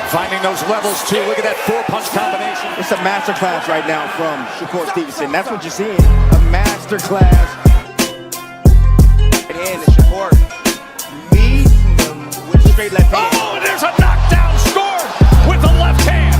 Finding those levels, too. Look at that four-punch combination. It's a masterclass right now from Shakur Stevenson. That's what you're seeing. A masterclass. And Shakur meets him with a straight left hand. Oh, there's a knockdown scored with the left hand.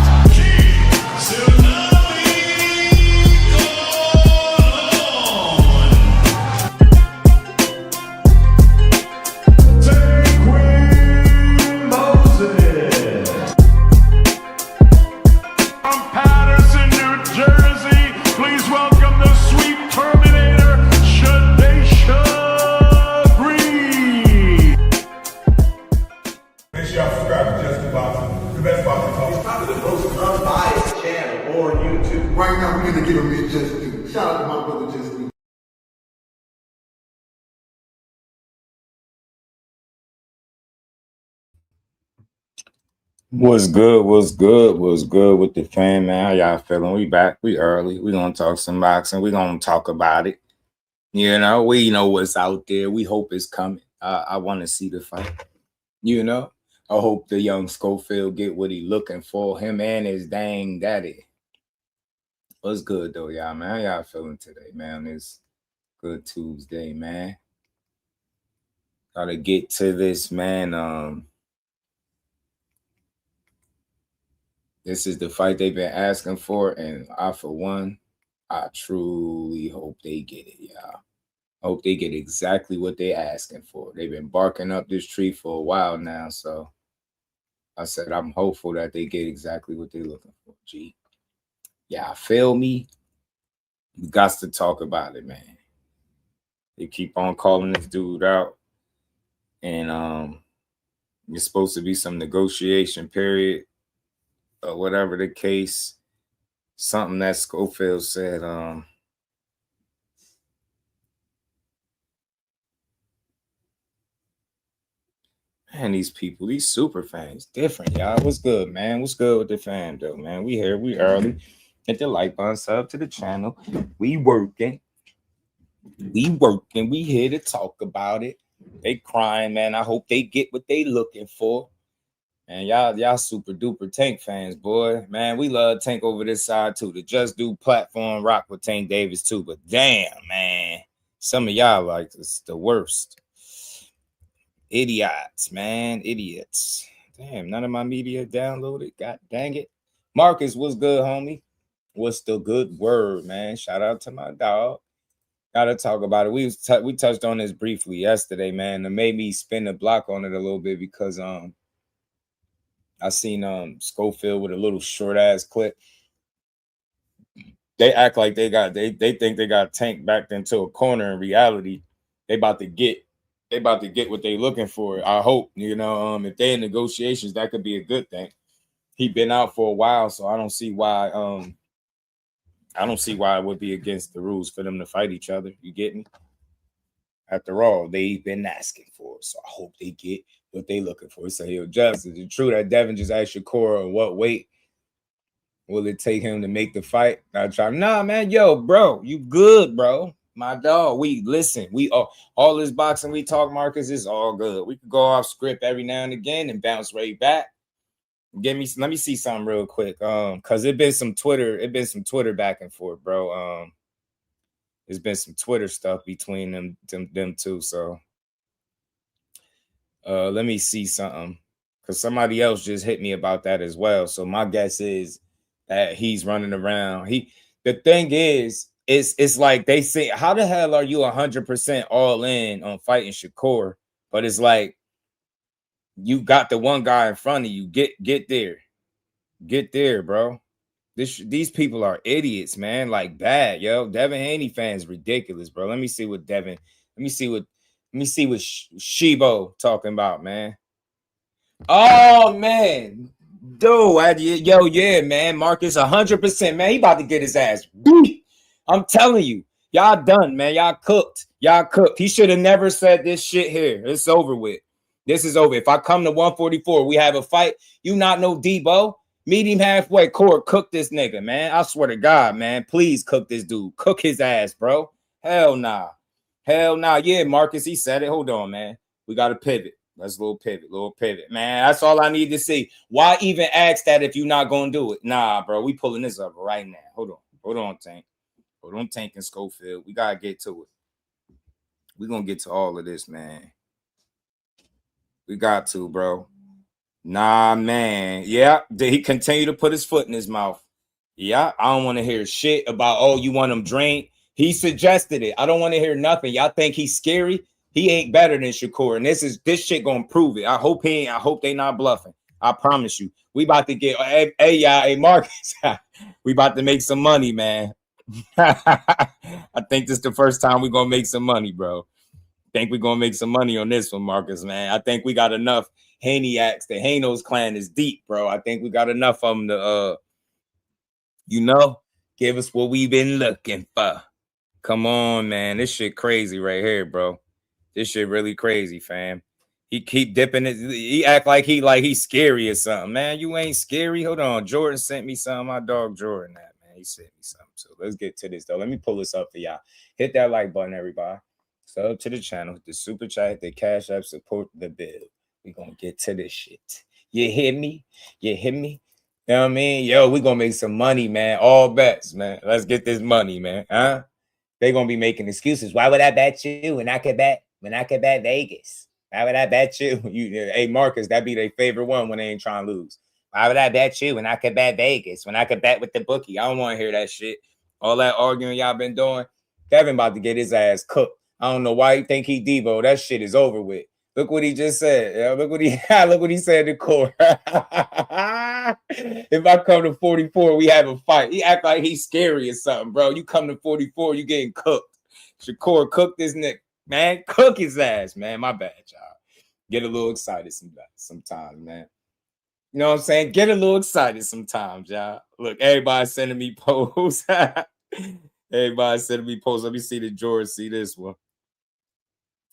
Right now, we're going to give him his just due. Shout out to my brother, Just Due. What's good? What's good? What's good with the fan, man? How y'all feeling? We back. We early. We gonna talk some boxing. We gonna talk about it. You know, we know what's out there. We hope it's coming. I want to see the fight. You know, I hope the young Schofield get what he looking for. Him and his dang daddy. What's good though, y'all, man? How y'all feeling today, man? It's good Tuesday, man. Gotta get to this, man. This is the fight they've been asking for, and I, for one, I truly hope they get it, y'all. I hope they get exactly what they're asking for. They've been barking up this tree for a while now, so I said I'm hopeful that they get exactly what they're looking for, G. Yeah, feel me? We got to talk about it, man. They keep on calling this dude out. And it's supposed to be some negotiation period or whatever the case. Something that Schofield said, man, these people, these super fans, different, y'all. What's good, man? What's good with the fan, though, man? We here, we early. Hit the like button, sub to the channel. We working. We here to talk about it. They crying, man. I hope they get what they looking for. And y'all super duper Tank fans, boy. Man, we love Tank over this side too. The Just Do platform rock with Tank Davis too. But damn, man, some of y'all like it's the worst. Idiots, man, idiots. Damn, none of my media downloaded. God dang it. Marcus, what's good, homie? What's the good word, man? Shout out to my dog. Gotta talk about it. We touched on this briefly yesterday, man. It made me spin the block on it a little bit because I seen Schofield with a little short ass clip. They act like they think they got Tank backed into a corner. In reality, they about to get what they looking for. I hope, you know, if they in negotiations, that could be a good thing. He been out for a while, so I don't see why it would be against the rules for them to fight each other. You get me? After all, they've been asking for it, so I hope they get what they looking for. So he'll just, is it true that Devin just asked Shakur what weight will it take him to make the fight? Nah, man, yo, bro, you good, bro. My dog, we all this boxing we talk, Marcus, is all good. We could go off script every now and again and bounce right back. Let me see something real quick. Cause it been some Twitter back and forth, bro. There's been some Twitter stuff between them two. So let me see something. Cause somebody else just hit me about that as well. So my guess is that he's running around. The thing is, it's like they say, how the hell are you 100% all in on fighting Shakur? But it's like, you got the one guy in front of you. Get there, bro. These people are idiots, man. Like bad, yo. Devin Haney fans ridiculous, bro. Let me see what Shibo talking about, man. Oh man, dude, yeah, man. Marcus 100%, man. He about to get his ass beat. I'm telling you, y'all done, man. Y'all cooked. He should have never said this shit here. It's over with. This is over. If I come to 144, we have a fight. You not no Debo. Meet him halfway. Court, cook this nigga, man. I swear to God, man. Please cook this dude. Cook his ass, bro. Hell nah. Yeah, Marcus, he said it. Hold on, man. We got to pivot. Let's little pivot. Man, that's all I need to see. Why even ask that if you're not going to do it? Nah, bro, we pulling this up right now. Hold on, Tank. Hold on, Tank and Schofield. We got to get to it. We're going to get to all of this, man. We got to, bro. Nah, man. Yeah, did he continue to put his foot in his mouth? Yeah, I don't want to hear shit about, oh, you want him drained. He suggested it. I don't want to hear nothing. Y'all think he's scary? He ain't better than Shakur, and this shit gonna prove it. I hope they not bluffing. I promise you. We about to get hey Marcus. We about to make some money, man. I think this is the first time we're gonna make some money, bro. Think we're gonna make some money on this one, Marcus, man. I think we got enough Haney-acts. The Hanos clan is deep, bro. I think we got enough of them to give us what we've been looking for. Come on, man. This shit crazy right here, bro. This shit really crazy, fam. He keep dipping it. He act like he's scary or something. Man, you ain't scary. Hold on. Jordan sent me something. My dog Jordan, man. He sent me something. So let's get to this, though. Let me pull this up for y'all. Hit that like button, everybody. Sub to the channel. The super chat, the cash app, support the bill. We gonna get to this shit. You hear me? You hear me? You know what I mean? Yo, we gonna make some money, man. All bets, man. Let's get this money, man. Huh? They gonna be making excuses. Why would I bet you when I could bet Vegas? Why would I bet you? Hey Marcus, that be their favorite one when they ain't trying to lose. Why would I bet you when I could bet Vegas? When I could bet with the bookie? I don't want to hear that shit. All that arguing y'all been doing. Kevin about to get his ass cooked. I don't know why you think he Devo. That shit is over with. Look what he just said. Yeah, look what he said to Core. If I come to 44, we have a fight. He act like he's scary or something, bro. You come to 44, you getting cooked. Shakur, cook this nigga, man. Cook his ass, man. My bad, y'all. Get a little excited sometimes, man. You know what I'm saying? Get a little excited sometimes, y'all. Look, everybody sending me posts. Everybody sending me posts. Let me see the George. See this one.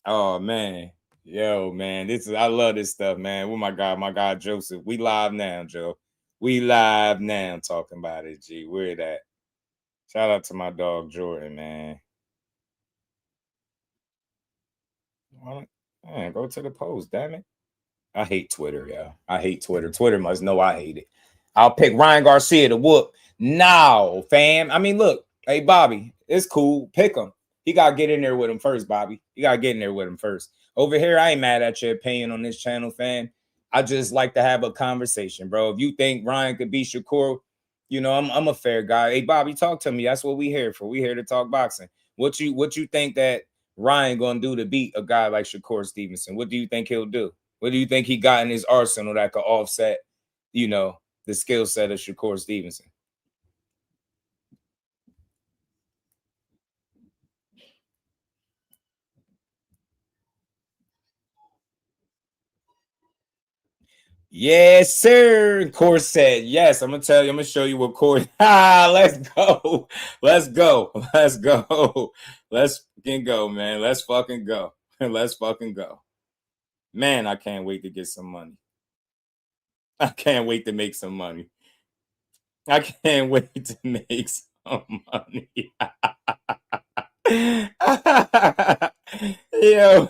Oh, man. Yo, man, I love this stuff, man. Oh my God, Joseph. We live now, Joe. We live now talking about it, G. Where that? Shout out to my dog Jordan, man. Man, go to the post, damn it. I hate Twitter, y'all. I hate Twitter. Twitter must know I hate it. I'll pick Ryan Garcia to whoop. No, fam. I mean, look, hey, Bobby, it's cool. Pick him. He got to get in there with him first, Bobby. You got to get in there with him first. Over here, I ain't mad at your opinion on this channel, fam. I just like to have a conversation, bro. If you think Ryan could beat Shakur, you know, I'm a fair guy. Hey, Bobby, talk to me. That's what we here for. We here to talk boxing. What you think that Ryan gonna do to beat a guy like Shakur Stevenson? What do you think he'll do? What do you think he got in his arsenal that could offset, you know, the skill set of Shakur Stevenson? Yes, sir. Core said, yes. I'm gonna show you what Core. Let's go. Let's go. Let's go. Let's fucking go, man. Let's fucking go. Let's fucking go. Man, I can't wait to get some money. I can't wait to make some money. I can't wait to make some money. Yo,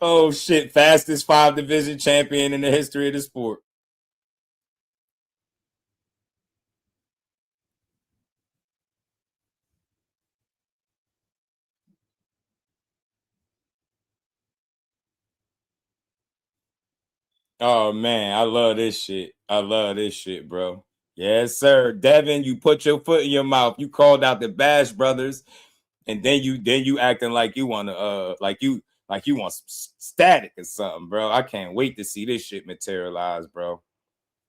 oh shit, fastest 5 division champion in the history of the sport. Oh man, I love this shit. I love this shit, bro. Yes, sir. Devin, you put your foot in your mouth. You called out the Bash brothers, and then you acting like you want to like you want some static or something, bro. I can't wait to see this shit materialize, bro.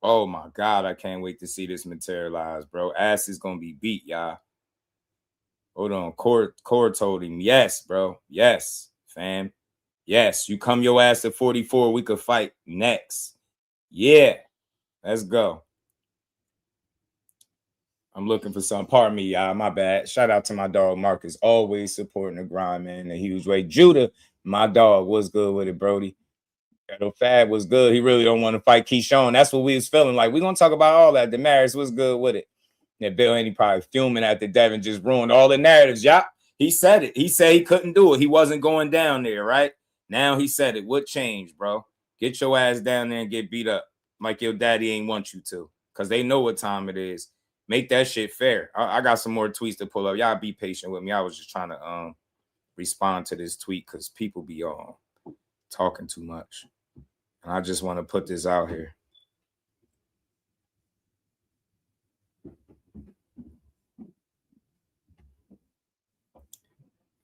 Oh my God, I can't wait to see this materialize, bro. Ass is gonna be beat, y'all. Hold on. Core told him, yes, bro. Yes, fam. Yes, you come your ass to 44, we could fight next. Yeah, let's go. I'm looking for some. Pardon me, y'all. My bad. Shout out to my dog Marcus, always supporting the grind, man. In a huge way. Judah, my dog, was good with it, Brody. Ghetto Fab was good. He really don't want to fight Keyshawn. That's what we was feeling like. We're gonna talk about all that. Damaris was good with it. And Bill Haney probably fuming after Devin just ruined all the narratives. Yeah, he said it. He said he couldn't do it. He wasn't going down there, right? Now he said it. What changed, bro? Get your ass down there and get beat up like your daddy ain't want you to, because they know what time it is. Make that shit fair. I got some more tweets to pull up. Y'all be patient with me. I was just trying to respond to this tweet because people be talking too much. And I just want to put this out here.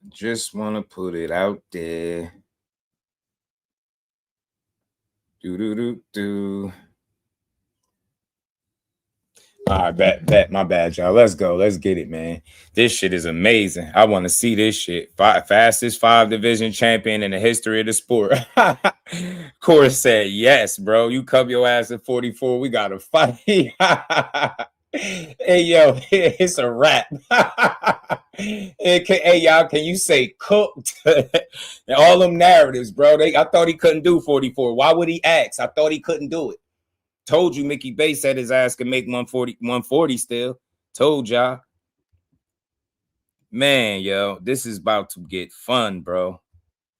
Just want to put it out there. Do. All right, bet. My bad, y'all. Let's go. Let's get it, man. This shit is amazing. I want to see this shit. Fastest 5-division champion in the history of the sport. Corey said, yes, bro. You come your ass at 44. We got to fight. Hey, yo, it's a wrap. Hey, y'all, can you say cooked? All them narratives, bro. I thought he couldn't do 44. Why would he ask? I thought he couldn't do it. Told you Mickey Bay said his ass can make 140 still. Told y'all. Man, yo, this is about to get fun, bro.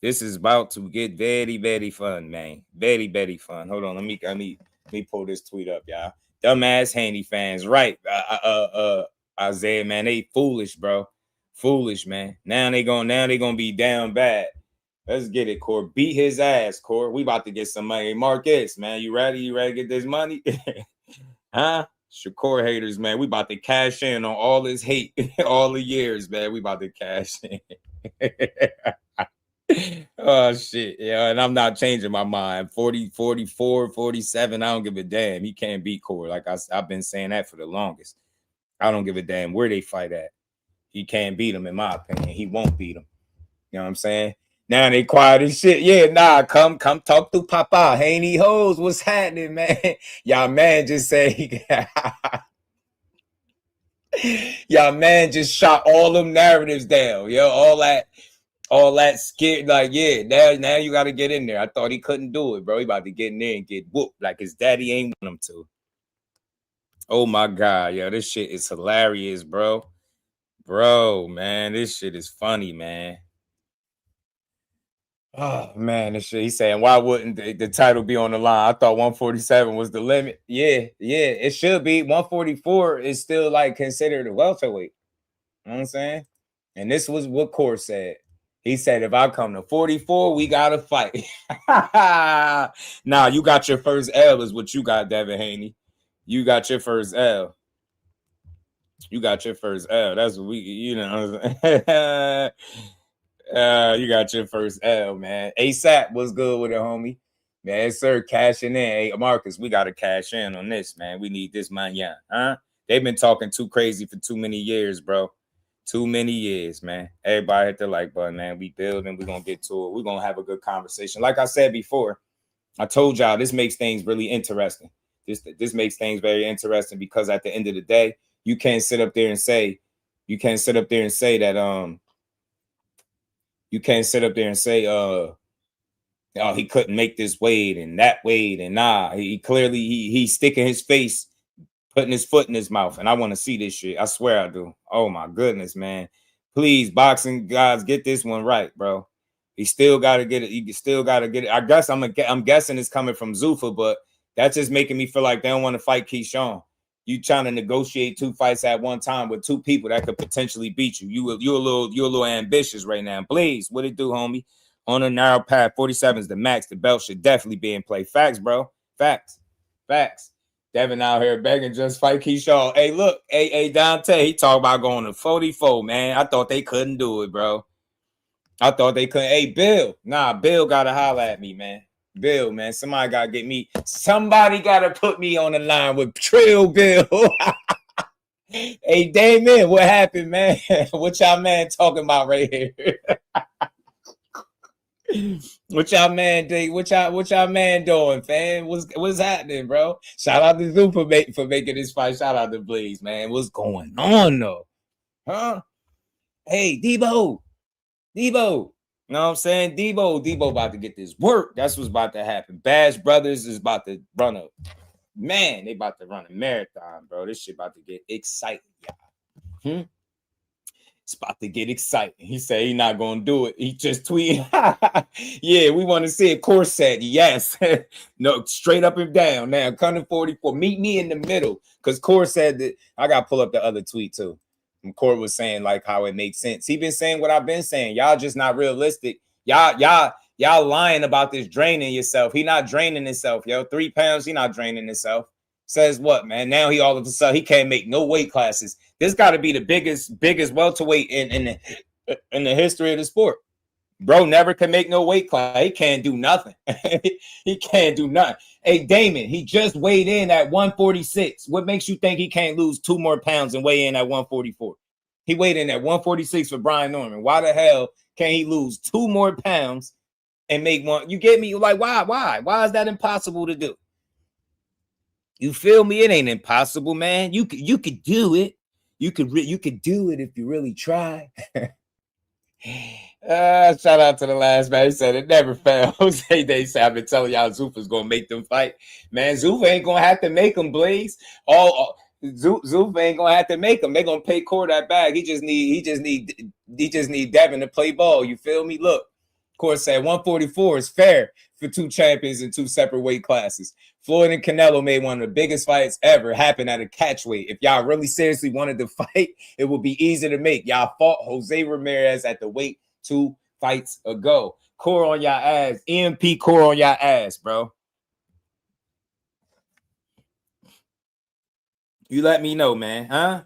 This is about to get very, very fun, man. Very, very fun. Hold on, let me pull this tweet up, y'all. Dumbass Haney fans, right? Isaiah, man, they foolish, bro. Foolish, man. Now they gonna be down bad. Let's get it, Core. Beat his ass, Core. We about to get some money. Marcus, man, you ready? You ready to get this money? Huh? Shakur haters, man. We about to cash in on all this hate, all the years, man. We about to cash in. Oh, shit. Yeah, and I'm not changing my mind. 40, 44, 47, I don't give a damn. He can't beat Core. Like I've been saying that for the longest. I don't give a damn where they fight at. He can't beat him, in my opinion. He won't beat him. You know what I'm saying? Now they quiet as shit. Yeah, nah, come talk to Papa. Haney hoes, what's happening, man? Y'all man just say, y'all man just shot all them narratives down. Yo, all that scared. Like, yeah, now you got to get in there. I thought he couldn't do it, bro. He about to get in there and get whooped like his daddy ain't want him to. Oh my God, yo, this shit is hilarious, bro. Bro, man, this shit is funny, man. Oh man, this shit. He's saying, why wouldn't the title be on the line? I thought 147 was the limit. Yeah, it should be. 144 is still like considered a welterweight. You know what I'm saying? And this was what Core said. He said, if I come to 44, we gotta fight. Nah, you got your first L, is what you got, Devin Haney. You got your first L. You got your first L. That's what we, you know. You got your first L, man. ASAP was good with it, homie. Man, sir, cashing in. Hey, Marcus, we got to cash in on this, man. We need this money, huh? They've been talking too crazy for too many years, bro. Too many years, man. Everybody hit the like button, man. We building. We're going to get to it. We're going to have a good conversation. Like I said before, I told y'all this makes things really interesting. This makes things very interesting because at the end of the day, you can't sit up there and say that, you can't sit up there and say, oh, he couldn't make this weight and that weight. And nah, he clearly, he's sticking his face, putting his foot in his mouth. And I want to see this shit. I swear I do. Oh my goodness, man. Please, boxing guys, get this one right, bro. He still got to get it. You still got to get it. I guess I'm guessing it's coming from Zuffa, but that's just making me feel like they don't want to fight Keyshawn. You trying to negotiate 2 fights at one time with 2 people that could potentially beat you. You're a little ambitious right now. Please, what it do, homie? On a narrow path, 47 is the max. The belt should definitely be in play. Facts, bro. Facts. Devin out here begging just fight Keyshawn. Hey, look, hey, Dante, he talked about going to 44, man. I thought they couldn't do it, bro. I thought they couldn't. Hey, Bill. Nah, Bill got to holler at me, man. Bill, man, somebody got to get me. Somebody got to put me on the line with Trill Bill. Hey, Damon, what happened, man? What y'all man talking about right here? What y'all man do? What y'all man doing, fam? What's happening, bro? Shout out to Zoom for making this fight. Shout out to Blaze, man. What's going on, though? Huh? Hey, Debo. You know what I'm saying? Debo about to get this work. That's what's about to happen. Bash Brothers is about to run they about to run a marathon, bro. This shit about to get exciting, y'all. It's about to get exciting. He said he's not going to do it. He just tweeted, yeah, we want to see it. Course said, yes. No, straight up and down. Now, Cunning 44, meet me in the middle. Because Course said that, I got to pull up the other tweet too. And Court was saying like how it makes sense. He been saying what I've been saying. Y'all just not realistic. Y'all lying about this draining yourself. He not draining himself, yo. 3 pounds, he not draining himself. Says what, man? Now he all of a sudden he can't make no weight classes. This got to be the biggest welterweight in the history of the sport. Bro never can make no weight class. He can't do nothing. He can't do nothing. Hey, Damon, he just weighed in at 146. What makes you think he can't lose 2 more pounds and weigh in at 144? He weighed in at 146 for Brian Norman. Why the hell can't he lose 2 more pounds and make one? You get me? Like, why? Why is that impossible to do? You feel me? It ain't impossible, man. You could do it. You could do it if you really try. Shout out to the last man. He said it never fails. They say I've been telling y'all Zuffa's gonna make them fight. Man, Zuffa ain't gonna have to make them, Blaze. Zuffa ain't gonna have to make them. They're gonna pay Core that bag. He just need Devin to play ball. You feel me? Look, Core said 144 is fair for 2 champions in 2 separate weight classes. Floyd and Canelo made one of the biggest fights ever happen at a catch weight. If y'all really seriously wanted to fight, it would be easy to make. Y'all fought Jose Ramirez at the weight 2 fights ago. Core on y'all ass. EMP core on y'all ass, bro. You let me know, man, huh?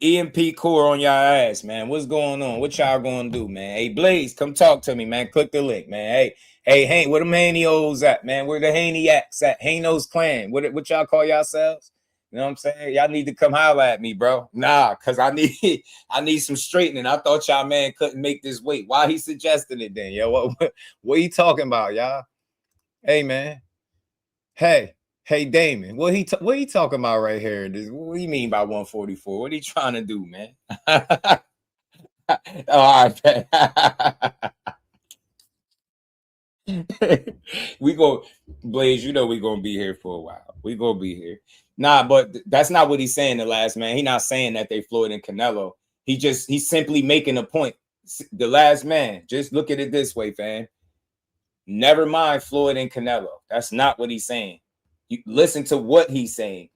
EMP core on y'all ass, man. What's going on? What y'all gonna do, man? Hey, Blaze, come talk to me, man. Click the link, man. Hey, where them Haney-O's at, man? Where the Haney-Acts at? Haney's clan. What y'all call yourselves? You know what I'm saying? Y'all need to come holler at me, bro. Nah, because I need some straightening. I thought y'all, man, couldn't make this weight. Why he suggesting it then, yo? What you talking about, y'all? Hey, man. Hey, Damon, what he talking about right here? What do you mean by 144? What he trying to do, man? All right. We go, Blaze, you know we gonna be here for a while. We gonna be here. Nah, but that's not what he's saying, the last man. He not saying that they Floyd and Canelo. He's simply making a point. The last man, just look at it this way, fam. Never mind Floyd and Canelo. That's not what he's saying. You listen to what he's saying.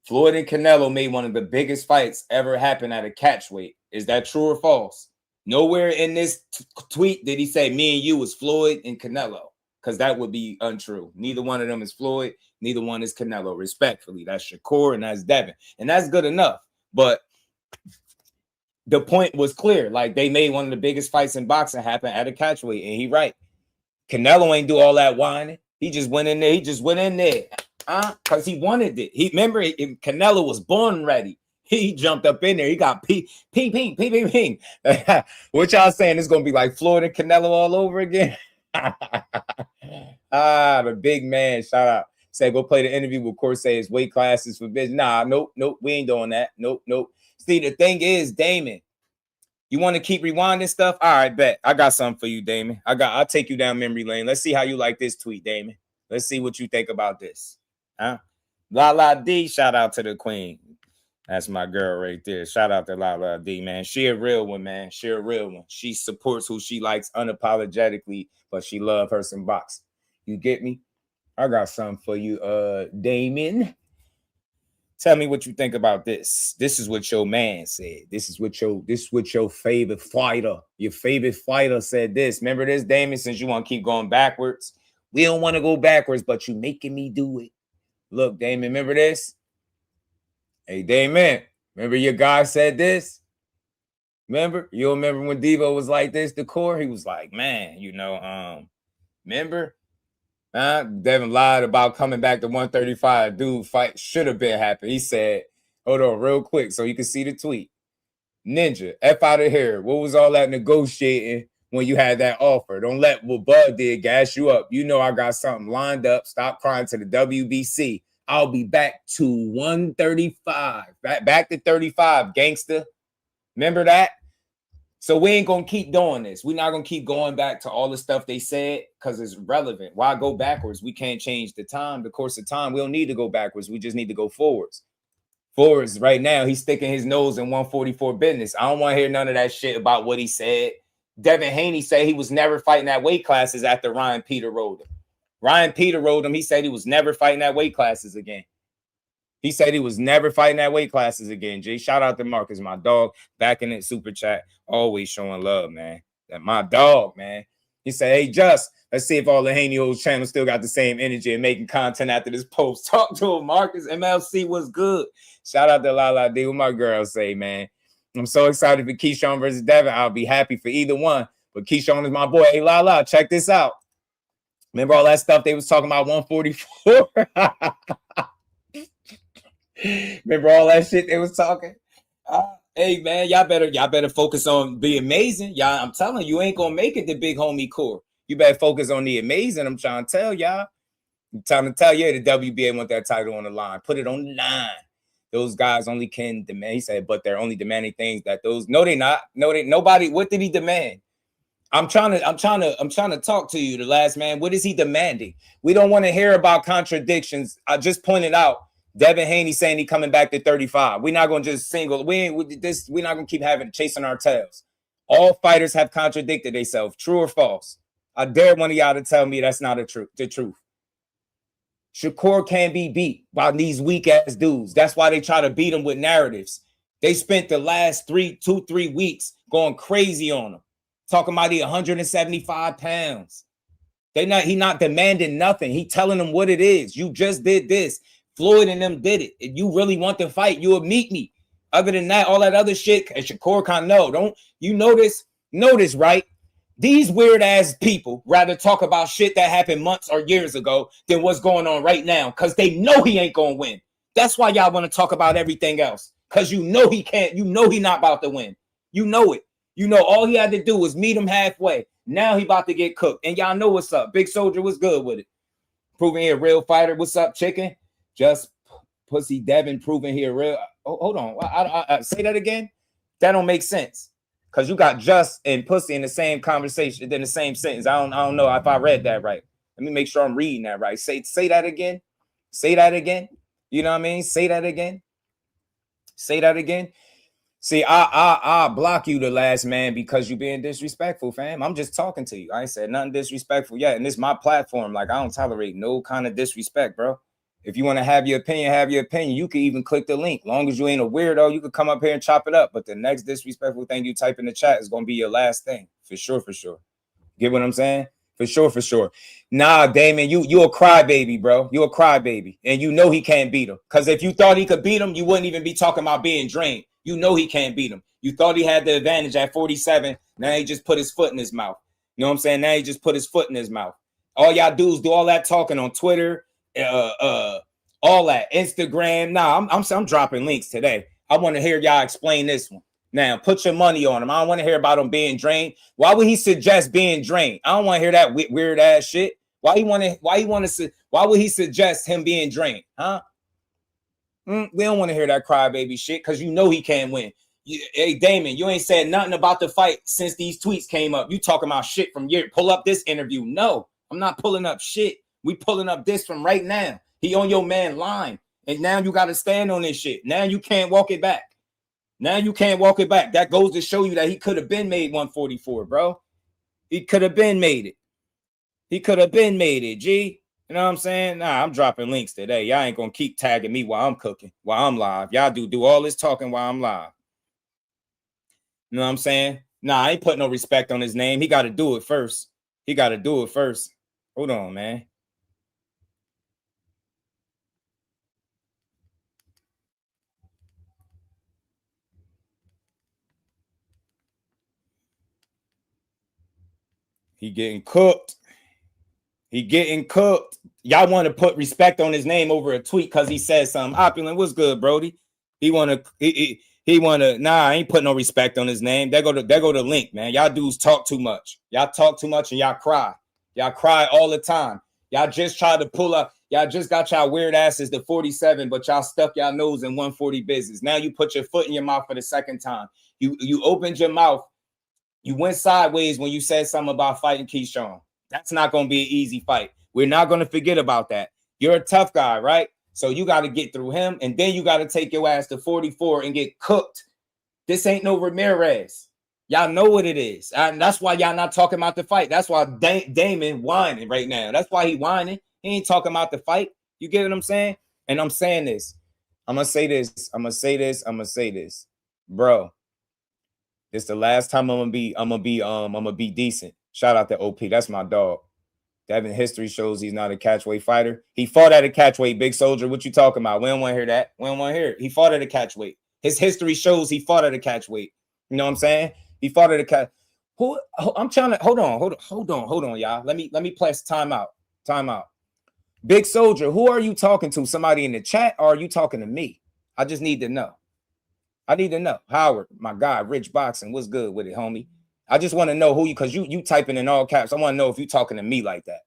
Floyd and Canelo made one of the biggest fights ever happen at a catch weight. Is that true or false? Nowhere in this tweet did he say me and you was Floyd and Canelo, because that would be untrue. Neither one of them is Floyd. Neither one is Canelo. Respectfully, that's Shakur and that's Devin, and that's good enough. But the point was clear. Like, they made one of the biggest fights in boxing happen at a catch weight, and he right. Canelo ain't do all that whining. He just went in there. Because he wanted it. Remember, Canelo was born ready. He jumped up in there. He got ping. What y'all saying is going to be like Floyd and Canelo all over again? The big man. Shout out. Say, go play the interview with Corsai's weight classes for business. Nah, nope. We ain't doing that. Nope. See, the thing is, Damon, you want to keep rewinding stuff? All right, bet. I got something for you, Damon. I'll take you down memory lane. Let's see how you like this tweet, Damon. Let's see what you think about this. Huh? Lala D, shout out to the queen. That's my girl right there. Shout out to Lala D, man. She a real one, man. She a real one. She supports who she likes unapologetically, but she love her some boxing. You get me? I got something for you, Damon. Tell me what you think about this. This is what your man said. This is what your favorite fighter, said this. Remember this, Damon, since you want to keep going backwards? We don't want to go backwards, but you making me do it. Look, Damon, remember this? Hey, Damon, remember your guy said this? Remember? You remember when Devo was like this, the core? He was like, man, remember? Devin lied about coming back to 135. Dude, fight should have been happening. He said, hold on real quick so you can see the tweet. Ninja, F out of here. What was all that negotiating when you had that offer? Don't let what Bud did gas you up. You know I got something lined up. Stop crying to the WBC. I'll be back to 135. Back to 35, gangster. Remember that? So we ain't going to keep doing this. We're not going to keep going back to all the stuff they said because it's relevant. Why go backwards? We can't change the time, the course of time. We don't need to go backwards. We just need to go forwards. Forrest, right now, he's sticking his nose in 144 business. I don't want to hear none of that shit about what he said. Devin Haney said he was never fighting that weight classes after Ryan Peter rolled him. Ryan Peter rolled him. He said he was never fighting that weight classes again. He said he was never fighting that weight classes again. G, shout out to Marcus, my dog, back in it super chat, always showing love, man. That my dog, man. He said, hey, Just, let's see if all the Haney old channels still got the same energy and making content after this post. Talk to him, Marcus. MLC was good. Shout out to Lala D. What my girl say, man. I'm so excited for Keyshawn versus Devin. I'll be happy for either one. But Keyshawn is my boy. Hey, Lala, check this out. Remember all that stuff they was talking about 144? Remember all that shit they was talking? Hey, man, y'all better focus on the amazing. Y'all, I'm telling you, ain't gonna make it the big homie core. You better focus on the amazing. I'm trying to tell y'all. I'm trying to tell you, the WBA want that title on the line. Put it on the line. Those guys only can demand. He said, but they're only demanding things that those. No, they not. No, they nobody. What did he demand? I'm trying to talk to you, the last man. What is he demanding? We don't want to hear about contradictions. I just pointed out Devin Haney saying he coming back to 35. We're not gonna just single. We're not gonna keep chasing our tails. All fighters have contradicted themselves, true or false. I dare one of y'all to tell me that's not the truth. Shakur can't be beat by these weak ass dudes. That's why they try to beat him with narratives. They spent the last 3 weeks going crazy on him, talking about he 175 pounds. He not demanding nothing. He telling them what it is. You just did this. Floyd and them did it. If you really want to fight, you will meet me. Other than that, all that other shit, and Shakur can't know. Don't you notice, right? These weird ass people rather talk about shit that happened months or years ago than what's going on right now, because they know he ain't gonna win. That's why y'all want to talk about everything else, because you know he can't. You know he not about to win. You know it. You know all he had to do was meet him halfway. Now he about to get cooked, and y'all know what's up. Big Soldier was good with it, proving he a real fighter. What's up, chicken? Just pussy Devin proving he a real. Oh, hold on, I say that again. That don't make sense. Because you got just and pussy in the same conversation, in the same sentence. I don't know if I read that right. Let me make sure I'm reading that right. Say that again. Say that again. You know what I mean? Say that again. Say that again. See, I block you, the last man, because you being disrespectful, fam. I'm just talking to you. I ain't said nothing disrespectful yet. And this is my platform. Like, I don't tolerate no kind of disrespect, bro. If you want to have your opinion, have your opinion. You can even click the link. Long as you ain't a weirdo, you could come up here and chop it up. But the next disrespectful thing you type in the chat is going to be your last thing. For sure, for sure. Get what I'm saying? For sure, for sure. Nah, Damon, you a crybaby, bro. You a crybaby. And you know he can't beat him. Because if you thought he could beat him, you wouldn't even be talking about being drained. You know he can't beat him. You thought he had the advantage at 47. Now he just put his foot in his mouth. You know what I'm saying? Now he just put his foot in his mouth. All y'all dudes do all that talking on Twitter, all that Instagram. Nah, I'm dropping links today. I want to hear y'all explain this one. Now, put your money on him. I don't want to hear about him being drained. Why would he suggest being drained? I don't want to hear that weird ass shit. Why would he suggest him being drained? Huh? We don't want to hear that crybaby shit, because you know he can't win. Hey, Damon, you ain't said nothing about the fight since these tweets came up. You talking about shit from year. Pull up this interview. No, I'm not pulling up shit. We pulling up this from right now. He on your man line. And now you got to stand on this shit. Now you can't walk it back. Now you can't walk it back. That goes to show you that he could have been made 144, bro. He could have been made it. He could have been made it, G. You know what I'm saying? Nah, I'm dropping links today. Y'all ain't going to keep tagging me while I'm cooking, while I'm live. Y'all do all this talking while I'm live. You know what I'm saying? Nah, I ain't putting no respect on his name. He got to do it first. He got to do it first. Hold on, man. He getting cooked. He getting cooked. Y'all want to put respect on his name over a tweet because he said something. Opulent, what's good, Brody? He want to. Nah, I ain't putting no respect on his name. There go the link, man. Y'all dudes talk too much. Y'all talk too much and y'all cry. Y'all cry all the time. Y'all just try to pull up. Y'all just got y'all weird asses to 47, but y'all stuck y'all nose in 140 business. Now you put your foot in your mouth for the second time. You opened your mouth. You went sideways when you said something about fighting Keyshawn. That's not going to be an easy fight. We're not going to forget about that. You're a tough guy, right? So you got to get through him, and then you got to take your ass to 44 and get cooked. This ain't no Ramirez. Y'all know what it is. And that's why y'all not talking about the fight. That's why Damon whining right now. That's why he whining. He ain't talking about the fight. You get what I'm saying? And I'm saying this. I'm going to say this. I'm going to say this. I'm going to say this. Bro, it's the last time I'm going to be decent. Shout out to OP. That's my dog. Devin history shows he's not a catchweight fighter. He fought at a catchweight, big soldier. What you talking about? We don't want to hear that. We don't want to hear it. He fought at a catchweight. His history shows he fought at a catchweight. You know what I'm saying? He fought at a catch. Who? I'm trying to hold on, y'all. Let me place time out. Big soldier, who are you talking to? Somebody in the chat, or are you talking to me? I just need to know. I need to know. Howard, my guy, Rich Boxing, what's good with it, homie? I just want to know who you, because you typing in all caps. I want to know if you talking to me like that,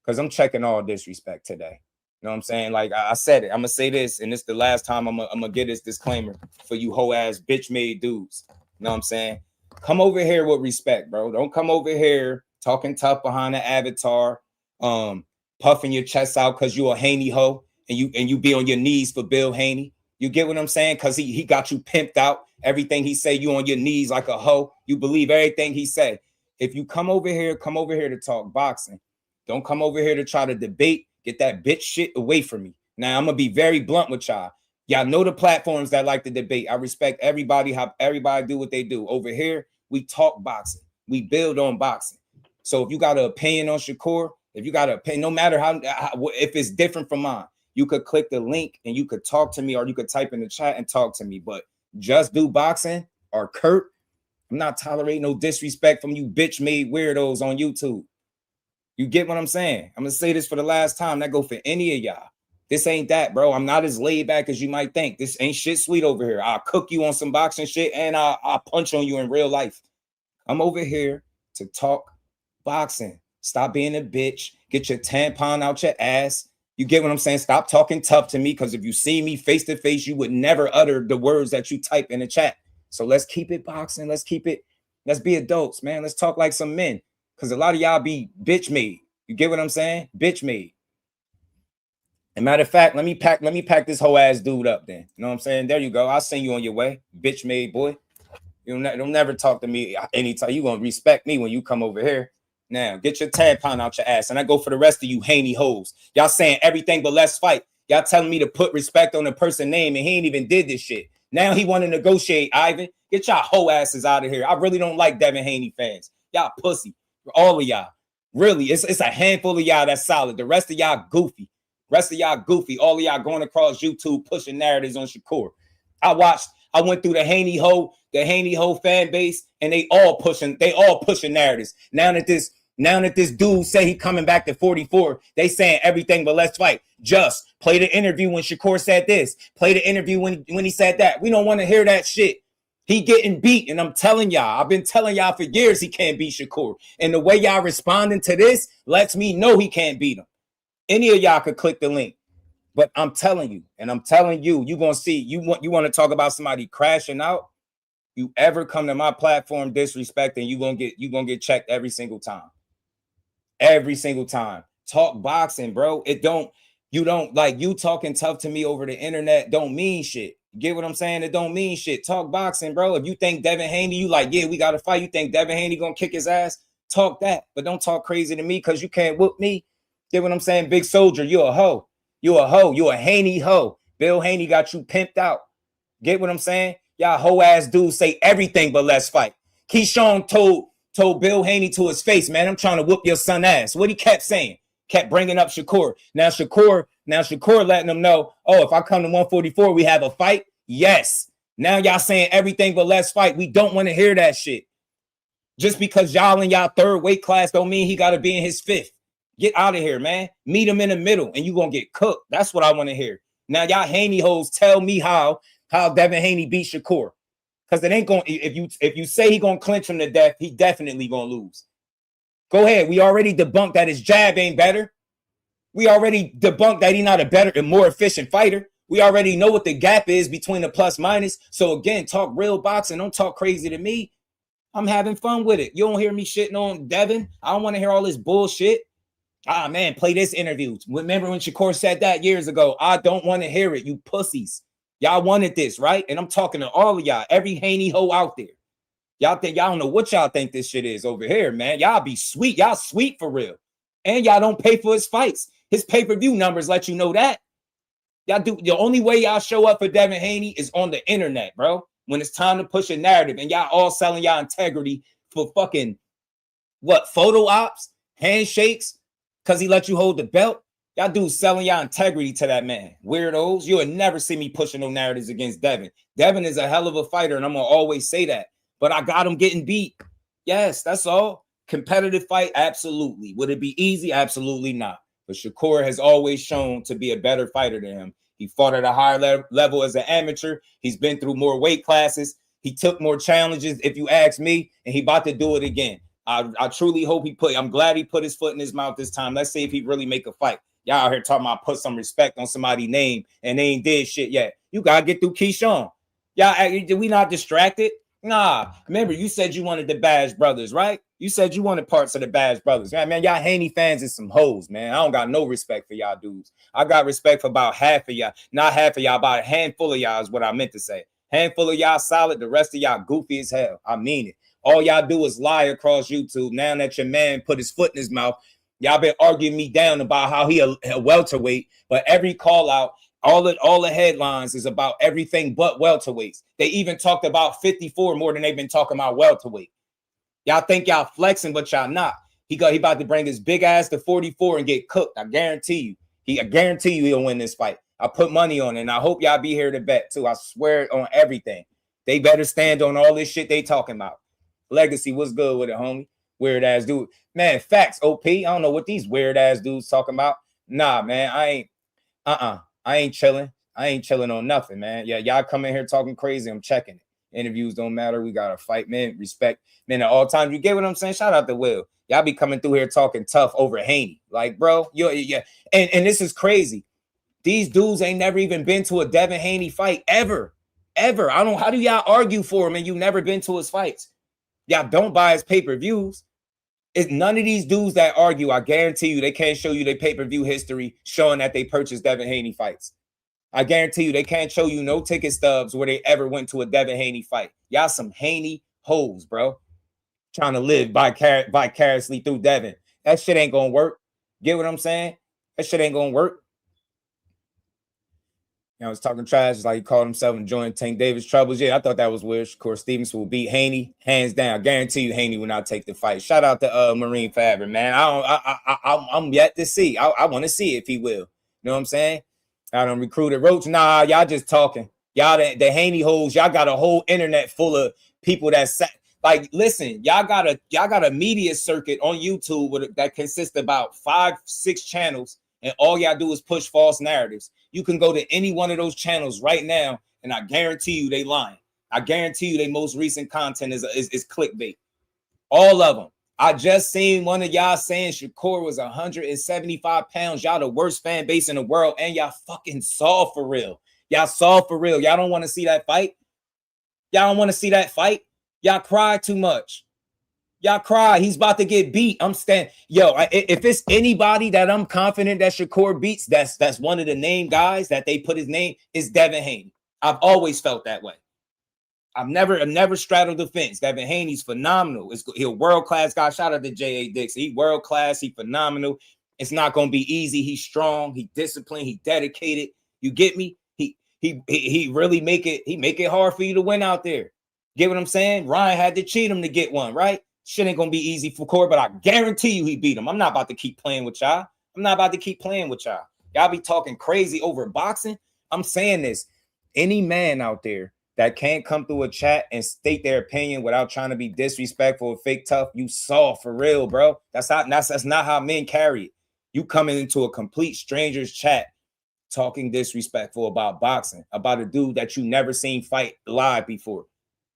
because I'm checking all disrespect today. You know what I'm saying? Like I said it. I'm gonna say this, and it's the last time I'm gonna get this disclaimer for you hoe ass bitch made dudes. You know what I'm saying? Come over here with respect, bro. Don't come over here talking tough behind the avatar, puffing your chest out because you a Haney hoe, and you be on your knees for Bill Haney. You get what I'm saying? Because he got you pimped out. Everything he say, you on your knees like a hoe. You believe everything he say. If you come over here to talk boxing. Don't come over here to try to debate. Get that bitch shit away from me. Now, I'm going to be very blunt with y'all. Y'all know the platforms that like to debate. I respect everybody, how everybody do what they do. Over here, we talk boxing. We build on boxing. So if you got an opinion on Shakur, if you got an opinion, no matter how if it's different from mine, you could click the link and you could talk to me, or you could type in the chat and talk to me. But just do boxing or Kurt, I'm not tolerating no disrespect from you bitch made weirdos on YouTube. You get what I'm saying? I'm going to say this for the last time. That go for any of y'all. This ain't that, bro. I'm not as laid back as you might think. This ain't shit sweet over here. I'll cook you on some boxing shit, and I'll punch on you in real life. I'm over here to talk boxing. Stop being a bitch. Get your tampon out your ass. You get what I'm saying? Stop talking tough to me, because if you see me face to face, you would never utter the words that you type in the chat. So let's keep it boxing. Let's be adults, man. Let's talk like some men. Because a lot of y'all be bitch made. You get what I'm saying? Bitch made. And matter of fact, let me pack this whole ass dude up then. You know what I'm saying? There you go. I'll send you on your way. Bitch made boy. You'll never talk to me anytime. You gonna respect me when you come over here. Now, get your tampon out your ass. And I go for the rest of you Haney hoes. Y'all saying everything but let's fight. Y'all telling me to put respect on the person's name, and he ain't even did this shit. Now he want to negotiate, Ivan. Get y'all hoe asses out of here. I really don't like Devin Haney fans. Y'all pussy. All of y'all. Really, it's a handful of y'all that's solid. The rest of y'all goofy. All of y'all going across YouTube pushing narratives on Shakur. I went through the Haney Ho fan base, and they all pushing narratives. Now that this dude say he coming back to 44, they saying everything but let's fight. Just play the interview when Shakur said this. Play the interview when he said that. We don't want to hear that shit. He getting beat, and I'm telling y'all, I've been telling y'all for years he can't beat Shakur. And the way y'all responding to this lets me know he can't beat him. Any of y'all could click the link. But I'm telling you, you're going to see, you want to talk about somebody crashing out, you ever come to my platform disrespecting, you're going to get checked every single time. Every single time. Talk boxing, bro. You don't like you talking tough to me over the internet don't mean shit. Get what I'm saying? It don't mean shit. Talk boxing, bro. If you think Devin Haney, you like, yeah, we got to fight. You think Devin Haney going to kick his ass? Talk that. But don't talk crazy to me, because you can't whoop me. Get what I'm saying? Big soldier, you a hoe. You a hoe. You a Haney hoe. Bill Haney got you pimped out. Get what I'm saying? Y'all hoe ass dudes say everything but let's fight. Keyshawn told Bill Haney to his face, man, I'm trying to whoop your son ass. What he kept saying? Kept bringing up Shakur. Now Shakur letting them know, oh, if I come to 144, we have a fight? Yes. Now y'all saying everything but let's fight. We don't want to hear that shit. Just because y'all in y'all third weight class don't mean he got to be in his fifth. Get out of here, man. Meet him in the middle, and you going to get cooked. That's what I want to hear. Now y'all Haney hoes tell me how Devin Haney beat Shakur. Because it ain't going, if you say he going to clinch him to death, he definitely going to lose. Go ahead. We already debunked that his jab ain't better. We already debunked that he's not a better and more efficient fighter. We already know what the gap is between the plus minus. So again, talk real boxing. Don't talk crazy to me. I'm having fun with it. You don't hear me shitting on Devin. I don't want to hear all this bullshit. Ah, man, play this interview. Remember when Shakur said that years ago? I don't want to hear it, you pussies. Y'all wanted this, right? And I'm talking to all of y'all, every Haney hoe out there. Y'all think y'all don't know what y'all think this shit is over here, man. Y'all be sweet. Y'all sweet for real. And y'all don't pay for his fights. His pay-per-view numbers let you know that. Y'all do. The only way y'all show up for Devin Haney is on the internet, bro. When it's time to push a narrative and y'all all selling y'all integrity for fucking what? Photo ops, handshakes, because he let you hold the belt. Y'all dudes selling y'all integrity to that man. Weirdos. You'll never see me pushing no narratives against Devin. Devin is a hell of a fighter, and I'm going to always say that. But I got him getting beat. Yes, that's all. Competitive fight? Absolutely. Would it be easy? Absolutely not. But Shakur has always shown to be a better fighter than him. He fought at a higher level as an amateur. He's been through more weight classes. He took more challenges, if you ask me, and he about to do it again. I truly hope I'm glad he put his foot in his mouth this time. Let's see if he really make a fight. Y'all out here talking about put some respect on somebody's name and they ain't did shit yet. You got to get through Keyshawn. Y'all, we not distracted? Nah. Remember, you said you wanted the Bash Brothers, right? You said you wanted parts of the Bash Brothers. Man, y'all Haney fans is some hoes, man. I don't got no respect for y'all dudes. I got respect for about half of y'all. Not half of y'all, about a handful of y'all is what I meant to say. Handful of y'all solid. The rest of y'all goofy as hell. I mean it. All y'all do is lie across YouTube. Now that your man put his foot in his mouth, y'all been arguing me down about how he a welterweight, but every call out, all the headlines is about everything but welterweights. They even talked about 54 more than they've been talking about welterweight. Y'all think y'all flexing, but y'all not. He about to bring his big ass to 44 and get cooked. I guarantee you. I guarantee you he'll win this fight. I put money on it, and I hope y'all be here to bet too. I swear on everything. They better stand on all this shit they talking about. Legacy, what's good with it, homie? Weird ass dude. Man, facts, OP. I don't know what these weird ass dudes talking about. Nah, man, I ain't chilling. I ain't chilling on nothing, man. Yeah, y'all come in here talking crazy. I'm checking it. Interviews don't matter. We got to fight, man. Respect. Man, at all times, you get what I'm saying? Shout out to Will. Y'all be coming through here talking tough over Haney. Like, bro, yeah. And this is crazy. These dudes ain't never even been to a Devin Haney fight ever. How do y'all argue for him and you never been to his fights? Y'all don't buy his pay-per-views. It's none of these dudes that argue, I guarantee you, they can't show you their pay-per-view history showing that they purchased Devin Haney fights. I guarantee you, they can't show you no ticket stubs where they ever went to a Devin Haney fight. Y'all some Haney hoes, bro. Trying to live vicariously through Devin. That shit ain't gonna work. Get what I'm saying? That shit ain't gonna work. I was talking trash, like he called himself enjoying Tank Davis troubles. Yeah, I thought that was weird. Of course, Stevenson will beat Haney, hands down. I guarantee you, Haney will not take the fight. Shout out to Marine Fabric, man. I'm yet to see. I want to see if he will. You know what I'm saying? I don't recruited Roach. Nah, y'all just talking. Y'all the Haney hoes. Y'all got a whole internet full of people that like. Listen, y'all got a media circuit on YouTube that consists of about 5-6 channels, and all y'all do is push false narratives. You can go to any one of those channels right now, and I guarantee you they lying. I guarantee you their most recent content is clickbait. All of them. I just seen one of y'all saying Shakur was 175 pounds. Y'all the worst fan base in the world, and y'all fucking saw for real. Y'all saw for real. Y'all don't want to see that fight? Y'all don't want to see that fight? Y'all cry too much. Y'all cry. He's about to get beat. I'm standing. Yo, if it's anybody that I'm confident that Shakur beats, that's one of the name guys that they put his name is Devin Haney. I've always felt that way. I've never straddled the fence. Devin Haney's phenomenal. He's a world-class guy. Shout out to J.A. Dixon. He world-class. He phenomenal. It's not going to be easy. He's strong. He disciplined. He dedicated. You get me? He really make it hard for you to win out there. Get what I'm saying? Ryan had to cheat him to get one, right? Shit ain't going to be easy for Corey, but I guarantee you he beat him. I'm not about to keep playing with y'all. Y'all be talking crazy over boxing. I'm saying this. Any man out there that can't come through a chat and state their opinion without trying to be disrespectful or fake tough, you soft for real, bro. That's not how men carry it. You coming into a complete stranger's chat talking disrespectful about boxing, about a dude that you never seen fight live before.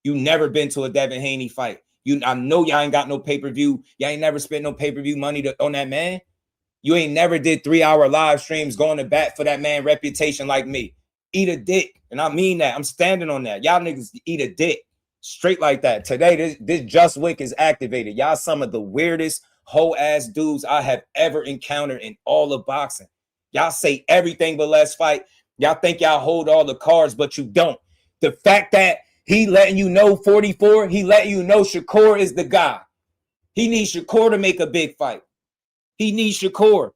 You never been to a Devin Haney fight. I know y'all ain't got no pay-per-view. Y'all ain't never spent no pay-per-view money on that man. You ain't never did 3-hour live streams going to bat for that man reputation like me. Eat a dick. And I mean that. I'm standing on that. Y'all niggas eat a dick. Straight like that. Today, this Just Wick is activated. Y'all some of the weirdest whole ass dudes I have ever encountered in all of boxing. Y'all say everything but let's fight. Y'all think y'all hold all the cards, but you don't. The fact that he letting you know 44, he letting you know Shakur is the guy. He needs Shakur to make a big fight. He needs Shakur.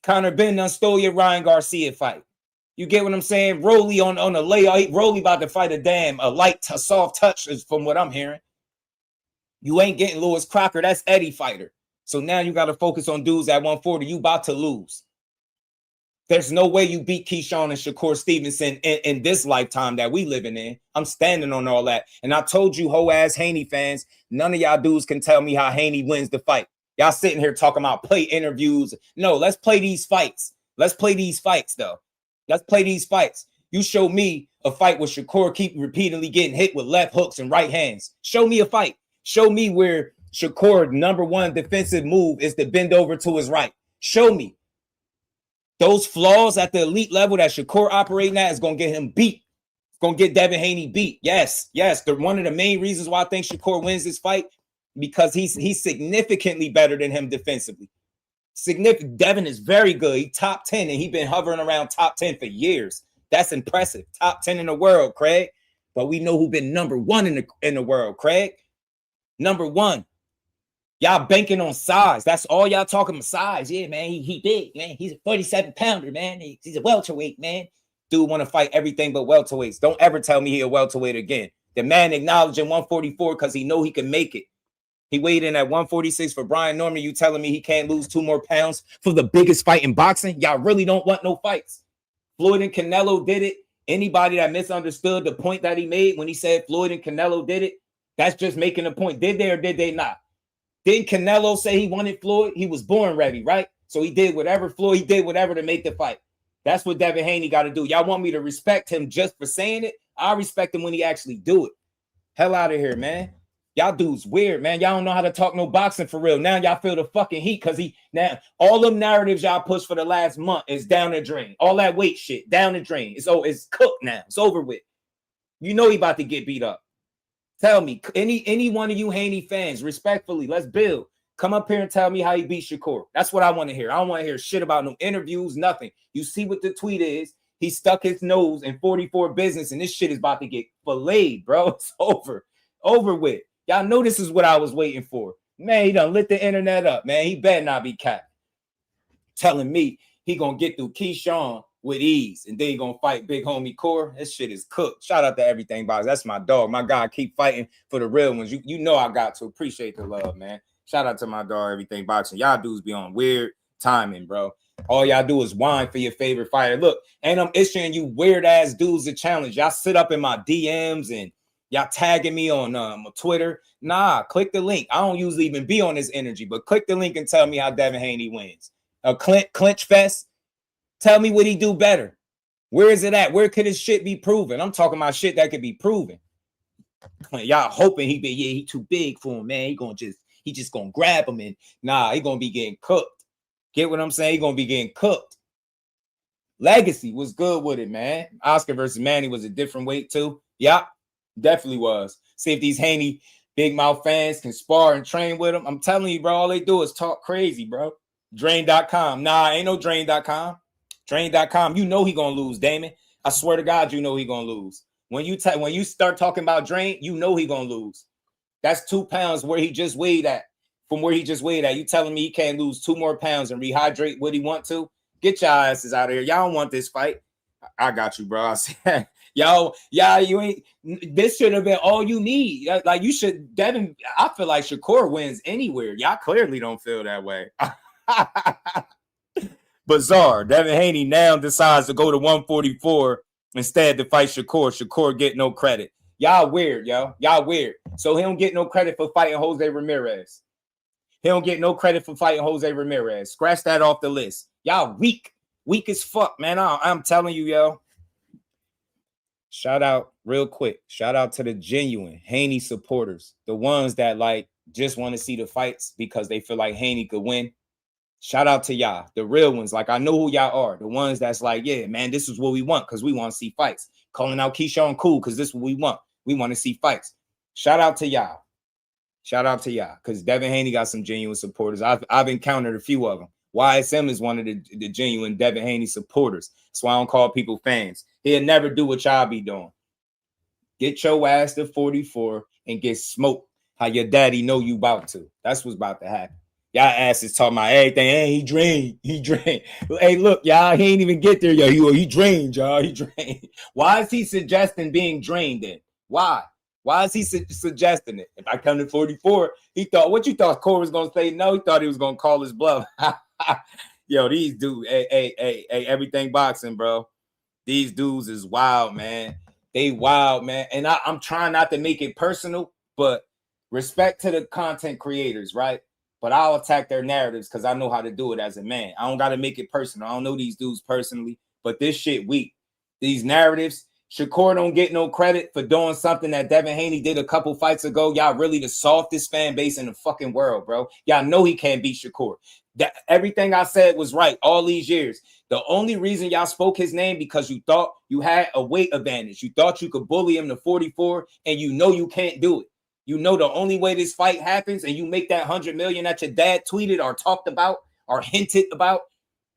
Conor Ben done stole your Ryan Garcia fight. You get what I'm saying? Rolly on a layout. Rolly about to fight a soft touch is from what I'm hearing. You ain't getting Lewis Crocker. That's Eddie fighter. So now you got to focus on dudes at 140. You about to lose. There's no way you beat Keyshawn and Shakur Stevenson in this lifetime that we living in. I'm standing on all that. And I told you, whole ass Haney fans, none of y'all dudes can tell me how Haney wins the fight. Y'all sitting here talking about play interviews. No, let's play these fights. Let's play these fights, though. Let's play these fights. You show me a fight where Shakur keep repeatedly getting hit with left hooks and right hands. Show me a fight. Show me where Shakur's number one defensive move is to bend over to his right. Show me. Those flaws at the elite level that Shakur operating at is going to get him beat. It's going to get Devin Haney beat. Yes. They're one of the main reasons why I think Shakur wins this fight, because he's significantly better than him defensively. Significant. Devin is very good. He top 10, and he's been hovering around top 10 for years. That's impressive. Top 10 in the world, Craig. But we know who been number one in the world, Craig. Number one. Y'all banking on size. That's all y'all talking about, size. Yeah, man, he big, man. He's a 47-pounder, man. He's a welterweight, man. Dude want to fight everything but welterweights. Don't ever tell me he a welterweight again. The man acknowledging 144 because he know he can make it. He weighed in at 146 for Brian Norman. You telling me he can't lose 2 more pounds for the biggest fight in boxing? Y'all really don't want no fights. Floyd and Canelo did it. Anybody that misunderstood the point that he made when he said Floyd and Canelo did it, that's just making a point. Did they or did they not? Didn't Canelo say he wanted Floyd? He was born ready, right? So he did whatever Floyd, he did whatever to make the fight. That's what Devin Haney got to do. Y'all want me to respect him just for saying it? I respect him when he actually do it. Hell out of here, man. Y'all dudes weird, man. Y'all don't know how to talk no boxing for real. Now y'all feel the fucking heat because now all them narratives y'all pushed for the last month is down the drain. All that weight shit, down the drain. It's cooked now. It's over with. You know he about to get beat up. Tell me, any one of you Haney fans, respectfully, let's build. Come up here and tell me how he beat Shakur. That's what I want to hear. I don't want to hear shit about no interviews, nothing. You see what the tweet is. He stuck his nose in 44 business, and this shit is about to get filleted, bro. It's over. Over with. Y'all know this is what I was waiting for. Man, he done lit the internet up, man. He better not be capped. Telling me he gonna get through Keyshawn with ease, and then he gonna fight big homie Core. This shit is cooked. Shout out to Everything Box. That's my dog. My guy keep fighting for the real ones. You know I got to appreciate the love, man. Shout out to my dog, Everything Boxing. Y'all dudes be on weird timing, bro. All y'all do is whine for your favorite fighter. Look, and I'm issuing you weird ass dudes a challenge. Y'all sit up in my DMs and y'all tagging me on Twitter. Nah, click the link. I don't usually even be on this energy, but click the link and tell me how Devin Haney wins. A clinch fest. Tell me what he do better. Where is it at? Where could his shit be proven? I'm talking about shit that could be proven. Y'all hoping he too big for him, man. He just gonna grab him and nah, he gonna be getting cooked. Get what I'm saying? He gonna be getting cooked. Legacy was good with it, man. Oscar versus Manny was a different weight too. Yeah, definitely was. See if these Haney big mouth fans can spar and train with him. I'm telling you, bro, all they do is talk crazy, bro. Drain.com. Nah, ain't no drain.com. Drain.com. You know he gonna lose, Damon. I swear to God, you know he gonna lose. When you start talking about Drain, you know he gonna lose. That's 2 pounds where he just weighed at. From where he just weighed at. You telling me he can't lose 2 more pounds and rehydrate what he want to? Get your asses out of here. Y'all don't want this fight. I got you, bro. I said, y'all, you ain't. This should have been all you need. Like you should, Devin. I feel like Shakur wins anywhere. Y'all clearly don't feel that way. Bizarre. Devin Haney now decides to go to 144 instead to fight Shakur. Shakur get no credit. Y'all weird, yo. Y'all weird. So he don't get no credit for fighting Jose Ramirez. He don't get no credit for fighting Jose Ramirez. Scratch that off the list. Y'all weak. Weak as fuck, man. I'm telling you, yo. Shout out real quick. Shout out to the genuine Haney supporters. The ones that like just want to see the fights because they feel like Haney could win. Shout out to y'all, the real ones. Like, I know who y'all are. The ones that's like, yeah, man, this is what we want because we want to see fights. Calling out Keyshawn cool because this is what we want. We want to see fights. Shout out to y'all. Shout out to y'all, because Devin Haney got some genuine supporters. I've encountered a few of them. YSM is one of the genuine Devin Haney supporters. That's why I don't call people fans. He'll never do what y'all be doing. Get your ass to 44 and get smoked how your daddy know you about to. That's what's about to happen. Y'all asses talking about everything. Hey, he drained. He drained. Hey, look, y'all, he ain't even get there yet. He drained, y'all. He drained. Why is he suggesting being drained then? Why? Why is he suggesting it? If I come to 44, he thought, what you thought Corey was going to say? No, he thought he was going to call his bluff. Yo, these dudes, hey, everything boxing, bro. These dudes is wild, man. They wild, man. And I'm trying not to make it personal, but respect to the content creators, right? But I'll attack their narratives because I know how to do it as a man. I don't got to make it personal. I don't know these dudes personally, but this shit weak. These narratives, Shakur don't get no credit for doing something that Devin Haney did a couple fights ago. Y'all really the softest fan base in the fucking world, bro. Y'all know he can't beat Shakur. That everything I said was right all these years. The only reason y'all spoke his name because you thought you had a weight advantage. You thought you could bully him to 44, and you know you can't do it. You know the only way this fight happens, and you make that $100 million that your dad tweeted or talked about or hinted about,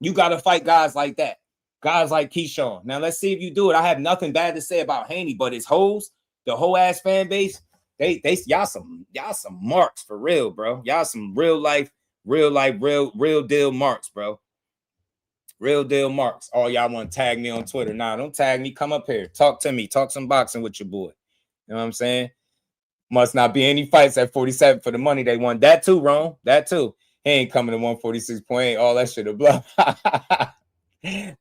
you got to fight guys like that. Guys like Keyshawn. Now, let's see if you do it. I have nothing bad to say about Haney, but his hoes, the whole ass fan base, y'all some marks for real, bro. Y'all some real deal marks, bro. Real deal marks. Oh, y'all want to tag me on Twitter? Nah, don't tag me. Come up here. Talk to me. Talk some boxing with your boy. You know what I'm saying? Must not be any fights at 47 for the money they won. That too, Ron. That too. He ain't coming to 146.8. All that shit a bluff.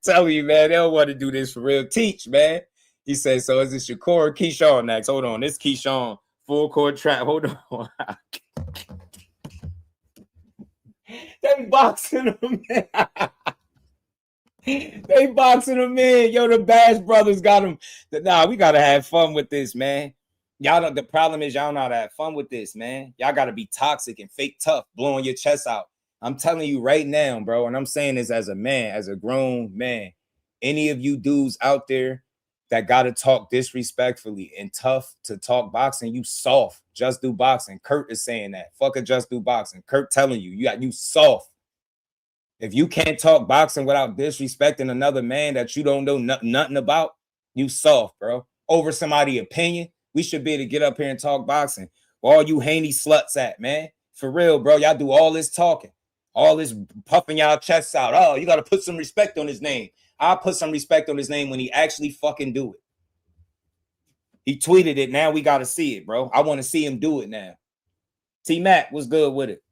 Tell you, man, they don't want to do this for real. Teach, man. He says, so is it Shakur or Keyshawn next? Hold on. This Keyshawn full court trap. Hold on. They boxing him, man. They boxing him in. Yo, the Bash brothers got him. Nah, we got to have fun with this, man. Y'all know the problem is y'all know how to have fun with this, man. Y'all got to be toxic and fake tough, blowing your chest out. I'm telling you right now, bro, and I'm saying this as a man, as a grown man. Any of you dudes out there that got to talk disrespectfully and tough to talk boxing, you soft. Just do boxing. Kurt is saying that. Fuck it, just do boxing. Kurt telling you, you soft. If you can't talk boxing without disrespecting another man that you don't know nothing about, you soft, bro. Over somebody's opinion, we should be able to get up here and talk boxing. Where all you Haney sluts at, man. For real, bro. Y'all do all this talking. All this puffing y'all chests out. Oh, you got to put some respect on his name. I'll put some respect on his name when he actually fucking do it. He tweeted it. Now we got to see it, bro. I want to see him do it now. T-Mac, what's good with it?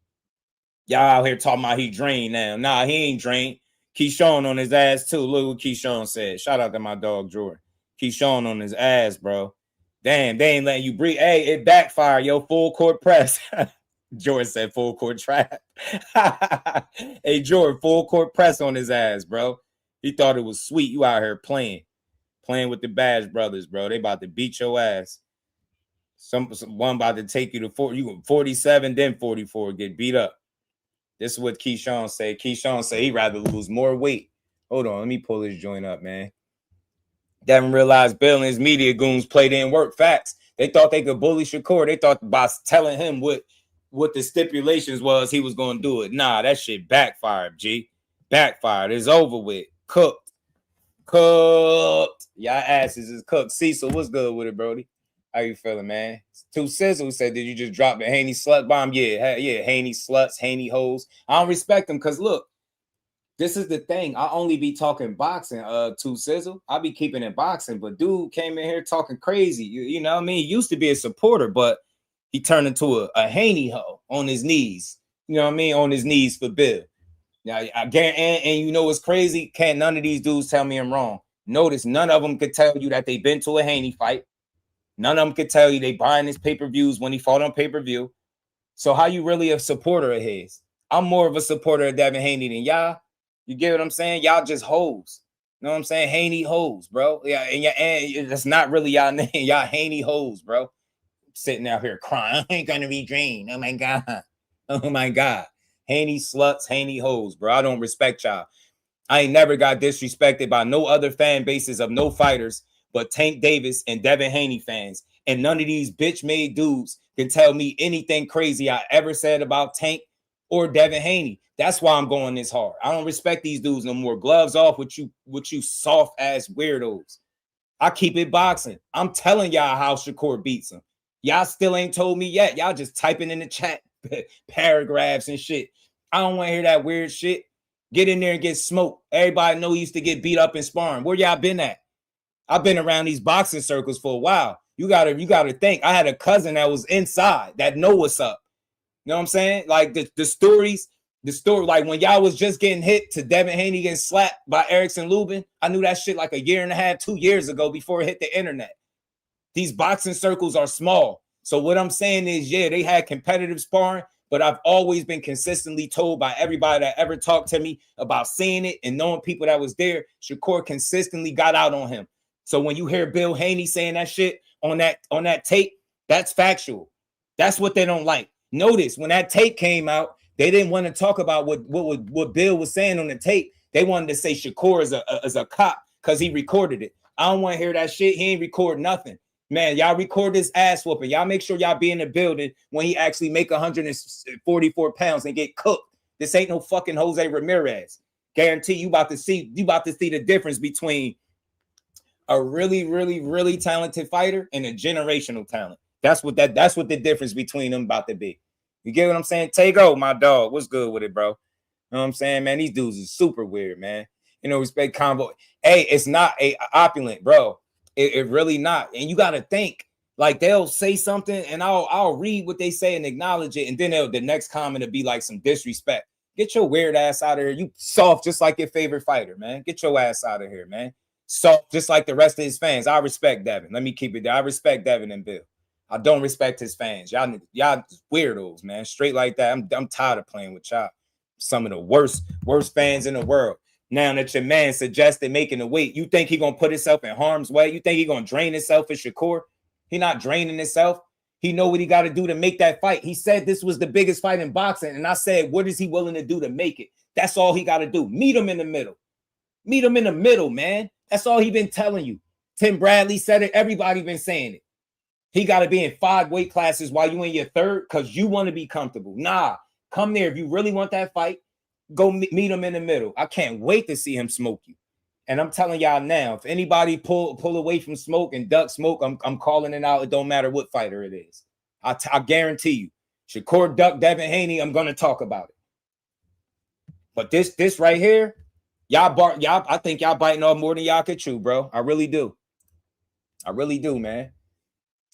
Y'all out here talking about he drained now. Nah, he ain't drained. Keyshawn on his ass, too. Look what Keyshawn said. Shout out to my dog, Jordan. Keyshawn on his ass, bro. Damn, they ain't letting you breathe. Hey, it backfired, yo. Full court press. Jordan said full court trap. Hey, Jordan, full court press on his ass, bro. He thought it was sweet. You out here playing with the Bash brothers, bro. They about to beat your ass. One about to take you to 47, then 44, get beat up. This is what Keyshawn said. Keyshawn said he'd rather lose more weight. Hold on, let me pull this joint up, man. Devin realized Bill and his media goons played in work. Facts. They thought they could bully Shakur. They thought by telling him what the stipulations was, he was going to do it. Nah, that shit backfired, G. Backfired. It's over with. Cooked. Y'all asses is cooked. Cecil, what's good with it, Brody? How you feeling, man? Two Sizzle said, did you just drop the Haney slut bomb? Yeah, Haney sluts, Haney hoes. I don't respect them because, look, this is the thing. I only be talking boxing, Two Sizzle. I be keeping it boxing, but dude came in here talking crazy. You know what I mean? He used to be a supporter, but he turned into a Haney hoe on his knees. You know what I mean? On his knees for Bill. Now, I guarantee, and you know what's crazy? Can't none of these dudes tell me I'm wrong. Notice none of them could tell you that they've been to a Haney fight. None of them could tell you they buying his pay-per-views when he fought on pay-per-view. So how you really a supporter of his? I'm more of a supporter of Devin Haney than y'all. You get what I'm saying? Y'all just hoes. You know what I'm saying? Haney hoes, bro. Yeah, and that's not really y'all name. Y'all Haney hoes, bro. Sitting out here crying. I ain't gonna be drained. Oh my God. Oh my God. Haney sluts, Haney hoes, bro. I don't respect y'all. I ain't never got disrespected by no other fan bases of no fighters but Tank Davis and Devin Haney fans. And none of these bitch-made dudes can tell me anything crazy I ever said about Tank or Devin Haney. That's why I'm going this hard. I don't respect these dudes no more. Gloves off with you soft-ass weirdos. I keep it boxing. I'm telling y'all how Shakur beats him. Y'all still ain't told me yet. Y'all just typing in the chat paragraphs and shit. I don't want to hear that weird shit. Get in there and get smoked. Everybody know he used to get beat up in sparring. Where y'all been at? I've been around these boxing circles for a while. You gotta think. I had a cousin that was inside that know what's up. You know what I'm saying? Like the story, like when y'all was just getting hit to Devin Haney getting slapped by Erickson Lubin, I knew that shit like a year and a half, 2 years ago before it hit the internet. These boxing circles are small. So what I'm saying is, yeah, they had competitive sparring, but I've always been consistently told by everybody that ever talked to me about seeing it and knowing people that was there, Shakur consistently got out on him. So when you hear Bill Haney saying that shit on that tape, that's factual. That's what they don't like. Notice when that tape came out, they didn't want to talk about what Bill was saying on the tape. They wanted to say Shakur is a cop because he recorded it. I don't want to hear that shit. He ain't record nothing. Man, y'all record this ass whooping. Y'all make sure y'all be in the building when he actually make 144 pounds and get cooked. This ain't no fucking Jose Ramirez. Guarantee you about to see the difference between a really, really, really talented fighter and a generational talent. That's what the difference between them about to be. You get what I'm saying? Tego, my dog. What's good with it, bro? You know what I'm saying, man? These dudes are super weird, man. You know, respect combo. Hey, it's not a opulent, bro. It really not. And you got to think, like they'll say something and I'll read what they say and acknowledge it. And then the next comment will be like some disrespect. Get your weird ass out of here. You soft just like your favorite fighter, man. Get your ass out of here, man. Soft just like the rest of his fans. I respect Devin. Let me keep it there. I respect Devin and Bill. I don't respect his fans. Y'all weirdos, man. Straight like that. I'm tired of playing with y'all. Some of the worst fans in the world. Now that your man suggested making the weight, you think he gonna put himself in harm's way? You think he gonna drain himself for Shakur? He not draining himself. He know what he got to do to make that fight. He said this was the biggest fight in boxing, and I said, what is he willing to do to make it? That's all he got to do. Meet him in the middle. Meet him in the middle, man. That's all he been telling you. Tim Bradley said it. Everybody been saying it. He got to be in 5 weight classes while you in your 3rd because you want to be comfortable. Nah, come there. If you really want that fight, go meet him in the middle. I can't wait to see him smoke you. And I'm telling y'all now, if anybody pull away from smoke and duck smoke, I'm calling it out. It don't matter what fighter it is. I guarantee you. Shakur duck Devin Haney, I'm going to talk about it. But this right here, I think y'all biting off more than y'all could chew, bro. I really do. I really do, man.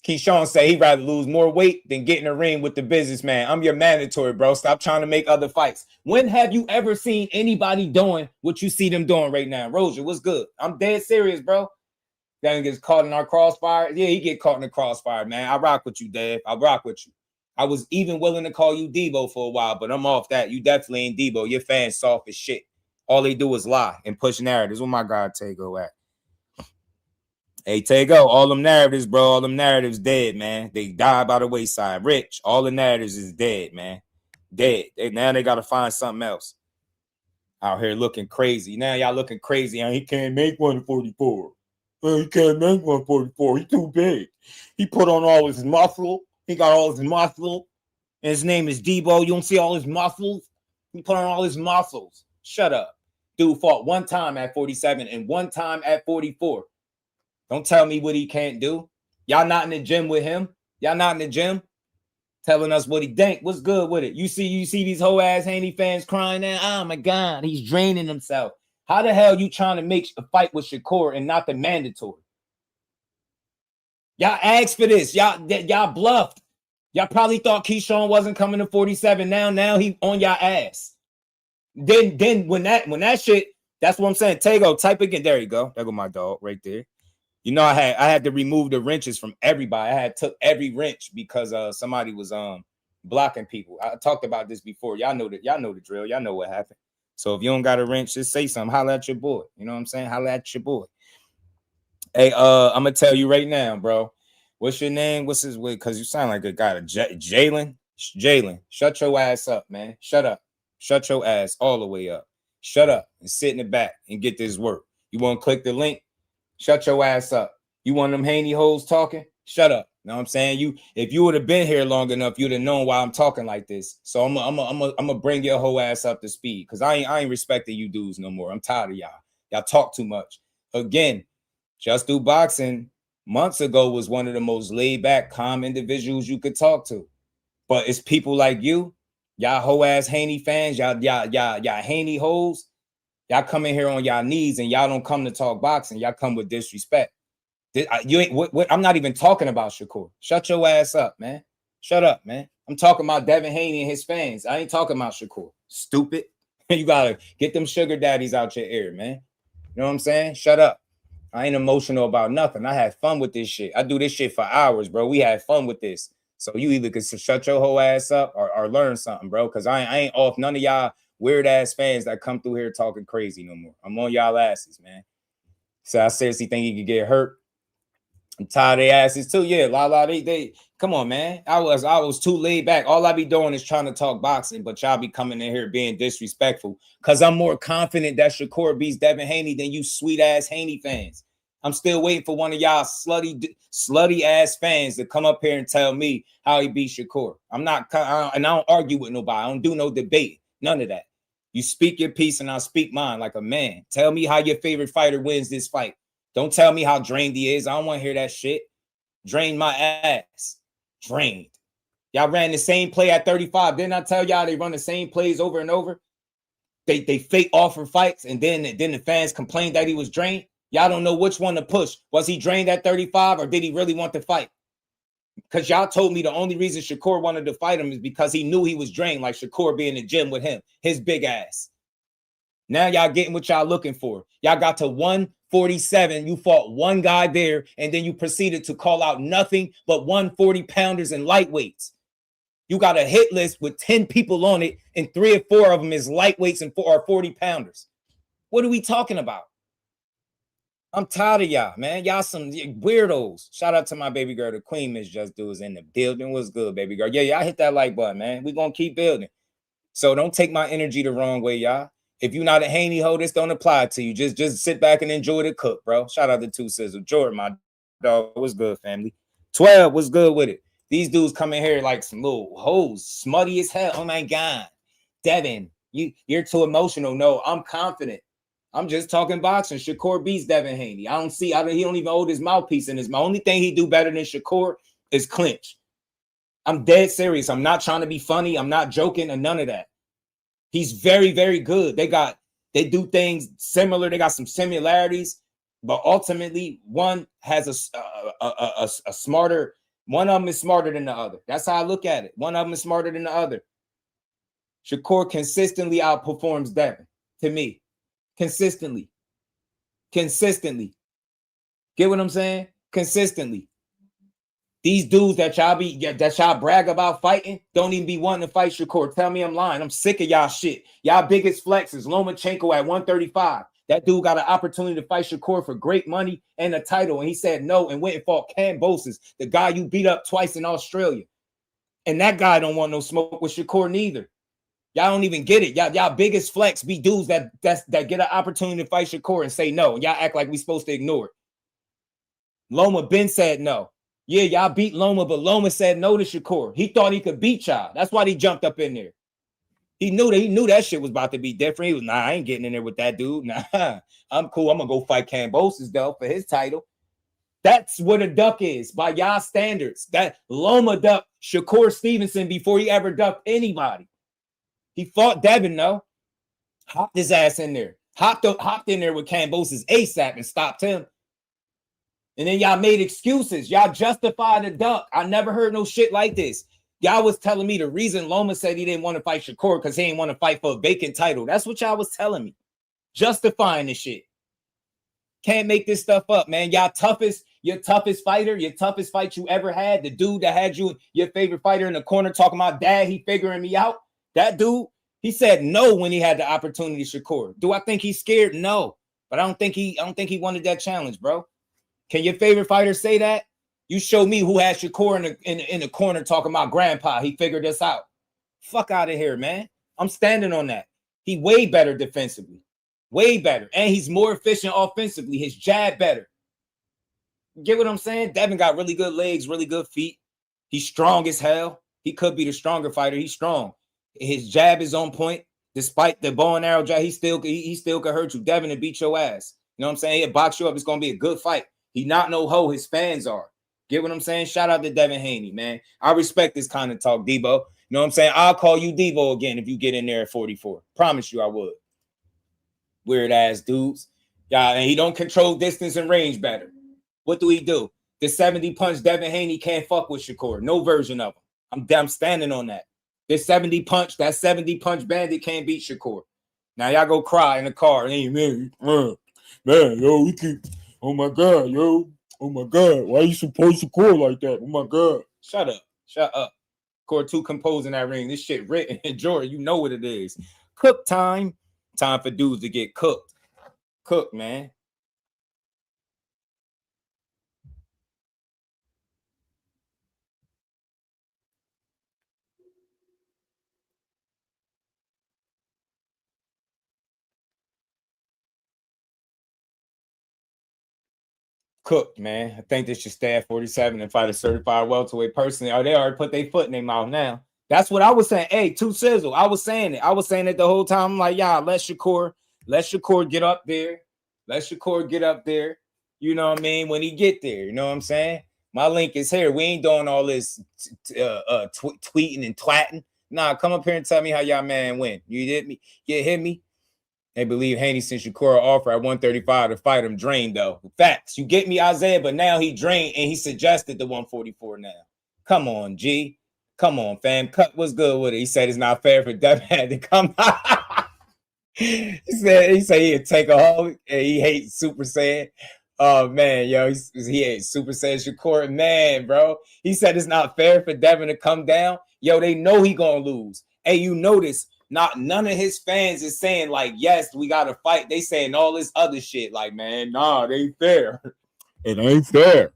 Keyshawn say he'd rather lose more weight than get in the ring with the businessman. I'm your mandatory, bro. Stop trying to make other fights. When have you ever seen anybody doing what you see them doing right now? Roger, what's good? I'm dead serious, bro. Then gets caught in our crossfire. Yeah, he get caught in the crossfire, man. I rock with you, Dave. I rock with you. I was even willing to call you Debo for a while, but I'm off that. You definitely ain't Debo. Your fans soft as shit. All they do is lie and push narratives. Where my guy Tego at? Hey, Tego, all them narratives, bro. All them narratives dead, man. They die by the wayside. Rich, all the narratives is dead, man. Dead. Now they got to find something else. Out here looking crazy. Now y'all looking crazy. He can't make 144. He can't make 144. He too big. He put on all his muscle. He got all his muscle. And his name is Debo. You don't see all his muscles? He put on all his muscles. Shut up. Dude fought 1 time at 47 and 1 time at 44. Don't tell me what he can't do. Y'all not in the gym with him. Y'all not in the gym telling us what he think. What's good with it? You see these whole ass Haney fans crying now. Oh my God, he's draining himself. How the hell you trying to make a fight with Shakur and not the mandatory? Y'all asked for this. Y'all bluffed. Y'all probably thought Keyshawn wasn't coming to 47. Now he on y'all ass. Then when that shit, that's what I'm saying. Tego, type again. There you go. There go my dog right there. You know, I had to remove the wrenches from everybody. I had took every wrench because somebody was blocking people. I talked about this before. Y'all know the drill. Y'all know what happened. So if you don't got a wrench, just say something. Holla at your boy. You know what I'm saying? Holla at your boy. Hey, I'm gonna tell you right now, bro. What's your name? What's his way? Because you sound like a guy. Jalen. Jalen, shut your ass up, man. Shut up. Shut your ass all the way up. Shut up and sit in the back and get this work. You want to click the link? Shut your ass up. You want them Haney hoes talking? Shut up. You know what I'm saying? If you would have been here long enough, you'd have known why I'm talking like this. So I'm gonna bring your whole ass up to speed because I ain't respecting you dudes no more. I'm tired of y'all. Y'all talk too much. Again, Just Do Boxing months ago was one of the most laid back, calm individuals you could talk to. But it's people like you, y'all hoe ass Haney fans, y'all Haney hoes. Y'all come in here on y'all knees and y'all don't come to talk boxing. Y'all come with disrespect. You ain't what I'm not even talking about Shakur. Shut your ass up, man. Shut up, man. I'm talking about Devin Haney and his fans. I ain't talking about Shakur. Stupid. You gotta get them sugar daddies out your ear, man. You know what I'm saying? Shut up. I ain't emotional about nothing. I had fun with this shit. I do this shit for hours, bro. We had fun with this. So you either could shut your whole ass up or learn something, bro. Cause I ain't off none of y'all weird ass fans that come through here talking crazy no more. I'm on y'all asses, man. So I seriously think he could get hurt. I'm tired of their asses too. Yeah, they come on, man. I was too laid back. All I be doing is trying to talk boxing, but y'all be coming in here being disrespectful because I'm more confident that Shakur beats Devin Haney than you sweet ass Haney fans. I'm still waiting for one of y'all slutty ass fans to come up here and tell me how he beat Shakur. And I don't argue with nobody. I don't do no debate. None of that. You speak your piece and I'll speak mine like a man. Tell me how your favorite fighter wins this fight. Don't tell me how drained he is. I don't want to hear that shit. Drained my ass. Drained. Y'all ran the same play at 35. Didn't I tell y'all they run the same plays over and over? They fake offer fights, and then the fans complained that he was drained. Y'all don't know which one to push. Was he drained at 35 or did he really want to fight? Because y'all told me the only reason Shakur wanted to fight him is because he knew he was drained, like Shakur being in the gym with him, his big ass. Now y'all getting what y'all looking for. Y'all got to 147. You fought one guy there, and then you proceeded to call out nothing but 140-pounders and lightweights. You got a hit list with 10 people on it, and 3 or 4 of them is lightweights and 4 are 40-pounders. What are we talking about? I'm tired of y'all, man. Y'all some weirdos. Shout out to my baby girl, the Queen Miss Just Do is in the building. What's good, baby girl? Yeah, y'all hit that like button, man. We gonna keep building. So don't take my energy the wrong way, y'all. If you're not a Haney hoe, this don't apply to you. Just sit back and enjoy the cook, bro. Shout out to Two Sizzle. Jordan, my dog. What's good, family? 12, what's good with it? These dudes come in here like some little hoes, smutty as hell. Oh my God. Devin, you're too emotional. No, I'm confident. I'm just talking boxing. Shakur beats Devin Haney. He don't even hold his mouthpiece in his mouth. Only thing he do better than Shakur is clinch. I'm dead serious. I'm not trying to be funny. I'm not joking or none of that. He's very, very good. They do things similar. They got some similarities, but ultimately one has a smarter, one of them is smarter than the other. That's how I look at it. One of them is smarter than the other. Shakur consistently outperforms Devin to me. Consistently. Get what I'm saying? Consistently. These dudes that y'all brag about fighting don't even be wanting to fight Shakur. Tell me I'm lying. I'm sick of y'all shit. Y'all biggest flex is Lomachenko at 135. That dude got an opportunity to fight Shakur for great money and a title, and he said no and went and fought Kambosos, the guy you beat up twice in Australia. And that guy don't want no smoke with Shakur neither. Y'all don't even get it. Y'all biggest flex be dudes that get an opportunity to fight Shakur and say no. Y'all act like we supposed to ignore it. Loma Ben said no. Yeah, y'all beat Loma, but Loma said no to Shakur. He thought he could beat y'all. That's why he jumped up in there. He knew that shit was about to be different. He was, nah, I ain't getting in there with that dude. Nah, I'm cool. I'm gonna go fight Kambosos though for his title. That's what a duck is by y'all standards. That Loma ducked Shakur Stevenson before he ever ducked anybody. He fought Devin, though. Hopped his ass in there. Hopped in there with Kambosos ASAP and stopped him. And then y'all made excuses. Y'all justified the duck. I never heard no shit like this. Y'all was telling me the reason Loma said he didn't want to fight Shakur because he didn't want to fight for a vacant title. That's what y'all was telling me. Justifying this shit. Can't make this stuff up, man. Your toughest fight you ever had, the dude that had you, your favorite fighter in the corner talking about dad, he figuring me out. That dude, he said no when he had the opportunity, Shakur. Do I think he's scared? No. But I don't think he wanted that challenge, bro. Can your favorite fighter say that? You show me who had Shakur in the corner talking about grandpa. He figured this out. Fuck out of here, man. I'm standing on that. He way better defensively. Way better. And he's more efficient offensively. His jab better. Get what I'm saying? Devin got really good legs, really good feet. He's strong as hell. He could be the stronger fighter. He's strong. His jab is on point. Despite the bow and arrow jab, he still could hurt you. Devin and beat your ass. You know what I'm saying? He'll box you up. It's gonna be a good fight. He not no hoe. His fans are. Get what I'm saying? Shout out to Devin Haney, man. I respect this kind of talk, Debo. You know what I'm saying? I'll call you Devo again if you get in there at 44. Promise you I would. Weird ass dudes. Yeah, and he don't control distance and range better. What do he do? The 70 punch Devin Haney can't fuck with Shakur. No version of him. I'm standing on that. This 70 punch bandit can't beat Shakur. Now y'all go cry in the car. Hey, man, yo, we keep, oh my God, yo. Oh my God, why you support Shakur like that? Oh my God. Shut up. Core 2 composing that ring. This shit written. Jordan, you know what it is. Cook time. Time for dudes to get cooked. Cook, man. Cooked, man. I think they should stay at 47 and fight a certified welterweight personally. Or they already put their foot in their mouth now. That's what I was saying. Hey, Two Sizzle. I was saying it. I was saying it the whole time. I'm like, yeah, let Shakur get up there. Let Shakur get up there. You know what I mean? When he get there, you know what I'm saying? My link is here. We ain't doing all this tweeting and twatting. Nah, come up here and tell me how y'all man win. You hit me? You hit me? They believe Haney sent Shakur an offer at 135 to fight him. Drained, though. Facts. You get me, Isaiah, but now he drained and he suggested the 144 now. Come on, G. Come on, fam. Cut was good with it. He said it's not fair for Devin to come out. he said he'd take a hold and he hates Super Saiyan. Oh, man, yo, he hates Super Saiyan Shakur. Man, bro. He said it's not fair for Devin to come down. Yo, they know he gonna lose. Hey, you notice none of his fans is saying, like, yes, we got to fight. They saying all this other shit. Like, man, nah, it ain't fair. It ain't fair.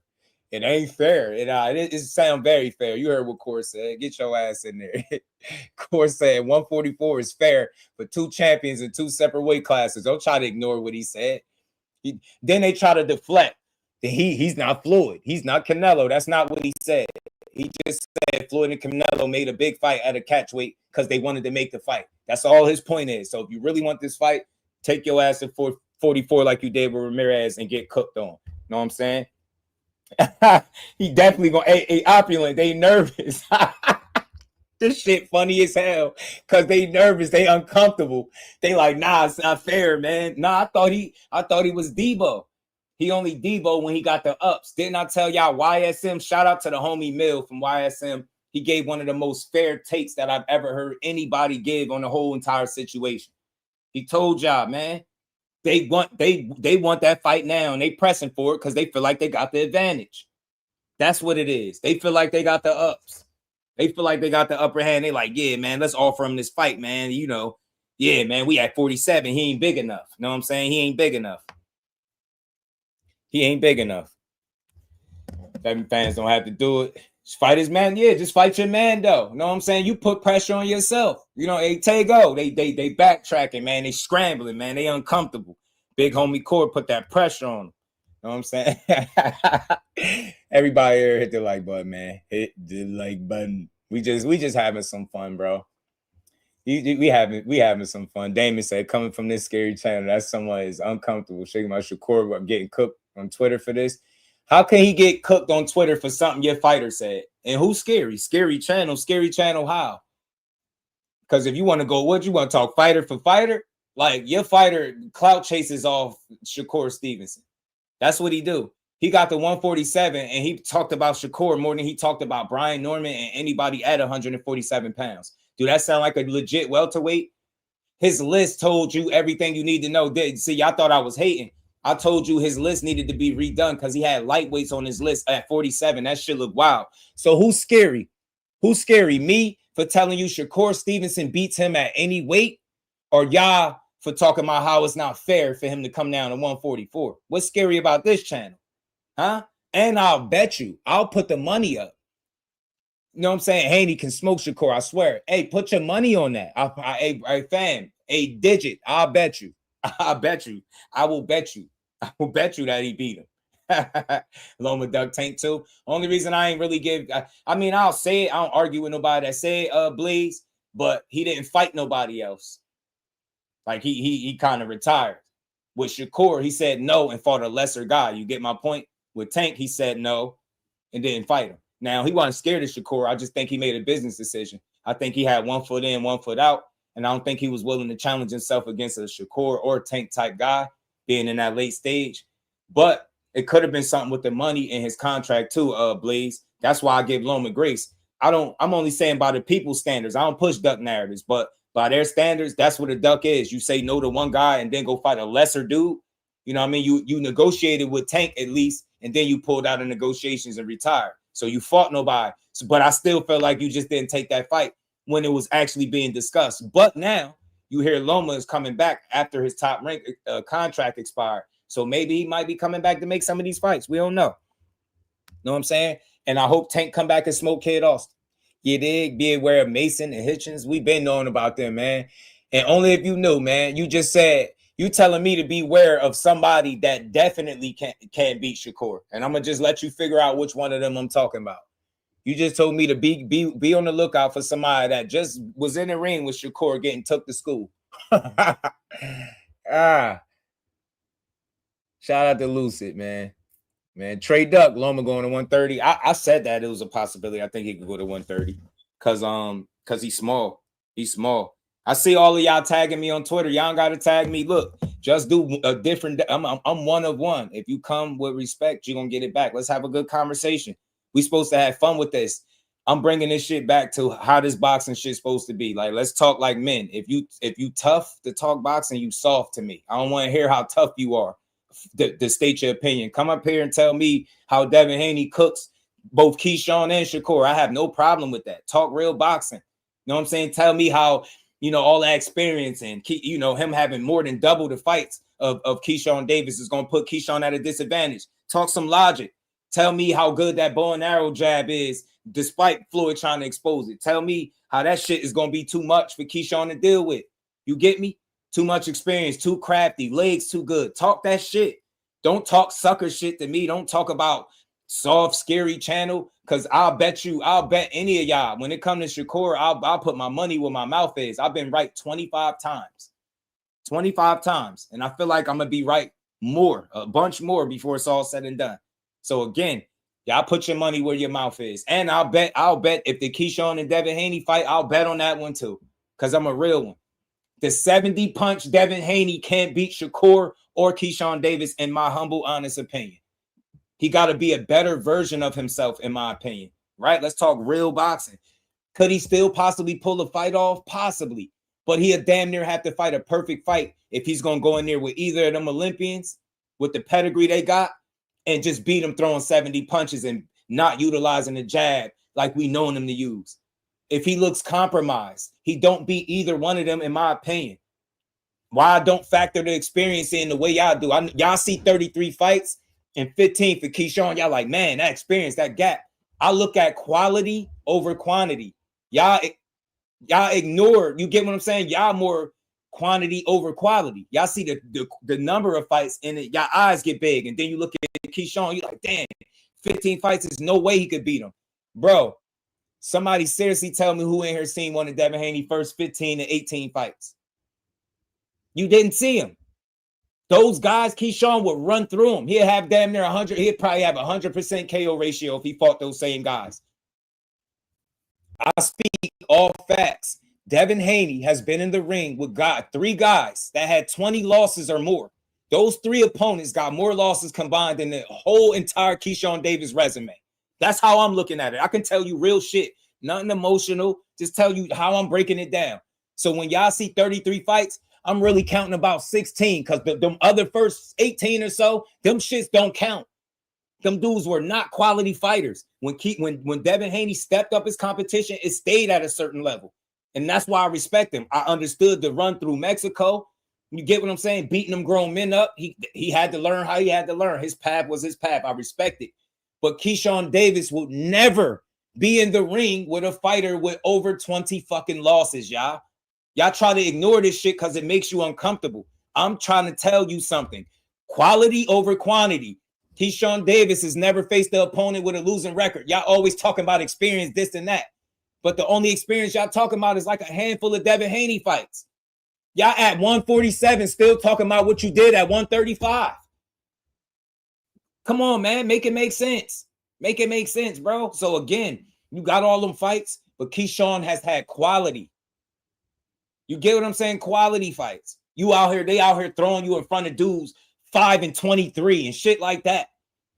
It ain't fair. It sound very fair. You heard what Core said. Get your ass in there. Core said 144 is fair for 2 champions in 2 separate weight classes. Don't try to ignore what he said. Then they try to deflect. He's not Floyd. He's not Canelo. That's not what he said. He just said Floyd and Canelo made a big fight at a catch weight because they wanted to make the fight. That's all his point is. So if you really want this fight, take your ass at 44 like you did with Ramirez and get cooked on. You know what I'm saying? He definitely gonna opulent. They nervous. This shit funny as hell because they nervous. They uncomfortable. They like, nah, it's not fair, man. Nah, I thought he was Debo. He only Debo when he got the ups. Didn't I tell y'all YSM? Shout out to the homie Mill from YSM. He gave one of the most fair takes that I've ever heard anybody give on the whole entire situation. He told y'all, man, they want that fight now, and they pressing for it because they feel like they got the advantage. That's what it is. They feel like they got the ups. They feel like they got the upper hand. They like, yeah, man, let's offer him this fight, man. You know, yeah, man, we at 47. He ain't big enough. You know what I'm saying? He ain't big enough. He ain't big enough. Devin fans don't have to do it. Just fight his man. Yeah, just fight your man, though. You know what I'm saying? You put pressure on yourself. You know, hey, Tay-Go. They backtracking, man. They scrambling, man. They uncomfortable. Big homie Core put that pressure on them. You know what I'm saying? Everybody here hit the like button, man. Hit the like button. We just having some fun, bro. We having some fun. Damon said, coming from this scary channel, that's someone is uncomfortable. Shaking my Shakur, I'm getting cooked on Twitter for this. How can he get cooked on Twitter for something your fighter said? And who's scary? Scary channel how? Because if you want to go, what you want to talk fighter for fighter? Like your fighter clout chases off Shakur Stevenson. That's what he do. He got the 147 and he talked about Shakur more than he talked about Brian Norman and anybody at 147 pounds. Do that sound like a legit welterweight? His list told you everything you need to know. See, y'all thought I was hating. I told you his list needed to be redone because he had lightweights on his list at 47. That shit look wild. So who's scary? Who's scary? Me for telling you Shakur Stevenson beats him at any weight, or y'all for talking about how it's not fair for him to come down to 144? What's scary about this channel? Huh? And I'll bet you, I'll put the money up. You know what I'm saying? Haney can smoke Shakur, I swear. Hey, put your money on that. Fam, a digit. I'll bet you. I'll bet you. I will bet you. I will bet you that he beat him. Loma Duck Tank too. Only reason I ain't really give, I mean, I'll say it. I don't argue with nobody that say Blaze, but he didn't fight nobody else. Like he kind of retired. With Shakur, he said no and fought a lesser guy. You get my point? With Tank, he said no and didn't fight him. Now, he wasn't scared of Shakur. I just think he made a business decision. I think he had 1 foot in, 1 foot out. And I don't think he was willing to challenge himself against a Shakur or Tank type guy being in that late stage. But it could have been something with the money in his contract too, Blaze. That's why I give Loma grace. I'm only saying by the people's standards. I don't push duck narratives, but by their standards, that's what a duck is. You say no to one guy and then go fight a lesser dude. You know what I mean? You negotiated with Tank at least, and then you pulled out of negotiations and retired. So you fought nobody. But I still felt like you just didn't take that fight when it was actually being discussed. But now you hear Loma is coming back after his top rank contract expired. So maybe he might be coming back to make some of these fights. We don't know. Know what I'm saying? And I hope Tank come back and smoke Kid Austin. You dig? Be aware of Mason and Hitchens. We've been knowing about them, man. And only if you knew, man. You just said, you telling me to be aware of somebody that definitely can't beat Shakur. And I'm going to just let you figure out which one of them I'm talking about. You just told me to be on the lookout for somebody that just was in the ring with Shakur getting took to school. Shout out to Lucid, man. Man, Trey Duck, Loma going to 130. I said that it was a possibility. I think he could go to 130 because he's small. He's small. I see all of y'all tagging me on Twitter. Y'all got to tag me. Look, just do a different. I'm one of one. If you come with respect, you're gonna get it back. Let's have a good conversation. We supposed to have fun with this. I'm bringing this shit back to how this boxing shit's supposed to be. Like, let's talk like men. If you tough to talk boxing, you soft to me. I don't want to hear how tough you are. To state your opinion. Come up here and tell me how Devin Haney cooks both Keyshawn and Shakur. I have no problem with that. Talk real boxing. You know what I'm saying? Tell me how, all that experience and, him having more than double the fights of Keyshawn Davis is going to put Keyshawn at a disadvantage. Talk some logic. Tell me how good that bow and arrow jab is, despite Floyd trying to expose it. Tell me how that shit is going to be too much for Keyshawn to deal with. You get me? Too much experience, too crafty, legs too good. Talk that shit. Don't talk sucker shit to me. Don't talk about soft, scary channel, because I'll bet any of y'all, when it comes to Shakur, I'll put my money where my mouth is. I've been right 25 times. 25 times. And I feel like I'm going to be right a bunch more before it's all said and done. So again, y'all put your money where your mouth is. And I'll bet if the Keyshawn and Devin Haney fight, I'll bet on that one too, because I'm a real one. The 70 punch Devin Haney can't beat Shakur or Keyshawn Davis, in my humble, honest opinion. He got to be a better version of himself, in my opinion. Right? Let's talk real boxing. Could he still possibly pull a fight off? Possibly. But he'll damn near have to fight a perfect fight if he's going to go in there with either of them Olympians, with the pedigree they got, and just beat them throwing 70 punches and not utilizing the jab like we known him to use. If he looks compromised, he don't beat either one of them, in my opinion. Why I don't factor the experience in the way y'all do. Y'all see 33 fights and 15 for Keyshawn. Y'all like, man, that experience, that gap. I look at quality over quantity. Y'all ignore, you get what I'm saying? Y'all more quantity over quality. Y'all see the number of fights in it. Y'all eyes get big. And then you look at Keyshawn, you're like, damn, 15 fights, there's no way he could beat him. Bro, somebody seriously tell me who in here seen one of Devin Haney's first 15 to 18 fights. You didn't see him. Those guys, Keyshawn would run through them. He'd have damn near 100. He'd probably have 100% KO ratio if he fought those same guys. I speak all facts. Devin Haney has been in the ring with three guys that had 20 losses or more. Those three opponents got more losses combined than the whole entire Keyshawn Davis resume. That's how I'm looking at it. I can tell you real shit, nothing emotional, just tell you how I'm breaking it down. So when y'all see 33 fights, I'm really counting about 16, because them other first 18 or so, them shits don't count. Them dudes were not quality fighters. When Devin Haney stepped up his competition, it stayed at a certain level. And that's why I respect him. I understood the run through Mexico. You get what I'm saying? Beating them grown men up. He had to learn how he had to learn. His path was his path. I respect it. But Keyshawn Davis will never be in the ring with a fighter with over 20 fucking losses, y'all. Y'all try to ignore this shit because it makes you uncomfortable. I'm trying to tell you something. Quality over quantity. Keyshawn Davis has never faced the opponent with a losing record. Y'all always talking about experience, this and that. But the only experience y'all talking about is like a handful of Devin Haney fights. Y'all at 147 still talking about what you did at 135. Come on, man. Make it make sense. Make it make sense, bro. So again, you got all them fights, but Keyshawn has had quality. You get what I'm saying? Quality fights. You out here, they out here throwing you in front of dudes 5-23 and shit like that.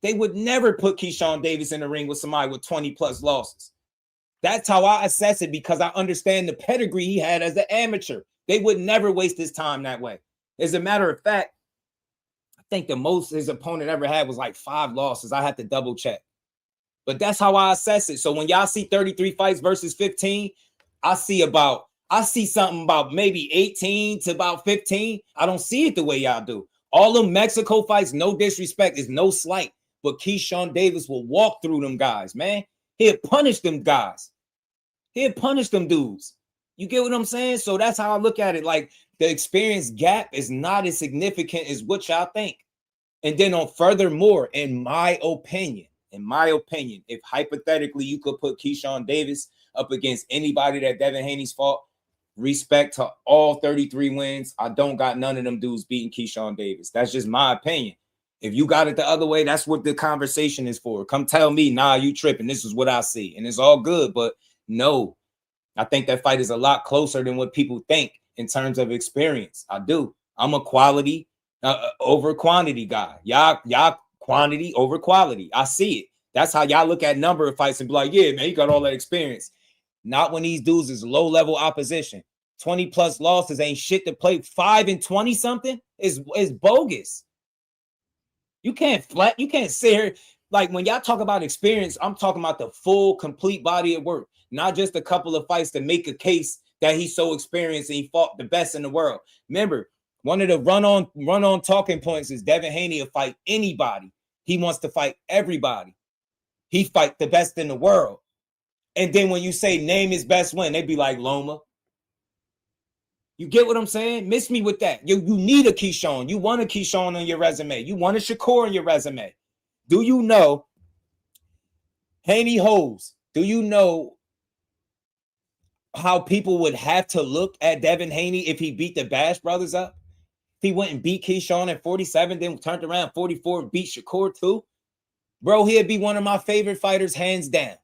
They would never put Keyshawn Davis in the ring with somebody with 20 plus losses. That's how I assess it, because I understand the pedigree he had as an amateur. They would never waste his time that way. As a matter of fact, I think the most his opponent ever had was like 5 losses. I had to double check. But that's how I assess it. So when y'all see 33 fights versus 15, I see something about maybe 18 to about 15. I don't see it the way y'all do. All them Mexico fights, no disrespect, is no slight. But Keyshawn Davis will walk through them guys, man. He'll punish them guys. He'll punish them dudes. You get what I'm saying? So that's how I look at it. Like, the experience gap is not as significant as what y'all think. And then on furthermore, in my opinion, if hypothetically you could put Keyshawn Davis up against anybody that Devin Haney's fought, respect to all 33 wins, I don't got none of them dudes beating Keyshawn Davis. That's just my opinion. If you got it the other way, that's what the conversation is for. Come tell me, nah, you tripping. This is what I see. And it's all good. But no, I think that fight is a lot closer than what people think in terms of experience. I do. I'm a quality over quantity guy. Y'all quantity over quality. I see it. That's how y'all look at number of fights and be like, yeah, man, you got all that experience. Not when these dudes is low-level opposition. 20 plus losses ain't shit to play. 5-20 something is bogus. You can't sit here. Like, when y'all talk about experience, I'm talking about the full, complete body of work, not just a couple of fights to make a case that he's so experienced and he fought the best in the world. Remember, one of the run-on talking points is Devin Haney will fight anybody. He wants to fight everybody. He fight the best in the world. And then when you say name his best win, they be like Loma. You get what I'm saying? Miss me with that. You need a Keyshawn. You want a Keyshawn on your resume. You want a Shakur on your resume. Do you know Haney hoes? Do you know how people would have to look at Devin Haney if he beat the Bash brothers up? If he went and beat Keyshawn at 47, then turned around 44 and beat Shakur too? Bro, he'd be one of my favorite fighters, hands down.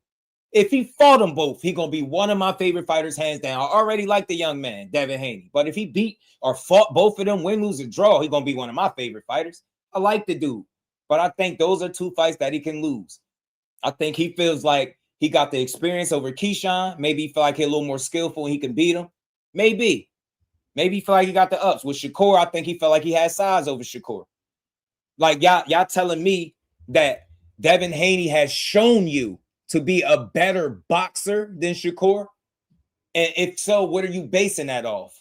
If he fought them both, he going to be one of my favorite fighters, hands down. I already like the young man, Devin Haney. But if he beat or fought both of them, win, lose, or draw, he going to be one of my favorite fighters. I like the dude. But I think those are 2 fights that he can lose. I think he feels like he got the experience over Keyshawn. Maybe he feel like he's a little more skillful and he can beat him. Maybe. Maybe he feel like he got the ups. With Shakur, I think he felt like he had size over Shakur. Like, y'all telling me that Devin Haney has shown you to be a better boxer than Shakur? And if so, what are you basing that off?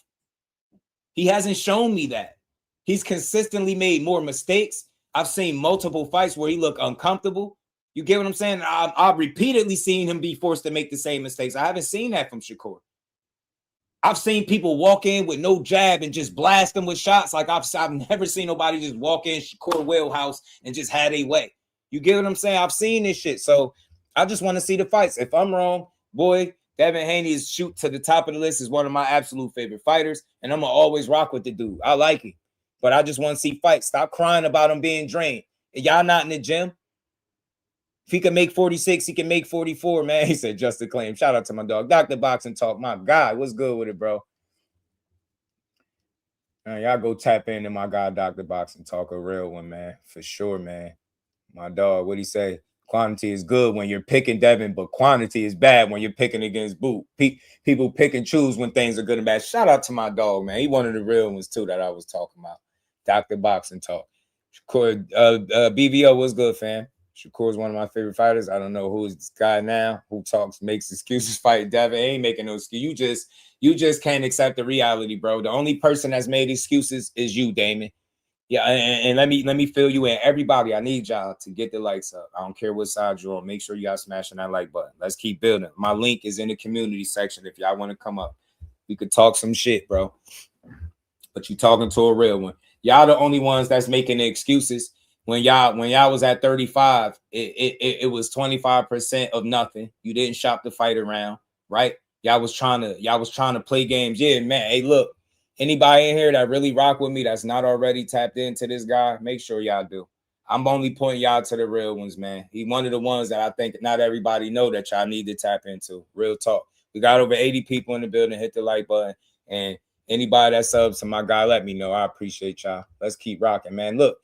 He hasn't shown me that. He's consistently made more mistakes. I've seen multiple fights where he looked uncomfortable. You get what I'm saying? I've repeatedly seen him be forced to make the same mistakes. I haven't seen that from Shakur. I've seen people walk in with no jab and just blast them with shots. Like, I've never seen nobody just walk in Shakur wheelhouse and just had a way. You get what I'm saying? I've seen this shit. So I just want to see the fights. If I'm wrong, boy, Devin Haney is shoot to the top of the list, is one of my absolute favorite fighters, and I'm going to always rock with the dude. I like him. But I just want to see fights. Stop crying about him being drained. If y'all not in the gym, if he can make 46, he can make 44, man. He said, just a claim. Shout out to my dog. Dr. Boxing Talk. My God, what's good with it, bro? Y'all go tap into my guy, Dr. Boxing Talk, a real one, man. For sure, man. My dog, what'd he say? Quantity is good when you're picking Devin, but quantity is bad when you're picking against Boot. People pick and choose when things are good and bad. Shout out to my dog, man. He one of the real ones, too, that I was talking about. Dr. Boxing Talk. Shakur, BVO, what's good, fam? Shakur is one of my favorite fighters. I don't know who is this guy now who makes excuses fight Devin. Ain't making no excuse. You just can't accept the reality, bro. The only person that's made excuses is you, Damon. Yeah, and let me fill you in. Everybody, I need y'all to get the likes up. I don't care what side you're on. Make sure y'all smashing that like button. Let's keep building. My link is in the community section if y'all want to come up. We could talk some shit, bro. But you talking to a real one. Y'all the only ones that's making the excuses. when y'all was at 35, it was 25% of nothing. You didn't shop the fight around, right? Y'all was trying to play games. Yeah, man. Hey, look, anybody in here that really rock with me that's not already tapped into this guy, make sure y'all do. I'm only pointing y'all to the real ones, man. He one of the ones that I think not everybody know that y'all need to tap into. Real talk. We got over 80 people in the building. Hit the like button. And anybody that subs to my guy, let me know. I appreciate y'all. Let's keep rocking, man. Look,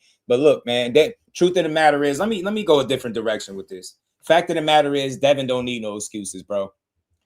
man, that truth of the matter is, let me go a different direction with this. Fact of the matter is, Devin don't need no excuses, bro.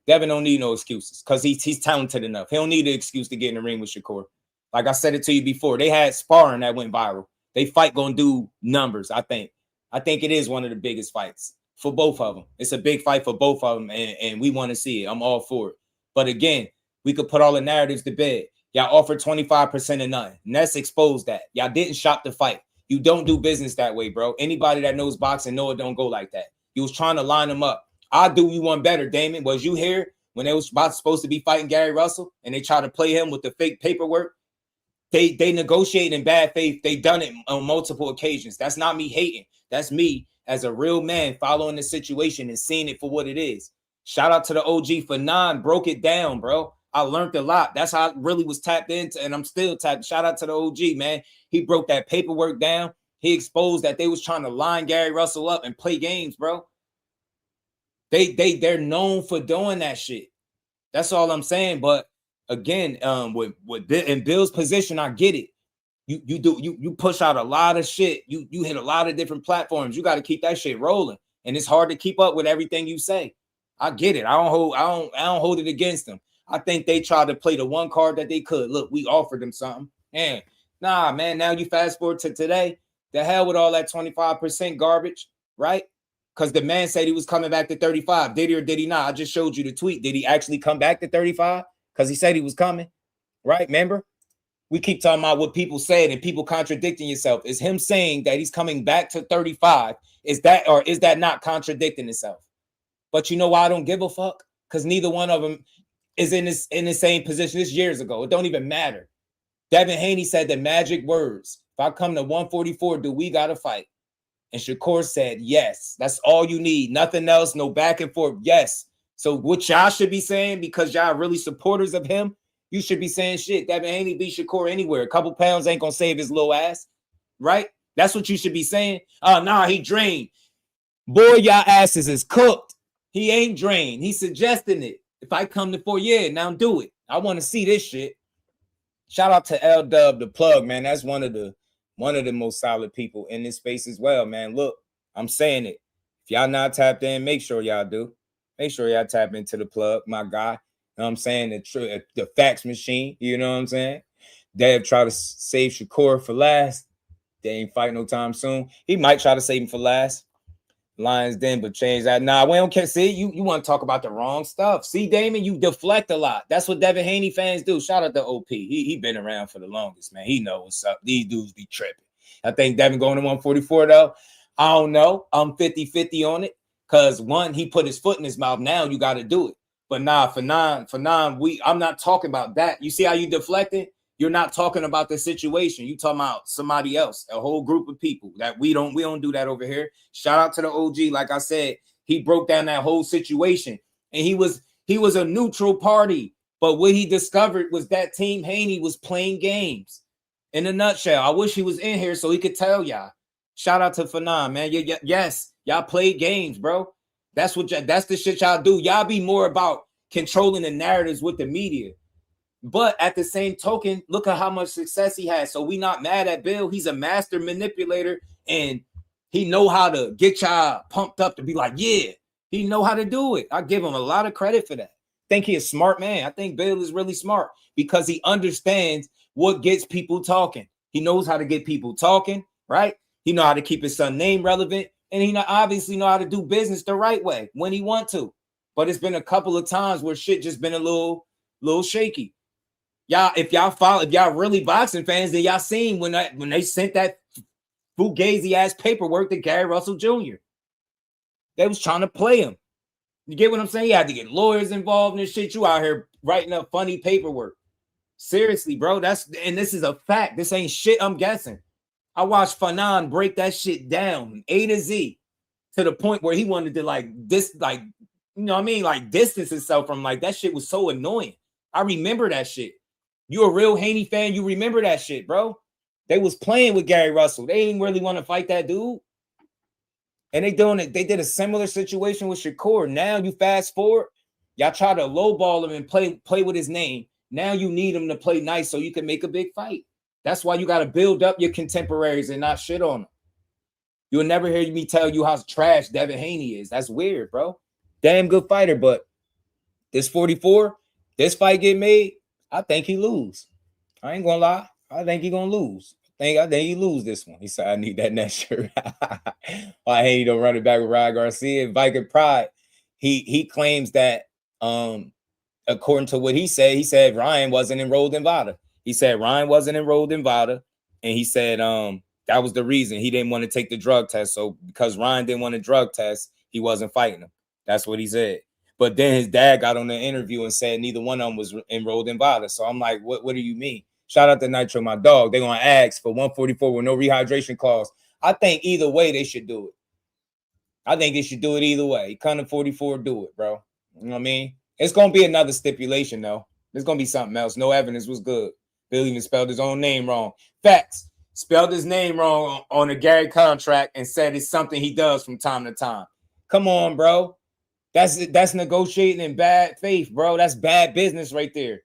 Devin don't need no excuses because he's talented enough. He don't need an excuse to get in the ring with Shakur. Like I said it to you before, they had sparring that went viral. They fight gonna do numbers, I think. I think it is one of the biggest fights for both of them. It's a big fight for both of them, and we want to see it. I'm all for it. But again, we could put all the narratives to bed. Y'all offered 25% of nothing. Ness exposed that. Y'all didn't shop the fight. You don't do business that way, bro. Anybody that knows boxing know it don't go like that. You was trying to line them up. I'll do you one better, Damon. Was you here when they was supposed to be fighting Gary Russell and they tried to play him with the fake paperwork? They negotiate in bad faith. They done it on multiple occasions. That's not me hating. That's me as a real man following the situation and seeing it for what it is. Shout out to the OG for 9. Broke it down, bro. I learned a lot. That's how I really was tapped into, and I'm still tapped. Shout out to the OG, man. He broke that paperwork down. He exposed that they was trying to line Gary Russell up and play games, bro. They're known for doing that shit. That's all I'm saying. But again, in Bill's position, I get it. You push out a lot of shit. You hit a lot of different platforms. You got to keep that shit rolling, and it's hard to keep up with everything you say. I get it. I don't hold it against them. I think they tried to play the one card that they could. Look, we offered them something, and nah, man. Now you fast forward to today. The hell with all that 25% garbage, right? Because the man said he was coming back to 35. Did he or did he not? I just showed you the tweet. Did he actually come back to 35? Because he said he was coming, right? Remember? We keep talking about what people said and people contradicting yourself. Is him saying that he's coming back to 35? Is that not contradicting itself? But you know why I don't give a fuck? Because neither one of them is in the same position. This years ago. It don't even matter. Devin Haney said the magic words. If I come to 144, do we got to fight? And Shakur said, yes. That's all you need. Nothing else. No back and forth. Yes. So what y'all should be saying, because y'all really supporters of him, you should be saying, shit, Devin Haney beat Shakur anywhere. A couple pounds ain't going to save his little ass. Right? That's what you should be saying. Oh, nah, he drained. Boy, y'all asses is cooked. He ain't drained. He's suggesting it. If I come to 4 years, now do it. I want to see this shit. Shout out to L Dub, the plug, man. That's one of the most solid people in this space as well, man. Look, I'm saying it. If y'all not tapped in, make sure y'all do. Make sure y'all tap into the plug, my guy. You know what I'm saying? The fax machine, you know what I'm saying? Dev try to save Shakur for last. They ain't fight no time soon. He might try to save him for last. Lions Den, but change that. Nah, we don't care. See, you want to talk about the wrong stuff. See, Damon, you deflect a lot. That's what Devin Haney fans do. Shout out to OP. He been around for the longest, man. He knows what's up. These dudes be tripping. I think Devin going to 144, though. I don't know. I'm 50-50 on it. Because one, he put his foot in his mouth. Now you got to do it. But nah, for nine, I'm not talking about that. You see how you deflecting? You're not talking about the situation. You talking about somebody else, a whole group of people that we don't do that over here. Shout out to the OG. Like I said, he broke down that whole situation, and he was a neutral party. But what he discovered was that Team Haney was playing games. In a nutshell, I wish he was in here so he could tell y'all. Shout out to Fanon, man. Yes, y'all played games, bro. That's the shit y'all do. Y'all be more about controlling the narratives with the media. But at the same token, look at how much success he has. So we not mad at Bill. He's a master manipulator, and he know how to get y'all pumped up to be like, yeah, he know how to do it. I give him a lot of credit for that. I think he's a smart man. I think Bill is really smart because he understands what gets people talking. He knows how to get people talking, right? He know how to keep his son name relevant, and he obviously know how to do business the right way when he want to. But it's been a couple of times where shit just been a little shaky. Y'all, if y'all really boxing fans, then y'all seen when they sent that fugazi ass paperwork to Gary Russell Jr. They was trying to play him. You get what I'm saying? You had to get lawyers involved in this shit. You out here writing up funny paperwork. Seriously, bro. And this is a fact. This ain't shit I'm guessing. I watched Fanon break that shit down A to Z to the point where he wanted to like you know what I mean? Like distance himself from like that shit was so annoying. I remember that shit. You a real Haney fan, you remember that shit, bro. They was playing with Gary Russell. They didn't really want to fight that dude. And they doing it. They did a similar situation with Shakur. Now you fast forward, y'all try to lowball him and play with his name. Now you need him to play nice so you can make a big fight. That's why you got to build up your contemporaries and not shit on them. You'll never hear me tell you how trash Devin Haney is. That's weird, bro. Damn good fighter, but this 44, this fight get made, I think he lose. I ain't gonna lie. I think he gonna lose. I think he lose this one. He said, I need that next shirt. Why Haney don't run it back with Ryan Garcia? Viking Pride. He claims that according to what he said Ryan wasn't enrolled in VADA. He said Ryan wasn't enrolled in VADA, and he said that was the reason he didn't want to take the drug test. So because Ryan didn't want a drug test, he wasn't fighting him. That's what he said. But then his dad got on the interview and said neither one of them was enrolled in VADA. So I'm like, what do you mean? Shout out to Nitro, my dog. They're going to ask for 144 with no rehydration clause. I think either way they should do it. I think they should do it either way. Kind of 44, do it, bro. You know what I mean? It's going to be another stipulation, though. There's going to be something else. No evidence was good. Bill even spelled his own name wrong. Facts. Spelled his name wrong on a Gary contract and said it's something he does from time to time. Come on, bro. That's negotiating in bad faith, bro. That's bad business right there.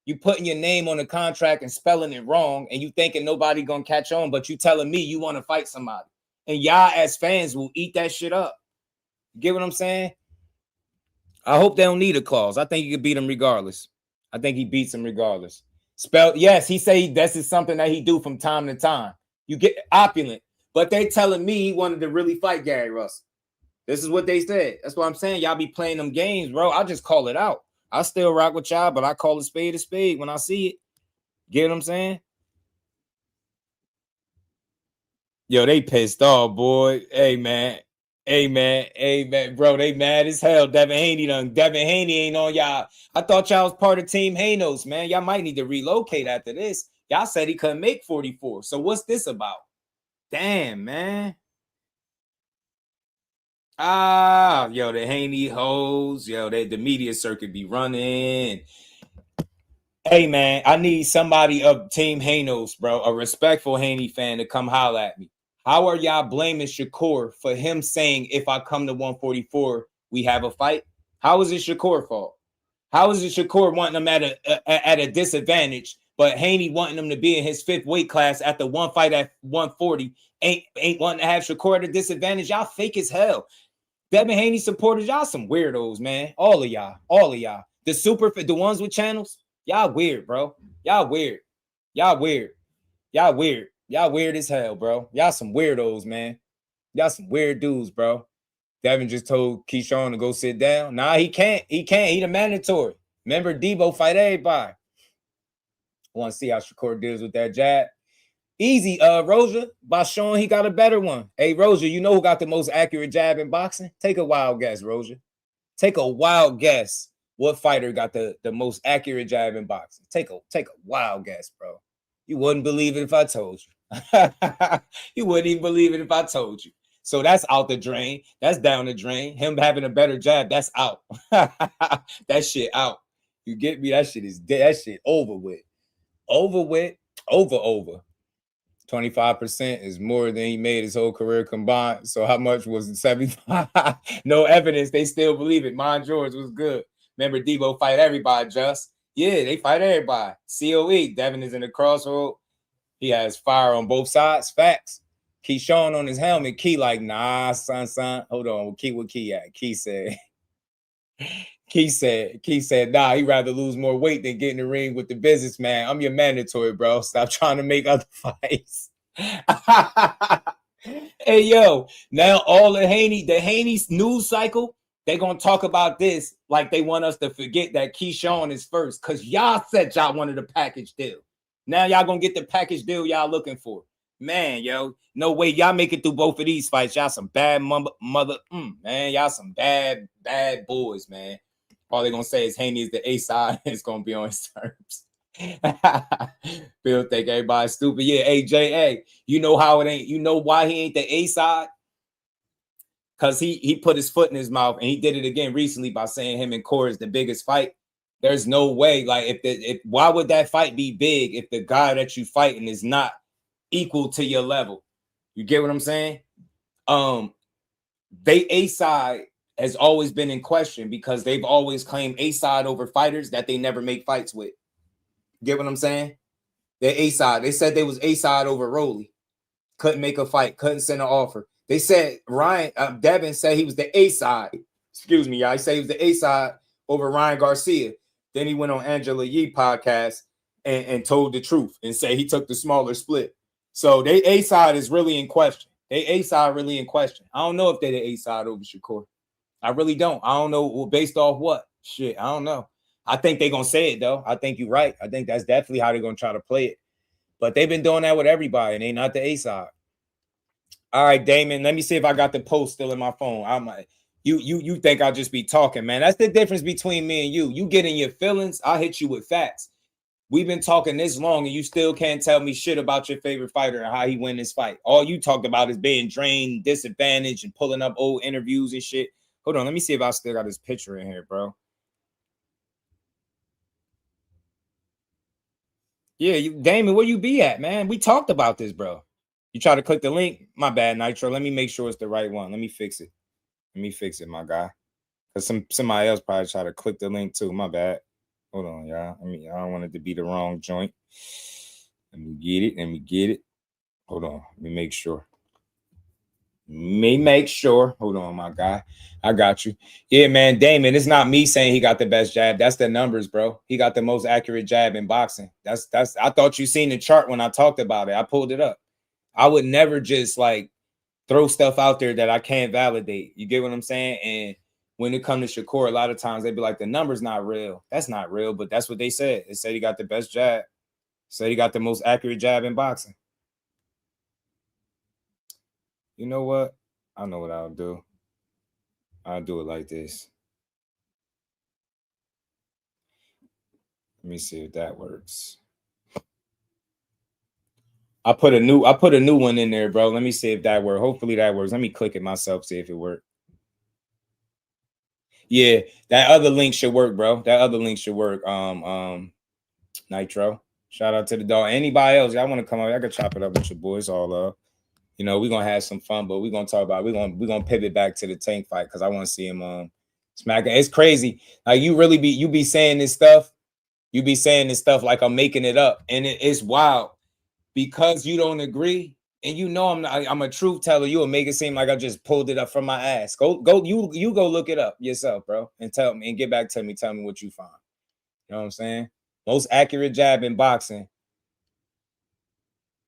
You putting your name on the contract and spelling it wrong, and you thinking nobody gonna catch on, but you telling me you want to fight somebody. And y'all as fans will eat that shit up. You get what I'm saying? I hope they don't need a clause. I think he could beat him regardless. I think he beats him regardless. Yes, he say this is something that he do from time to time. You get opulent, but they telling me he wanted to really fight Gary Russell. This is what they said. That's what I'm saying. Y'all be playing them games, bro. I just call it out. I still rock with y'all, but I call a spade when I see it. Get what I'm saying? Yo, they pissed off, boy. Hey, man. Bro, they mad as hell. Devin Haney ain't on y'all. I thought y'all was part of Team Hanos, man. Y'all might need to relocate after this. Y'all said he couldn't make 44. So what's this about? Damn, man. Yo, the Haney hoes. Yo, the media circuit be running. Hey, man, I need somebody of Team Hanos, bro, a respectful Haney fan to come holler at me. How are y'all blaming Shakur for him saying, if I come to 144, we have a fight? How is it Shakur's fault? How is it Shakur wanting him at a disadvantage, but Haney wanting him to be in his fifth weight class after one fight at 140 ain't wanting to have Shakur at a disadvantage? Y'all fake as hell. Devin Haney supporters, y'all some weirdos, man. All of y'all. The ones with channels, y'all weird, bro. Y'all weird as hell, bro. Y'all some weirdos, man. Y'all some weird dudes, bro. Devin just told Keyshawn to go sit down. Nah, he can't. He the mandatory. Remember, Debo fight everybody. I want to see how Shakur deals with that jab. Easy, Roja, by showing he got a better one. Hey, Roja, you know who got the most accurate jab in boxing? Take a wild guess, Roja. Take a wild guess. What fighter got the most accurate jab in boxing? Take a wild guess, bro. You wouldn't believe it if I told you. You wouldn't even believe it if I told you. So that's out the drain. That's down the drain. Him having a better jab, that's out. That shit out. You get me? That shit is dead. That shit over with. Over. 25% is more than he made his whole career combined. So how much was it? 75? No evidence. They still believe it. Mon George was good. Remember, Debo fight everybody, just. Yeah, they fight everybody. COE. Devin is in the crossroad. He has fire on both sides. Facts. Keyshawn on his helmet. Key like, nah, son. Hold on. What Key at? Key said, nah, he'd rather lose more weight than get in the ring with the businessman. I'm your mandatory, bro. Stop trying to make other fights. Hey, yo, now all the Haney's news cycle, they're going to talk about this like they want us to forget that Keyshawn is first, because y'all said y'all wanted a package deal. Now y'all going to get the package deal y'all looking for. Man, yo, no way y'all make it through both of these fights. Y'all some bad man. Y'all some bad boys, man. All they're going to say is Haney is the A side. It's going to be on his terms. Bill think everybody's stupid. Yeah, AJA. You know how it ain't. You know why he ain't the A side? Because he put his foot in his mouth, and he did it again recently by saying him and Core is the biggest fight. There's no way. Like, why would that fight be big if the guy that you fighting is not equal to your level? You get what I'm saying? They A side has always been in question because they've always claimed A side over fighters that they never make fights with. Get what I'm saying? They're A side. They said they was A side over Rolly. Couldn't make a fight. Couldn't send an offer. They said Devin said he was the A side. Excuse me, y'all. He said he was the A side over Ryan Garcia. Then he went on Angela Yee podcast and told the truth and said he took the smaller split. So they A side is really in question. They A side really in question. I don't know if they're the A side over Shakur. I really don't. I don't know based off what. Shit, I don't know. I think they're gonna say it though. I think you're right. I think that's definitely how they're gonna try to play it. But they've been doing that with everybody, and they not the A side. All right, Damon. Let me see if I got the post still in my phone. You think I'll just be talking, man? That's the difference between me and you. You get in your feelings, I'll hit you with facts. We've been talking this long, and you still can't tell me shit about your favorite fighter and how he win this fight. All you talked about is being drained, disadvantaged, and pulling up old interviews and shit. Hold on, let me see if I still got his picture in here, bro. Yeah, Damon, where you be at, man? We talked about this, bro. You try to click the link? My bad, Nitro. Let me make sure it's the right one. Let me fix it. Let me fix it, my guy. Because somebody else probably try to click the link too. My bad. Hold on, y'all. I don't want it to be the wrong joint. Let me get it. Hold on. Let me make sure. Hold on, my guy. I got you. Yeah, man. Damon, it's not me saying he got the best jab. That's the numbers, bro. He got the most accurate jab in boxing. That's. I thought you seen the chart when I talked about it. I pulled it up. I would never just like throw stuff out there that I can't validate. You get what I'm saying? And when it comes to Shakur, a lot of times they'd be like, the number's not real. That's not real, but that's what they said. They said he got the best jab. Said he got the most accurate jab in boxing. You know what? I know what I'll do. I'll do it like this. Let me see if that works. I put a new one in there, bro. Let me see if that works. Hopefully that works. Let me click it myself, see if it works. Yeah, that other link should work, bro. That other link should work. Nitro. Shout out to the dog. Anybody else? Y'all want to come over? I can chop it up with your boys. All love. You know, we're gonna have some fun, but we're gonna talk about we're gonna pivot back to the Tank fight because I want to see him smack. It's crazy. Like you be saying this stuff. You be saying this stuff like I'm making it up, and it's wild because you don't agree. And you know I'm a truth teller. You'll make it seem like I just pulled it up from my ass. Go you go look it up yourself, bro, and tell me and get back to me. Tell me what you find. You know what I'm saying? Most accurate jab in boxing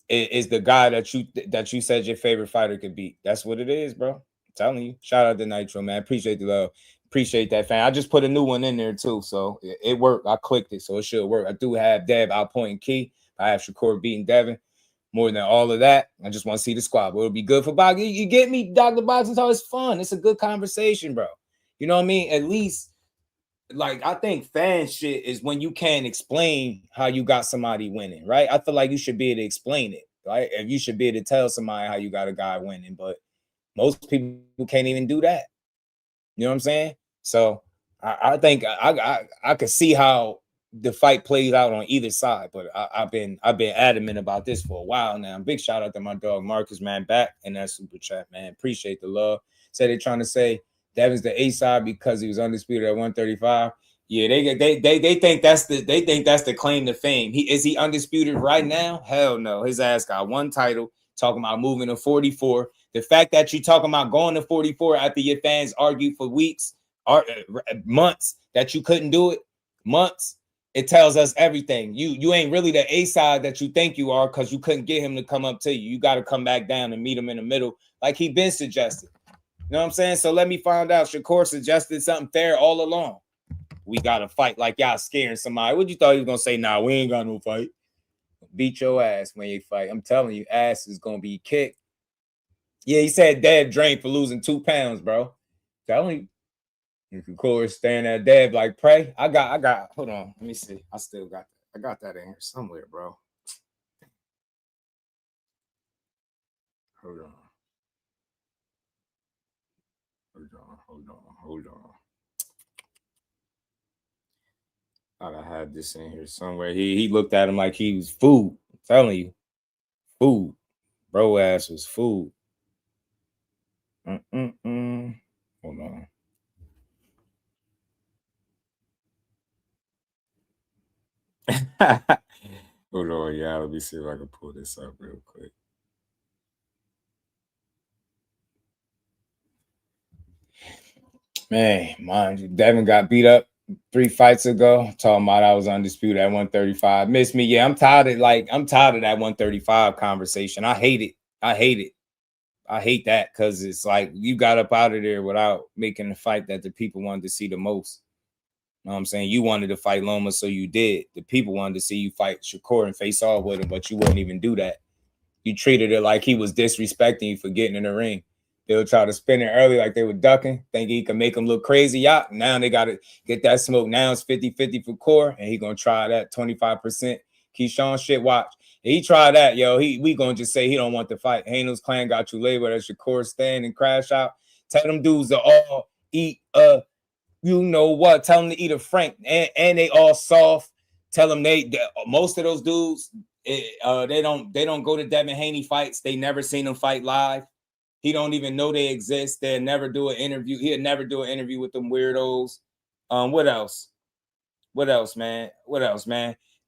is the guy that you said your favorite fighter could beat. That's what it is, bro. I'm telling you. Shout out to Nitro, man. Appreciate the love. Appreciate that, fan. I just put a new one in there too, so it worked. I clicked it, so it should work. I do have Dev outpointing Key. I have Shakur beating Devin. More than all of that, I just want to see the squad. But it'll be good for boxing. You get me, Dr. Boxing's always fun. It's a good conversation, bro. You know what I mean? At least, like, I think fan shit is when you can't explain how you got somebody winning, right? I feel like you should be able to explain it, right? And you should be able to tell somebody how you got a guy winning. But most people can't even do that. You know what I'm saying? So I think I could see how the fight plays out on either side, but I've been adamant about this for a while now. Big shout out to my dog Marcus, man, back in that super chat, man. Appreciate the love. Said they're trying to say Devin's the A side because he was undisputed at 135. Yeah, they think that's the claim to fame. Is he undisputed right now? Hell no. His ass got one title. Talking about moving to 44. The fact that you talking about going to 44 after your fans argued for weeks or months that you couldn't do it, months. It tells us everything. You ain't really the A side that you think you are because you couldn't get him to come up to you. You got to come back down and meet him in the middle like he been suggested. You know what I'm saying? So let me find out. Shakur suggested something fair all along. We got to fight like y'all scaring somebody. What you thought he was going to say? Nah, we ain't got no fight. Beat your ass when you fight. I'm telling you, ass is going to be kicked. Yeah, he said Dad drained for losing 2 pounds, bro. Telling you. Of course, staring at Dad like pray. I got, hold on. Let me see. I still got I got that in here somewhere, bro. Hold on. Thought I had this in here somewhere. He looked at him like he was food. I'm telling you, food. Bro ass was food. Hold on. Hold on, yeah. Let me see if I can pull this up real quick. Man, mind you, Devin got beat up 3 fights ago. Talking about I was undisputed at 135. Miss me. Yeah, I'm tired of that 135 conversation. I hate it. I hate that because it's like you got up out of there without making the fight that the people wanted to see the most. You know what I'm saying? You wanted to fight Loma, so you did. The people wanted to see you fight Shakur and face off with him, but you wouldn't even do that. You treated it like he was disrespecting you for getting in the ring. They would try to spin it early like they were ducking, thinking he could make them look crazy. Yeah, now they got to get that smoke. Now it's 50-50 for Core, and he going to try that 25% Keyshawn shit. Watch. If he tried that, yo, we going to just say he don't want to fight. Hanos clan got you labeled as Shakur stand and crash out. Tell them dudes to all eat you know what? Tell them to eat a Frank, and they all soft. Tell them they most of those dudes, they don't go to Devin Haney fights. They never seen him fight live. He don't even know they exist. They'll never do an interview. He'll never do an interview with them weirdos. What else? What else, man?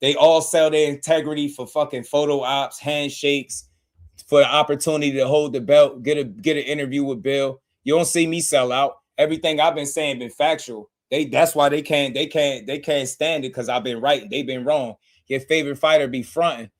They all sell their integrity for fucking photo ops, handshakes, for the opportunity to hold the belt, get an interview with Bill. You don't see me sell out. Everything I've been saying been factual. That's why they can't stand it because I've been right. They've been wrong. Your favorite fighter be fronting.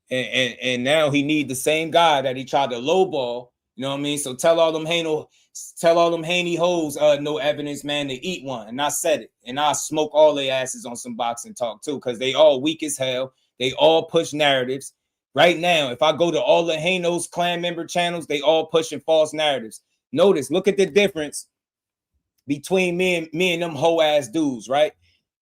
And now he need the same guy that he tried to lowball. You know what I mean? So tell all them Haney hoes no evidence, man, to eat one. And I said it. And I smoke all their asses on some boxing talk too, because they all weak as hell. They all push narratives. Right now, if I go to all the Hanos clan member channels, they all pushing false narratives. Notice, look at the difference between me and them hoe ass dudes, right?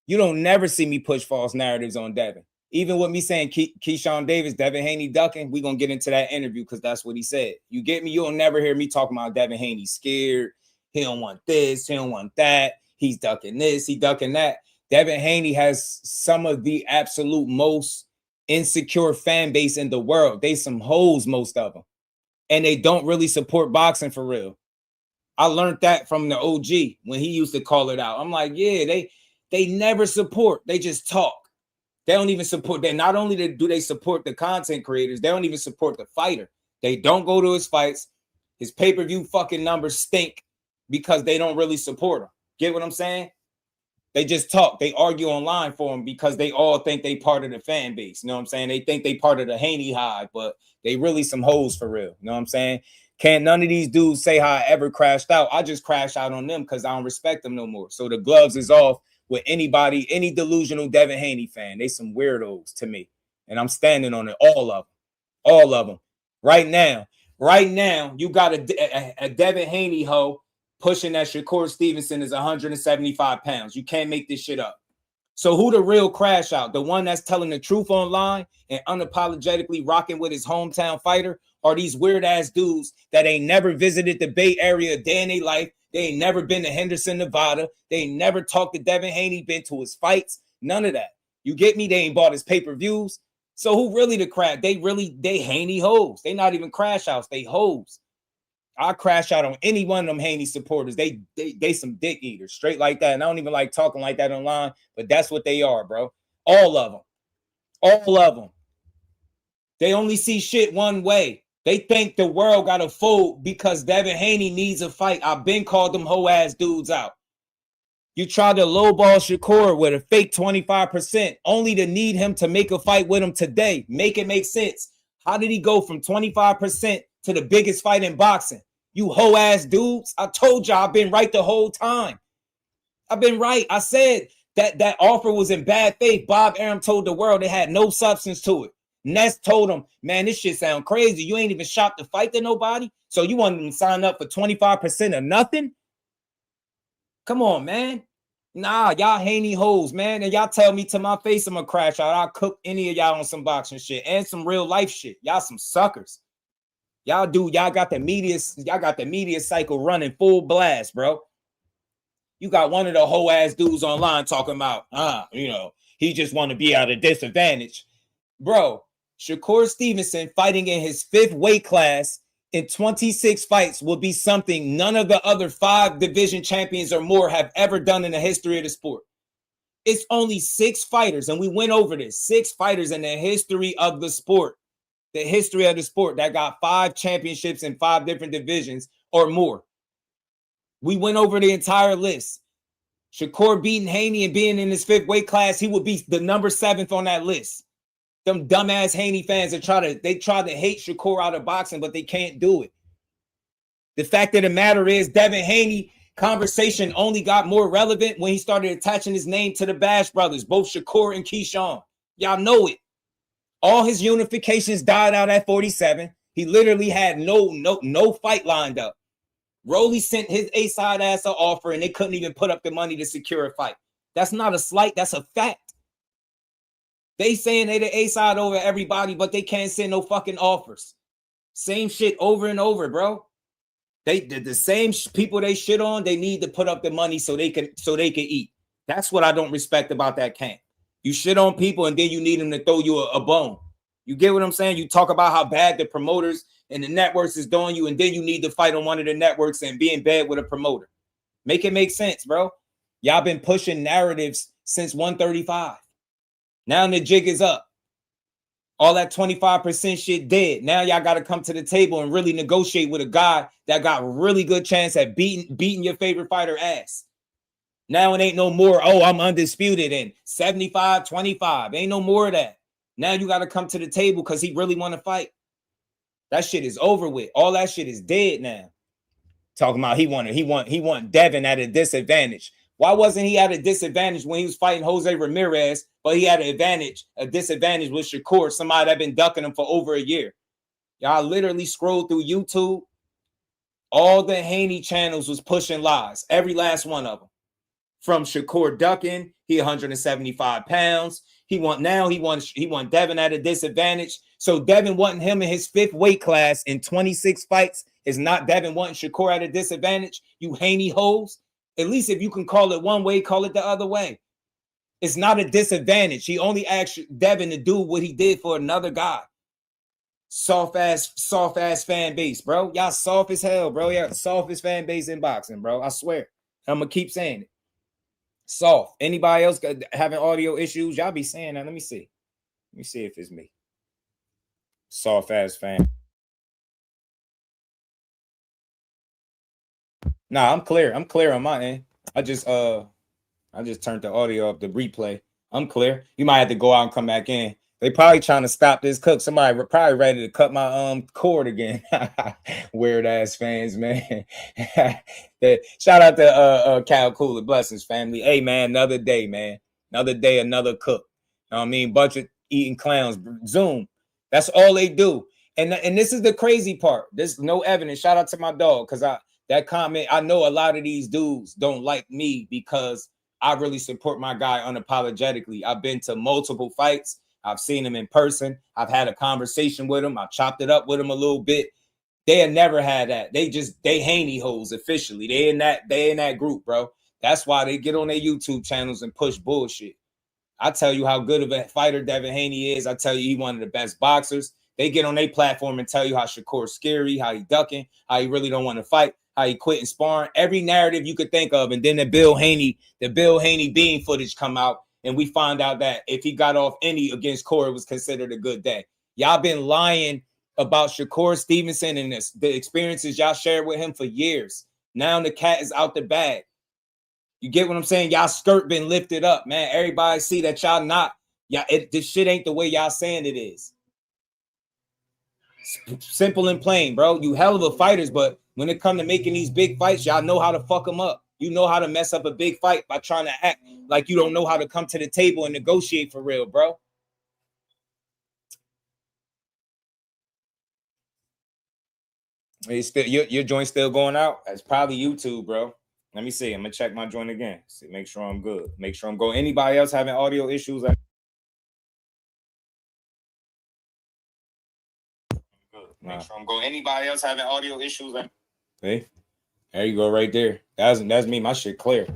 You don't never see me push false narratives on Devin. Even with me saying Keyshawn Davis, Devin Haney ducking, we're going to get into that interview because that's what he said. You get me? You'll never hear me talking about Devin Haney scared. He don't want this. He don't want that. He's ducking this. He ducking that. Devin Haney has some of the absolute most insecure fan base in the world. They some hoes, most of them. And they don't really support boxing for real. I learned that from the OG when he used to call it out. I'm like, yeah, they never support. They just talk. They don't even support. They not only do they support the content creators, they don't even support the fighter. They don't go to his fights. His pay-per-view fucking numbers stink because they don't really support him. Get what I'm saying? They just talk. They argue online for him because they all think they part of the fan base. You know what I'm saying? They think they part of the Haney hive, but they really some hoes for real. You know what I'm saying? Can't none of these dudes say how I ever crashed out. I just crashed out on them because I don't respect them no more. So the gloves is off with anybody, any delusional Devin Haney fan. They some weirdos to me. And I'm standing on it. All of them. Right now, you got a Devin Haney hoe pushing that Shakur Stevenson is 175 pounds. You can't make this shit up. So who the real crash out? The one that's telling the truth online and unapologetically rocking with his hometown fighter, or these weird ass dudes that ain't never visited the Bay Area a day in their life? They ain't never been to Henderson, Nevada. They ain't never talked to Devin Haney, been to his fights. None of that. You get me? They ain't bought his pay-per-views. So who really the crash? They Haney hoes. They not even crash outs. They hoes. I crash out on any one of them Haney supporters. They some dick eaters, straight like that. And I don't even like talking like that online, but that's what they are, bro. All of them. They only see shit one way. They think the world got to fold because Devin Haney needs a fight. I've been called them hoe ass dudes out. You tried to lowball Shakur with a fake 25%, only to need him to make a fight with him today. Make it make sense. How did he go from 25% to the biggest fight in boxing? You hoe ass dudes. I told y'all I've been right the whole time. I've been right. I said that offer was in bad faith. Bob Arum told the world it had no substance to it. Ness told him, man, this shit sound crazy. You ain't even shopped to fight to nobody. So you want them to sign up for 25% of nothing? Come on, man. Nah, y'all Haney hoes, man. And y'all tell me to my face I'm gonna crash out. I'll cook any of y'all on some boxing shit and some real life shit. Y'all some suckers. Y'all got the media cycle running full blast, bro. You got one of the whole ass dudes online talking about, he just want to be at a disadvantage. Bro, Shakur Stevenson fighting in his 5th weight class in 26 fights will be something none of the other 5 division champions or more have ever done in the history of the sport. It's only 6 fighters, and we went over this. 6 fighters in the history of the sport. The history of the sport that got 5 championships in 5 different divisions or more. We went over the entire list. Shakur beating Haney and being in his 5th weight class, he would be the number 7th on that list. Them dumbass Haney fans that try to hate Shakur out of boxing, but they can't do it. The fact of the matter is, Devin Haney conversation only got more relevant when he started attaching his name to the Bash brothers, both Shakur and Keyshawn. Y'all know it. All his unifications died out at 47. He literally had no fight lined up. Rolly sent his A-side ass an offer, and they couldn't even put up the money to secure a fight. That's not a slight. That's a fact. They saying they the A-side over everybody, but they can't send no fucking offers. Same shit over and over, bro. The same people they shit on, they need to put up the money so they can eat. That's what I don't respect about that camp. You shit on people and then you need them to throw you a bone. You get what I'm saying? You talk about how bad the promoters and the networks is doing you, and then you need to fight on one of the networks and be in bed with a promoter. Make it make sense, bro. Y'all been pushing narratives since 135. Now the jig is up. All that 25% shit dead. Now y'all got to come to the table and really negotiate with a guy that got a really good chance at beating your favorite fighter ass. Now it ain't no more, I'm undisputed and 75-25. Ain't no more of that. Now you got to come to the table because he really want to fight. That shit is over with. All that shit is dead now. Talking about he want Devin at a disadvantage. Why wasn't he at a disadvantage when he was fighting Jose Ramirez, but he had a disadvantage with Shakur, somebody that been ducking him for over a year? Y'all literally scrolled through YouTube. All the Haney channels was pushing lies. Every last one of them. From Shakur ducking, he 175 pounds. He want Devin at a disadvantage. So Devin wanting him in his 5th weight class in 26 fights is not Devin wanting Shakur at a disadvantage. You Haney hoes. At least if you can call it one way, call it the other way. It's not a disadvantage. He only asked Devin to do what he did for another guy. Soft ass fan base, bro. Y'all soft as hell, bro. Y'all softest fan base in boxing, bro. I swear. I'm gonna keep saying it. Soft. Anybody else having audio issues? Y'all be saying that. Let me see. Let me see if it's me. Soft ass fan. Nah, I'm clear. I'm clear on my end. I just turned the audio up, the replay. I'm clear. You might have to go out and come back in. They probably trying to stop this cook. Somebody probably ready to cut my cord again. Weird ass fans, man. Shout out to Cal Cooler. Blessings, family. Hey, man, another day, man. Another day, another cook. You know what I mean? Bunch of eating clowns. Zoom. That's all they do. And this is the crazy part. There's no evidence. Shout out to my dog, because that comment, I know a lot of these dudes don't like me because I really support my guy unapologetically. I've been to multiple fights. I've seen him in person. I've had a conversation with him. I chopped it up with him a little bit. They had never had that. They Haney hoes officially. They in that group, bro. That's why they get on their YouTube channels and push bullshit. I tell you how good of a fighter Devin Haney is. I tell you he one of the best boxers. They get on their platform and tell you how Shakur's scary, how he ducking, how he really don't want to fight, how he quit and sparring. Every narrative you could think of. And then the Bill Haney bean footage come out. And we find out that if he got off any against Corey, it was considered a good day. Y'all been lying about Shakur Stevenson and the experiences y'all shared with him for years. Now the cat is out the bag. You get what I'm saying? Y'all skirt been lifted up, man. Everybody see that y'all not. This shit ain't the way y'all saying it is. Simple and plain, bro. You hell of a fighters, but when it come to making these big fights, y'all know how to fuck them up. You know how to mess up a big fight by trying to act like you don't know how to come to the table and negotiate for real, bro. Your joint still going out? That's probably YouTube, bro. Let me see. I'm gonna check my joint again. See, make sure I'm good. Make sure I'm going. Anybody else having audio issues? Make sure I'm going. Anybody else having audio issues? Hey, there you go, right there. That's me. My shit clear.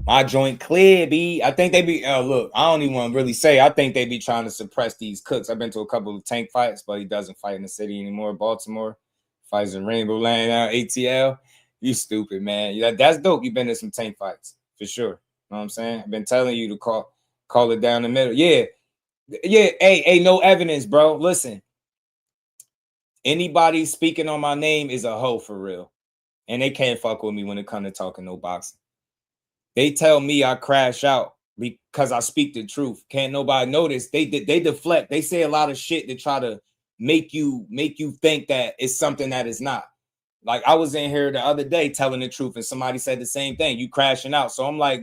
My joint clear, B. I think they be. Look, I don't even want to really say. I think they be trying to suppress these cooks. I've been to a couple of Tank fights, but he doesn't fight in the city anymore. Baltimore fights in Rainbow Land now. ATL. You stupid, man. That's dope. You've been to some Tank fights for sure. You know what I'm saying? I've been telling you to call it down the middle. Yeah. Hey, no evidence, bro. Listen. Anybody speaking on my name is a hoe for real. And they can't fuck with me when it comes to talking no boxing. They tell me I crash out because I speak the truth. Can't nobody notice. They deflect. They say a lot of shit to try to make you think that it's something that is not. Like I was in here the other day telling the truth, and somebody said the same thing. You crashing out. So I'm like,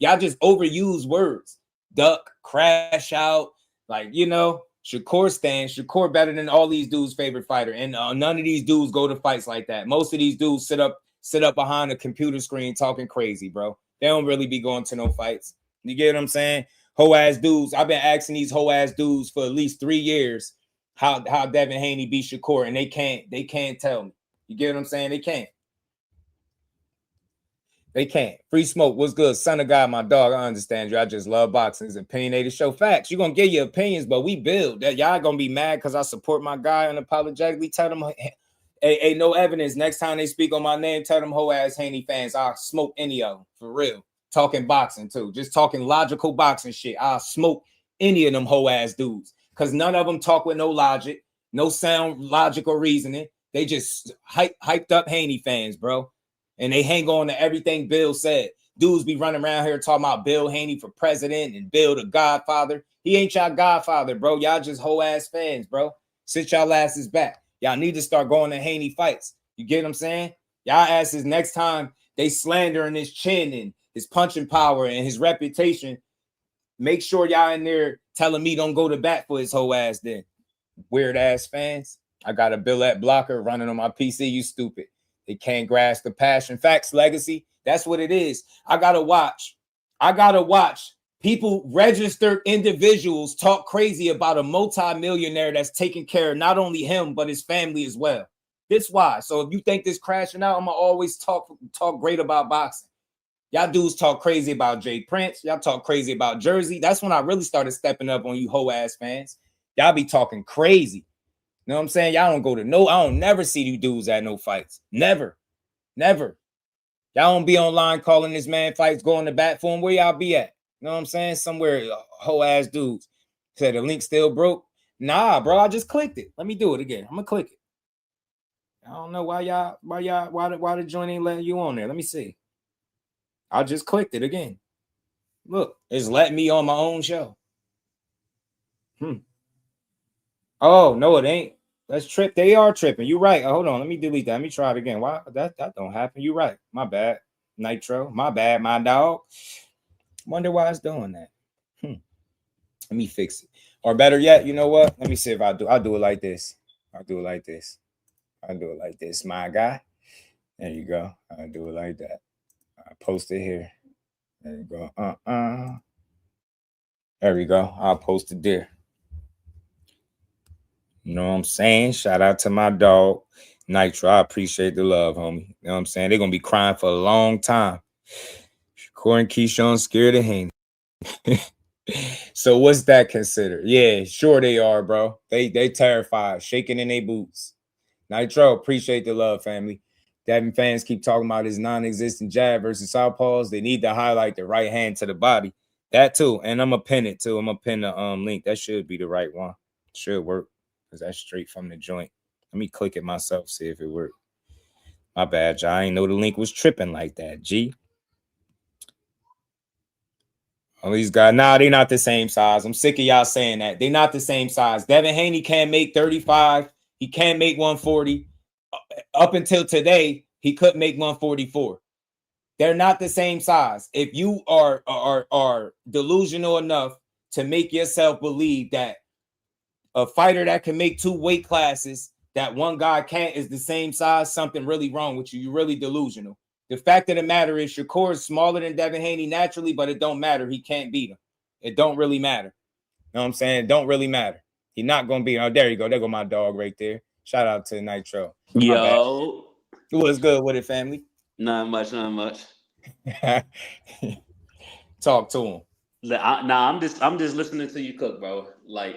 y'all just overuse words. Duck, crash out, like Shakur stands. Shakur better than all these dudes' favorite fighter, and none of these dudes go to fights like that. Most of these dudes sit up behind a computer screen talking crazy, bro. They don't really be going to no fights. You get what I'm saying? Hoe ass dudes. I've been asking these hoe ass dudes for at least 3 years how Devin Haney beat Shakur, and they can't tell me. You get what I'm saying? They can't. They can't. Free Smoke, what's good? Son of God, my dog. I understand you. I just love boxing. It's opinionated show. Facts. You're going to get your opinions, but we build. That y'all going to be mad because I support my guy unapologetically. Tell them, hey, no evidence. Next time they speak on my name, tell them hoe-ass Haney fans, I'll smoke any of them. For real. Talking boxing, too. Just talking logical boxing shit. I'll smoke any of them hoe-ass dudes because none of them talk with no logic, no sound, logic, or reasoning. They just hyped up Haney fans, bro. And they hang on to everything Bill said. Dudes be running around here talking about Bill Haney for president and Bill the Godfather. He ain't y'all Godfather, bro. Y'all just whole ass fans, bro. Sit y'all asses back. Y'all need to start going to Haney fights. You get what I'm saying? Y'all asses next time they slandering his chin and his punching power and his reputation. Make sure y'all in there telling me don't go to bat for his whole ass then. Weird ass fans. I got a Billette blocker running on my PC. You stupid. They can't grasp the passion. Facts, legacy. That's what it is. I gotta watch people, registered individuals, talk crazy about a multi-millionaire that's taking care of not only him, but his family as well. This why. So if you think this crashing out, I'm gonna always talk great about boxing. Y'all dudes talk crazy about Jay Prince. Y'all talk crazy about Jersey. That's when I really started stepping up on you hoe-ass fans. Y'all be talking crazy. You know what I'm saying? Y'all don't go to I don't never see you dudes at no fights. Never. Y'all don't be online calling this man fights, going to bat for him. Where y'all be at? You know what I'm saying? Somewhere whole ass dudes. Said the link still broke. Nah, bro, I just clicked it. Let me do it again. I'm gonna click it. I don't know why the joint ain't letting you on there. Let me see. I just clicked it again. Look, it's letting me on my own show. Oh, no, it ain't. Let's trip. They are tripping. You're right. Hold on. Let me delete that. Let me try it again. Why? That don't happen. You're right. My bad. Nitro. My bad, my dog. Wonder why it's doing that. Let me fix it. Or better yet, you know what? Let me see if I'll do it like this. I'll do it like this, my guy. There you go. I'll do it like that. I'll post it here. There you go. There we go. I'll post it there. You know what I'm saying? Shout out to my dog, Nitro. I appreciate the love, homie. You know what I'm saying? They're going to be crying for a long time. Shakur and Keyshawn scared of Haney. So what's that considered? Yeah, sure they are, bro. They terrified, shaking in their boots. Nitro, appreciate the love, family. Devin fans keep talking about his non-existent jab versus southpaws. They need to highlight the right hand to the body. That too. And I'm going to pin it too. I'm going to pin the link. That should be the right one. Should work. That's straight from the joint. Let me click it myself, see if it worked. My bad, y'all. I ain't know the link was tripping like that, G. All these guys, nah, they not the same size. I'm sick of y'all saying that. They not the same size. Devin Haney can't make 35. He can't make 140. Up until today, he couldn't make 144. They're not the same size. If you are delusional enough to make yourself believe that a fighter that can make 2 weight classes that one guy can't is the same size, something really wrong with you. You're really delusional. The fact of the matter is Shakur is smaller than Devin Haney naturally, but it don't matter. He can't beat him. It don't really matter. You know what I'm saying? It don't really matter. He's not going to beat him. Oh, there you go. There go my dog right there. Shout out to Nitro. Yo. What's good with it, family? Not much. Talk to him. I'm just listening to you cook, bro. Like,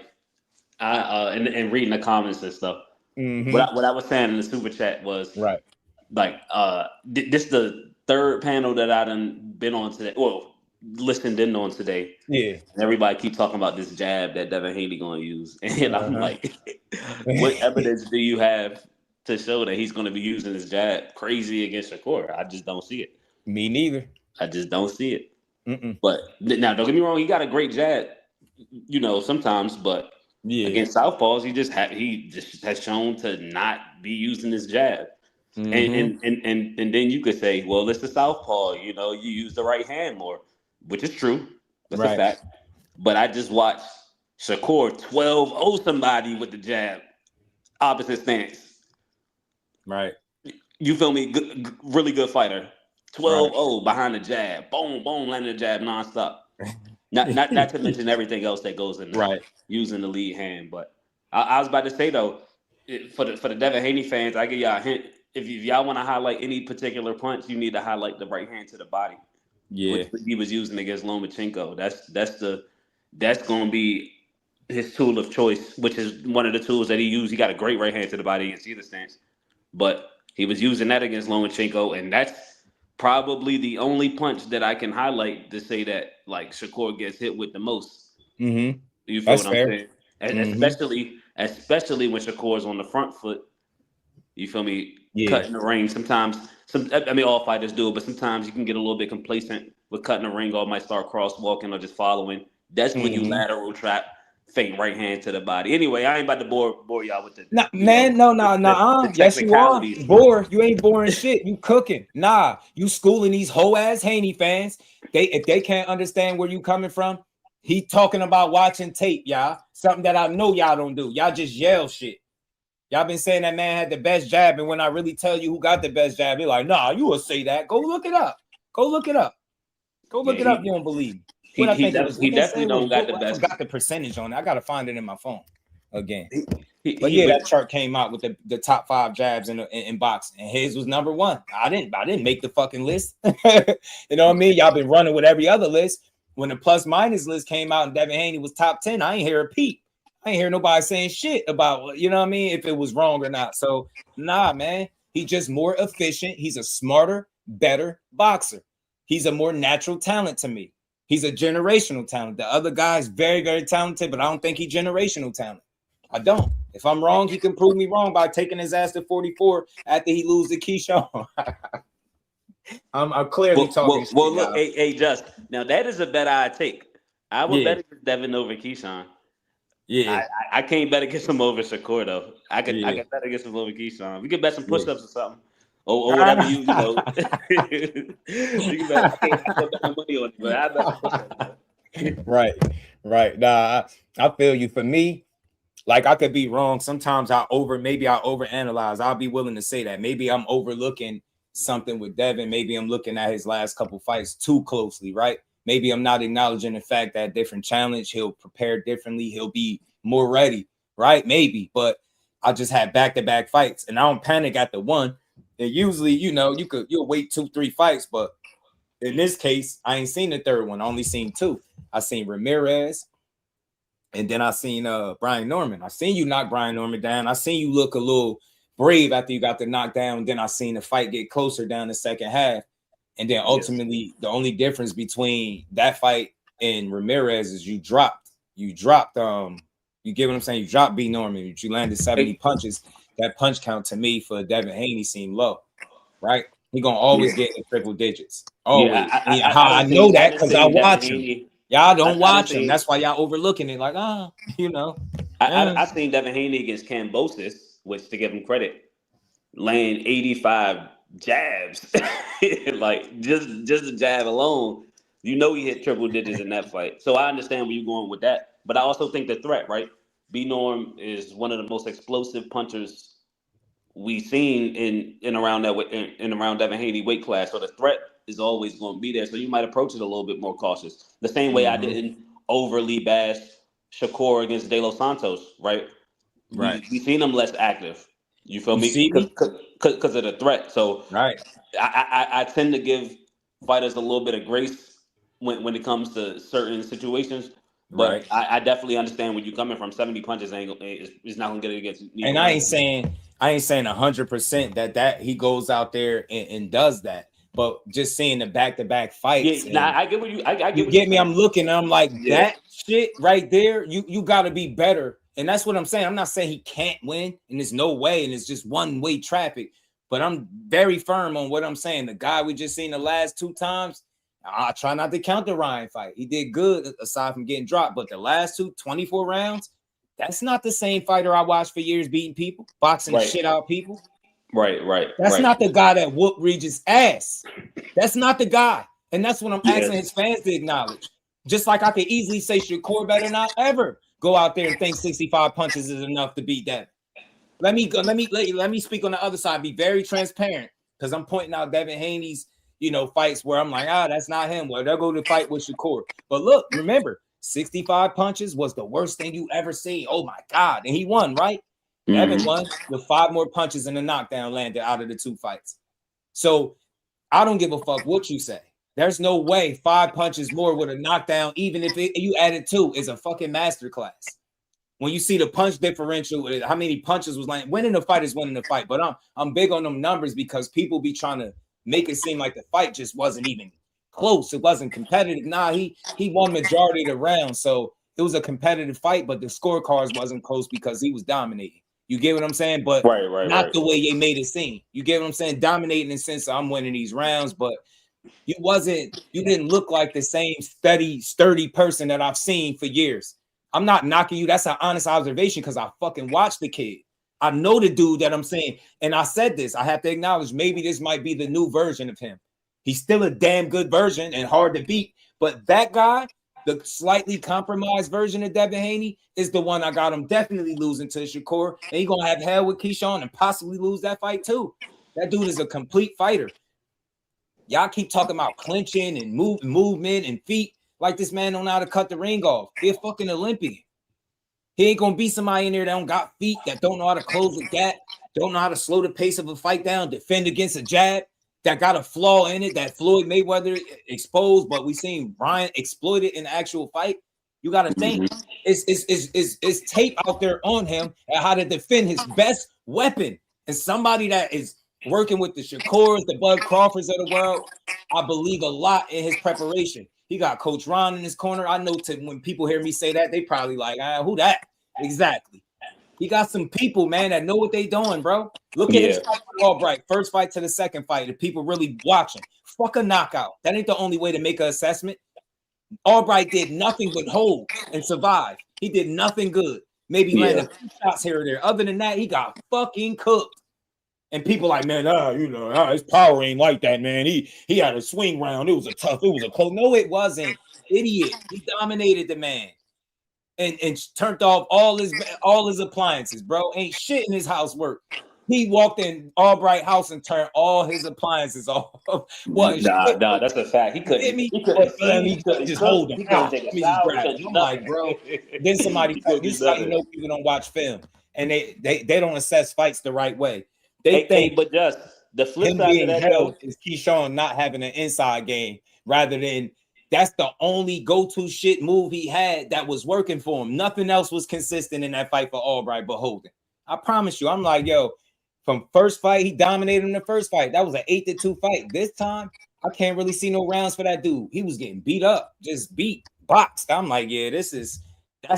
and reading the comments and stuff. Mm-hmm. What I was saying in the super chat was right. Like, this the third panel that I done been on today. Well, listened in on today. Yeah. And everybody keep talking about this jab that Devin Haney gonna use, and I'm like, what evidence do you have to show that he's gonna be using this jab crazy against Shakur? I just don't see it. Me neither. I just don't see it. Mm-mm. But now, don't get me wrong, he got a great jab, sometimes, but against southpaws, he just has shown to not be using his jab. Mm-hmm. And then you could say, well, it's the southpaw, you use the right hand more, which is true. That's a fact. But I just watched Shakur 12-0 somebody with the jab, opposite stance. Right. You feel me? Good, really good fighter. 12-0 behind the jab. Boom, boom, landing the jab nonstop. Not to mention everything else that goes in there, using the lead hand. But I was about to say, though, for the Devin Haney fans, I give y'all a hint. If y'all want to highlight any particular punch, you need to highlight the right hand to the body. Yeah, which he was using against Lomachenko. That's going to be his tool of choice, which is one of the tools that he used. He got a great right hand to the body against either stance, but he was using that against Lomachenko, and that's probably the only punch that I can highlight to say that like Shakur gets hit with the most. Mm-hmm. You feel what I'm saying? And especially when Shakur's on the front foot. You feel me? Yeah. Cutting the ring. Sometimes, all fighters do it, but sometimes you can get a little bit complacent with cutting the ring, or might start crosswalking or just following. That's when you lateral trap, fake right hand to the body. Anyway, I ain't about to bore y'all with the. No. Yes, you are. You ain't boring shit. You cooking. Nah, you schooling these hoe ass Haney fans. If they can't understand where you coming from, he talking about watching tape, y'all. Something that I know y'all don't do. Y'all just yell shit. Y'all been saying that man had the best jab, and when I really tell you who got the best jab, you're like, nah, you will say that. Go look it up. You don't believe me. He definitely don't got the best. I got the percentage on it. I got to find it in my phone again. That chart came out with the top 5 jabs in boxing, and his was number 1. I didn't make the fucking list. You know what I mean? Y'all been running with every other list. When the plus minus list came out and Devin Haney was top 10, I ain't hear a peep. I ain't hear nobody saying shit about, you know what I mean, if it was wrong or not. So, nah, man, he's just more efficient. He's a smarter, better boxer. He's a more natural talent to me. He's a generational talent. The other guy is very, very talented, but I don't think he's generational talent. I don't. If I'm wrong, he can prove me wrong by taking his ass to 44 after he loses to Keyshawn. I'm clearly talking shit. Well, look, hey, Just, now that is a bet I take. I would bet against Devin over Keyshawn. Yeah, I can't bet against him over Shakur though. I can bet against him over Keyshawn. We can bet some push-ups or something, or whatever you know. You can bet. I can't bet my money on it, but I bet. Right. Nah, I feel you. For me, like I could be wrong. Sometimes maybe I overanalyze. I'll be willing to say that. Maybe I'm overlooking something with Devin. Maybe I'm looking at his last couple fights too closely, right? Maybe I'm not acknowledging the fact that different challenge, he'll prepare differently. He'll be more ready, right? Maybe, but I just had back-to-back fights and I don't panic at the one. And usually, you'll wait 2-3 fights, but in this case, I ain't seen the third one. I only seen 2. I seen Ramirez and then I seen Brian Norman. I seen you knock Brian Norman down. I seen you look a little brave after you got the knockdown. Then I seen the fight get closer down the second half. And then ultimately, the only difference between that fight and Ramirez is you dropped. You get what I'm saying? You dropped B. Norman. You landed 70 punches. That punch count to me for Devin Haney seemed low, right? He gonna always get in triple digits. Always. I know that because I watch him. Y'all don't watch him. That's why y'all overlooking it. Like, I've seen Devin Haney against Cambosis, which to give him credit, laying 85 jabs. Like just the jab alone, he hit triple digits in that fight. So I understand where you're going with that, but I also think the threat, right? B Norm is one of the most explosive punchers we seen in around Devin Haney weight class. So the threat is always going to be there. So you might approach it a little bit more cautious. The same way I didn't overly bash Shakur against De Los Santos, right? We seen him less active. You feel me? Because of the threat. So I tend to give fighters a little bit of grace when it comes to certain situations. But I definitely understand where you're coming from. 70 punches is not gonna get it against. And I ain't saying 100% that he goes out there and does that. But just seeing the back-to-back fights. Yeah, I get what you. I get you what get me. I'm looking. And I'm like that shit right there. You got to be better. And that's what I'm saying. I'm not saying he can't win, and there's no way, and it's just one-way traffic. But I'm very firm on what I'm saying. The guy we just seen the last 2 times, I try not to count the Ryan fight. He did good aside from getting dropped. But the last 24 rounds, that's not the same fighter I watched for years beating people, boxing the shit out of people. Right. That's not the guy that whooped Regis' ass. That's not the guy. And that's what I'm asking his fans to acknowledge. Just like I could easily say Shakur better not ever go out there and think 65 punches is enough to beat that. Let me speak on the other side, be very transparent, because I'm pointing out Devin Haney's, fights where I'm like, that's not him. Well, they'll go to fight with Shakur. But look, remember, 65 punches was the worst thing you ever seen. Oh my God. And he won, right? Devin won with 5 more punches and a knockdown landed out of the 2 fights. So I don't give a fuck what you say. There's no way 5 punches more with a knockdown, even if you added 2, is a fucking masterclass. When you see the punch differential, how many punches was like winning the fight is winning the fight. But I'm big on them numbers because people be trying to make it seem like the fight just wasn't even close. It wasn't competitive. Nah, he won majority of the rounds. So it was a competitive fight, but the scorecards wasn't close because he was dominating. You get what I'm saying? But not the way they made it seem. You get what I'm saying? Dominating in the sense of I'm winning these rounds, but you didn't look like the same sturdy person that I've seen for years. I'm not knocking you. That's an honest observation because I fucking watched the kid. I know the dude that I'm saying. And I said this. I have to acknowledge maybe this might be the new version of him. He's still a damn good version and hard to beat. But that guy, the slightly compromised version of Devin Haney, is the one I got him definitely losing to Shakur. And he's going to have hell with Keyshawn and possibly lose that fight too. That dude is a complete fighter. Y'all keep talking about clinching and movement and feet like this man don't know how to cut the ring off. He a fucking Olympian. He ain't going to be somebody in there that don't got feet, that don't know how to close the gap, don't know how to slow the pace of a fight down, defend against a jab, that got a flaw in it that Floyd Mayweather exposed, but we seen Ryan exploit it in the actual fight. You got to think it's tape out there on him and how to defend his best weapon. And somebody that is working with the Shakurs, the Bud Crawfords of the world, I believe a lot in his preparation. He got Coach Ron in his corner. I know when people hear me say that, they probably like, who that? Exactly. He got some people, man, that know what they doing, bro. Look at his fight with Albright. First fight to the second fight. The people really watching. Fuck a knockout. That ain't the only way to make an assessment. Albright did nothing but hold and survive. He did nothing good. Maybe landed a few shots here or there. Other than that, he got fucking cooked. And people like, man, his power ain't like that, man. He had a swing round. It was a close. No, it wasn't. Idiot. He dominated the man. And turned off all his appliances, bro. Ain't shit in his house work. He walked in Albright house and turned all his appliances off. Nah, that's a fact. He couldn't. He just hold him. I'm like, bro. Then somebody, this is how you know people don't watch film, and they don't assess fights the right way. They think, but just the flip him side being of that held is Keyshawn not having an inside game, rather than that's the only go-to shit move he had that was working for him. Nothing else was consistent in that fight for Albright but holding. I promise you, I'm like, yo, from first fight, he dominated in the first fight. That was an 8-2 fight. This time, I can't really see no rounds for that dude. He was getting beat up, just boxed. I'm like, yeah, that's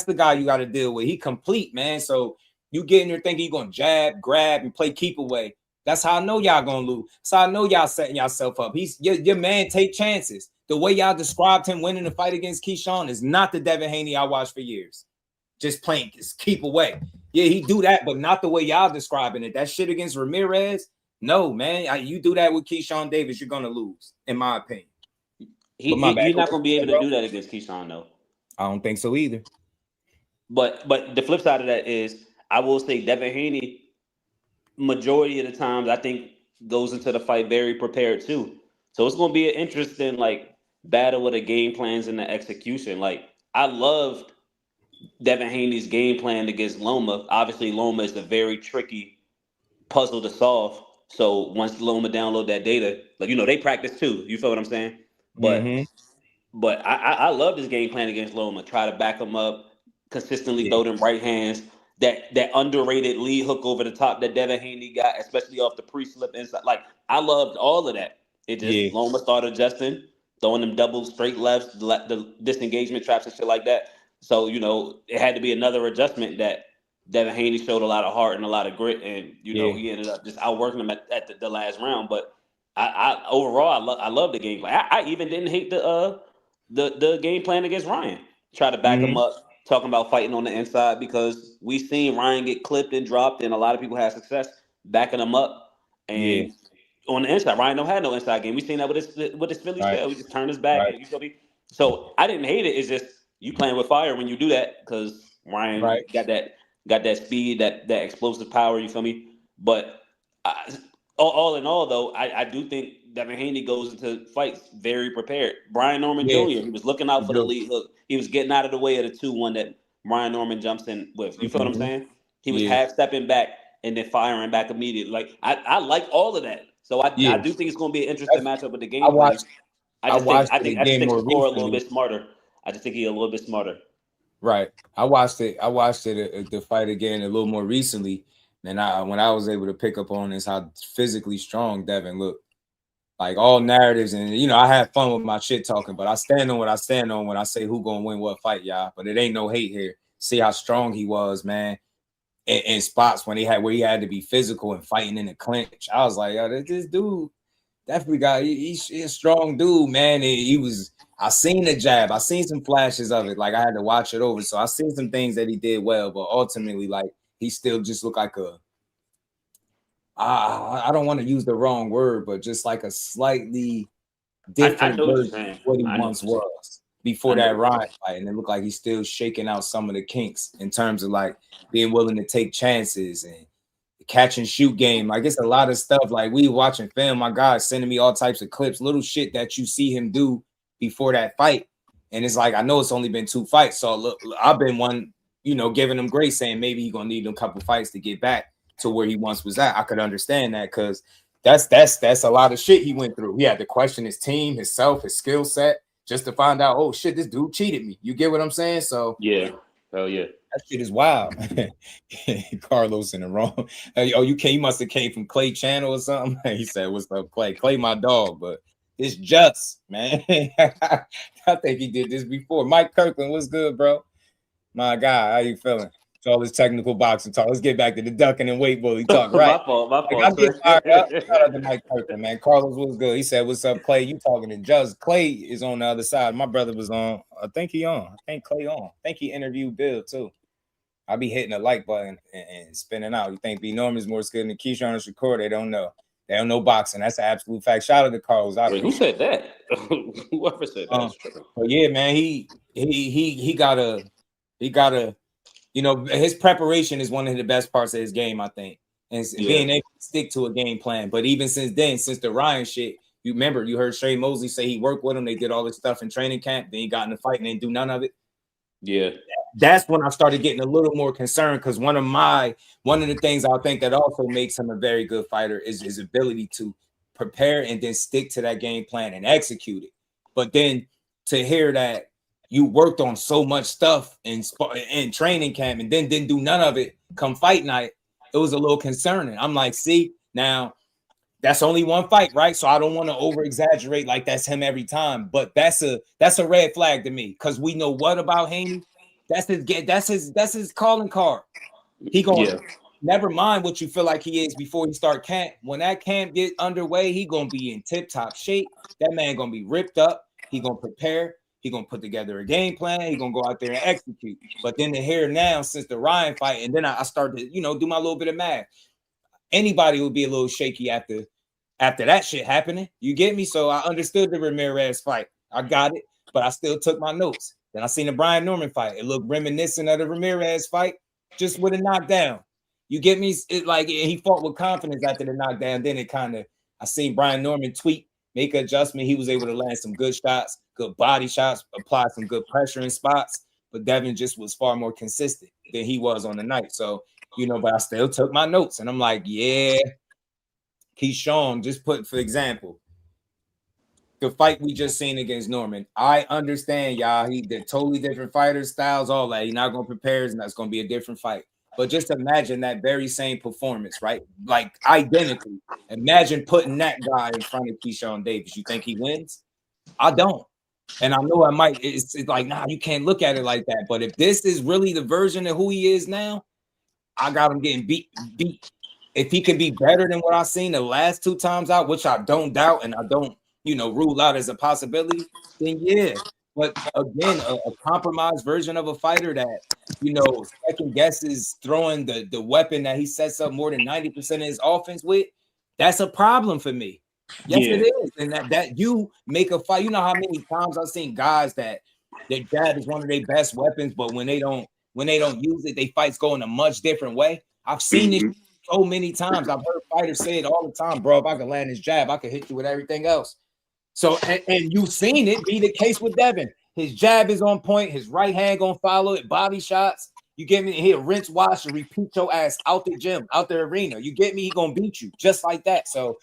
the guy you got to deal with. He complete, man. So you get in there thinking you're going to jab, grab, and play keep away. That's how I know y'all going to lose. So I know y'all setting yourself up. He's your man take chances. The way y'all described him winning the fight against Keyshawn is not the Devin Haney I watched for years. Just playing, just keep away. Yeah, he do that, but not the way y'all describing it. That shit against Ramirez, no, man. You do that with Keyshawn Davis, you're going to lose, in my opinion. He's not going to be able to do that against Keyshawn, though. I don't think so either. But the flip side of that is, I will say Devin Haney majority of the times, I think goes into the fight very prepared too. So it's going to be an interesting like battle with the game plans and the execution. Like I loved Devin Haney's game plan against Loma. Obviously, Loma is a very tricky puzzle to solve. So once Loma download that data, like they practice too. You feel what I'm saying? But Mm-hmm. but I love this game plan against Loma. Try to back him up, consistently throw them right hands. That underrated lead hook over the top that Devin Haney got, especially off the pre-slip inside. Like I loved all of that. It just Loma started adjusting, throwing them double straight lefts, the disengagement traps and shit like that. So it had to be another adjustment that Devin Haney showed a lot of heart and a lot of grit, and he ended up just outworking him at the last round. But I overall I love the game plan. I even didn't hate the game plan against Ryan. Try to back him up, talking about fighting on the inside because we've seen Ryan get clipped and dropped, and a lot of people have success backing him up. And on the inside, Ryan don't have no inside game. We've seen that with his Philly spell. We just turn his back and you feel me. So I didn't hate it. It's just you playing with fire when you do that because Ryan got that speed, that explosive power. You feel me? But all in all, though, I do think Devin Haney goes into fights very prepared. Brian Norman Jr. He was looking out for the lead hook. He was getting out of the way of the 2-1 that Brian Norman jumps in with. You feel what I'm saying? He was half stepping back and then firing back immediately. Like I like all of that. So I do think it's going to be an interesting matchup with the game. I just think Shakur a little bit smarter. I just think he's a little bit smarter. Right. I watched it the fight again a little more recently. And when I was able to pick up on this, how physically strong Devin looked. Like all narratives, and I had fun with my shit talking, but I stand on what I stand on when I say who gonna win what fight, y'all. But it ain't no hate here. See how strong he was, man. In spots where he had to be physical and fighting in the clinch. I was like, yo, this dude definitely got he's a strong dude, man. I seen the jab, I seen some flashes of it. Like I had to watch it over. So I seen some things that he did well, but ultimately, like he still just looked like I don't want to use the wrong word, but just like a slightly different version of what he once was before that Ryan fight. And it looked like he's still shaking out some of the kinks in terms of like being willing to take chances and catch and shoot game. Like it's a lot of stuff. Like we watching film, my God, sending me all types of clips, little shit that you see him do before that fight. And it's like, I know it's only been 2 fights. So look, I've been one, giving him grace, saying maybe he's going to need a couple fights to get back to where he once was at. I could understand that because that's a lot of shit he went through. He had to question his team, himself, his skill set, just to find out, oh shit, this dude cheated me. You get what I'm saying? So yeah, hell yeah, that shit is wild. Carlos in the wrong. You must have came from Clay Channel or something. He said, "What's up, Clay? Clay, my dog, but it's just man." I think he did this before. Mike Kirkland, what's good, bro? My guy, how you feeling? All this technical boxing talk. Let's get back to the ducking and weight bully talk, right? My fault. I'm getting fired up. Shout out to Mike Kirkland, man. Carlos was good. He said, "What's up, Clay? You talking to Just Clay is on the other side. My brother was on. I think he on. I think Clay on. I think he interviewed Bill too. I be hitting the like button and spinning out. You think B Norman's more skilled than Keyshawn or Shakur? They don't know. They don't know boxing. That's an absolute fact. Shout out to Carlos. Wait, who said that? Whoever said that is tripping. But yeah, man, he gotta. His preparation is one of the best parts of his game, I think. And being able to stick to a game plan. But even since then, since the Ryan shit, you remember, you heard Shay Mosley say he worked with him. They did all this stuff in training camp. Then he got in the fight and didn't do none of it. Yeah. That's when I started getting a little more concerned because one of the things I think that also makes him a very good fighter is his ability to prepare and then stick to that game plan and execute it. But then to hear that you worked on so much stuff in training camp and then didn't do none of it come fight night, it was a little concerning. I'm like, see, now that's only one fight, right? So I don't want to over exaggerate like that's him every time, but that's a red flag to me because we know what about Haney. That's his calling card. He gonna never mind what you feel like he is before he start camp. When that camp get underway, he gonna be in tip top shape. That man gonna be ripped up. He gonna prepare. He gonna put together a game plan. He gonna go out there and execute. But then to hear now since the Ryan fight, and then I started to do my little bit of math. Anybody would be a little shaky after that shit happening. You get me? So I understood the Ramirez fight. I got it, but I still took my notes. Then I seen the Brian Norman fight. It looked reminiscent of the Ramirez fight, just with a knockdown. You get me? It, like he fought with confidence after the knockdown. Then it kind of, I seen Brian Norman tweak, make an adjustment. He was able to land some good shots, good body shots, apply some good pressure in spots. But Devin just was far more consistent than he was on the night. So, you know, but I still took my notes and I'm like, yeah, Keyshawn, just put, for example, the fight we just seen against Norman. I understand, y'all. They're totally different fighters, styles, all that. You're not going to prepare, and that's going to be a different fight. But just imagine that very same performance, right? Like identically. Imagine putting that guy in front of Keyshawn Davis. You think he wins? I don't. And I know I might. It's like, nah, you can't look at it like that. But if this is really the version of who he is now, I got him getting beat. If he can be better than what I've seen the last 2 times out, which I don't doubt, and I don't, you know, rule out as a possibility, then yeah. But again, a compromised version of a fighter that, you know, second guesses throwing the weapon that he sets up more than 90% of his offense with, that's a problem for me. Yes, it is. And that you make a fight. You know how many times I've seen guys that their jab is one of their best weapons, but when they don't use it, they fights go in a much different way. I've seen it so many times. I've heard fighters say it all the time, bro. If I can land his jab, I can hit you with everything else. So, and you've seen it be the case with Devin. His jab is on point. His right hand gonna follow it. Body shots. You get me? He'll rinse, wash, and repeat your ass out the gym, out the arena. You get me? He gonna beat you just like that. So,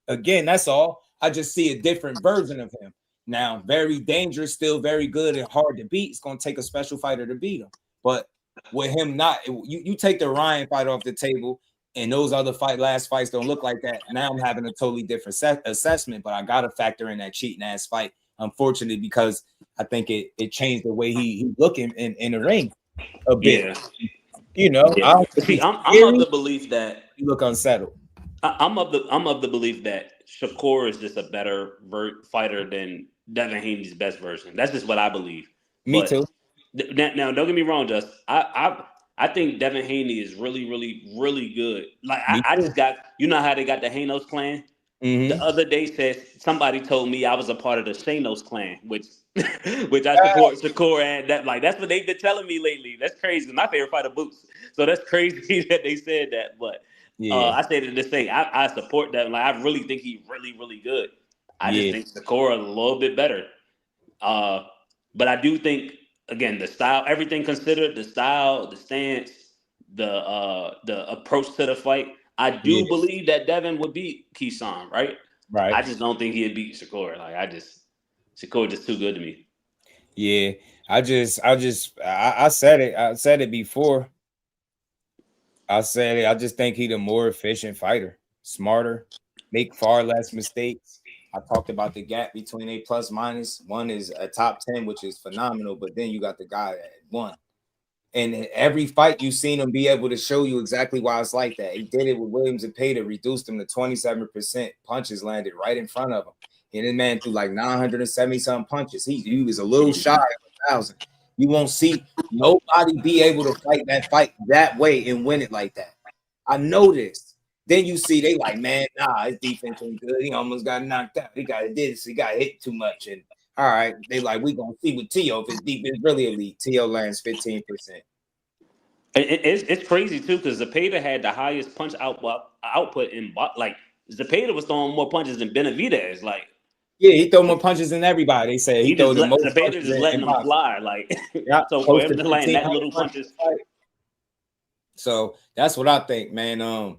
again, that's all. I just see a different version of him. Now, very dangerous, still very good and hard to beat. It's gonna take a special fighter to beat him. But with him not, you take the Ryan fight off the table. And those other last fights don't look like that. Now I'm having a totally different assessment, but I got to factor in that cheating ass fight, unfortunately, because I think it changed the way he looking in the ring a bit. Yeah. You know, I'm of the belief that you look unsettled. I'm of the belief that Shakur is just a better fighter than Devin Haney's best version. That's just what I believe. Me too. Now, don't get me wrong, Just I think Devin Haney is really, really, really good. Like I just got, you know how they got the Hanos clan? The other day said somebody told me I was a part of the Shanos clan, which I support Shakur, and that like that's what they've been telling me lately. That's crazy. My favorite fighter Boots. So that's crazy that they said that. But I said it the same. I support that. Like I really think he's really, really good. I just think Shakur a little bit better. But I do think, again, the style, everything considered, the style, the stance, the approach to the fight, I do believe that Devin would beat Keyshawn, right? Right. I just don't think he'd beat Shakur. Like Shakur just too good to me. Yeah. I said it. I said it before. I said it. I just think he's a more efficient fighter, smarter, make far less mistakes. I talked about the gap between A plus minus. One is a top 10, which is phenomenal, but then you got the guy at 1. And in every fight, you've seen him be able to show you exactly why it's like that. He did it with Williams and Payton, reduced him to 27% punches landed right in front of him. And this man threw like 970-something punches. He was a little shy of 1,000. You won't see nobody be able to fight that way and win it like that. I know this. Then you see they like, man, nah, his defense ain't good. He almost got knocked out. He got hit too much. And all right, they like, we gonna see with Tio if his defense really elite. Tio lands 15%. It's crazy too because Zepeda had the highest punch output in like Zepeda was throwing more punches than Benavidez. Like, yeah, he throw more punches than everybody. They say he throw the most. Zepeda just letting them fly. Like, so for him to land that little punches. So that's what I think, man.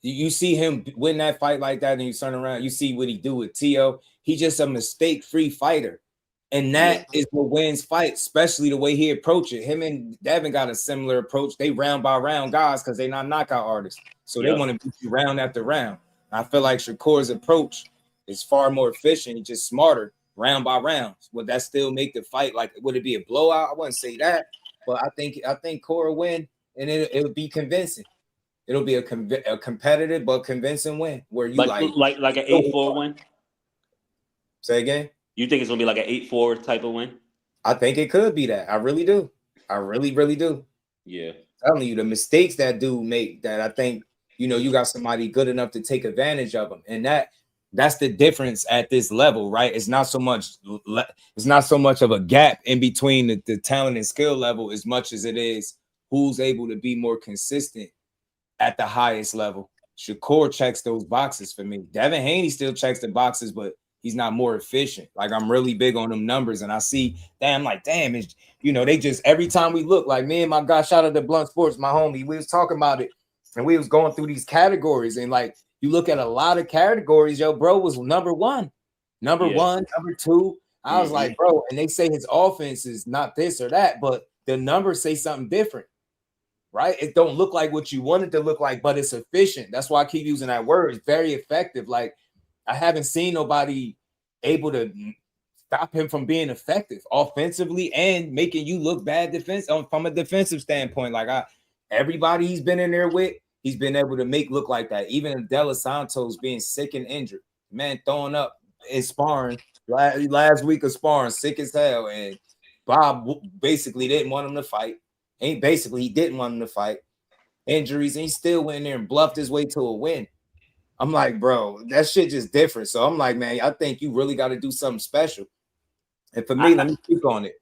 You see him win that fight like that, and you turn around, you see what he do with Tio. He's just a mistake-free fighter. And that is what wins fights, especially the way he approached it. Him and Devin got a similar approach. They round by round guys because they're not knockout artists. So they want to beat you round after round. I feel like Shakur's approach is far more efficient. He's just smarter round by round. Would that still make the fight like, would it be a blowout? I wouldn't say that. But I think Cora win, and it would be convincing. It'll be a competitive but convincing win where you like an 8-4 win. Say again. You think it's gonna be like an 8-4 type of win? I think it could be that. I really do. I really, really do. Yeah. I'm telling you, the mistakes that dude make, that I think, you got somebody good enough to take advantage of them, and that's the difference at this level, right? It's not so much of a gap in between the talent and skill level as much as it is who's able to be more consistent at the highest level. Shakur checks those boxes for me. Devin Haney still checks the boxes, but he's not more efficient. Like, I'm really big on them numbers, and I see, damn, it's, they just, every time we look, like me and my guy, shout out to Blunt Sports, my homie, we was talking about it, and we was going through these categories, and like, you look at a lot of categories, yo, bro was number one, number 2. I was like, bro, and they say his offense is not this or that, but the numbers say something different. Right? It don't look like what you want it to look like, but it's efficient. That's why I keep using that word. It's very effective. Like, I haven't seen nobody able to stop him from being effective offensively and making you look bad from a defensive standpoint. Like, everybody he's been in there with, he's been able to make look like that. Even De Los Santos being sick and injured, man, throwing up in sparring last week of sparring, sick as hell. And Bob basically didn't want him to fight. He didn't want him to fight. Injuries, and he still went in there and bluffed his way to a win. I'm like, bro, that shit just different. So I'm like, man, I think you really got to do something special. And for me, let me speak on it.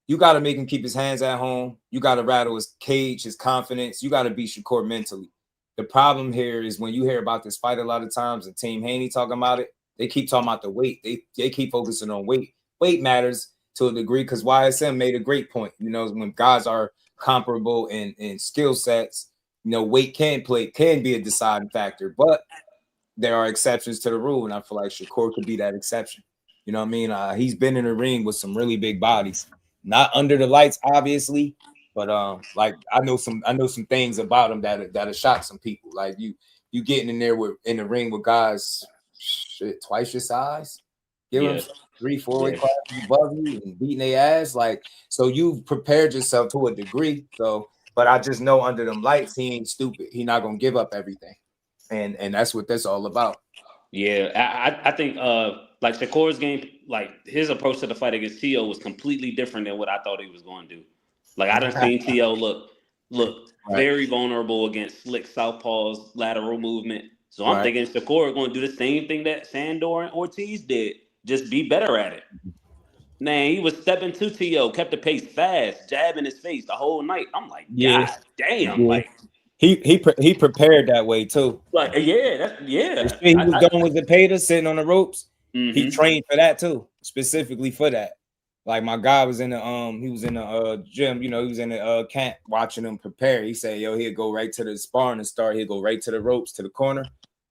You got to make him keep his hands at home. You got to rattle his cage, his confidence. You got to beat Shakur mentally. The problem here is when you hear about this fight a lot of times and Team Haney talking about it, they keep talking about the weight. They keep focusing on weight. Weight matters to a degree because YSM made a great point. When guys are comparable in skill sets, weight can be a deciding factor, but there are exceptions to the rule, and I feel like Shakur could be that exception. You know what I mean? He's been in the ring with some really big bodies, not under the lights, obviously, but like I know some things about him that have shocked some people. Like you getting in there in the ring with guys twice your size, give them 3-4 weight classes above you and beating their ass. Like, so you've prepared yourself to a degree. So, but I just know under them lights, he ain't stupid. He not gonna give up everything. And that's what that's all about. Yeah, I think like Shakur's game, like his approach to the fight against T.O. was completely different than what I thought he was going to do. Like, I done seen T.O. look very vulnerable against slick southpaws, lateral movement. So I'm thinking Shakur is going to do the same thing that Sandor and Ortiz did, just be better at it. Man, he was stepping to T.O., kept the pace fast, jabbing his face the whole night. I'm like, God damn, like. He prepared that way too. Like, he was going with the Zepeda sitting on the ropes. He trained for that too, specifically for that. Like, my guy was in the gym, he was in the camp watching him prepare. He said, yo, he'd go right to the sparring and start. He'd go right to the ropes, to the corner.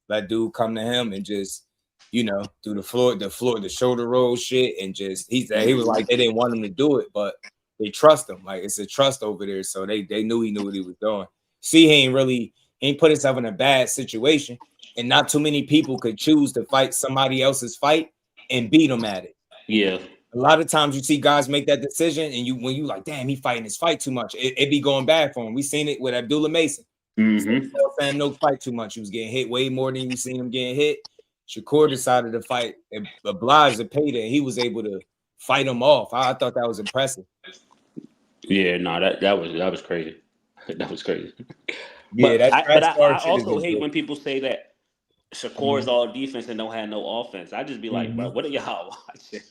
Let dude come to him and just, do the shoulder roll shit, and just he was like, they didn't want him to do it, but they trust him. Like, it's a trust over there, so they knew he knew what he was doing. See, he ain't put himself in a bad situation, and not too many people could choose to fight somebody else's fight and beat them at it. Yeah. A lot of times you see guys make that decision, and when you like, damn, he fighting his fight too much, it be going bad for him. We seen it with Abdullah Mason. Saying no fight too much. He was getting hit way more than we seen him getting hit. Shakur decided to fight and obliged to pay, and he was able to fight him off. I thought that was impressive. Yeah, no, that was crazy. That was crazy. Yeah, but I also hate when people say that Shakur is all defense and don't have no offense. I just be like, bro, what are y'all watching?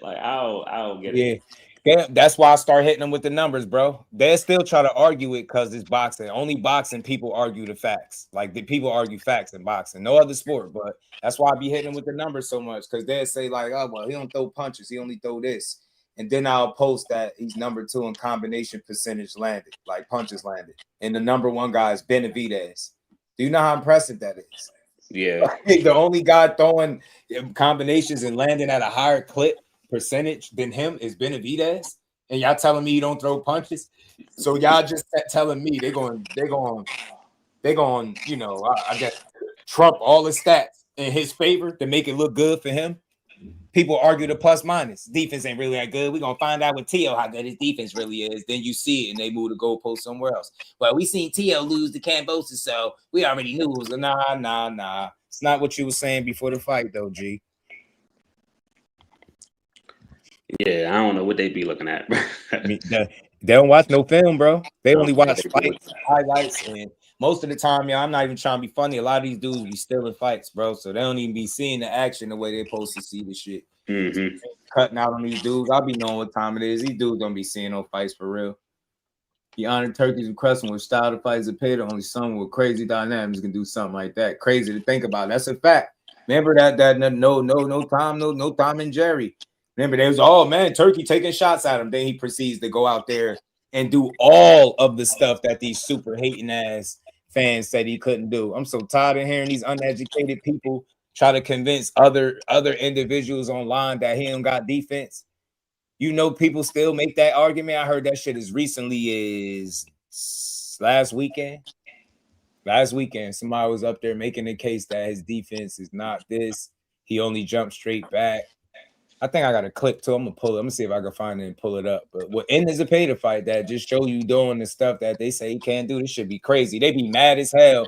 Like, I don't get it. Yeah, that's why I start hitting them with the numbers, bro. They still try to argue it because it's boxing. Only boxing people argue the facts. Like, the people argue facts in boxing. No other sport, but that's why I be hitting them with the numbers so much, because they say like, oh, well, he don't throw punches. He only throw this. And then I'll post that he's number 2 in combination percentage landed, like punches landed. And the number 1 guy is Benavidez. Do you know how impressive that is? Yeah. The only guy throwing combinations and landing at a higher clip percentage than him is Benavidez. And y'all telling me you don't throw punches? So y'all just telling me they're going, I guess, trump all the stats in his favor to make it look good for him. People argue the plus minus. Defense ain't really that good. We're going to find out with T.O. how good his defense really is. Then you see it and they move the goalpost somewhere else. Well, we seen T.O. lose to Cambosis, so we already knew it was nah. It's not what you were saying before the fight, though, G. Yeah, I don't know what they be looking at. They don't watch no film, bro. They only watch fights, highlights, and most of the time, I'm not even trying to be funny. A lot of these dudes be stealing fights, bro. So they don't even be seeing the action the way they're supposed to see the shit. Cutting out on these dudes. I'll be knowing what time it is. These dudes don't be seeing no fights for real. He honored Turkey's request and with style to fight as a pay. Only someone with crazy dynamics can do something like that. Crazy to think about. That's a fact. Remember that no Tom and Jerry. Remember, there was, oh man, Turkey taking shots at him. Then he proceeds to go out there and do all of the stuff that these super hating ass fans said he couldn't do. I'm so tired of hearing these uneducated people try to convince other individuals online that he don't got defense. You know, people still make that argument. I heard that shit as recently as last weekend. Last weekend, somebody was up there making the case that his defense is not this. He only jumped straight back. I think I got a clip too. I'm gonna pull it. I'm gonna see if I can find it and pull it up. But what in is a pay to fight that just show you doing the stuff that they say he can't do. This should be crazy. They be mad as hell.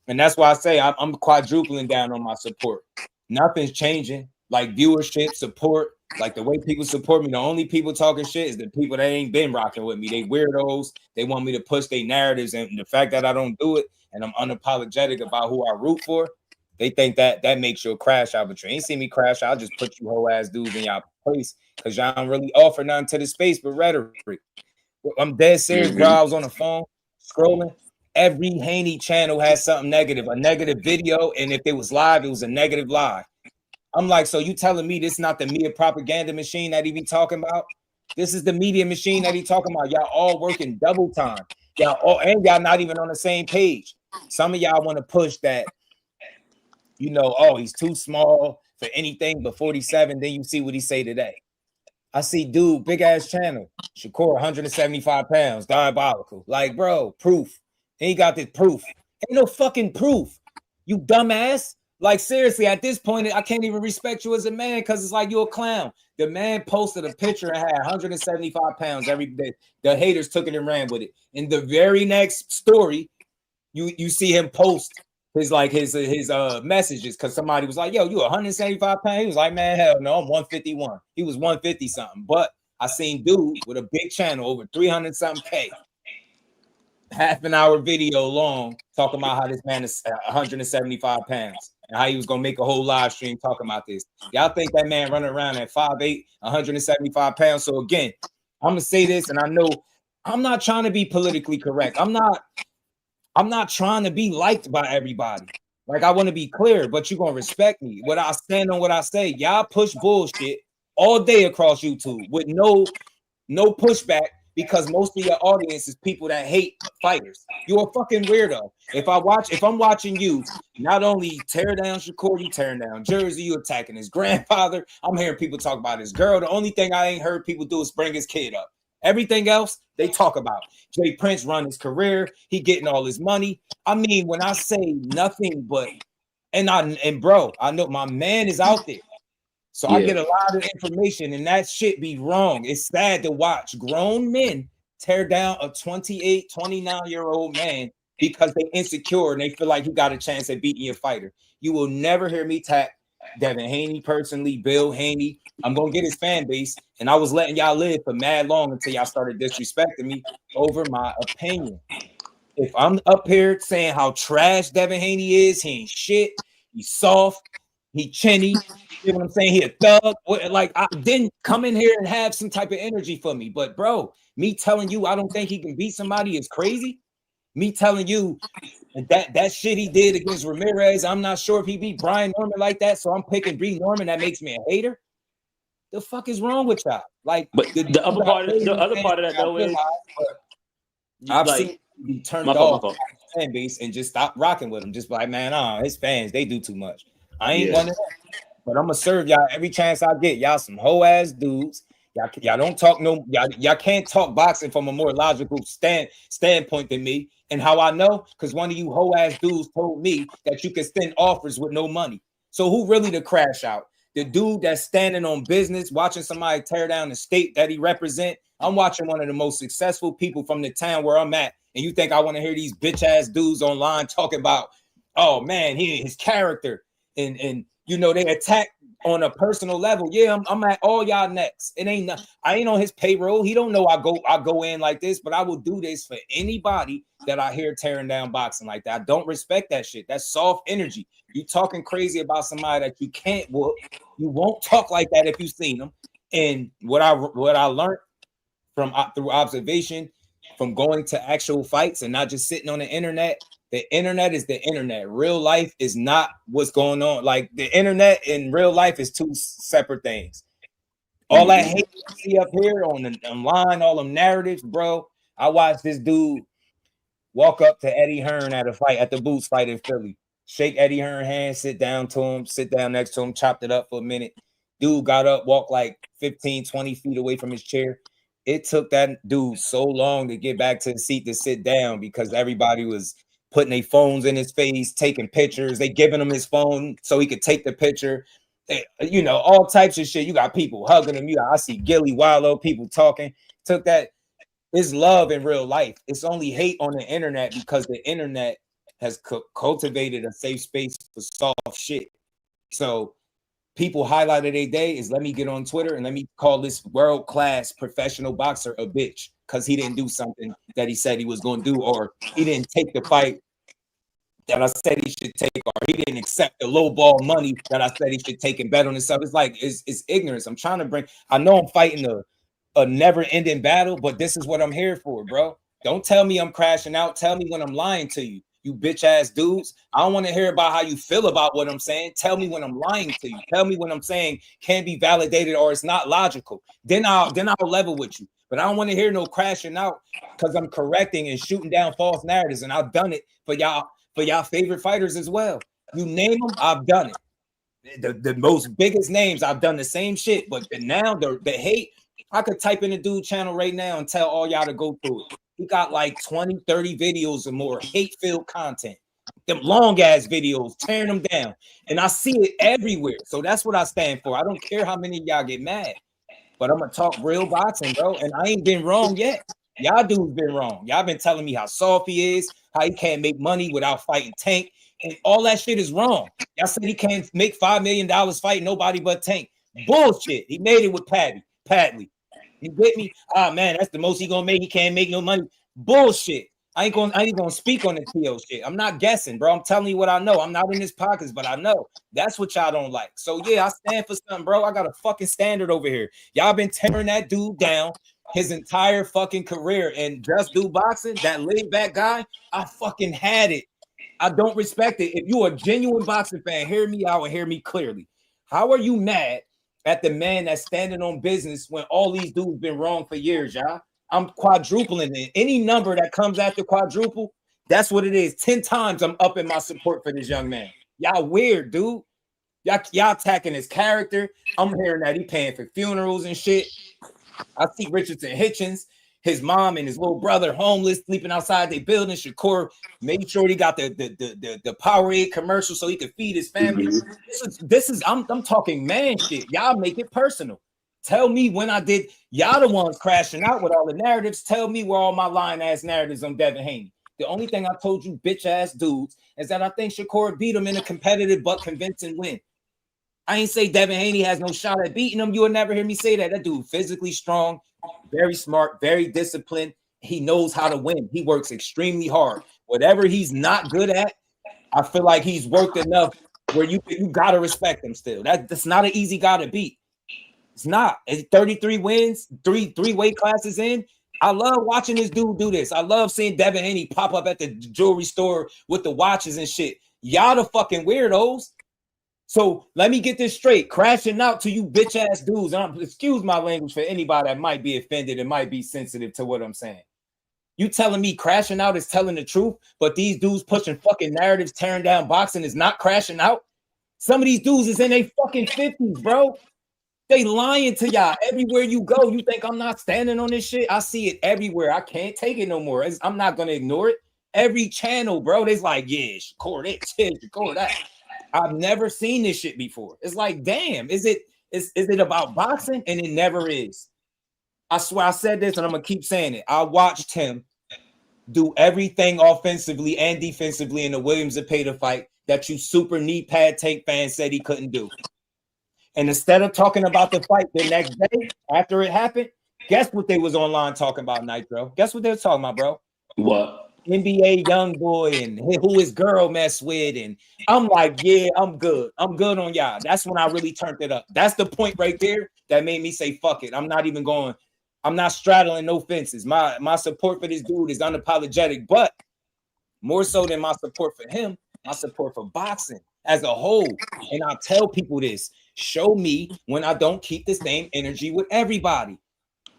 And that's why I say I'm quadrupling down on my support. Nothing's changing. Like viewership, support, like the way people support me. The only people talking shit is the people that ain't been rocking with me. They weirdos. They want me to push their narratives. And the fact that I don't do it and I'm unapologetic about who I root for, they think that makes you a crash out. But you ain't see me crash. I'll just put you whole ass dudes in y'all place because y'all don't really offer nothing to the space but rhetoric. I'm dead serious, bro. I was on the phone scrolling. Every Haney channel has something negative, a negative video, and if it was live, it was a negative live. I'm like, so you telling me this is not the media propaganda machine that he be talking about? This is the media machine that he talking about. Y'all all working double time. Y'all not even on the same page. Some of y'all want to push that, you know, oh, he's too small for anything but 47. Then you see what he say today. I see dude, big ass channel, Shakur, 175 pounds, diabolical. Like, bro, proof. He got this proof. Ain't no fucking proof. You dumbass. Like, seriously, at this point, I can't even respect you as a man because it's like you're a clown. The man posted a picture and had 175 pounds every day. The haters took it and ran with it. In the very next story, you see him post his messages because somebody was like, yo, you 175 pounds? He was like, man, hell no, I'm 151. He was 150 something. But I seen dude with a big channel, over 300 something K. Half an hour video long talking about how this man is 175 pounds and how he was gonna make a whole live stream talking about this. Y'all think that man running around at 5'8", 175 pounds? So again, I'm gonna say this, and I know I'm not trying to be politically correct. I'm not trying to be liked by everybody. Like, I want to be clear, but you're gonna respect me. What I stand on, what I say. Y'all push bullshit all day across YouTube with no pushback. Because most of your audience is people that hate fighters. You're a fucking weirdo. If I'm watching you, not only tear down Shakur, you tearing down Jersey, you attacking his grandfather. I'm hearing people talk about his girl. The only thing I ain't heard people do is bring his kid up. Everything else they talk about. Jay Prince run his career. He getting all his money. I mean, when I say nothing but, and bro, I know my man is out there. So I get a lot of information, and that shit be wrong. It's sad to watch grown men tear down a 28, 29-year-old man because they insecure and they feel like you got a chance at beating your fighter. You will never hear me tap Devin Haney personally, Bill Haney. I'm going to get his fan base, and I was letting y'all live for mad long until y'all started disrespecting me over my opinion. If I'm up here saying how trash Devin Haney is, he ain't shit, he's soft, he chinny, you know what I'm saying? He a thug. Like, I didn't come in here and have some type of energy for me. But, bro, me telling you I don't think he can beat somebody is crazy. Me telling you that shit he did against Ramirez, I'm not sure if he beat Brian Norman like that. So I'm picking Bree Norman. That makes me a hater. The fuck is wrong with y'all? Like, but the other part of that though is I've seen him turned off fan base and just stop rocking with him. Just like, man, his fans, they do too much. I ain't one of them. But I'm gonna serve y'all every chance I get. Y'all some hoe ass dudes. Y'all don't talk y'all can't talk boxing from a more logical standpoint than me. And how I know? Because one of you hoe ass dudes told me that you can send offers with no money. So who really the crash out? The dude that's standing on business, watching somebody tear down the state that he represent. I'm watching one of the most successful people from the town where I'm at, and you think I want to hear these bitch ass dudes online talking about, oh man, his character and you know, they attack on a personal level. Yeah, I'm at all y'all necks. I ain't on his payroll. He don't know I go in like this, but I will do this for anybody that I hear tearing down boxing like that. I don't respect that shit. That's soft energy. You talking crazy about somebody that you can't whoop. You won't talk like that if you've seen them. And what I learned from through observation, from going to actual fights and not just sitting on the internet. The internet is the internet. Real life is not what's going on. Like the internet and real life is two separate things. All that hate you see up here online, all them narratives, bro. I watched this dude walk up to Eddie Hearn at a fight, at the Boots fight in Philly. Shake Eddie Hearn's hand, sit down next to him, chopped it up for a minute. Dude got up, walked like 15, 20 feet away from his chair. It took that dude so long to get back to the seat to sit down because everybody was putting their phones in his face, taking pictures. They giving him his phone so he could take the picture. You know, all types of shit. You got people hugging him. I see Gilly Wallow, people talking. Took that. It's love in real life. It's only hate on the internet because the internet has cultivated a safe space for soft shit. So people highlighted their day is let me get on Twitter and let me call this world-class professional boxer a bitch because he didn't do something that he said he was going to do, or he didn't take the fight that I said he should take, or he didn't accept the low ball money that I said he should take and bet on himself. It's like, it's ignorance. I'm trying to bring, I know I'm fighting a never-ending battle, but this is what I'm here for, bro. Don't tell me I'm crashing out. Tell me when I'm lying to you, you bitch-ass dudes. I don't want to hear about how you feel about what I'm saying. Tell me when I'm lying to you. Tell me when I'm saying can't be validated or it's not logical. Then I'll level with you. But I don't want to hear no crashing out because I'm correcting and shooting down false narratives, and I've done it for y'all favorite fighters as well. You name them, I've done it. The most biggest names, I've done the same shit. But now the hate, I could type in the dude channel right now and tell all y'all to go through it. He got like 20, 30 videos or more hate-filled content. Them long-ass videos, tearing them down. And I see it everywhere. So that's what I stand for. I don't care how many of y'all get mad. But I'm going to talk real boxing, bro. And I ain't been wrong yet. Y'all dudes been wrong. Y'all been telling me how soft he is, how he can't make money without fighting Tank. And all that shit is wrong. Y'all said he can't make $5 million fighting nobody but Tank. Bullshit. He made it with Padley. You get me? Ah, man, that's the most he gonna make. He can't make no money. Bullshit. I ain't gonna speak on the TO shit. I'm not guessing, bro. I'm telling you what I know. I'm not in his pockets, but I know that's what y'all don't like. So yeah, I stand for something, bro. I got a fucking standard over here. Y'all been tearing that dude down his entire fucking career, and Just Do Boxing, that laid back guy, I fucking had it. I don't respect it. If you a genuine boxing fan, hear me out and hear me clearly. How are you mad at the man that's standing on business when all these dudes been wrong for years, y'all? I'm quadrupling it. Any number that comes after quadruple, that's what it is. 10 times I'm up in my support for this young man. Y'all weird, dude. Y'all attacking his character. I'm hearing that he paying for funerals and shit. I see Richardson Hitchens, his mom and his little brother homeless, sleeping outside their building. Shakur made sure he got the Powerade commercial so he could feed his family. I'm talking man shit. Y'all make it personal. Tell me when I did. Y'all the ones crashing out with all the narratives. Tell me where all my lying ass narratives on Devin Haney. The only thing I told you bitch ass dudes is that I think Shakur beat him in a competitive but convincing win. I ain't say Devin Haney has no shot at beating him. You will never hear me say that. That dude physically strong, very smart, very disciplined. He knows how to win. He works extremely hard. Whatever he's not good at, I feel like he's worked enough where you gotta respect him still. That's not an easy guy to beat. It's not. It's 33 wins, three weight classes in. I love watching this dude do this. I love seeing Devin Haney pop up at the jewelry store with the watches and shit. Y'all the fucking weirdos. So let me get this straight. Crashing out to you bitch ass dudes. Excuse my language for anybody that might be offended and might be sensitive to what I'm saying. You telling me crashing out is telling the truth, but these dudes pushing fucking narratives, tearing down boxing is not crashing out? Some of these dudes is in their fucking 50s, bro. They lying to y'all everywhere you go. You think I'm not standing on this shit? I see it everywhere. I can't take it no more. I'm not gonna ignore it. Every channel, bro. They's like, yeah, Shakur this, Shakur that. I've never seen this shit before. It's like, damn, is it about boxing? And it never is. I swear I said this and I'm gonna keep saying it. I watched him do everything offensively and defensively in the Williams Zepeda fight that you super knee pad Tank fans said he couldn't do. And instead of talking about the fight the next day after it happened, guess what they was online talking about, Nitro? Guess what they were talking about, bro? What? NBA young boy and who his girl mess with. And I'm like, yeah, I'm good. I'm good on y'all. That's when I really turned it up. That's the point right there that made me say, fuck it. I'm not even going. I'm not straddling no fences. My support for this dude is unapologetic, but more so than my support for him, my support for boxing as a whole. And I tell people this, show me when I don't keep the same energy with everybody.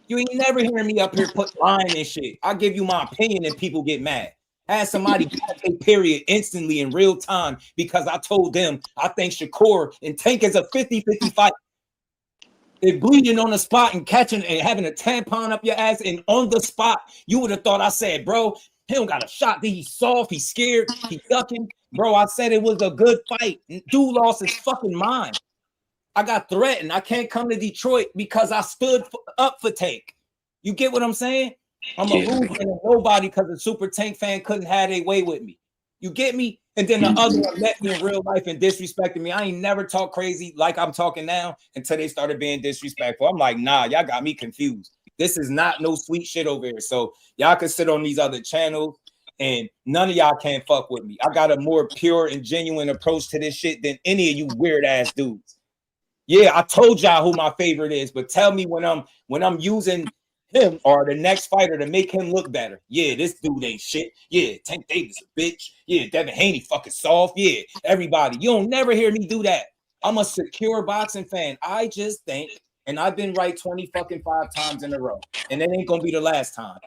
You ain't never hearing me up here put lying and shit. I give you my opinion and people get mad. I had somebody a period instantly in real time because I told them I think Shakur and Tank is a 50-50 fight. They're bleeding on the spot and catching and having a tampon up your ass, and on the spot, you would have thought I said, bro, he don't got a shot. He's soft, he's scared, he's ducking. Bro, I said it was a good fight. Dude lost his fucking mind. I got threatened. I can't come to Detroit because I stood up for Tank. You get what I'm saying? I'm a loser and a nobody because a Super Tank fan couldn't have their way with me. You get me? And then the other one met me in real life and disrespected me. I ain't never talk crazy like I'm talking now until they started being disrespectful. I'm like, nah, y'all got me confused. This is not no sweet shit over here. So y'all can sit on these other channels and none of y'all can fuck with me. I got a more pure and genuine approach to this shit than any of you weird ass dudes. Yeah, I told y'all who my favorite is, but tell me when I'm using him or the next fighter to make him look better. Yeah, this dude ain't shit. Yeah, Tank Davis a bitch. Yeah, Devin Haney fucking soft. Yeah, everybody. You don't never hear me do that. I'm a secure boxing fan. I just think, and I've been right 25 times in a row, and it ain't gonna be the last time.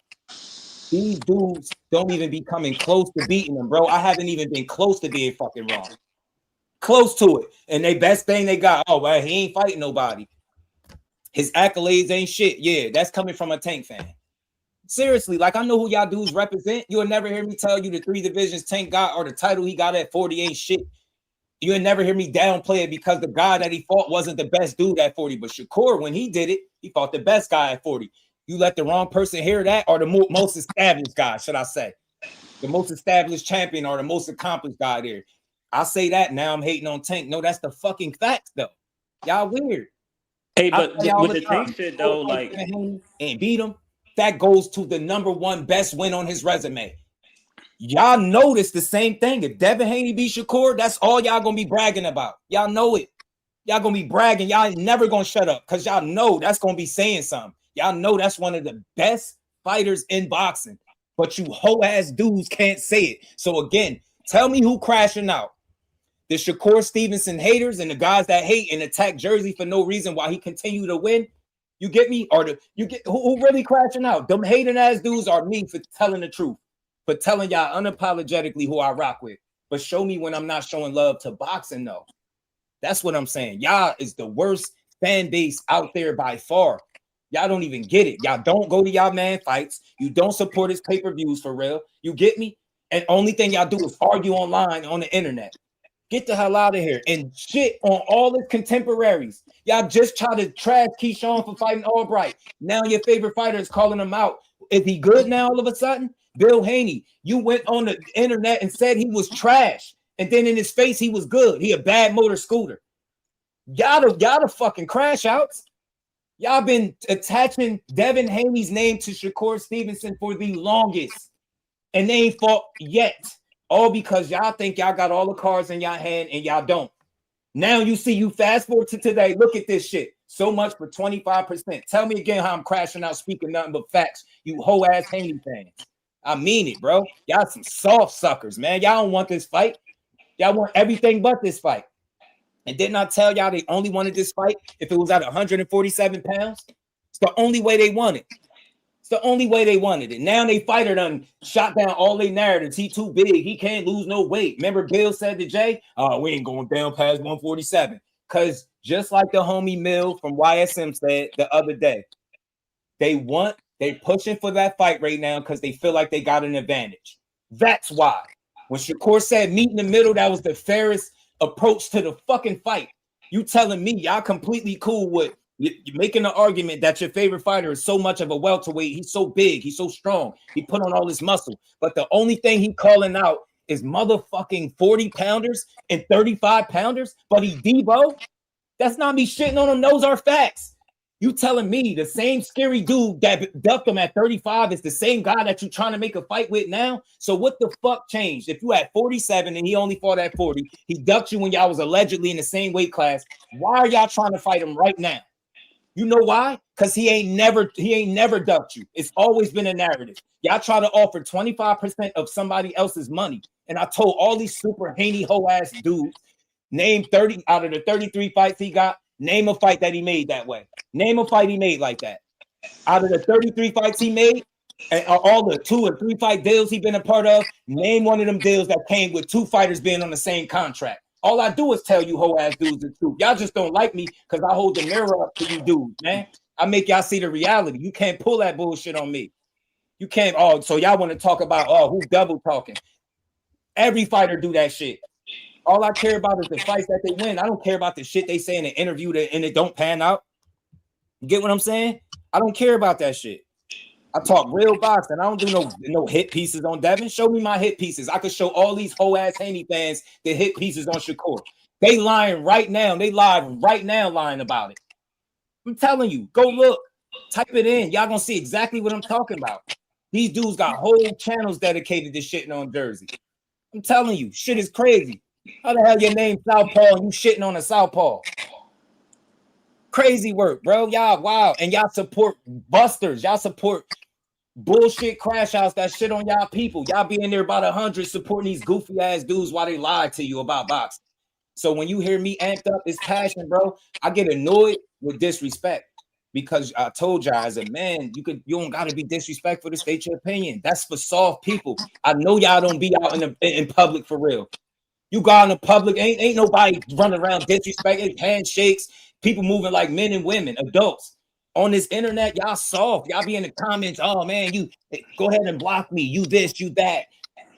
These dudes don't even be coming close to beating them, bro. I haven't even been close to being fucking wrong. Close to it. And they best thing they got, oh, well, he ain't fighting nobody. His accolades ain't shit. Yeah, that's coming from a Tank fan. Seriously, like I know who y'all dudes represent. You'll never hear me tell you the 3 divisions Tank got or the title he got at 40 ain't shit. You'll never hear me downplay it because the guy that he fought wasn't the best dude at 40. But Shakur, when he did it, he fought the best guy at 40. You let the wrong person hear that, or the most established guy, should I say. The most established champion or the most accomplished guy there. I say that, now I'm hating on Tank. No, that's the fucking facts, though. Y'all weird. Hey, but with the Tank shit, though, like... And beat him, that goes to the #1 best win on his resume. Y'all notice the same thing. If Devin Haney beat Shakur, that's all y'all gonna be bragging about. Y'all know it. Y'all gonna be bragging. Y'all ain't never gonna shut up because y'all know that's gonna be saying something. Y'all know that's one of the best fighters in boxing, but you hoe-ass dudes can't say it. So again, tell me who crashing out. The Shakur Stevenson haters and the guys that hate and attack Jersey for no reason while he continue to win. You get me? Or who really crashing out? Them hating ass dudes are me for telling the truth, for telling y'all unapologetically who I rock with. But show me when I'm not showing love to boxing, though. That's what I'm saying. Y'all is the worst fan base out there by far. Y'all don't even get it. Y'all don't go to y'all man fights. You don't support his pay-per-views for real. You get me? And only thing y'all do is argue online on the internet. Get the hell out of here and shit on all his contemporaries. Y'all just try to trash Keyshawn for fighting Albright. Now your favorite fighter is calling him out. Is he good now all of a sudden? Bill Haney, you went on the internet and said he was trash. And then in his face, he was good. He a bad motor scooter. Y'all the fucking crash outs. Y'all been attaching Devin Haney's name to Shakur Stevenson for the longest. And they ain't fought yet. All because y'all think y'all got all the cards in y'all hand and y'all don't. Now you see, you fast forward to today. Look at this shit. So much for 25%. Tell me again how I'm crashing out, speaking nothing but facts. You hoe ass Haney fans. I mean it, bro. Y'all some soft suckers, man. Y'all don't want this fight. Y'all want everything but this fight. And didn't I tell y'all they only wanted this fight if it was at 147 pounds? It's the only way they want it. It's the only way they wanted it. Now they fighter done shot down all their narratives. He too big. He can't lose no weight. Remember Bill said to Jay, oh, we ain't going down past 147. Because just like the homie Mill from YSM said the other day, they pushing for that fight right now because they feel like they got an advantage. That's why. When Shakur said meet in the middle, that was the fairest approach to the fucking fight. You telling me y'all completely cool with you're making the argument that your favorite fighter is so much of a welterweight. He's so big. He's so strong. He put on all this muscle. But the only thing he calling out is motherfucking 40 pounders and 35 pounders. But he Debo. That's not me shitting on him. Those are facts. You telling me the same scary dude that ducked him at 35 is the same guy that you're trying to make a fight with now? So what the fuck changed? If you had 47 and he only fought at 40, he ducked you when y'all was allegedly in the same weight class. Why are y'all trying to fight him right now? You know why? Because he ain't never ducked you. It's always been a narrative. Y'all try to offer 25% of somebody else's money. And I told all these super Haney hoe ass dudes, name 30 out of the 33 fights he got, name a fight that he made that way. Name a fight he made like that. Out of the 33 fights he made, and all the 2 or 3 fight deals he been a part of, name one of them deals that came with 2 fighters being on the same contract. All I do is tell you hoe ass dudes the truth. Y'all just don't like me because I hold the mirror up to you dudes, man. I make y'all see the reality. You can't pull that bullshit on me. You can't. Oh, so y'all want to talk about who's double talking? Every fighter do that shit. All I care about is the fights that they win. I don't care about the shit they say in an interview and it don't pan out. You get what I'm saying? I don't care about that shit. I talk real boxing. I don't do no hit pieces on Devin. Show me my hit pieces. I could show all these whole ass Haney fans the hit pieces on Shakur. They lying right now. They live right now lying about it. I'm telling you, go look. Type it in. Y'all gonna see exactly what I'm talking about. These dudes got whole channels dedicated to shitting on Jersey. I'm telling you, shit is crazy. How the hell your name Southpaw and you shitting on a Southpaw? Crazy work, bro. Y'all, wow. And y'all support busters. Y'all support bullshit crash outs that shit on y'all people. Y'all be in there about 100 supporting these goofy ass dudes while they lie to you about boxing. So when you hear me amped up, it's passion, bro. I get annoyed with disrespect because I told y'all as a man, you don't gotta be disrespectful to state your opinion. That's for soft people. I know y'all don't be out in public for real. You go out in the public, ain't nobody running around disrespecting, handshakes, people moving like men and women, adults. On this internet, y'all soft. Y'all be in the comments. Oh man, you go ahead and block me. You this, you that.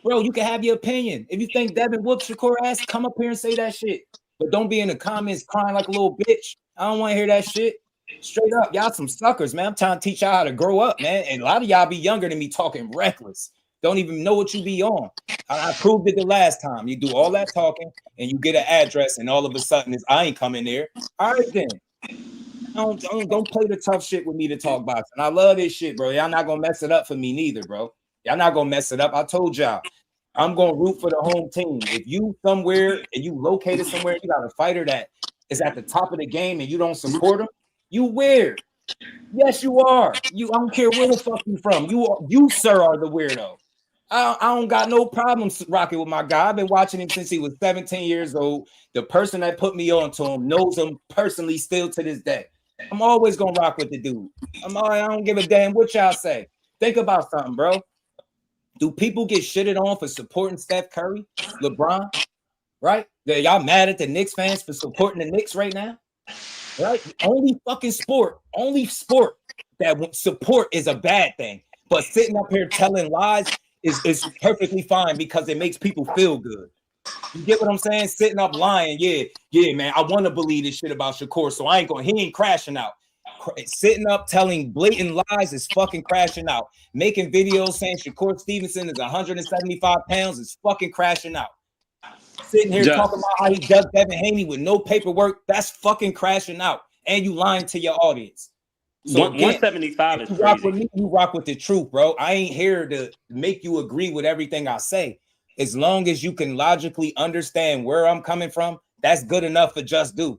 Bro, you can have your opinion. If you think Devin whoops Shakur ass, come up here and say that shit. But don't be in the comments crying like a little bitch. I don't want to hear that shit. Straight up, y'all some suckers, man. I'm trying to teach y'all how to grow up, man. And a lot of y'all be younger than me talking reckless. Don't even know what you be on. I proved it the last time. You do all that talking and you get an address and all of a sudden I ain't coming there. All right then. Don't play the tough shit with me to talk boxing. I love this shit, bro. Y'all not gonna mess it up for me neither, bro. Y'all not gonna mess it up. I told y'all, I'm gonna root for the home team. If you somewhere and you located somewhere, you got a fighter that is at the top of the game and you don't support him, you weird. Yes, you are. I don't care where the fuck you from. You sir are the weirdo. I don't got no problems rocking with my guy. I've been watching him since he was 17 years old. The person that put me on to him knows him personally still to this day. I'm always gonna rock with the dude. I don't give a damn what y'all say. Think about something, bro. Do people get shitted on for supporting Steph Curry, LeBron? Right? Y'all mad at the Knicks fans for supporting the Knicks right now? Right? Only sport that support is a bad thing. But sitting up here telling lies is perfectly fine because it makes people feel good. You get what I'm saying? Sitting up lying, yeah, man. I want to believe this shit about Shakur, so he ain't crashing out. Sitting up telling blatant lies is fucking crashing out. Making videos saying Shakur Stevenson is 175 pounds is fucking crashing out. Sitting here talking about how he does Devin Haney with no paperwork, that's fucking crashing out. And you lying to your audience. So 175 is you crazy. rock with me, you rock with the truth, bro. I ain't here to make you agree with everything I say. As long as you can logically understand where I'm coming from, that's good enough for Just Do.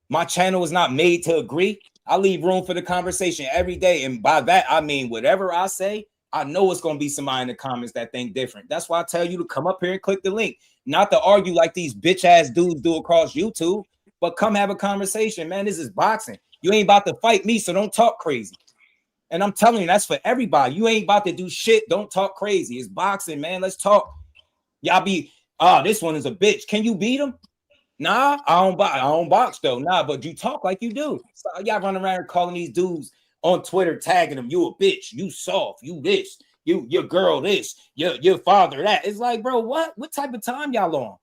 My channel is not made to agree. I leave room for the conversation every day. And by that, I mean, whatever I say, I know it's going to be somebody in the comments that think different. That's why I tell you to come up here and click the link. Not to argue like these bitch ass dudes do across YouTube, but come have a conversation, man. This is boxing. You ain't about to fight me, so don't talk crazy. And I'm telling you, that's for everybody. You ain't about to do shit. Don't talk crazy. It's boxing, man. Let's talk. Y'all be, this one is a bitch. Can you beat him? Nah, I don't box though. Nah, but you talk like you do. So y'all run around calling these dudes on Twitter, tagging them. You a bitch. You soft. You this. Your girl this. Your father that. It's like, bro, what type of time y'all on?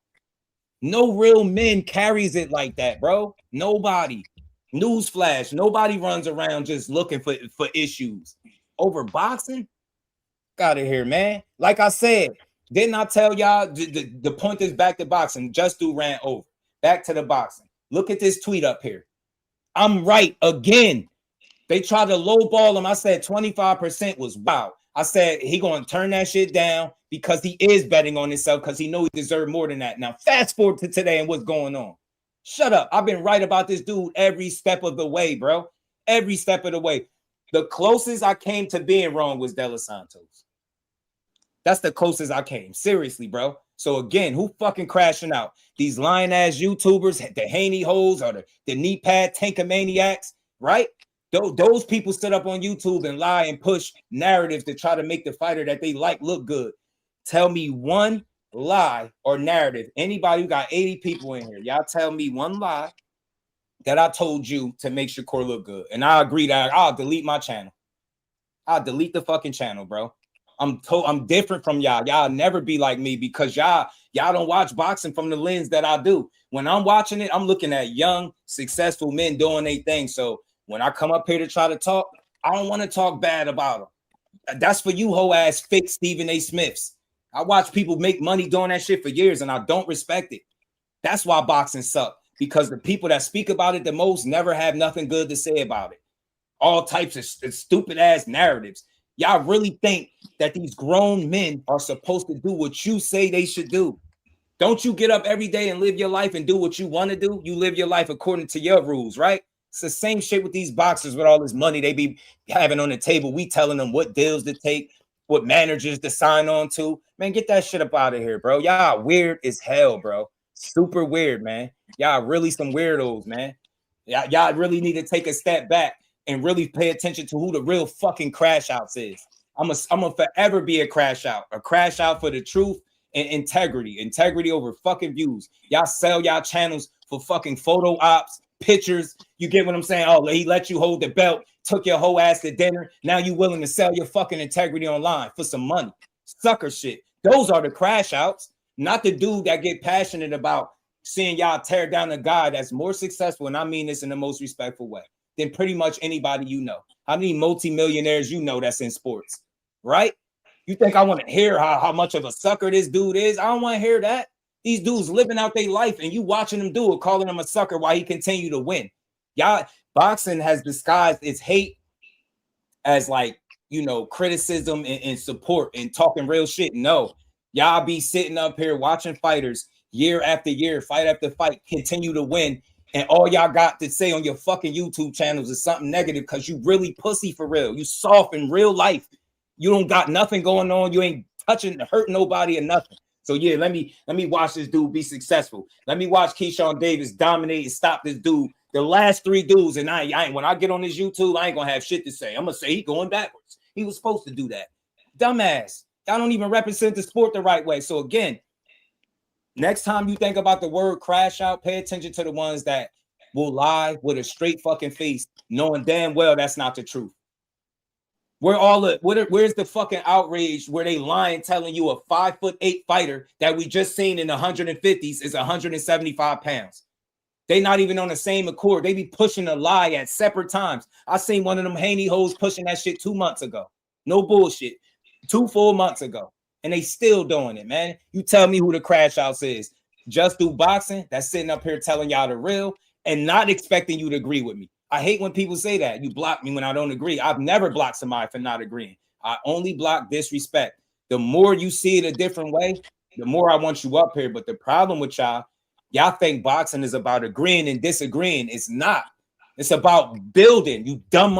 No real men carries it like that, bro. Nobody. Newsflash. Nobody runs around just looking for issues over boxing. Got it here, man. Like I said. Didn't I tell y'all the point is back to boxing? Just Do ran over. Back to the boxing. Look at this tweet up here. I'm right again. They tried to lowball him. I said 25% was wow. I said he going to turn that shit down because he is betting on himself because he know he deserved more than that. Now, fast forward to today and what's going on. Shut up. I've been right about this dude every step of the way, bro. every step of the way. The closest I came to being wrong was De Los Santos. That's the closest I came. Seriously, bro. So again, who fucking crashing out? These lying ass YouTubers, the Haney hoes or the knee pad tankomaniacs, right? Those people sit up on YouTube and lie and push narratives to try to make the fighter that they like look good. Tell me one lie or narrative. Anybody who got 80 people in here, y'all tell me one lie that I told you to make Shakur look good. And I agree that I'll delete my channel. I'll delete the fucking channel, bro. I'm different from y'all. Y'all never be like me because y'all don't watch boxing from the lens that I do. When I'm watching it, I'm looking at young, successful men doing their thing. So when I come up here to try to talk, I don't want to talk bad about them. That's for you hoe ass fake Stephen A. Smiths. I watch people make money doing that shit for years and I don't respect it. That's why boxing sucks, because the people that speak about it the most never have nothing good to say about it. All types of stupid ass narratives. Y'all really think that these grown men are supposed to do what you say they should do? Don't you get up every day and live your life and do what you want to do? You live your life according to your rules, right? It's the same shit with these boxers with all this money they be having on the table. We telling them what deals to take, what managers to sign on to. Man, get that shit up out of here, bro. Y'all weird as hell, bro. Super weird, man. Y'all really some weirdos, man. Y'all really need to take a step back and really pay attention to who the real fucking crash outs is. I'm gonna forever be a crash out for the truth and integrity over fucking views. Y'all sell y'all channels for fucking photo ops, pictures. You get what I'm saying? Oh, he let you hold the belt, took your whole ass to dinner. Now you willing to sell your fucking integrity online for some money. Sucker shit. Those are the crash outs, not the dude that get passionate about seeing y'all tear down a guy that's more successful, and I mean this in the most respectful way, than pretty much anybody you know. How many multimillionaires you know that's in sports, right? You think I want to hear how much of a sucker this dude is? I don't want to hear that. These dudes living out their life and you watching them do it, calling him a sucker while he continue to win. Y'all, boxing has disguised its hate as like, criticism and support and talking real shit. No, y'all be sitting up here watching fighters year after year, fight after fight, continue to win. And all y'all got to say on your fucking YouTube channels is something negative because you really pussy for real. You soft in real life. You don't got nothing going on. You ain't touching, hurting nobody or nothing. So yeah, let me watch this dude be successful. Let me watch Keyshawn Davis dominate and stop this dude. The last three dudes, and I ain't when I get on this YouTube, I ain't gonna have shit to say. I'm gonna say he going backwards. He was supposed to do that. Dumbass. Y'all don't even represent the sport the right way. So again, next time you think about the word crash out, pay attention to the ones that will lie with a straight fucking face, knowing damn well that's not the truth. Where's the fucking outrage where they lying, telling you a 5'8" fighter that we just seen in the 150s is 175 pounds? They not even on the same accord. They be pushing a lie at separate times. I seen one of them Haney hoes pushing that shit 2 months ago. No bullshit. 2 full months ago. And they still doing it, man. You tell me who the crash outs is. Just do boxing, that's sitting up here telling y'all the real and not expecting you to agree with me. I hate when people say that. You block me when I don't agree. I've never blocked somebody for not agreeing. I only block disrespect. The more you see it a different way, the more I want you up here. But the problem with y'all think boxing is about agreeing and disagreeing. It's not. It's about building. You dumb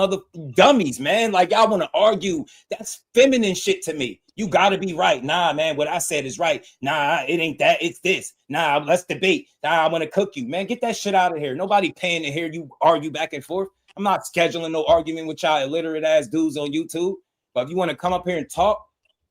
dummies, man. Like y'all want to argue. That's feminine shit to me. You gotta be right. Nah, man, what I said is right. Nah, it ain't that. It's this. Nah, let's debate. Nah, I want to cook you, man. Get that shit out of here. Nobody paying to hear you argue back and forth. I'm not scheduling no argument with y'all illiterate ass dudes on YouTube. But if you want to come up here and talk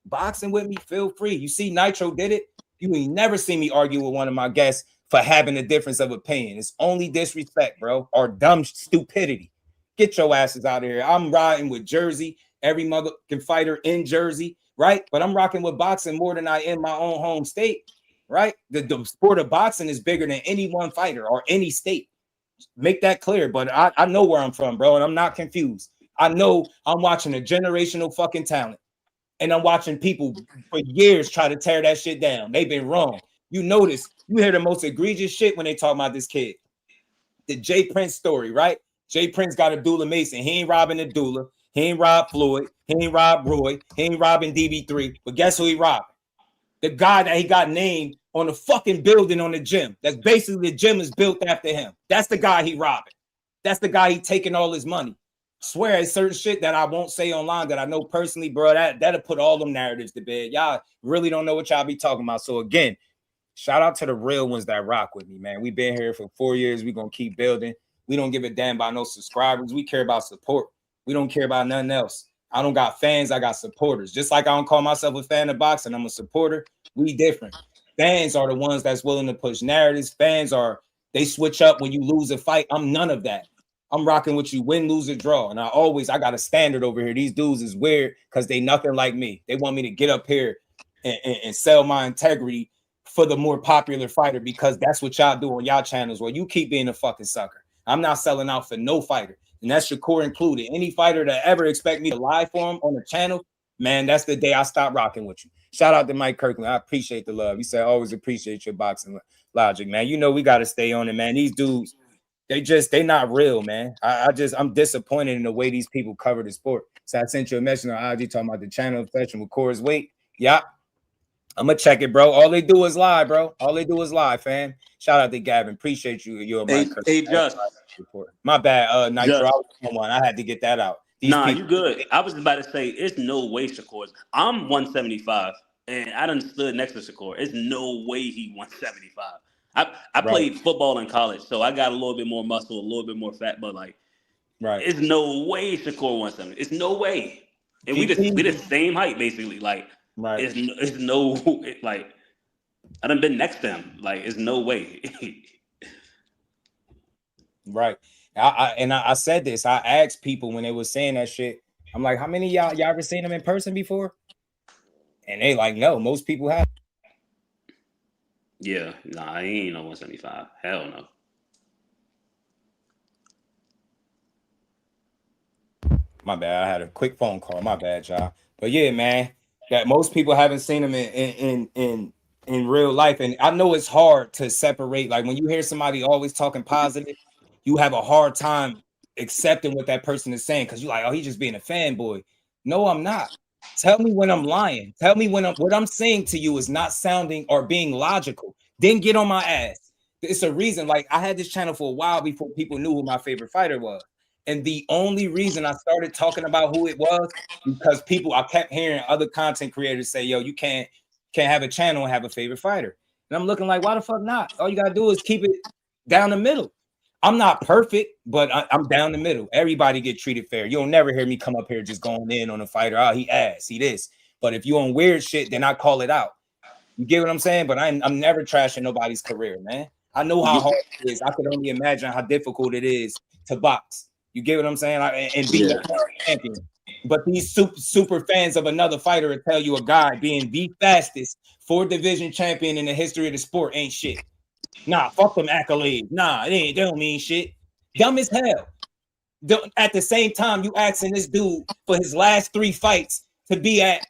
boxing with me, feel free. You see, Nitro did it. You ain't never seen me argue with one of my guests for having a difference of opinion. It's only disrespect, bro, or dumb stupidity. Get your asses out of here. I'm riding with Jersey, every motherfucking fighter in Jersey, right? But I'm rocking with boxing more than I in my own home state, right? The sport of boxing is bigger than any one fighter or any state. Make that clear. But I know where I'm from, bro, and I'm not confused. I know I'm watching a generational fucking talent, and I'm watching people for years try to tear that shit down. They've been wrong. You notice, you hear the most egregious shit when they talk about this kid. The Jay Prince story, right? Jay Prince got a doula Mason. He ain't robbing the doula. He ain't robbed Floyd. He ain't robbed Roy. He ain't robbing DB3. But guess who he robbed? The guy that he got named on the fucking building on the gym. That's basically the gym is built after him. That's the guy he robbing. That's the guy he taking all his money. Swear it's certain shit that I won't say online that I know personally, bro. That'll put all them narratives to bed. Y'all really don't know what y'all be talking about. So again, shout out to the real ones that rock with me, man. We've been here for 4 years. We're gonna keep building. We don't give a damn about no subscribers. We care about support. We don't care about nothing else. I don't got fans, I got supporters. Just like I don't call myself a fan of boxing, I'm a supporter. We different. Fans are the ones that's willing to push narratives. Fans they switch up when you lose a fight. I'm none of that. I'm rocking with you, win, lose, or draw. And I got a standard over here. These dudes is weird because they nothing like me. They want me to get up here and sell my integrity for the more popular fighter because that's what y'all do on y'all channels where you keep being a fucking sucker. I'm not selling out for no fighter. And that's Shakur included. Any fighter that ever expect me to lie for him on the channel, man, that's the day I stop rocking with you. Shout out to Mike Kirkland. I appreciate the love. He said, always appreciate your boxing logic, man. You know we got to stay on it, man. These dudes, they not real, man. I'm disappointed in the way these people cover the sport. So I sent you a message on IG talking about the channel obsession with Cora's weight. Yeah, I'm gonna check it, bro. All they do is lie, bro. All they do is lie, fam. Shout out to Gavin. Appreciate you. You're my just my bad. Nitro. I had to get that out. You good. I was about to say, it's no way Shakur's. I'm 175, and I done stood next to Shakur. It's no way he 175. I played football in college, so I got a little bit more muscle, a little bit more fat, but like, it's no way Shakur 170. It's no way. And we the same height, basically. Like, it's no, like, I done been next to him. Like, it's no way. Right. I said this. I asked people when they were saying that shit. I'm like, how many of y'all ever seen him in person before? And they like, no, most people have. Yeah, nah, he ain't no 175. Hell no. My bad. I had a quick phone call. My bad, y'all. But yeah, man, that most people haven't seen him in real life. And I know it's hard to separate. Like when you hear somebody always talking positive, you have a hard time accepting what that person is saying because you're like, oh, he's just being a fanboy. No, I'm not. Tell me when I'm lying. Tell me when what I'm saying to you is not sounding or being logical. Then get on my ass. It's a reason. Like I had this channel for a while before people knew who my favorite fighter was. And the only reason I started talking about who it was because I kept hearing other content creators say, yo, you can't have a channel and have a favorite fighter. And I'm looking like, why the fuck not? All you got to do is keep it down the middle. I'm not perfect, but I'm down the middle. Everybody get treated fair. You'll never hear me come up here just going in on a fighter. Oh, he ass, he this. But if you on weird shit, then I call it out. You get what I'm saying? But I'm never trashing nobody's career, man. I know how hard it is. I could only imagine how difficult it is to box. You get what I'm saying? And be a champion. But these super fans of another fighter will tell you a guy being the fastest 4-division champion in the history of the sport ain't shit. Nah, fuck them accolades. Nah, they don't mean shit. Dumb as hell. At the same time, you asking this dude for his last 3 fights to be at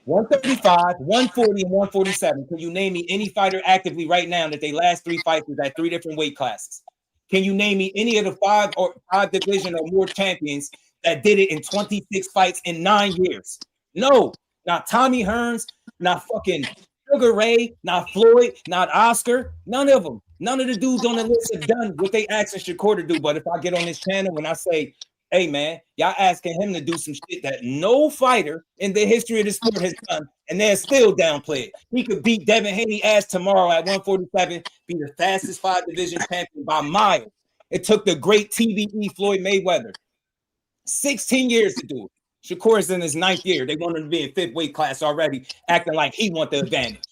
135, 140, and 147. Can you name me any fighter actively right now that they last 3 fights is at 3 different weight classes? Can you name me any of the 5 division or more champions that did it in 26 fights in 9 years? No, not Tommy Hearns, not fucking Sugar Ray, not Floyd, not Oscar, none of them. None of the dudes on the list have done what they asking Shakur to do. But if I get on this channel and I say, hey, man, y'all asking him to do some shit that no fighter in the history of the sport has done, and they're still downplayed. He could beat Devin Haney ass tomorrow at 147, be the fastest 5-division champion by miles. It took the great TBE Floyd Mayweather 16 years to do it. Shakur is in his 9th year. They want him to be in 5th weight class already, acting like he want the advantage.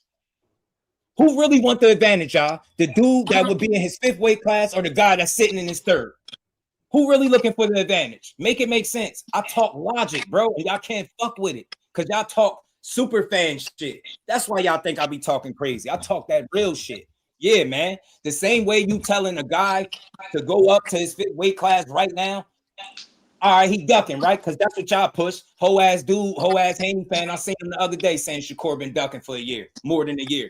Who really want the advantage, y'all? The dude that would be in his 5th weight class or the guy that's sitting in his 3rd? Who really looking for the advantage? Make it make sense. I talk logic, bro, and y'all can't fuck with it because y'all talk super fan shit. That's why y'all think I be talking crazy. I talk that real shit. Yeah, man. The same way you telling a guy to go up to his 5th weight class right now. All right, he ducking, right? Because that's what y'all push. Ho-ass dude, ho-ass Haney fan. I seen him the other day saying Shakur been ducking for a year, more than a year.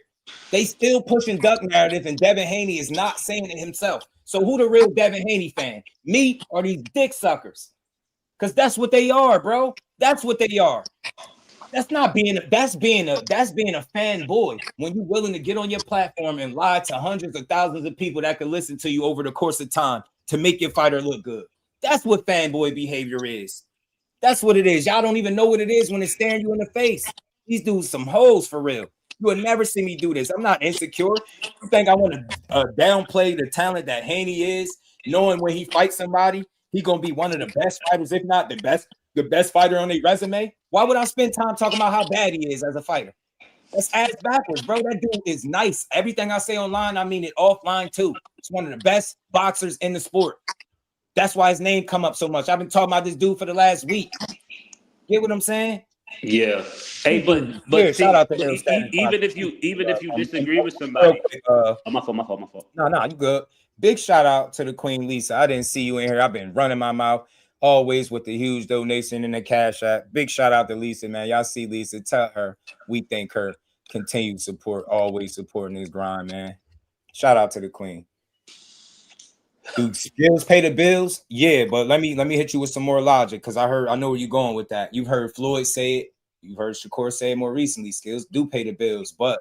They still pushing duck narrative, and Devin Haney is not saying it himself. So who the real Devin Haney fan? Me or these dick suckers? Because that's what they are, bro. That's what they are. That's being a fanboy when you're willing to get on your platform and lie to hundreds of thousands of people that can listen to you over the course of time to make your fighter look good. That's what fanboy behavior is. That's what it is. Y'all don't even know what it is when it's staring you in the face. These dudes some hoes for real. You would never see me do this. I'm not insecure. You think I want to downplay the talent that Haney is, knowing when he fights somebody, he gonna be one of the best fighters, if not the best fighter on their resume? Why would I spend time talking about how bad he is as a fighter? That's ass backwards, bro. That dude is nice. Everything I say online, I mean it offline too. He's one of the best boxers in the sport. That's why his name come up so much. I've been talking about this dude for the last week. Get what I'm saying? Yeah. Hey, but Here, see, shout out to even if you disagree with somebody, my fault. No, you good. Big shout out to the Queen Lisa. I didn't see you in here. I've been running my mouth always with the huge donation in the Cash App. Big shout out to Lisa, man. Y'all see Lisa. Tell her we thank her. Continued support, always supporting this grind, man. Shout out to the Queen. Do skills pay the bills? Yeah, but let me hit you with some more logic because I know where you're going with that. You've heard Floyd say it. You've heard Shakur say it more recently. Skills do pay the bills, but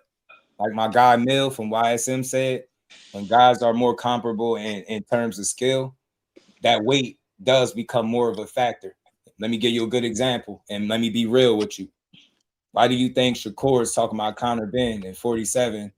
like my guy Mill from YSM said, when guys are more comparable in terms of skill, that weight does become more of a factor. Let me give you a good example, and let me be real with you. Why do you think Shakur is talking about Conor Ben at 47?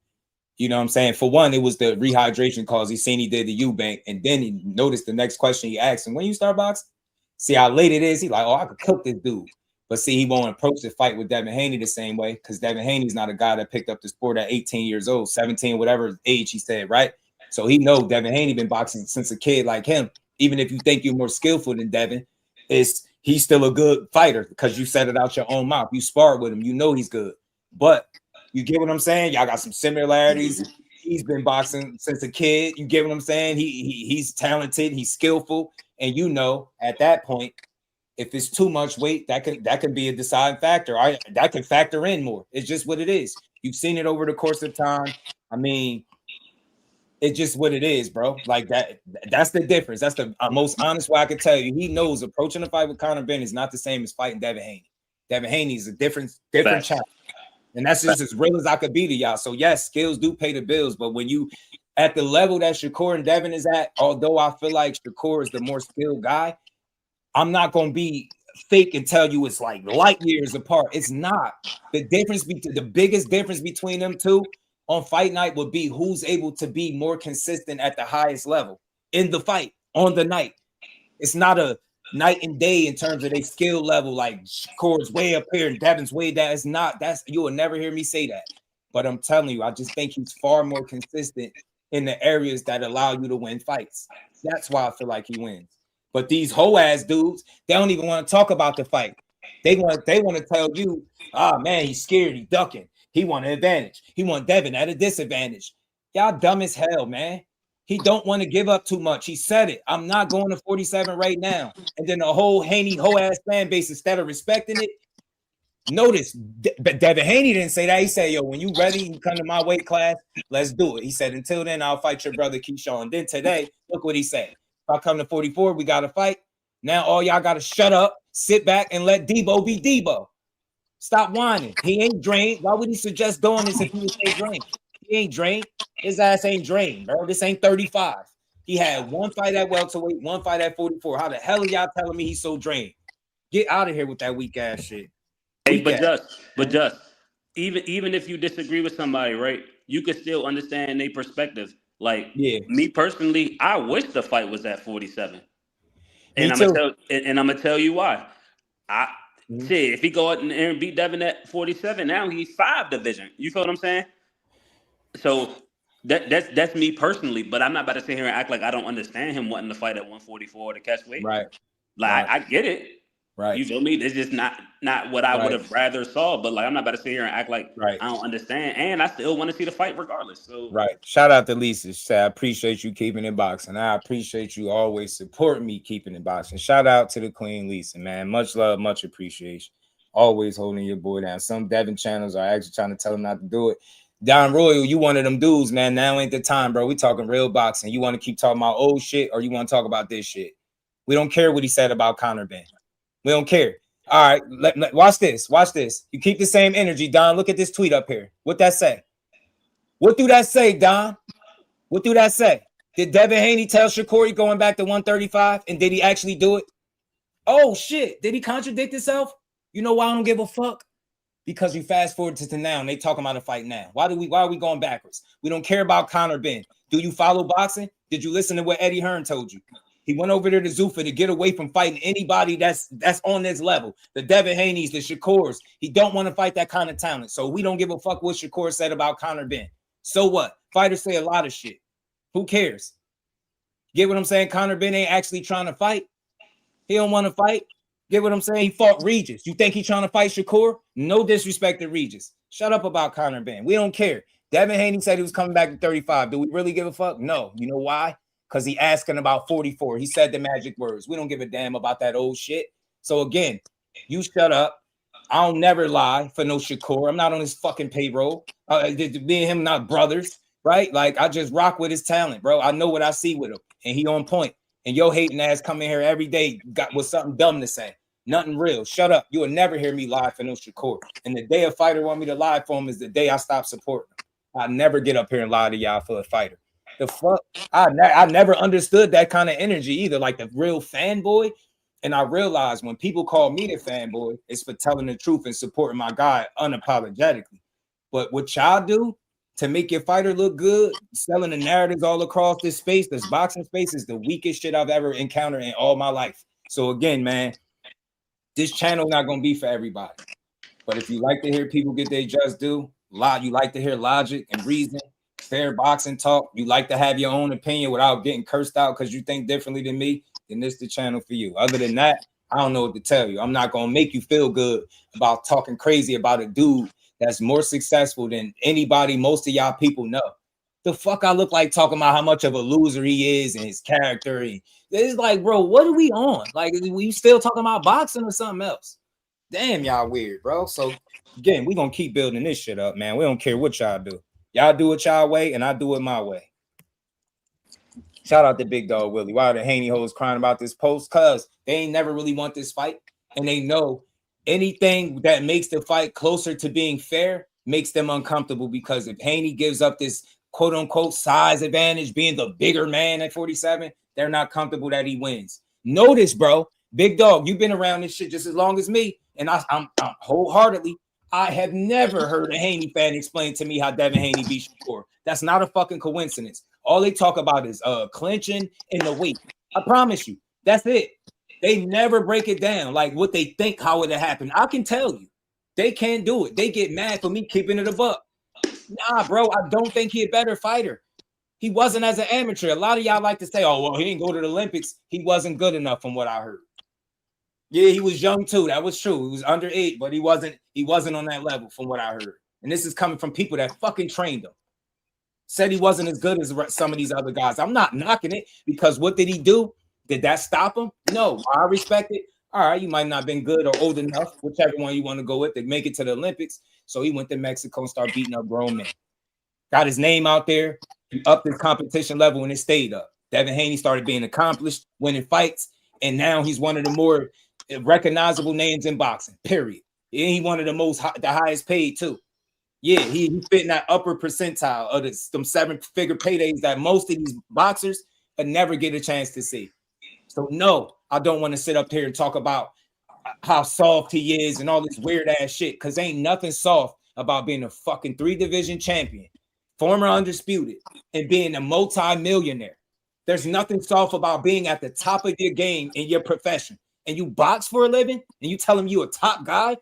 You know what I'm saying? For one, it was the rehydration cause. He seen he did the Eubank, and then he noticed the next question he asked him, when you start boxing? See how late it is? He like, oh, I could cook this dude. But see, he won't approach the fight with Devin Haney the same way because Devin Haney's not a guy that picked up the sport at 18 years old, 17, whatever age he said, right? So he knows Devin Haney been boxing since a kid like him. Even if you think you're more skillful than Devin, he's still a good fighter because you said it out your own mouth. You sparred with him. You know he's good. But you get what I'm saying? Y'all got some similarities. He's been boxing since a kid. You get what I'm saying? He's talented. He's skillful. And you know, at that point, if it's too much weight, that can be a deciding factor. That can factor in more. It's just what it is. You've seen it over the course of time. I mean, it's just what it is, bro. Like that's the difference. That's the most honest way I can tell you. He knows approaching a fight with Conor Ben is not the same as fighting Devin Haney. Devin Haney is a different challenge. And that's just as real as I could be to y'all. So yes, skills do pay the bills, but when you at the level that Shakur and Devin is at, although I feel like Shakur is the more skilled guy, I'm not going to be fake and tell you it's like light years apart. It's not. The biggest difference between them two on fight night would be who's able to be more consistent at the highest level in the fight on the night. It's not a night and day in terms of their skill level, like Shakur's way up here and Devin's way down. It's not. You will never hear me say that. But I'm telling you, I just think he's far more consistent in the areas that allow you to win fights. That's why I feel like he wins. But these hoe ass dudes, they don't even want to talk about the fight. They want to tell you, oh man, he's scared, he's ducking. He want an advantage. He want Devin at a disadvantage. Y'all dumb as hell, man. He don't want to give up too much. He said it. I'm not going to 47 right now. And then the whole Haney hoe ass fan base, instead of respecting it, notice Devin Haney didn't say that. He said, yo, when you ready, you come to my weight class, let's do it. He said, until then, I'll fight your brother Keyshawn. And then today, look what he said. If I come to 44, we got to fight. Now all y'all got to shut up, sit back, and let Debo be Debo. Stop whining. He ain't drained. Why would he suggest doing this if he was drained? He ain't drained. His ass ain't drained, bro. This ain't 35. He had one fight at welterweight, one fight at 44. How the hell are y'all telling me he's so drained? Get out of here with that weak ass shit. Hey, but just even if you disagree with somebody, right? You could still understand their perspective. Like me personally, I wish the fight was at 47. And I'm gonna tell you why. Shit, if he go out and beat Devin at 47, now he's 5 division. You feel what I'm saying? So that's me personally, but I'm not about to sit here and act like I don't understand him wanting to fight at 144 to catch weight. Right. Like I get it. Right. You feel me? It's just not what I would have rather saw. But like I'm not about to sit here and act like I don't understand. And I still want to see the fight regardless. So Shout out to Lisa. I appreciate you keeping it boxing. I appreciate you always supporting me keeping it boxing. Shout out to the Queen Lisa, man. Much love, much appreciation. Always holding your boy down. Some Devin channels are actually trying to tell him not to do it. Don Royal, you one of them dudes, man. Now ain't the time, bro. We talking real boxing. You want to keep talking about old shit or you want to talk about this shit? We don't care what he said about Conor Ben. We don't care. All right, watch this. Watch this. You keep the same energy, Don. Look at this tweet up here. What that say? What do that say, Don? What do that say? Did Devin Haney tell Shakur he going back to 135? And did he actually do it? Oh, shit. Did he contradict himself? You know why I don't give a fuck? Because you fast forward to now and they talking about a fight now. Why are we going backwards? We don't care about Conor Ben. Do you follow boxing? Did you listen to what Eddie Hearn told you? He went over there to Zuffa to get away from fighting anybody that's on this level. The Devin Haneys, the Shakurs. He don't want to fight that kind of talent. So we don't give a fuck what Shakur said about Conor Ben. So what? Fighters say a lot of shit. Who cares? Get what I'm saying? Conor Ben ain't actually trying to fight. He don't want to fight. Get what I'm saying? He fought Regis. You think he's trying to fight Shakur? No disrespect to Regis. Shut up about Conor Ben. We don't care. Devin Haney said he was coming back to 35. Do we really give a fuck? No. You know why? Because he asking about 44. He said the magic words. We don't give a damn about that old shit. So again, you shut up. I'll never lie for no Shakur. I'm not on his fucking payroll. Me and him not brothers, right? Like, I just rock with his talent, bro. I know what I see with him, and he on point. And your hating ass come in here every day with something dumb to say. Nothing real. Shut up. You will never hear me lie for no Shakur. And the day a fighter want me to lie for him is the day I stop supporting him. I never get up here and lie to y'all for a fighter. The fuck? I never understood that kind of energy either, like the real fanboy. And I realized when people call me the fanboy, it's for telling the truth and supporting my guy unapologetically. But what y'all do to make your fighter look good, selling the narratives all across this space, this boxing space, is the weakest shit I've ever encountered in all my life. So again, man, this channel not gonna be for everybody. But if you like to hear people get their just due, you like to hear logic and reason, fair boxing talk, you like to have your own opinion without getting cursed out because you think differently than me, then this is the channel for you. Other than that, I don't know what to tell you. I'm not gonna make you feel good about talking crazy about a dude that's more successful than anybody most of y'all people know. The fuck I look like talking about how much of a loser he is and his character. It's like, bro, what are we on? Like, we still talking about boxing or something else? Damn, y'all weird, bro. So again, we gonna keep building this shit up, man. We don't care what y'all do. Y'all do it y'all way, and I do it my way. Shout out to Big Dog Willie. Why are the Haney hoes crying about this post? Cause they ain't never really want this fight, and they know anything that makes the fight closer to being fair makes them uncomfortable, because if Haney gives up this quote-unquote size advantage, being the bigger man at 47, they're not comfortable that he wins. Notice, bro, Big Dog, you've been around this shit just as long as me, and I'm wholeheartedly, I have never heard a Haney fan explain to me how Devin Haney beat Shakur. That's not a fucking coincidence. All they talk about is clinching and the weight. I promise you, that's it. They never break it down like what they think how it happened. I can tell you, they can't do it. They get mad for me keeping it a buck. Nah, bro, I don't think he's a better fighter. He wasn't as an amateur. A lot of y'all like to say, oh, well, he didn't go to the Olympics. He wasn't good enough from what I heard. Yeah, he was young too. That was true. He was underage, but he wasn't on that level from what I heard. And this is coming from people that fucking trained him. Said he wasn't as good as some of these other guys. I'm not knocking it, because what did he do? Did that stop him? No, I respect it. All right, you might not have been good or old enough, whichever one you want to go with, to make it to the Olympics. So he went to Mexico and started beating up grown men. Got his name out there. He upped his competition level and it stayed up. Devin Haney started being accomplished, winning fights, and now he's one of the more recognizable names in boxing, period. And he one of the highest paid too. Yeah, he fit in that upper percentile of some 7-figure paydays that most of these boxers would never get a chance to see. So no, I don't want to sit up here and talk about how soft he is and all this weird ass shit, because ain't nothing soft about being a fucking 3-division champion, former undisputed, and being a multi-millionaire. There's nothing soft about being at the top of your game in your profession, and you box for a living, and you tell them you a top guy,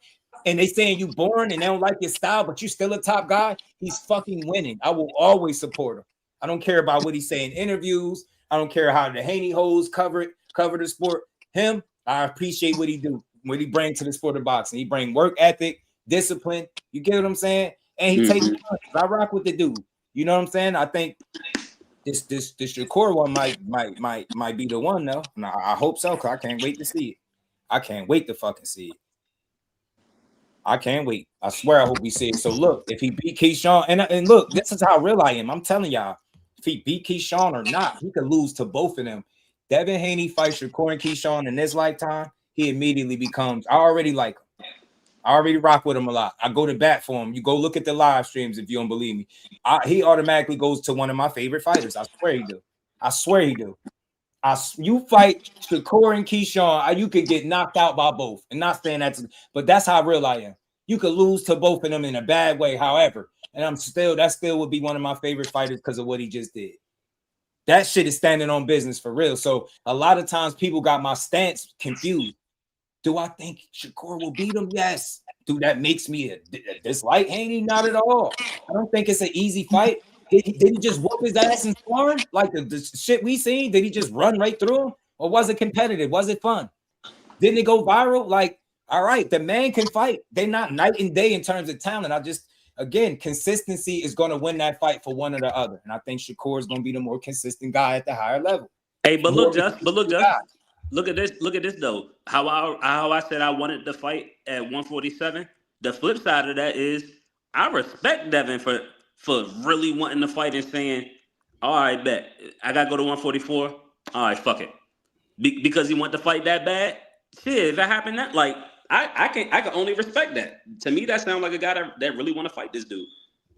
and they saying you boring and they don't like your style, but you still a top guy. He's fucking winning. I will always support him. I don't care about what he's saying in interviews. I don't care how the Haney hoes cover the sport. Him, I appreciate what he do, what he brings to the sport of boxing. He bring work ethic, discipline. You get what I'm saying? And he takes punches. I rock with the dude. You know what I'm saying? I think this Shakur one might be the one though. No, I hope so, because I can't wait to see it. I can't wait to fucking see it. I can't wait. I swear I hope we see it. So look, if he beat Keyshawn, and look, this is how real I am. I'm telling y'all, if he beat Keyshawn or not, he could lose to both of them. Devin Haney fights Shakur and Keyshawn in this lifetime, he immediately becomes, I already like him. I already rock with him a lot. I go to bat for him. You go look at the live streams if you don't believe me. He automatically goes to one of my favorite fighters. I swear he do. I swear he do. You fight Shakur and Keyshawn, you could get knocked out by both. And not saying that's, but that's how real I am. You could lose to both of them in a bad way, however. And that still would be one of my favorite fighters because of what he just did. That shit is standing on business for real. So a lot of times people got my stance confused. Do I think Shakur will beat him? Yes. Do that makes me dislike Haney? Not at all. I don't think it's an easy fight. Did he just whoop his ass in sparring? Like the shit we seen? Did he just run right through him? Or was it competitive? Was it fun? Didn't it go viral? Like, all right, the man can fight. They're not night and day in terms of talent. Again, consistency is going to win that fight for one or the other. And I think Shakur is going to be the more consistent guy at the higher level. Hey, look at this though. How I said I wanted to fight at 147. The flip side of that is I respect Devin for really wanting to fight and saying, all right, bet I gotta go to 144. All right, fuck it. Because he wanted to fight that bad. Shit, if that happened, that like I can only respect that. To me, that sounds like a guy that really want to fight this dude.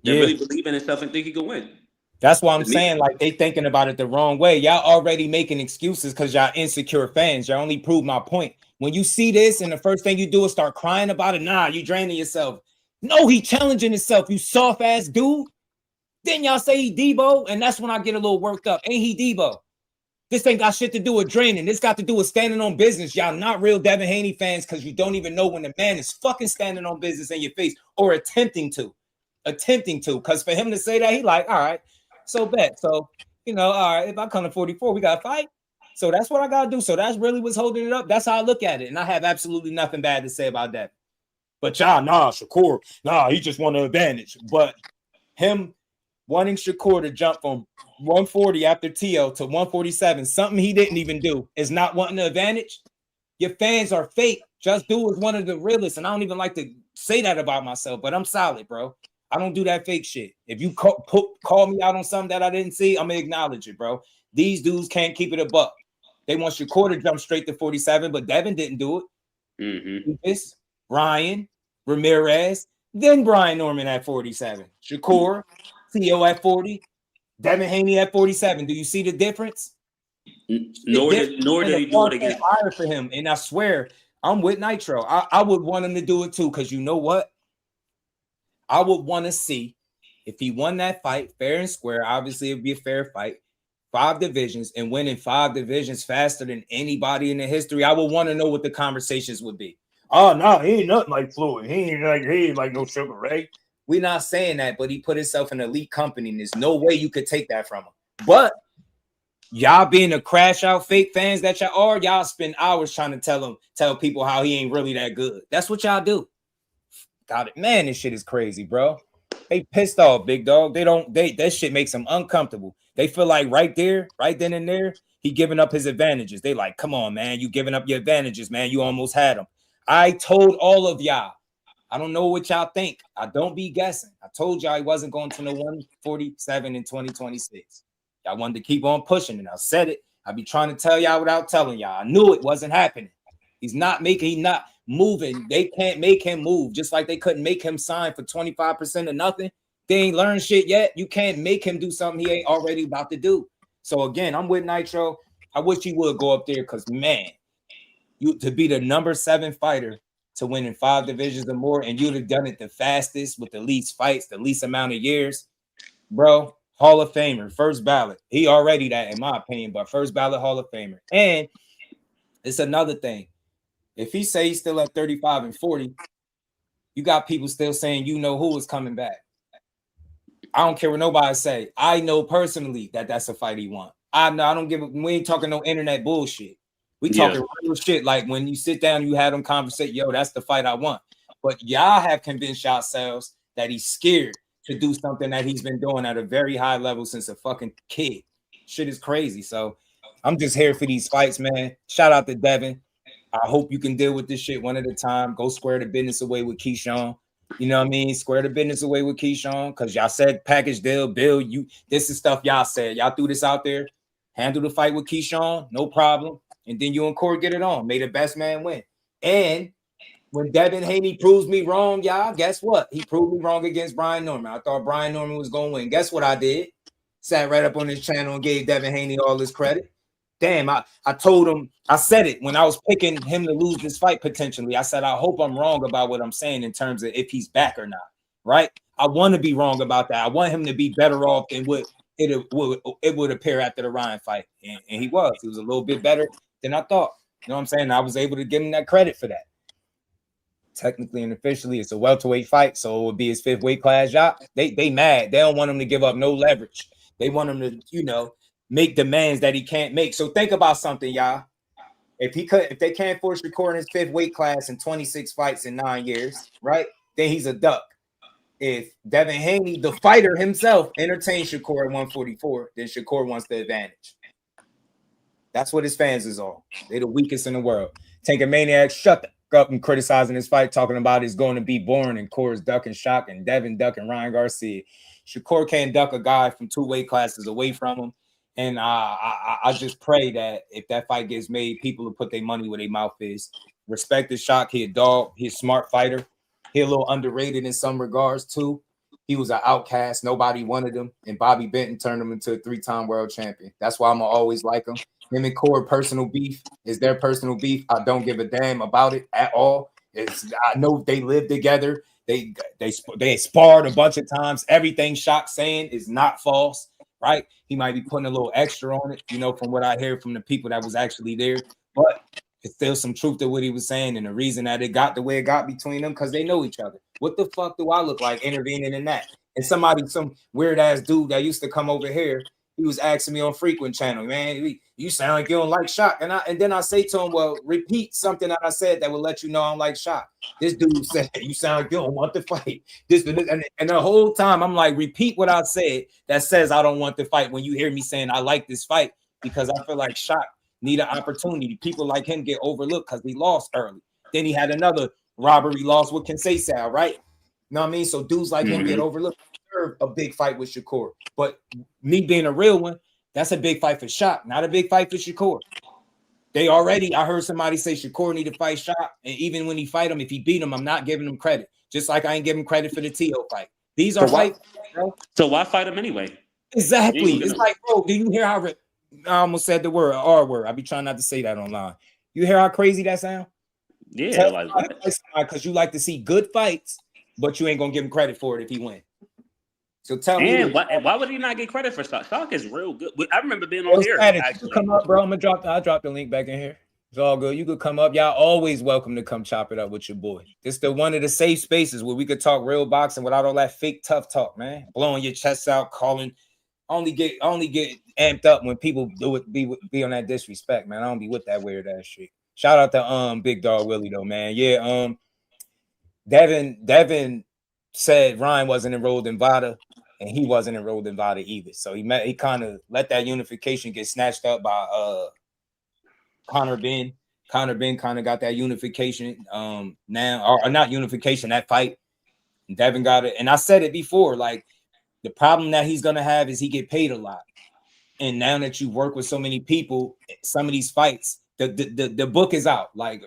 That really believe in himself and think he could win. That's why I'm saying, like, they thinking about it the wrong way. Y'all already making excuses because y'all insecure fans. Y'all only prove my point. When you see this and the first thing you do is start crying about it, nah, you draining yourself. No, he challenging himself, you soft ass dude. Then y'all say he Debo, and that's when I get a little worked up. Ain't he Debo? This ain't got shit to do with draining. This got to do with standing on business. Y'all not real Devin Haney fans because you don't even know when the man is fucking standing on business in your face or attempting to. Because for him to say that, he like, all right, so bet. So, all right, if I come to 44, we got to fight. So that's what I got to do. So that's really what's holding it up. That's how I look at it. And I have absolutely nothing bad to say about that. But y'all, Shakur, he just won the advantage. But him wanting Shakur to jump from 140 after TL to 147, something he didn't even do, is not wanting the advantage. Your fans are fake. Just Do is one of the realest, and I don't even like to say that about myself, but I'm solid, bro. I don't do that fake shit. If you call me out on something that I didn't see, I'm going to acknowledge it, bro. These dudes can't keep it a buck. They want Shakur to jump straight to 47, but Devin didn't do it. Mm-hmm. Ryan, Ramirez, then Brian Norman at 47. Shakur, Theo at 40, Devin Haney at 47. Do you see the difference? Nor did he do it against fire for him. And I swear, I'm with Nitro. I would want him to do it too, because you know what? I would want to see if he won that fight fair and square. Obviously, it'd be a fair fight. 5 divisions and winning 5 divisions faster than anybody in the history. I would want to know what the conversations would be. Oh no, he ain't nothing like Floyd. He ain't like no Sugar Ray. We're not saying that, but he put himself in elite company, and there's no way you could take that from him. But y'all being a crash out fake fans that y'all are, y'all spend hours trying to tell people how he ain't really that good. That's what y'all do. Got it, man. This shit is crazy, bro. They pissed off, big dog. That shit makes them uncomfortable. They feel like right then and there, he giving up his advantages. They like, come on, man, you giving up your advantages, man. You almost had them. I told all of y'all. I don't know what y'all think. I don't be guessing. I told y'all he wasn't going to the 147 in 2026. Y'all wanted to keep on pushing, and I said it. I be trying to tell y'all without telling y'all. I knew it wasn't happening. He's not moving. They can't make him move, just like they couldn't make him sign for 25% of nothing. They ain't learned shit yet. You can't make him do something he ain't already about to do. So again, I'm with Nitro. I wish he would go up there because, man, you to be the number 7 fighter to win in 5 divisions or more, and you'd have done it the fastest with the least fights, the least amount of years, bro. Hall of Famer, first ballot. He already that, in my opinion, but first ballot Hall of Famer. And it's another thing. If he say he's still at 35 and 40, you got people still saying you know who is coming back. I don't care what nobody say. I know personally that that's a fight he want. I don't give a, we ain't talking no internet bullshit. We talking real shit. Like when you sit down, you had them conversate, yo, that's the fight I want. But y'all have convinced yourselves that he's scared to do something that he's been doing at a very high level since a fucking kid. Shit is crazy. So I'm just here for these fights, man. Shout out to Devin. I hope you can deal with this shit one at a time. Go square the business away with Keyshawn. You know what I mean? Square the business away with Keyshawn, because y'all said package deal, Bill. This is stuff y'all said. Y'all threw this out there. Handle the fight with Keyshawn, no problem. And then you and Corey get it on. May the best man win. And when Devin Haney proves me wrong, y'all, guess what? He proved me wrong against Brian Norman. I thought Brian Norman was going to win. Guess what I did? Sat right up on his channel and gave Devin Haney all his credit. Damn, I told him, I said it when I was picking him to lose this fight potentially. I said, I hope I'm wrong about what I'm saying in terms of if he's back or not, right? I want to be wrong about that. I want him to be better off than what it would appear after the Ryan fight. And he was. He was a little bit better than I thought. You know what I'm saying? I was able to give him that credit for that. Technically and officially, it's a welterweight fight, so it would be his 5th weight class job. They mad. They don't want him to give up no leverage. They want him to, make demands that he can't make. So think about something, y'all. If they can't force Shakur in his 5th weight class in 26 fights in 9 years, right? Then he's a duck. If Devin Haney, the fighter himself, entertains Shakur at 144, then Shakur wants the advantage. That's what his fans is all. They're the weakest in the world. Tanker Maniac, shut up and criticizing his fight, talking about it's going to be boring and Core's ducking Shock and Devin ducking Ryan Garcia. Shakur can't duck a guy from 2 weight classes away from him. And I just pray that if that fight gets made, people will put their money where their mouth is. Respect the Shock. He a dog. He's a smart fighter. He a little underrated in some regards too. He was an outcast. Nobody wanted him. And Bobby Benton turned him into a 3-time world champion. That's why I'm going to always like him. Him and Core personal beef is their personal beef. I don't give a damn about it at all. I know they live together. They sparred a bunch of times. Everything Shock saying is not false. Right? He might be putting a little extra on it, from what I hear from the people that was actually there. But it's still some truth to what he was saying. And the reason that it got the way it got between them, because they know each other. What the fuck do I look like intervening in that? And some weird ass dude that used to come over here, he was asking me on Frequent Channel, man, you sound like you don't like Shock. And then I say to him, well, repeat something that I said that will let you know I don't like Shock. This dude said, you sound like you don't want to fight. And the whole time I'm like, repeat what I said that says I don't want to fight when you hear me saying I like this fight, because I feel like Shock need an opportunity. People like him get overlooked because he lost early. Then he had another robbery loss with Kinsey, right? You know what I mean? So dudes like him get overlooked. A big fight with Shakur, but me being a real one, that's a big fight for Shock, not a big fight for Shakur. I heard somebody say Shakur need to fight Shock, and even when he fight him, if he beat him, I'm not giving him credit. Just like I ain't giving credit for the T.O. fight. These are fights, bro. So why fight him anyway? Exactly. It's like, bro, do you hear how I almost said the word R word? I be trying not to say that online. You hear how crazy that sound? Yeah, because you like to see good fights, but you ain't gonna give him credit for it if he wins. So tell me, why would he not get credit for Shock? Shock is real good. I remember being on here. You come up, bro. I'll drop the link back in here. It's all good. You could come up. Y'all always welcome to come chop it up with your boy. This the one of the safe spaces where we could talk real boxing without all that fake tough talk, man. Blowing your chest out, calling. Only get amped up when people do it. Be on that disrespect, man. I don't be with that weird ass shit. Shout out to Big Dog Willie though, man. Yeah, Devin said Ryan wasn't enrolled in VADA. And he wasn't enrolled in VADA either. So he kind of let that unification get snatched up by Conor Benn. Conor Benn kind of got that unification now, or not unification, that fight. Devin got it. And I said it before, like the problem that he's going to have is he get paid a lot. And now that you work with so many people, some of these fights, the book is out. Like,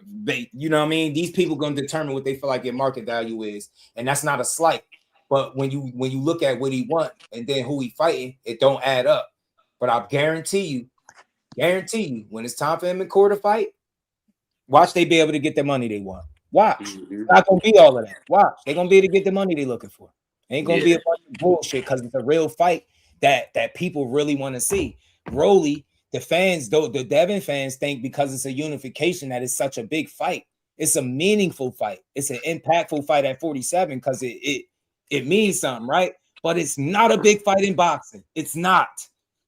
you know what I mean? These people going to determine what they feel like their market value is. And that's not a slight. But when you look at what he want and then who he fighting, it don't add up. But I guarantee you, when it's time for him and Core to fight, watch they be able to get the money they want. Watch. It's not gonna be all of that. Watch. They're gonna be able to get the money they're looking for. Ain't gonna be a bunch of bullshit because it's a real fight that people really want to see. Rolly, the fans, though, the Devin fans think because it's a unification that it's such a big fight. It's a meaningful fight. It's an impactful fight at 47 because it means something, right? But it's not a big fight in boxing. It's not.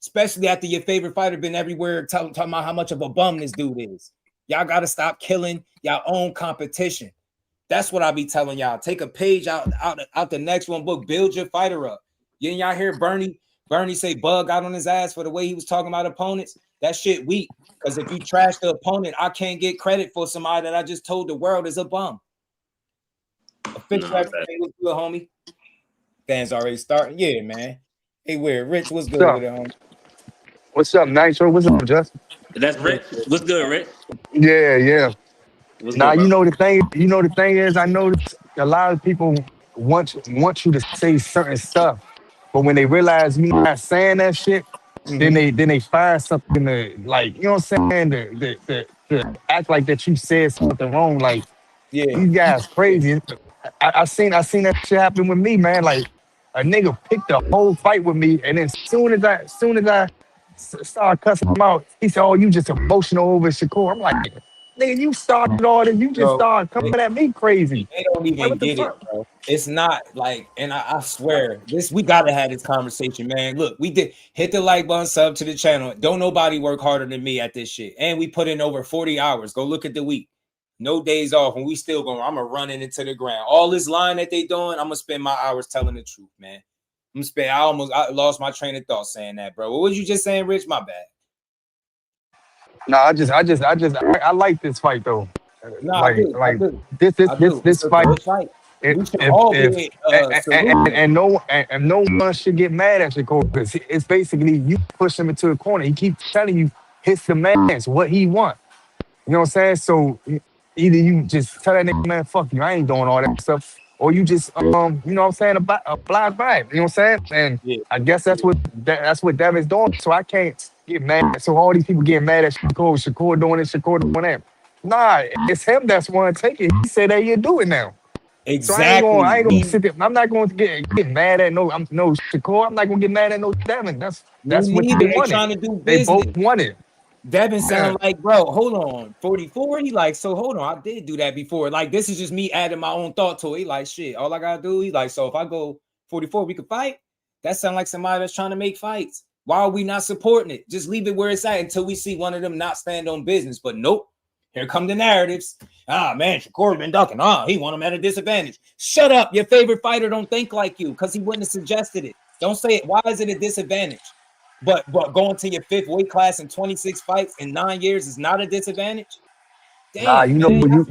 Especially after your favorite fighter been everywhere talking about how much of a bum this dude is. Y'all got to stop killing y'all own competition. That's what I be telling y'all. Take a page out the next one book. Build your fighter up. Didn't y'all hear Bernie say Bug got on his ass for the way he was talking about opponents? That shit weak. Because if you trash the opponent, I can't get credit for somebody that I just told the world is a bum. Official everything was good, homie. Fans already starting. Yeah, man. Hey, where Rich? What's good with it, homie? What's up, Nitro? What's up, Justin? That's Rich. What's good, Rich? Yeah. What's Now good, you know the thing is I noticed a lot of people want you to say certain stuff But when they realize me not saying that shit, then Mhm. they find something to like, you know what I'm saying? To act like that you said something wrong. Like Yeah. these guys Yeah. crazy. I seen that shit happen with me, man. Like a nigga picked the whole fight with me, and then soon as I started cussing him out, he said, "Oh, you just emotional over Shakur." I'm like, nigga, you started all this. You just Bro, started coming at me crazy. they don't Like even what the get it, fuck? bro. It's not like, and I swear, we gotta have this conversation, man. Look, we did hit the like button, sub to the channel. Don't nobody work harder than me at this shit. And we put in over 40 hours. Go look at the week. No days off, and we still going. I'm gonna run it into the ground. All this line that they doing, I'm gonna spend my hours telling the truth, man. I'm gonna spend. I lost my train of thought saying that, bro. What was you just saying, Rich? My bad. No, I like this fight though. No, I Like do. I like do. this this I this do. It's this a fight. good fight. We should If all if get saluting. and no one should get mad at Shakur because it's basically you push him into a corner. He keeps telling you his demands, what he want. You know what I'm saying? So either you just tell that nigga, man, fuck you, I ain't doing all that stuff, or you just you know what I'm saying, oblige by it. You know what I'm saying? And Yeah. I guess that's what Devin's doing. So I can't get mad. So all these people getting mad at Shakur doing this, Shakur doing that. Nah, it's him that's want to take it. He said that you do it now. So I Exactly. ain't gonna sit there. I'm not going to get mad at no Shakur. I'm not gonna get mad at no Devin. Me That's what neither. they They wanted. trying to do They both business. wanted. Devin Yeah. sound like, bro, hold on. 44. He like, so hold on. I did do that before. Like, this is just me adding my own thought to it. He like, shit, all I gotta do, he like, so if I go 44, we could fight. That sound like somebody that's trying to make fights. Why are we not supporting it? Just leave it where it's at until we see one of them not stand on business. But nope. Here come the narratives. Ah, man, Shakur been ducking. He want him at a disadvantage. Shut up. Your favorite fighter don't think like you because he wouldn't have suggested it. Don't say it. Why is it a disadvantage? But going to your fifth weight class in 26 fights in 9 years is not a disadvantage. Nah, Damn, man, bro.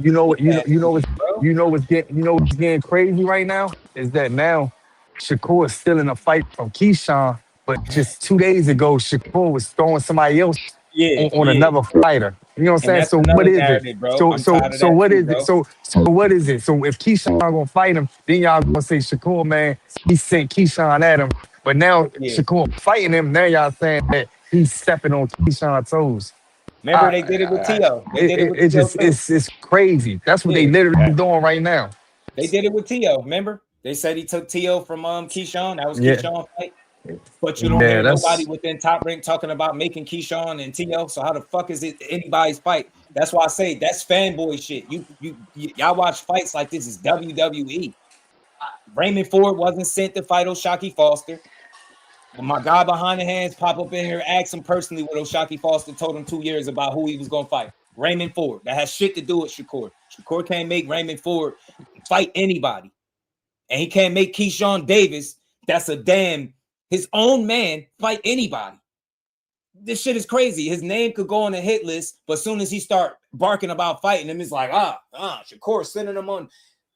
you know what's getting crazy right now is that now Shakur is still in a fight from Keyshawn, but just 2 days ago Shakur was throwing somebody else Yeah, on yeah, another fighter. You know what I'm and saying? that's So what another is it? narrative, bro. So I'm so tired of so that what too, is it? bro. So what is it? So if Keyshawn gonna fight him, then y'all gonna say Shakur, man, he sent Keyshawn at him. But now Yeah. Shakur fighting him, now y'all saying that he's stepping on Keyshawn's toes. Remember they did it with T.O. They did it with It T.O. just too. it's crazy. That's what they Yeah, literally doing right now. they did it with T.O. Remember? They said he took T.O. from Keyshawn. That was Yeah, Keyshawn fight. But you don't yeah, hear nobody that's within Top Rank talking about making Keyshawn and T.O. So how the fuck is it anybody's fight? That's why I say that's fanboy shit. Y'all watch fights like this is WWE. Raymond Ford wasn't sent to fight Oshaquie Foster. When my guy behind the hands pop up in here, ask him personally what Oshaquie Foster told him 2 years about who he was going to fight. Raymond Ford. That has shit to do with Shakur. Shakur can't make Raymond Ford fight anybody. And he can't make Keyshawn Davis, that's a damn his own man, fight anybody. This shit is crazy. His name could go on a hit list, but as soon as he start barking about fighting him, it's like, Shakur sending him on.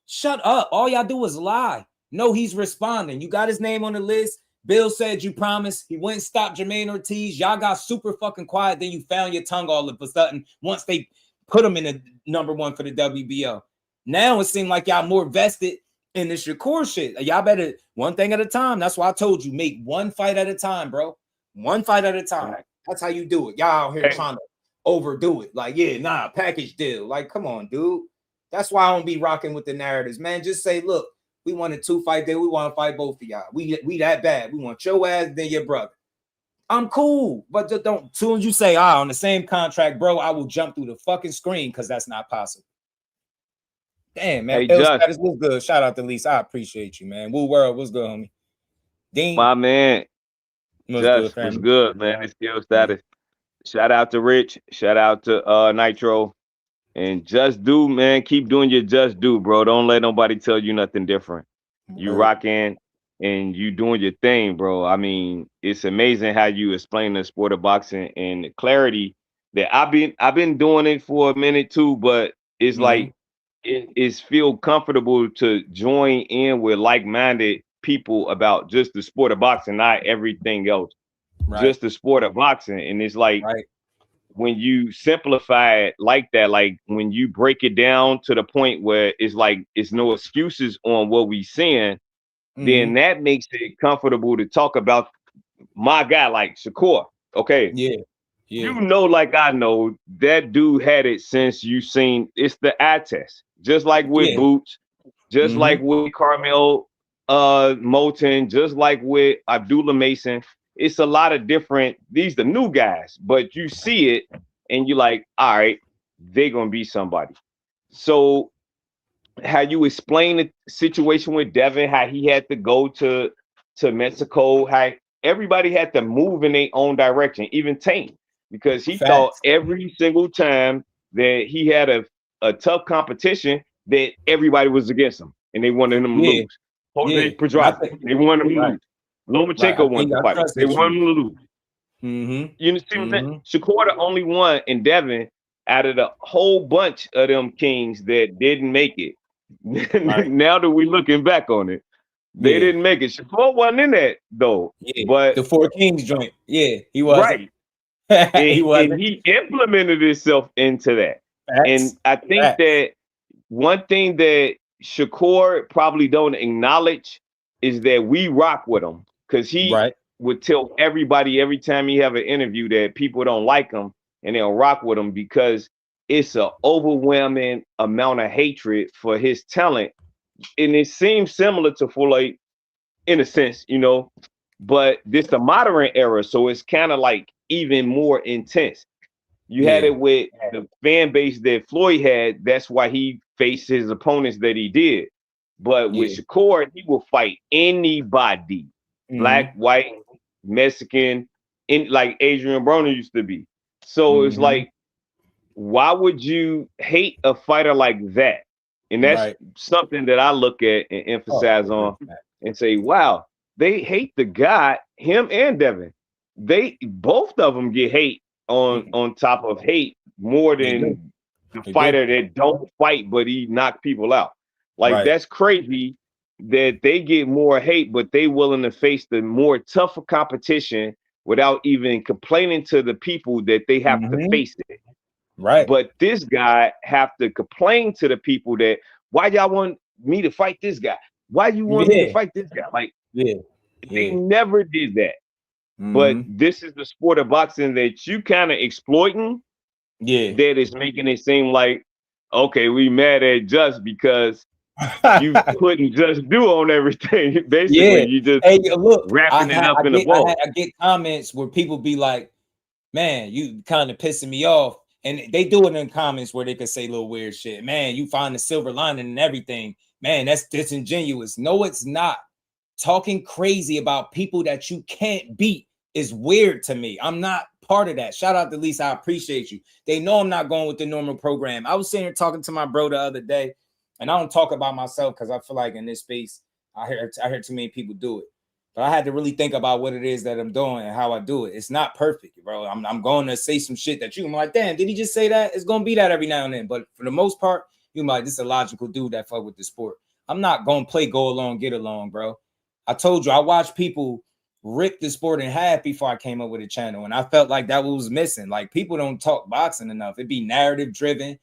Shut up. All y'all do is lie. No, he's responding. You got his name on the list. Bill said you promised. He went and stopped Jermaine Ortiz. Y'all got super fucking quiet. Then you found your tongue all of a sudden once they put him in the number one for the WBO. Now it seemed like y'all more vested in the Shakur shit. Y'all better one thing at a time. That's why I told you make one fight at a time, bro. One fight at a time. That's how you do it. Y'all out here trying to overdo it. Like, yeah, package deal. Like, come on, dude. That's why I don't be rocking with the narratives, man. Just say, look, we wanted 2 fight day. We want to fight both of y'all. We that bad. We want your ass, then your brother. I'm cool, but just don't. As soon as you say, on the same contract, bro, I will jump through the fucking screen because that's not possible. Damn, man. Hey, Just, Status was good. Shout out to Lisa. I appreciate you, man. Woo World was good, homie. Dean, my man, was good, Just was family. good, man. It's still status. Shout out to Rich. Shout out to Nitro. And just do, man. Keep doing your just do, bro. Don't let nobody tell you nothing different. You rocking and you doing your thing, bro. I mean, it's amazing how you explain the sport of boxing and the clarity that I've been doing it for a minute too, but it's like it's feel comfortable to join in with like-minded people about just the sport of boxing, not everything else. Right. Just the sport of boxing. And it's like Right. when you simplify it like that, like when you break it down to the point where it's like it's no excuses on what we seeing, then that makes it comfortable to talk about my guy like Shakur. Okay. Yeah. You know, like I know, that dude had it since you seen it's the eye test. Just like with Boots, just like with Carmel Moulton, just like with Abdullah Mason. It's a lot of different, these the new guys, but you see it and you're like, all right, they're gonna be somebody. So how you explain the situation with Devin, how he had to go to Mexico, how everybody had to move in their own direction, even Tane, because he thought every single time that he had a tough competition that everybody was against him and they wanted him to lose. Jose Pedraza, they wanted him to lose. Lomachenko wanted to fight. They wanted him to lose. You see what I'm saying? Shakur the only one in Devin out of the whole bunch of them kings that didn't make it. Now that we're looking back on it, they didn't make it. Shakur wasn't in that though. But the Four Kings joint, he was right. And he implemented himself into that. And I think that one thing that Shakur probably don't acknowledge is that we rock with him, because he would tell everybody every time he have an interview that people don't like him and they'll rock with him because it's an overwhelming amount of hatred for his talent. And it seems similar to Floyd in a sense, you know, but this the modern era, so it's kind of like even more intense. You had it with the fan base that Floyd had. That's why he faced his opponents that he did. But with Shakur, he will fight anybody, black, white, Mexican, like Adrian Broner used to be. So it's like, why would you hate a fighter like that? And that's something that I look at and emphasize on and say, wow, they hate the guy, him and Devin. They both of them get hate on top of hate more than the fighter that don't fight, but he knock people out. Like that's crazy that they get more hate, but they willing to face the more tougher competition without even complaining to the people that they have to face it. Right. But this guy have to complain to the people that, why y'all want me to fight this guy? Why you want me to fight this guy? Like, they never did that. But this is the sport of boxing that you kind of exploiting. That is making it seem like, okay, we mad at Just because you couldn't just do on everything. Basically, you just wrapping it up in the ball. I get comments where people be like, man, you kind of pissing me off. And they do it in comments where they could say little weird shit. Man, you find the silver lining and everything. Man, that's disingenuous. No, it's not. Talking crazy about people that you can't beat is weird to me. I'm not part of that. Shout out to Lisa. I appreciate you. They know I'm not going with the normal program. I was sitting here talking to my bro the other day, and I don't talk about myself because I feel like in this space, I hear too many people do it. But I had to really think about what it is that I'm doing and how I do it. It's not perfect, bro. I'm going to say some shit that I'm like, damn, did he just say that? It's going to be that every now and then. But for the most part, you're like, this is a logical dude that fuck with the sport. I'm not going to play go along, get along, bro. I told you, I watched people rip the sport in half before I came up with a channel. And I felt like that was missing. Like, people don't talk boxing enough. It'd be narrative driven.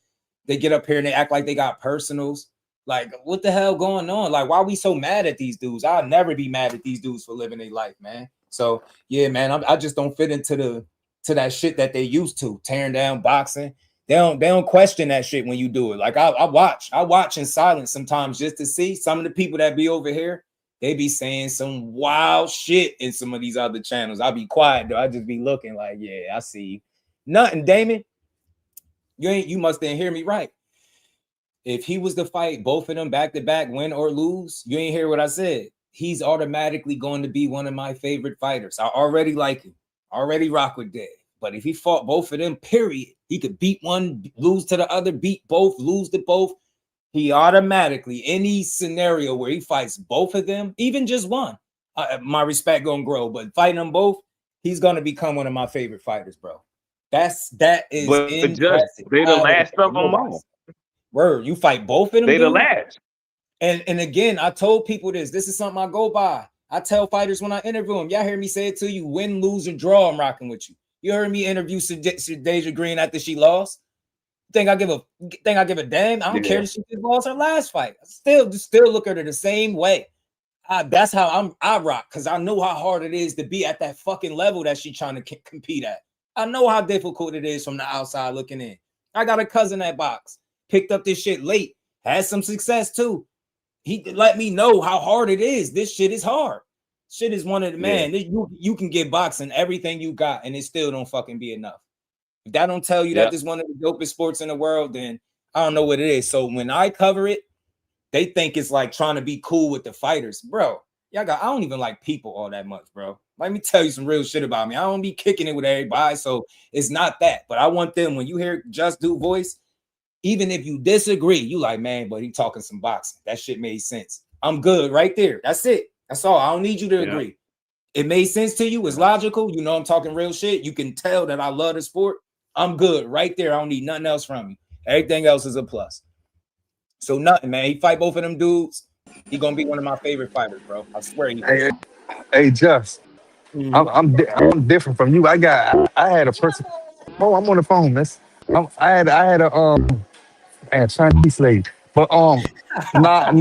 They get up here and they act like they got personals. Like, what the hell going on? Like, why are we so mad at these dudes? I'll never be mad at these dudes for living their life, man. So, yeah, man, I just don't fit into that shit that they used to, tearing down boxing. They don't question that shit when you do it. Like, I watch in silence sometimes just to see some of the people that be over here. They be saying some wild shit in some of these other channels. I'll be quiet though. I just be looking like, yeah, I see you. Nothing, Damon. You must didn't hear me right. If he was to fight both of them back to back, win or lose, you ain't hear what I said. He's automatically going to be one of my favorite fighters. I already like him. Already rock with Dad. But if he fought both of them, period, he could beat one, lose to the other, beat both, lose to both. He automatically, any scenario where he fights both of them, even just one, my respect gonna grow. But fighting them both, he's gonna become one of my favorite fighters, bro. That is impressive. They the last of them all. Word, you fight both of them. They the last. And again, I told people this. This is something I go by. I tell fighters when I interview them. Y'all hear me say it to you: win, lose, or draw. I'm rocking with you. You heard me interview Deja Green after she lost. Think I give a damn? I don't care if she just lost her last fight. I still look at her the same way. That's how I rock, because I know how hard it is to be at that fucking level that she's trying to compete at. I know how difficult it is from the outside looking in. I got a cousin that box, picked up this shit late, had some success too. He let me know how hard it is. This shit is hard. Shit is one of the man. You can get boxing everything you got, and it still don't fucking be enough. If that don't tell you that this is one of the dopest sports in the world, then I don't know what it is. So when I cover it, they think it's like trying to be cool with the fighters, bro. I don't even like people all that much, bro. Let me tell you some real shit about me. I don't be kicking it with everybody, so it's not that. But I want them, when you hear Just Do voice, even if you disagree, you like, man, but he talking some boxing. That shit made sense. I'm good right there. That's it. That's all. I don't need you to agree. It made sense to you. It's logical. You know I'm talking real shit. You can tell that I love the sport. I'm good right there. I don't need nothing else from you. Everything else is a plus. So nothing, man. He fight both of them dudes. He gonna be one of my favorite fighters, bro. I swear he is. Hey, Just, I'm different from you. I had a person. Oh, I'm on the phone, miss. I had a Chinese lady, but nah,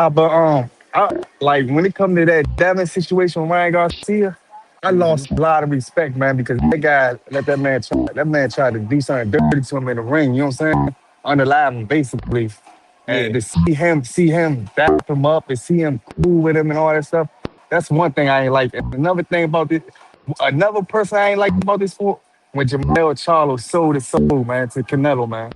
but like when it come to that Devin situation with Ryan Garcia, I lost a lot of respect, man, because that guy let that man try to do something dirty to him in the ring. You know what I'm saying? Unalive him, basically. And to see him back him up and see him cool with him and all that stuff, that's one thing I ain't like. And another thing about this, another person I ain't like about this sport, when Jermell Charlo sold his soul, man, to Canelo, man.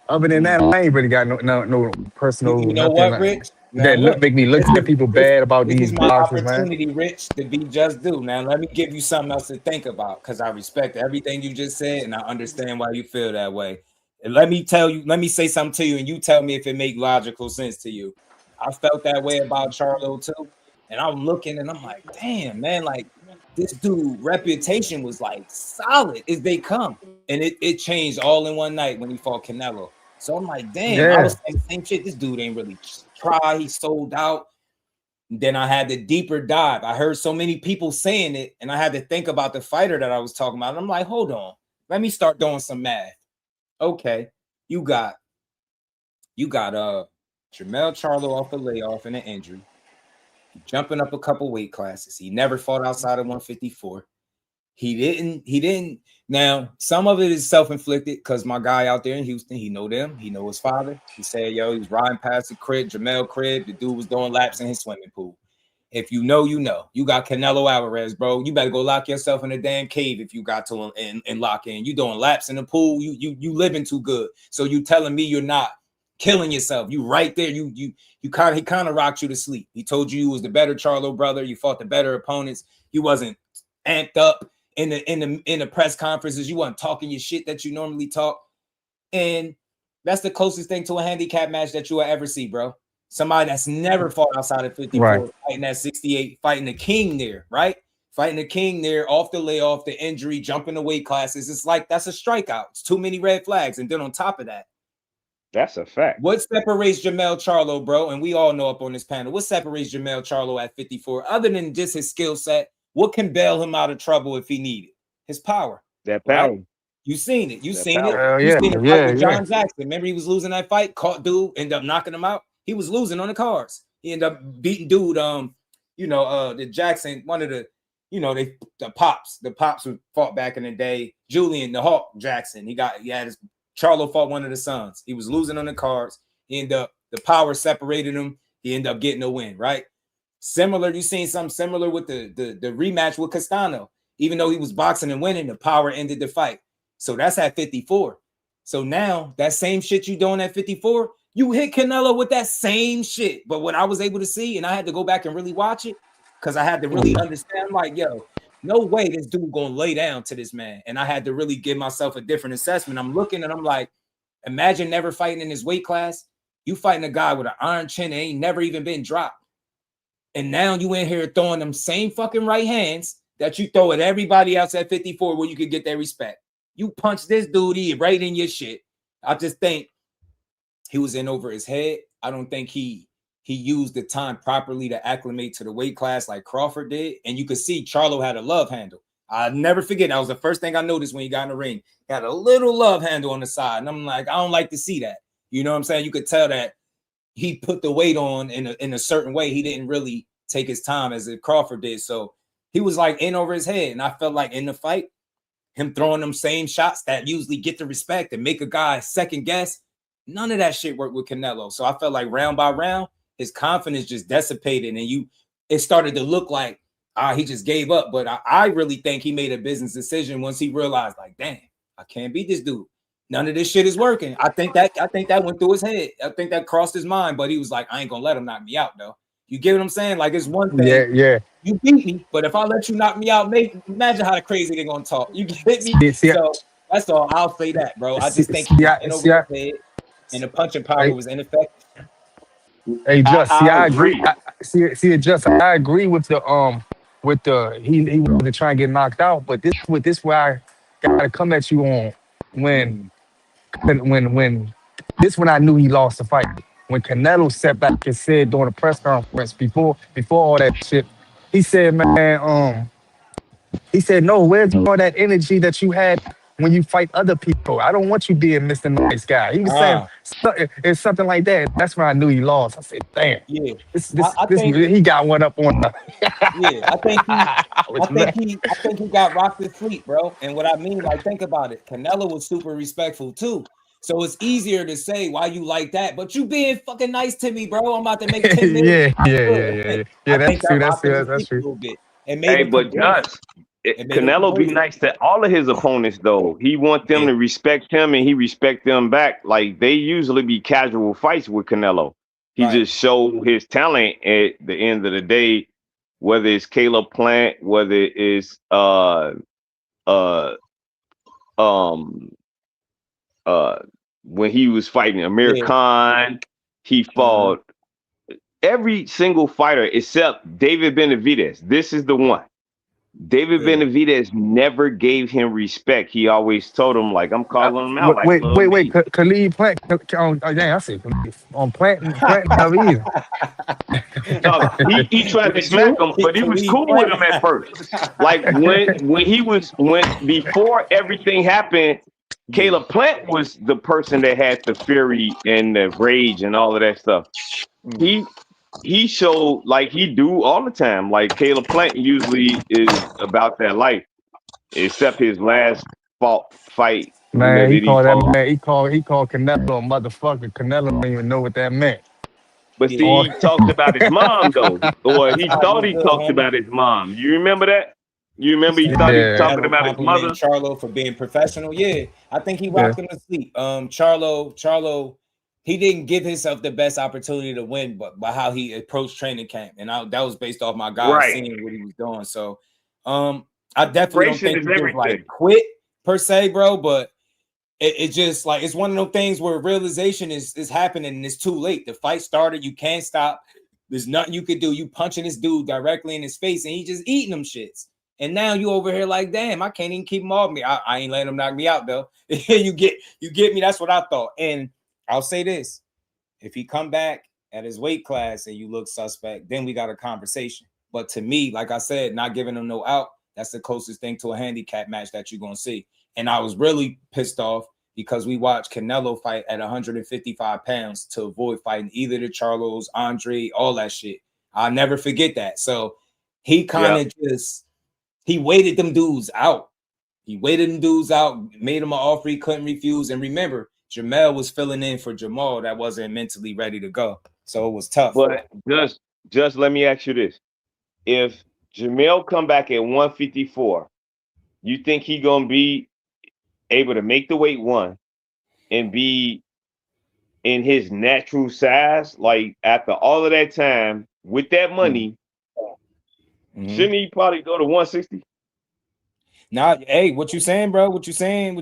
Other than that, I ain't really got no personal. You know what, Rich? That make me look at people bad about these boxers, man. Opportunity, Rich, to be Just Do. Now, let me give you something else to think about, because I respect everything you just said, and I understand why you feel that way. And let me say something to you, and you tell me if it make logical sense to you. I felt that way about Charlo too, and I'm looking, and I'm like, damn, man, like this dude reputation was like solid as they come, and it changed all in one night when he fought Canelo. So I'm like, damn, I was saying the same shit. This dude ain't really try. He sold out. And then I had the deeper dive. I heard so many people saying it, and I had to think about the fighter that I was talking about. And I'm like, hold on, let me start doing some math. Okay, you got Jermell Charlo off the layoff and an injury, jumping up a couple weight classes. He never fought outside of 154. He didn't. Now, some of it is self-inflicted because my guy out there in Houston, he know them. He know his father. He said, yo, he was riding past the crib, Jermell crib. The dude was doing laps in his swimming pool. If you know, you know. You got Canelo Alvarez, bro. You better go lock yourself in a damn cave if you got to and lock in. You doing laps in the pool. You living too good. So you telling me you're not killing yourself. You right there. He kind of rocked you to sleep. He told you was the better Charlo brother. You fought the better opponents. You wasn't amped up in the press conferences. You wasn't talking your shit that you normally talk. And that's the closest thing to a handicap match that you will ever see, bro. Somebody that's never fought outside of 54, fighting at 68, fighting the king there, right? Fighting the king there, off the layoff, the injury, jumping the weight classes. It's like that's a strikeout. It's too many red flags. And then on top of that, that's a fact. What separates Jermell Charlo, bro? And we all know up on this panel, what separates Jermell Charlo at 54, other than just his skill set? What can bail him out of trouble if he needed? His power. That power. Right? You seen it. You seen power. it. You seen it fight with John Jackson. Remember he was losing that fight, caught dude, ended up knocking him out. He was losing on the cards. He ended up beating dude. The Jackson, one of the, the pops who fought back in the day. Julian the Hawk Jackson. He had his Charlo fought one of the sons. He was losing on the cards. He ended up, the power separated him. He ended up getting a win, right? Similar, you seen something similar with the rematch with Castano. Even though he was boxing and winning, the power ended the fight. So that's at 54. So now that same shit you doing at 54, you hit Canelo with that same shit. But what I was able to see, and I had to go back and really watch it, because I had to really understand, like, yo, no way this dude gonna lay down to this man. And I had to really give myself a different assessment. I'm looking and I'm like, imagine never fighting in his weight class. You fighting a guy with an iron chin that ain't never even been dropped. And now you in here throwing them same fucking right hands that you throw at everybody else at 54 where you could get their respect. You punch this dude right in your shit. I just think he was in over his head. I don't think he used the time properly to acclimate to the weight class like Crawford did. And you could see Charlo had a love handle. I'll never forget. That was the first thing I noticed when he got in the ring. He had a little love handle on the side. And I'm like, I don't like to see that. You know what I'm saying? You could tell that he put the weight on in a certain way. He didn't really take his time as if Crawford did. So he was like in over his head. And I felt like in the fight, him throwing them same shots that usually get the respect and make a guy second guess, none of that shit worked with Canelo. So I felt like round by round, his confidence just dissipated. And it started to look like he just gave up. But I really think he made a business decision once he realized, like, damn, I can't beat this dude. None of this shit is working. I think that went through his head. I think that crossed his mind, but he was like, I ain't gonna let him knock me out, though. You get what I'm saying? Like, it's one thing. Yeah. You beat me, but if I let you knock me out, imagine how crazy they're gonna talk. You get me? So that's all. I'll say that, bro. I just think he was in over his head, and the punching power was ineffective. Hey, Just, I agree. I agree with the he wasn't trying to get knocked out, but this where I gotta come at you on when I knew he lost the fight. When Canelo sat back and said during the press conference before all that shit, he said, man, he said, no, where's all that energy that you had when you fight other people? I don't want you being Mr. Nice Guy. He was saying it's something like that. That's when I knew he lost. I said, damn. Yeah. He got one up on the Yeah, I think he got rocked to sleep, bro. And what I mean, like, think about it. Canelo was super respectful too. So it's easier to say why you like that, but you being fucking nice to me, bro. I'm about to make 10 million. Yeah, that's true. Hey, but Just Canelo be nice to all of his opponents, though. He want them to respect him, and he respect them back. Like, they usually be casual fights with Canelo. He just show his talent at the end of the day, whether it's Caleb Plant, whether it's when he was fighting Amir Khan, he fought every single fighter except David Benavidez. This is the one. David Benavidez never gave him respect. He always told him, like, I'm calling him out. Wait, Khalid Plant. Dang, I said on Plant never either. No, he tried to smack him, but he was cool with him at first. Like before everything happened, Caleb Plant was the person that had the fury and the rage and all of that stuff. He showed, like he do all the time. Like Caleb Plant usually is about that life, except his last fight. Man, he called Canelo a motherfucker. Canelo don't even know what that meant. But see, he talked about his mom though, or he thought he talked about his mom. You remember that? You remember he thought he was talking about his mother? Charlo for being professional. Yeah, I think he rocked him to sleep. Charlo. He didn't give himself the best opportunity to win, but by how he approached training camp, and that was based off my guy seeing what he was doing. So, I definitely don't think he was like quit per se, bro. But it just like it's one of those things where realization is happening and it's too late. The fight started, you can't stop. There's nothing you could do. You punching this dude directly in his face, and he just eating them shits. And now you over here like, damn, I can't even keep him off me. I ain't letting him knock me out though. you get me. That's what I thought. And I'll say this: if he come back at his weight class and you look suspect, then we got a conversation. But to me, like I said, not giving him no out, that's the closest thing to a handicap match that you're gonna see. And I was really pissed off because we watched Canelo fight at 155 pounds to avoid fighting either the Charlos, Andre, all that shit. I'll never forget that. So he kind of he waited them dudes out. Made him an offer he couldn't refuse. And remember, Jamel was filling in for Jamal that wasn't mentally ready to go. So it was tough. But just let me ask you this. If Jamel come back at 154, you think he gonna be able to make the weight one and be in his natural size? Like after all of that time with that money, shouldn't he probably go to 160? Nah, hey, what you saying, bro? What you saying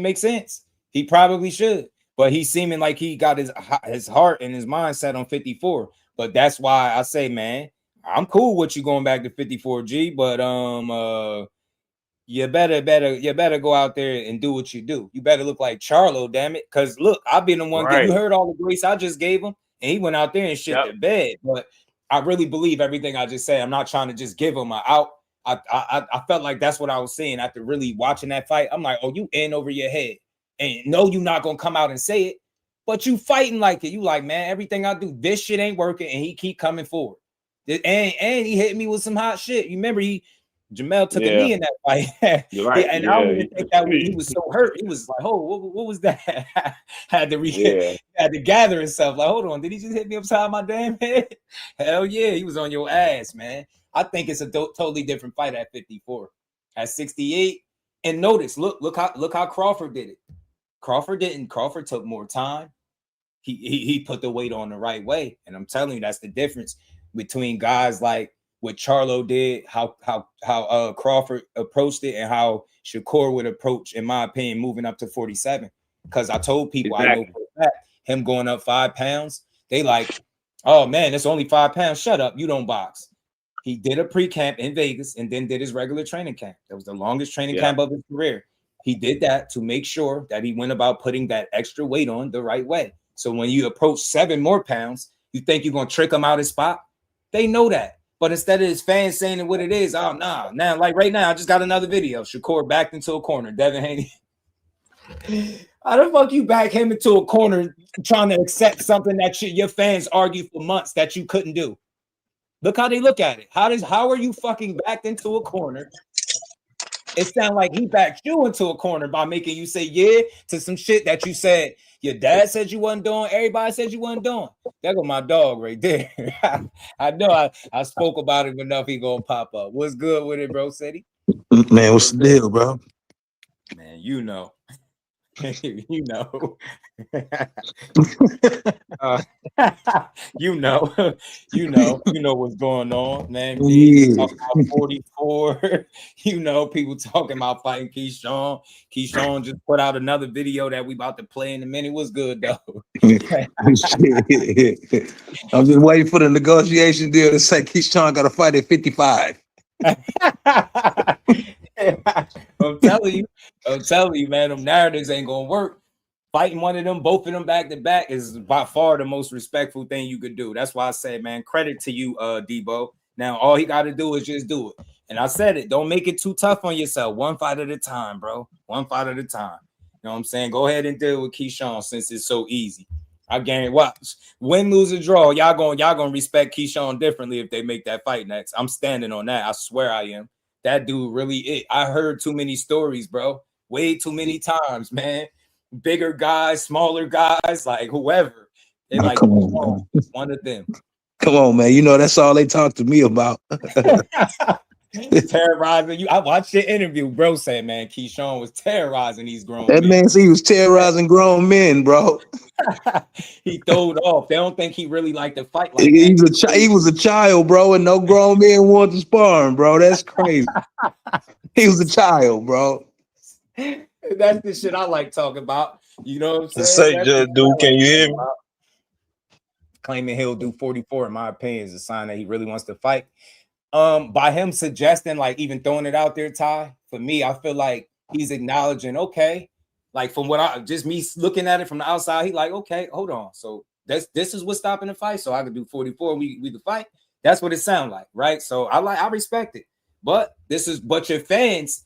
makes sense. He probably should, but he's seeming like he got his heart and his mind set on 54. But that's why I say, man, I'm cool with you going back to 54G, but you better go out there and do what you do. You better look like Charlo, damn it. Because look, I've been the one. You heard all the grace I just gave him, and he went out there and shit the bed. But I really believe everything I just said. I'm not trying to just give him an out. I felt like that's what I was saying after really watching that fight. I'm like, oh, you in over your head. And no, you're not gonna come out and say it, But you fighting like it. You like, man, everything I do, this shit ain't working, and he keep coming forward. And he hit me with some hot shit. You remember Jamel took a knee in that fight. You're right. And I don't even think that he was so hurt. He was like, oh, what was that? had to gather himself. Like, hold on, did he just hit me upside my damn head? Hell yeah, he was on your ass, man. I think it's a totally different fight at 54. At 68, and notice, look how Crawford did it. Crawford didn't. Crawford took more time. He put the weight on the right way, and I'm telling you, that's the difference between guys like what Charlo did, how Crawford approached it, and how Shakur would approach, in my opinion, moving up to 47. Because I told people, I know for a fact, him going up 5 pounds, they like, oh man, it's only 5 pounds. Shut up, you don't box. He did a pre-camp in Vegas and then did his regular training camp. That was the longest training camp of his career. He did that to make sure that he went about putting that extra weight on the right way. So when you approach 7 more pounds, you think you're going to trick him out his spot? They know that. But instead of his fans saying what it is, oh, nah. Now, like right now, I just got another video. Shakur backed into a corner. Devin Haney. How the fuck you back him into a corner trying to accept something that your fans argue for months that you couldn't do? Look how they look at it. How are you fucking backed into a corner? It sounds like he backed you into a corner by making you say yeah to some shit that you said your dad said you wasn't doing, everybody said you wasn't doing. There go my dog right there. I know I spoke about him enough, he gonna pop up. What's good with it, bro, City? Man, what's the deal, bro? Man, you know. You know. You know what's going on, man. Talking about 44. You know, people talking about fighting Keyshawn. Keyshawn just put out another video that we about to play in a minute. What's good though? I'm just waiting for the negotiation deal to say Keyshawn got to fight at 55. I'm telling you, man, them narratives ain't gonna work. Fighting one of them, both of them back to back is by far the most respectful thing you could do. That's why I say, man, credit to you, Debo. Now all he got to do is just do it. And I said it, don't make it too tough on yourself. One fight at a time, bro. One fight at a time. You know what I'm saying? Go ahead and deal with Keyshawn since it's so easy. I guarantee, watch, win, lose, or draw. Y'all gonna respect Keyshawn differently if they make that fight next. I'm standing on that. I swear I am. That dude really I heard too many stories, bro. Way too many times, man. Bigger guys, smaller guys, like whoever. They like, come on, one of them. Come on, man. You know, that's all they talk to me about. Terrorizing you. I watched your interview, bro. Said, man, Keyshawn was terrorizing these grown men. That man said he was terrorizing grown men, bro. He throwed off. They don't think he really liked to fight like he was a child, bro, and no grown men wanted to spar him, bro. That's crazy. He was a child, bro. That's the shit I like talking about. You know what I'm saying? Just dude, can you hear me? Claiming he'll do 44, in my opinion, is a sign that he really wants to fight. By him suggesting, like, even throwing it out there, Ty, for me, I feel like he's acknowledging, okay, like from what me looking at it from the outside, he like, okay, hold on. So this is what's stopping the fight. So I could do 44, we could fight. That's what it sounds like, right? So I respect it. But your fans,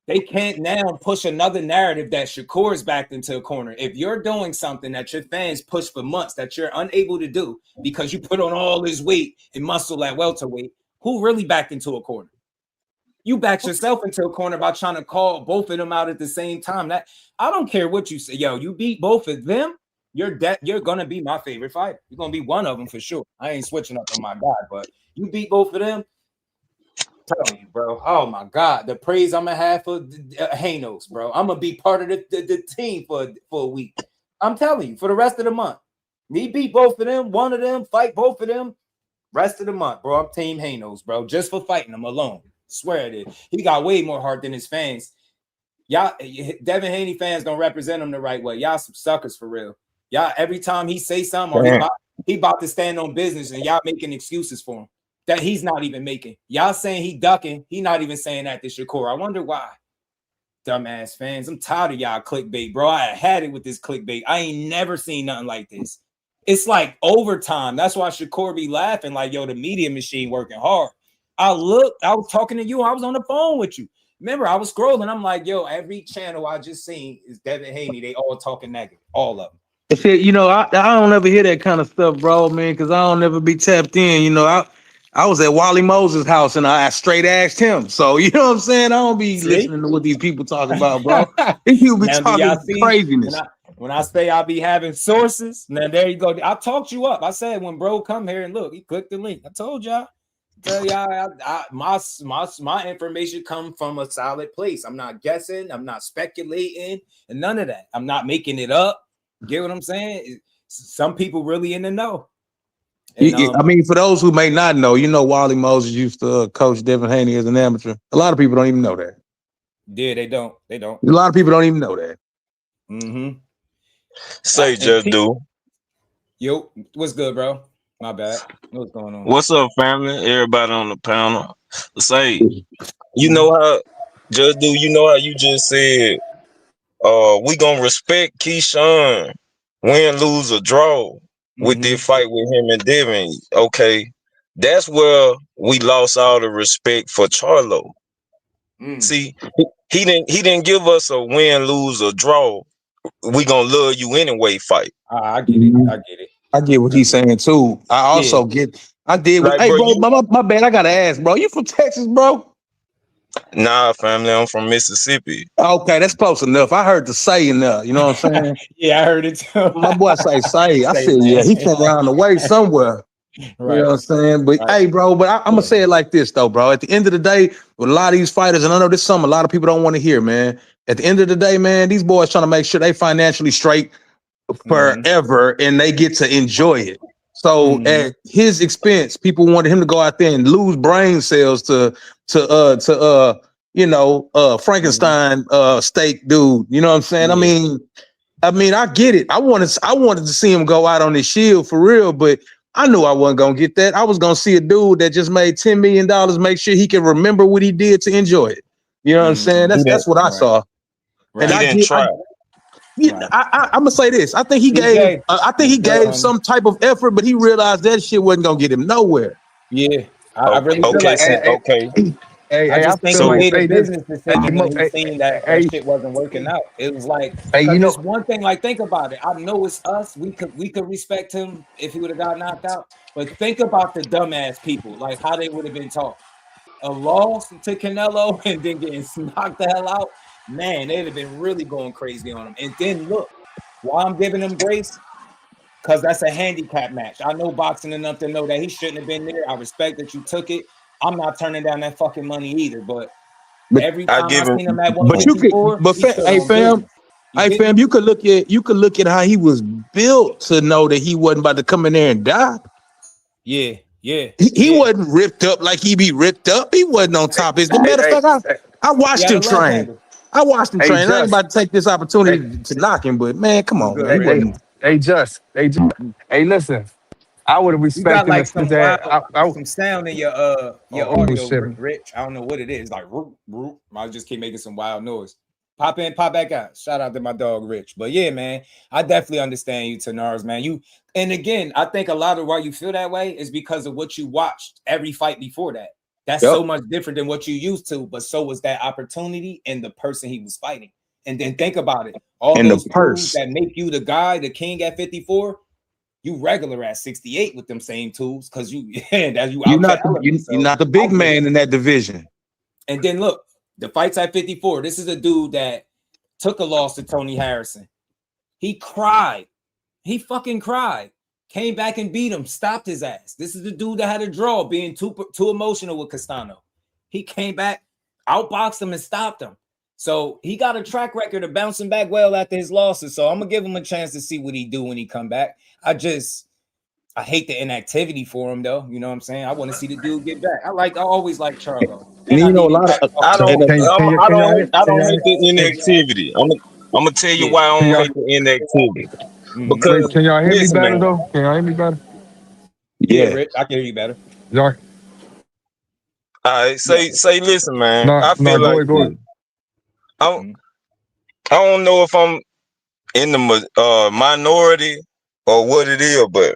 they can't now push another narrative that Shakur is backed into a corner. If you're doing something that your fans push for months that you're unable to do because you put on all this weight and muscle at welterweight, who really backed into a corner? You backed yourself into a corner by trying to call both of them out at the same time. That I don't care what you say. Yo, you beat both of them, you're gonna be my favorite fighter. You're gonna be one of them for sure. I ain't switching up on my guy, but you beat both of them. Telling you, bro. Oh my God, the praise I'm gonna have for Hanos, bro. I'm gonna be part of the team for a week. I'm telling you, for the rest of the month. Me beat both of them, one of them, fight both of them. Rest of the month, bro. I'm Team Hanos, bro. Just for fighting them alone. Swear it is. He got way more heart than his fans. Y'all, Devin Haney fans don't represent him the right way. Y'all some suckers for real. Y'all, every time he say something, or he about to stand on business, and y'all making excuses for him that he's not even making. Y'all saying he ducking. He not even saying that to Shakur. I wonder why. Dumbass fans. I'm tired of y'all clickbait, bro. I had it with this clickbait. I ain't never seen nothing like this. It's like overtime. That's why Shakur be laughing like, yo, the media machine working hard. I was talking to you. I was on the phone with you. Remember, I was scrolling. I'm like, yo, every channel I just seen is Devin Haney. They all talking negative. All of them. Shit, I don't ever hear that kind of stuff, bro, man, because I don't ever be tapped in. I was at Wally Moses' house and I straight asked him. So you know what I'm saying? I don't be listening to what these people talk about, bro. These people be Now, do y'all talking see craziness. when I say I be having sources? Now there you go. I talked you up. I said when bro come here and look, he clicked the link. I told y'all. Tell y'all, my information come from a solid place. I'm not guessing. I'm not speculating, and none of that. I'm not making it up. Get what I'm saying? Some people really in the know. And, I mean, for those who may not know, Wally Moses used to coach Devin Haney as an amateur. A lot of people don't even know that. Yeah, they don't. They don't. A lot of people don't even know that. Mm-hmm. Say, just do. Yo, what's good, bro? My bad. What's going on? What's up, family? Everybody on the panel. Say, you know how, just do. You know how you just said, we gonna respect Keyshawn, win, lose, or draw with this fight with him and Devin. Okay, that's where we lost all the respect for Charlo. See, he didn't give us a win, lose, or draw. We gonna love you anyway fight. I get it. I get it. I get what he's saying too. I also get. I did. Like, hey, bro, bro, my bad. I gotta ask, bro. You from Texas, bro? Nah, family. I'm from Mississippi. Okay, that's close enough. I heard the say enough. You know what I'm saying? Yeah, I heard it too. My boy say. I Say, said, man. yeah, he from around the way somewhere. Right. You know what I'm saying? But hey, bro, I'm gonna say it like this though, bro. At the end of the day, with a lot of these fighters, and I know this is something a lot of people don't want to hear, man. At the end of the day, man, these boys trying to make sure they financially straight forever and they get to enjoy it. So at his expense, people wanted him to go out there and lose brain cells to Frankenstein steak dude. You know what I'm saying? I mean, I get it. I wanted to see him go out on his shield for real, but I knew I wasn't gonna get that. I was gonna see a dude that just made $10 million, make sure he can remember what he did to enjoy it. You know what I'm saying? That's what I saw. And I didn't try. I'm gonna say this. I think he gave. I think he gave some type of effort, but he realized that shit wasn't gonna get him nowhere. Yeah, I really feel like that. Okay. I just think he made a business decision when he seen that shit wasn't working out. It was like, it's one thing. Like, think about it. I know it's us. We could respect him if he would have got knocked out. But think about the dumbass people, like how they would have been taught. A loss to Canelo and then getting knocked the hell out. Man, they'd have been really going crazy on him. And then look, why I'm giving him grace, because that's a handicap match. I know boxing enough to know that he shouldn't have been there. I respect that you took it. I'm not turning down that fucking money either. But every time I seen him at 154, fam, you could look at how he was built to know that he wasn't about to come in there and die. Yeah. He wasn't ripped up like he be ripped up. He wasn't on top. As a matter of fact, I watched him train. I ain't about to take this opportunity to knock him, but man, come on, man. Hey, listen. I would have respected you got like some that. Some sound in your audio, Rich. I don't know what it is. Like root. I just keep making some wild noise. Pop in, pop back out. Shout out to my dog Rich. But yeah, man, I definitely understand you, Tenars, man. And again, I think a lot of why you feel that way is because of what you watched every fight before that. That's so much different than what you used to, but so was that opportunity and the person he was fighting. And then think about it. All those tools that make you the guy, the king at 54, you regular at 68 with them same tools because you're not the big man in that division. And then look, the fight's at 54. This is a dude that took a loss to Tony Harrison. He cried. He fucking cried. Came back and beat him, stopped his ass. This is the dude that had a draw, being too emotional with Castano. He came back, outboxed him, and stopped him. So he got a track record of bouncing back well after his losses. So I'm gonna give him a chance to see what he do when he come back. I hate the inactivity for him though. You know what I'm saying? I want to see the dude get back. I always like Charlo. And you know, a lot of I don't hate the inactivity. I'm gonna tell you why I don't hate the inactivity. Because can y'all hear me better though? Can y'all hear me better? Yeah, Rich, I can hear you better. Y'all. All right, say, listen, man. I feel like go ahead. I don't know if I'm in the minority or what it is, but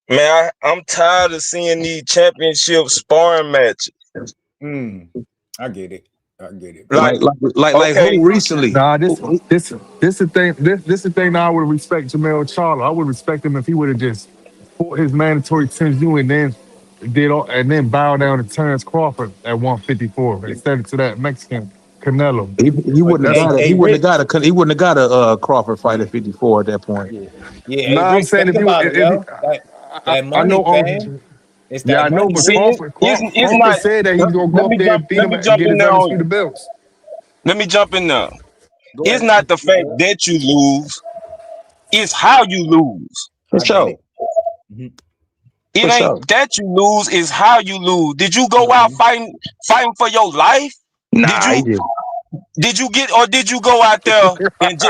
man, I'm tired of seeing these championship sparring matches. I get it. I get it. Like okay. who recently? Nah, this the thing. This the thing. Now I would respect Jamel Charlo. I would respect him if he would have just fought his mandatory 10-2 and then bow down to Terrence Crawford at 154 instead of to that Mexican Canelo. He wouldn't have got it. He wouldn't have got a Crawford fight at 54 at that point. Yeah. Hey, Nah, I'm Rich, saying think if about it, yo. I That money, know. fam. It's that I know, money. but See, Crawford it's not. said that he's gonna go up there and beat him Let me and jump get in his there on you. undisputed belts. Let me jump in there. Go It's ahead. not the fact that you lose. It's how you lose. For sure. It For ain't sure. that you lose, it's how you lose. Did you go out fighting for your life? Nah, he did. Did you go out there and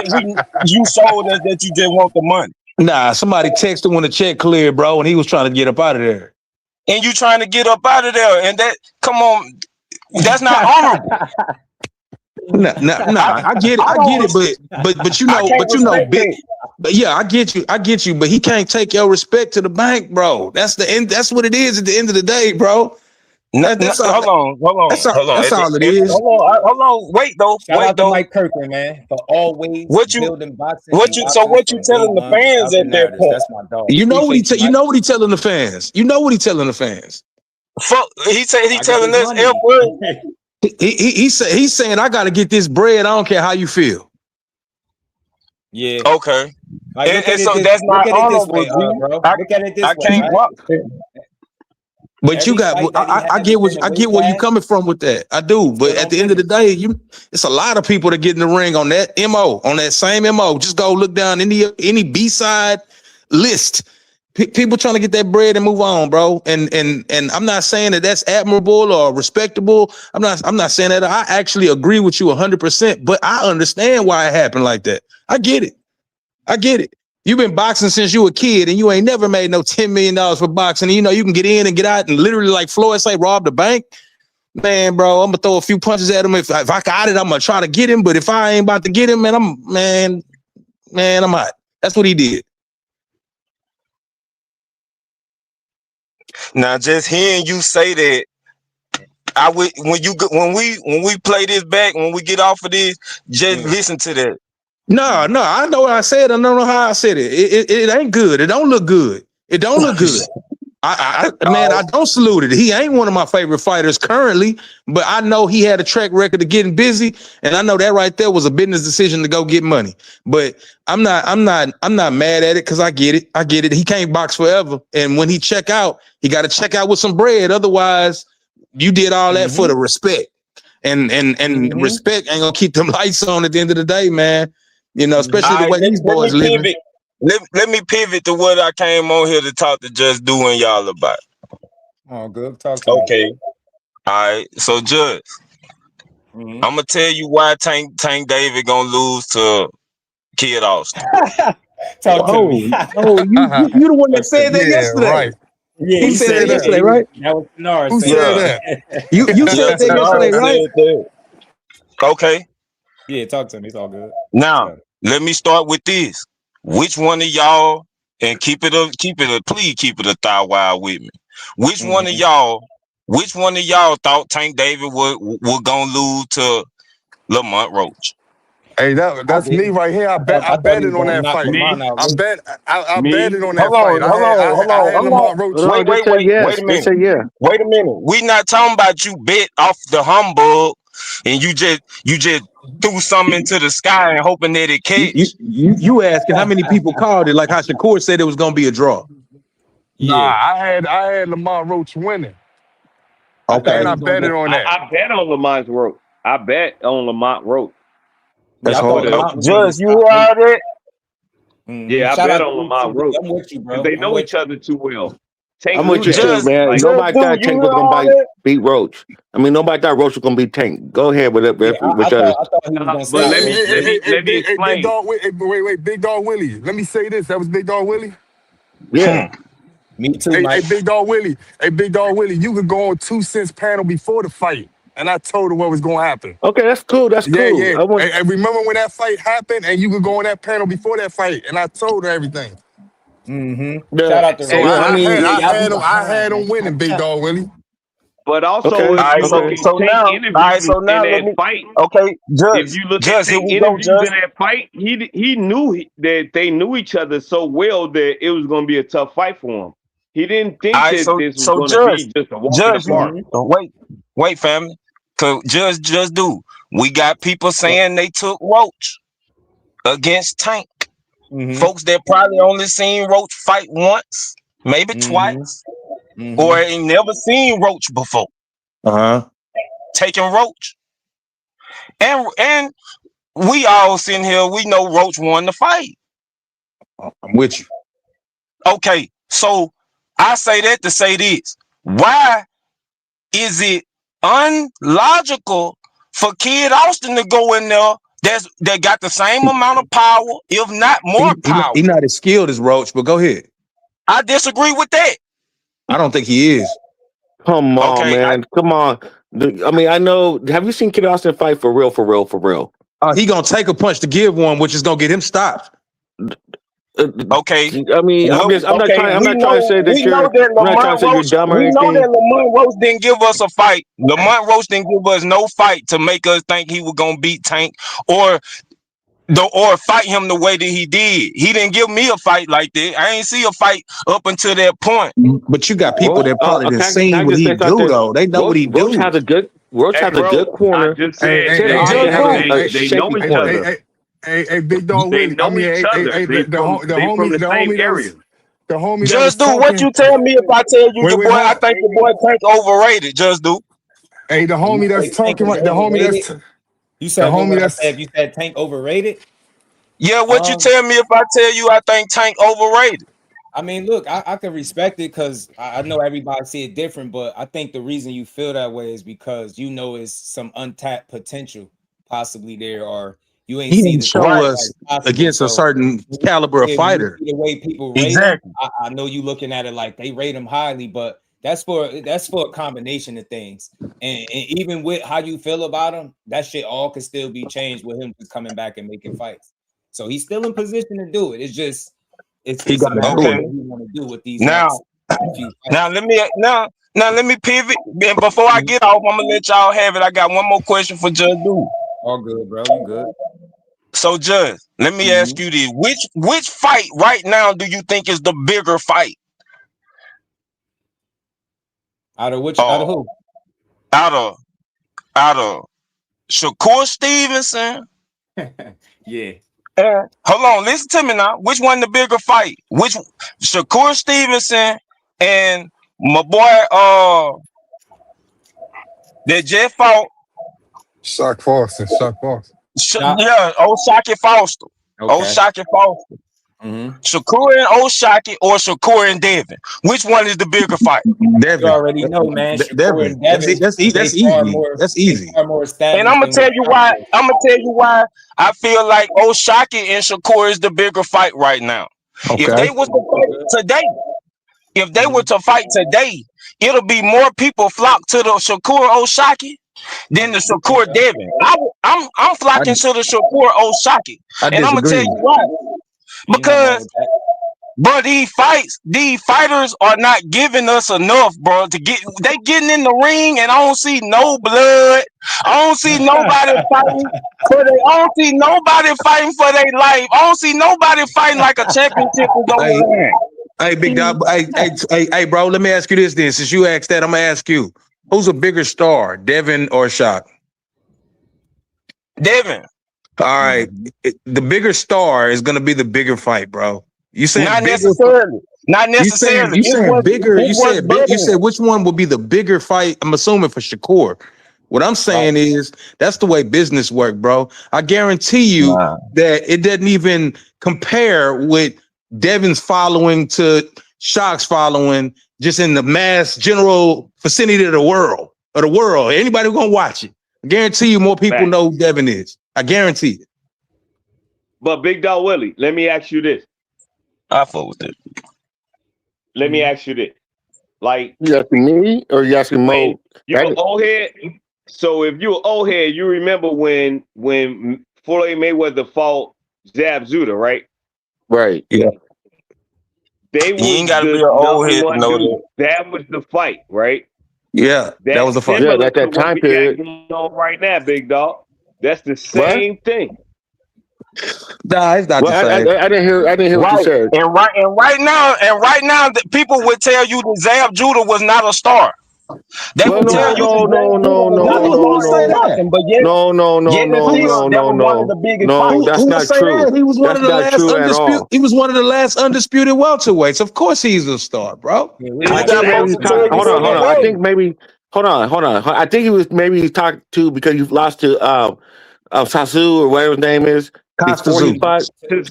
you showed us that you just want the money? Nah, somebody texted when the check cleared, bro, and he was trying to get up out of there. And you trying to get up out of there, and come on, that's not honorable. Nah, I get it, but you know, big. But yeah, I get you, but he can't take your respect to the bank, bro. That's the end. That's what it is at the end of the day, bro. That's all. Hold on. That's all it is. Hold on. Wait Shout out to though. Mike Kirkland, man, for always building boxing. What you telling the fans at that point? That's my dog. You know what he telling the fans. You know what he telling the fans. Fuck, he telling us F-word. He's saying I got to get this bread. I don't care how you feel. Yeah. Okay. Like, so that's not honorable, bro. Look at it this way. I can't walk. But you got, I get where you coming from with that. I do. But at the end of the day, it's a lot of people that get in the ring on that MO, on that same MO. Just go look down any B-side list. People trying to get that bread and move on, bro. And I'm not saying that that's admirable or respectable. I'm not saying that. I actually agree with you 100%. But I understand why it happened like that. I get it. You've been boxing since you were a kid, and you ain't never made no $10 million for boxing. And you know you can get in and get out, and literally, like Floyd say, rob the bank. Man, bro, I'm gonna throw a few punches at him. If I got it, I'm gonna try to get him. But if I ain't about to get him, man, I'm out. That's what he did. Now, just hearing you say that, when we play this back, when we get off of this, just listen to that. No, I know what I said. I don't know how I said it. It ain't good. It don't look good. It don't look good. I don't salute it. He ain't one of my favorite fighters currently, but I know he had a track record of getting busy, and I know that right there was a business decision to go get money. But I'm not mad at it because I get it. He can't box forever, and when he check out, he got to check out with some bread. Otherwise, you did all that for the respect, and respect ain't gonna keep them lights on at the end of the day, man. You know, especially the way these boys living. Let me pivot to what I came on here to talk to Just Do and y'all about. Oh, good. Talk to me. Okay. All right. So, Judge, I'm gonna tell you why Tank David gonna lose to Kid Austin. Talk to me. You the one that said that yesterday. Right. Yeah, he said that yesterday, right? That was Nars. Who said that? You said that yesterday, right? Okay. Yeah, talk to me. It's all good. Now, let me start with this. Which one of y'all, and please keep it a thigh wide with me. Which one of y'all thought Tank David would gonna lose to Lamont Roach? Hey, that's me right here. I betted on that fight. I betted on that fight. Hold on. Wait a minute. Wait a minute. We not talking about you bet off the humbug and you just threw something into the sky and hoping that it catch. You asking how many people called it? Like how Shakur said it was gonna be a draw. Nah, I had Lamont Roach winning. Okay, and I betted on that. I bet on Lamont Roach. That's hard. Judge, you heard it? Yeah, I bet on Lamont Roach. I'm with you, bro. They know each other too well. I'm with you too, man. Nobody thought Tank was gonna beat Roach. I mean, nobody thought Roach was gonna beat Tank. Go ahead with it. But let me explain. Wait, Big Dog Willie. Let me say this. That was Big Dog Willie. Yeah. Me too, Hey, Mike. Big Dog Willie. Hey, Big Dog Willie. You could go on 2 Cents panel before the fight, and I told her what was gonna happen. Okay, that's cool. That's cool. Yeah. And remember when that fight happened, and you could go on that panel before that fight, and I told her everything. Shout out to So I had him winning, Big Dog Willie. But also, Okay. if All right, you look at Tank interviews in let that me. fight, Okay, if you look at Judge, here Tank we go, interviews Judge. in that fight, he knew that they knew each other so well that it was going to be a tough fight for him. He didn't think All right, that this was so going to Judge, be just a walk in the park. wait, family. Cause Judge do. We got people saying they took Roach against Tank. Folks that probably only seen Roach fight once, maybe twice, or ain't never seen Roach before. Taking Roach. And we all sitting here, we know Roach won the fight. I'm with you. Okay, so I say that to say this. Why is it unlogical for Kid Austin to go in there that got the same amount of power, if not more power? He not as skilled as Roach, but go ahead. I disagree with that. I don't think he is. Come on, man. Come on. I mean, I know. Have you seen Kid Austin fight for real? He gonna take a punch to give one, which is gonna get him stopped. Okay. I mean, I'm not trying to say that you're dumb or we know anything. that Lamont Roach didn't give us a fight. Lamont Roach didn't give us no fight to make us think he was gonna beat Tank or fight him the way that he did. He didn't give me a fight like that. I ain't see a fight up until that point. But you got people that probably didn't see what he do though. They know what he do. Roach has a good corner. I just said Kid Austin has a they know shaky each corner. other. Hey, big dog. They know each other. They from the same area. The homie. Just do what you tell me if I tell you your boy. I think your boy Tank overrated. Just do. Hey, the homie that's talking right. The homie that's. You said the homie that's. If you said Tank overrated. Yeah, what you tell me if I tell you I think Tank overrated? I mean, look, I can respect it because I know everybody see it different, but I think the reason you feel that way is because you know it's some untapped potential possibly there, or you ain't He see didn't show us against a certain caliber of fighter. The way people rate him, I know you looking at it like they rate him highly, but that's for a combination of things. And even with how you feel about him, that shit all could still be changed with him just coming back and making fights. So he's still in position to do it. It's just it's a matter of what you want to do with these now. Now let me pivot. And before I get off, I'm gonna let y'all have it. I got one more question for Judge Dude. All good, bro. You good? So, Judge, let me ask you this: which fight right now do you think is the bigger fight? Out of which? Out of who? Out of Shakur Stevenson. Yeah. Hold on, listen to me now. Which one the bigger fight? Which Shakur Stevenson and my boy that just fought Shock Foster. yeah, Oshaquie Foster. Oshaquie Foster. Shakur and Oshaquie or Shakur and Devin? Which one is the bigger fight? Devin. You already know, man. Shakur and Devin. That's easy. That's easy. And I'm gonna tell you why. I feel like Oshaquie and Shakur is the bigger fight right now. Okay. If they was to fight today, it'll be more people flock to the Shakur Oshaquie than the Shakur Devin. I'm flocking to the Shakur Oshaquie, and I'm gonna tell you why. Because, bro, these fighters are not giving us enough, bro. They getting in the ring, and I don't see no blood. I don't see nobody fighting for their life. I don't see nobody fighting like a championship is on the line. Hey, big dog. Hey, bro. Let me ask you this then. Since you asked that, I'm gonna ask you: who's a bigger star, Devin or Shock? Devin. All right. The bigger star is gonna be the bigger fight, bro. You said not bigger, necessarily. Not necessarily. You said bigger. You said which one will be the bigger fight? I'm assuming for Shakur. What I'm saying is that's the way business work, bro. I guarantee you that it doesn't even compare with Devin's following to Shock's following just in the mass general vicinity of the world. Anybody who's gonna watch it. I guarantee you more people know who Devin is. I guarantee it. But Big Dog Willie, let me ask you this. I fuck with it. Let me ask you this. Like, you asking me or you asking Mo? You're an old head. So if you're an old head, you remember when Floyd Mayweather fought Zab Judah, right? Right. Yeah. They you ain't gotta be an old head to know that. That was the fight, right? Yeah, that That's was the fight. Yeah, similar at to that what time we period. got going on right now, big dog. That's the What? same thing. Nah, it's not Well, the same. I didn't hear what you Right. said. And right now, the people would tell you that Zab Judah was not a star. They Well, would tell you that Zab Judah was not a Who would star say in that? nothing, but yet and still, that was one of the biggest No, fights. that's Who would not say true. that? He was one That's of the not last true at undisputed. all. He was one of the last undisputed welterweights. Of course, he's a star, bro. Yeah, He I was think maybe supposed he's to tell talking. you Hold on. that I way. think maybe. Hold on. I think he's talking to because you lost to Sasu or whatever his name is Costa before he Zoo. fought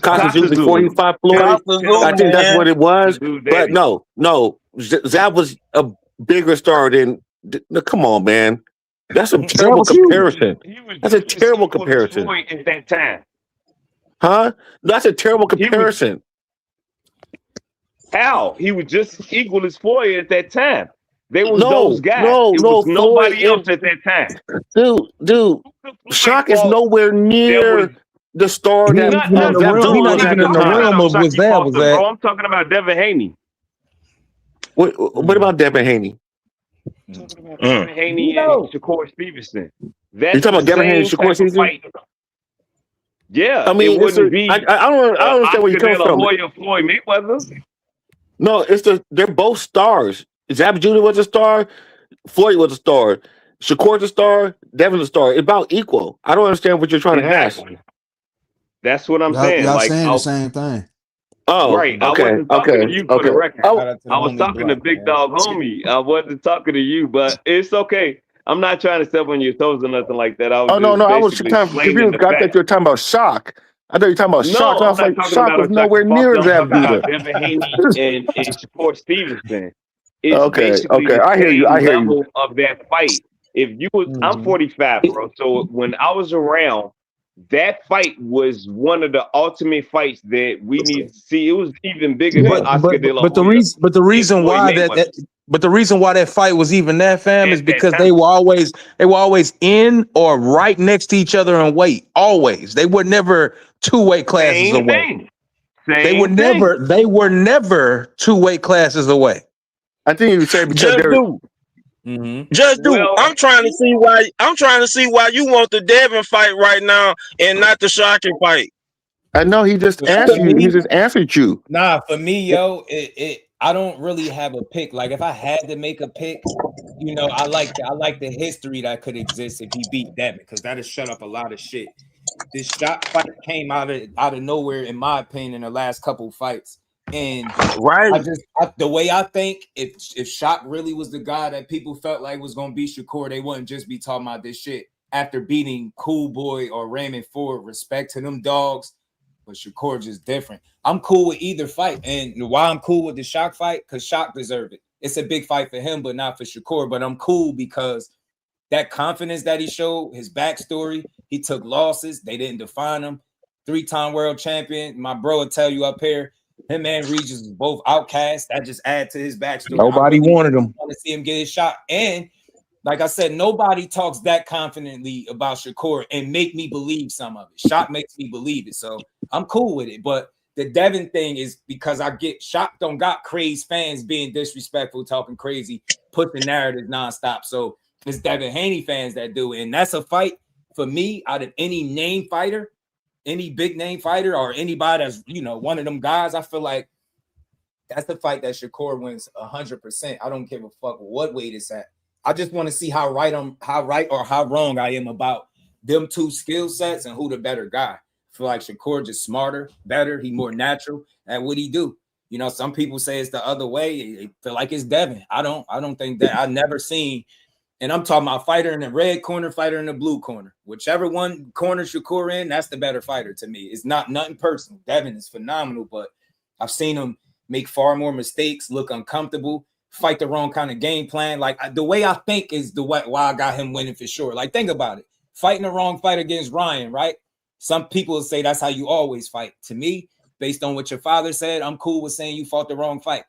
Costa before he Zoo. fought Floyd. Costa I Zoo, think that's what man. it was. Zoo But daddy. no, Zab was a bigger star than. No, come on, man. That's a terrible was huge. comparison. He was That's a just as terrible equal as comparison, Floyd at that time. huh? That's a terrible He was comparison. how? He was just as equal as Floyd at that time. They was those No, guys. It no, was Floyd nobody is else at that time. dude. Who could Floyd Shock is fought nowhere that was near the star He that ain't even in the not Zab realm. Judah He no, not was I'm at even not the in the talking about time. realm of what Oshaquie Zab was Foster, at. bro. I'm talking about Devin Haney. What about Devin Haney? I'm talking about Mm. Devin Haney No. and Shakur Stevenson. You That's talking the about Devin Haney and same Shakur type of season? fight. Yeah, I it mean, wouldn't be I don't understand where you're Oscar coming De La from. Hoya, Floyd Mayweather. No, they're both stars. Zab Judah was a star. Floyd was a star. Shakur's a star. Devin's a star. It's about equal. I don't understand what you're trying to ask. Exactly. That's what I'm Y'all, saying. y'all Like, saying the same thing. Oh, right. I okay, wasn't talking to you for the record. Oh, Shout out to the I was homie talking to Black, Big man. Dog Homie. I wasn't talking to you, but it's okay. I'm not trying to step on your toes or nothing like that. I was no, just I was basically kind of explaining confused. the I thought fact. you were talking about Shock. I thought you were talking about Shock. No, And I I'm was not like, talking Shock about was Oshaquie nowhere Foster. near I'm Zab talking Judah. about Devin Haney and Shakur Stevenson. It's Okay, basically the I hear you. same level of that fight. If you was, I'm 45, bro. So when I was around, that fight was one of the ultimate fights that we need to see. It was even bigger than Oscar De La But the Hoya reason and Floyd why Mayweather but the reason why that fight was even that, fam, is at that because time. they were always in or right next to each other in weight. Always. They were never two weight classes Same away. thing. Same thing. They were never two weight classes away. I think you said because Just they're do. Mm-hmm. Just do. Well, I'm trying to see why you want the Devin fight right now and not the Shocking fight. I know he just asked you. He just answered you. Nah, for me, yo, I don't really have a pick. Like if I had to make a pick, you know, I like the history that could exist if he beat Devin, because that'll shut up a lot of shit. This Shock fight came out of nowhere, in my opinion, in the last couple fights. And Right. The way I think, if Shock really was the guy that people felt like was gonna beat Shakur, they wouldn't just be talking about this shit after beating Cool Boy or Raymond Ford. Respect to them dogs, but Shakur just different. I'm cool with either fight, and why I'm cool with the Shock fight, because Shock deserved it. It's a big fight for him, but not for Shakur. But I'm cool because that confidence that he showed, his backstory, he took losses, they didn't define him. 3-time world champion. My bro will tell you up here, him and Regis was both outcasts. That just add to his backstory. Nobody wanted him. I want to see him get his shot. And like I said, nobody talks that confidently about Shakur and make me believe some of it. Shock makes me believe it. So I'm cool with it. But the Devin thing is because I get Shock don't got crazy fans being disrespectful, talking crazy, put the narrative nonstop. So it's Devin Haney fans that do it. And that's a fight for me out of any name fighter, any big name fighter, or anybody that's, you know, one of them guys. I feel like that's the fight that Shakur wins 100%. I don't give a fuck what weight it's at. I just want to see how right or how wrong I am about them two skill sets and who the better guy. I feel like Shakur just smarter, better. He more natural at what he do. You know, some people say it's the other way. They feel like it's Devin. I don't think that. I've never seen. And I'm talking about fighter in the red corner, fighter in the blue corner. Whichever one corner Shakur in, that's the better fighter to me. It's not nothing personal. Devin is phenomenal, but I've seen him make far more mistakes, look uncomfortable, fight the wrong kind of game plan. Like the way I think is the way why I got him winning for sure. Like think about it. Fighting the wrong fight against Ryan, right? Some people say that's how you always fight. To me, based on what your father said, I'm cool with saying you fought the wrong fight.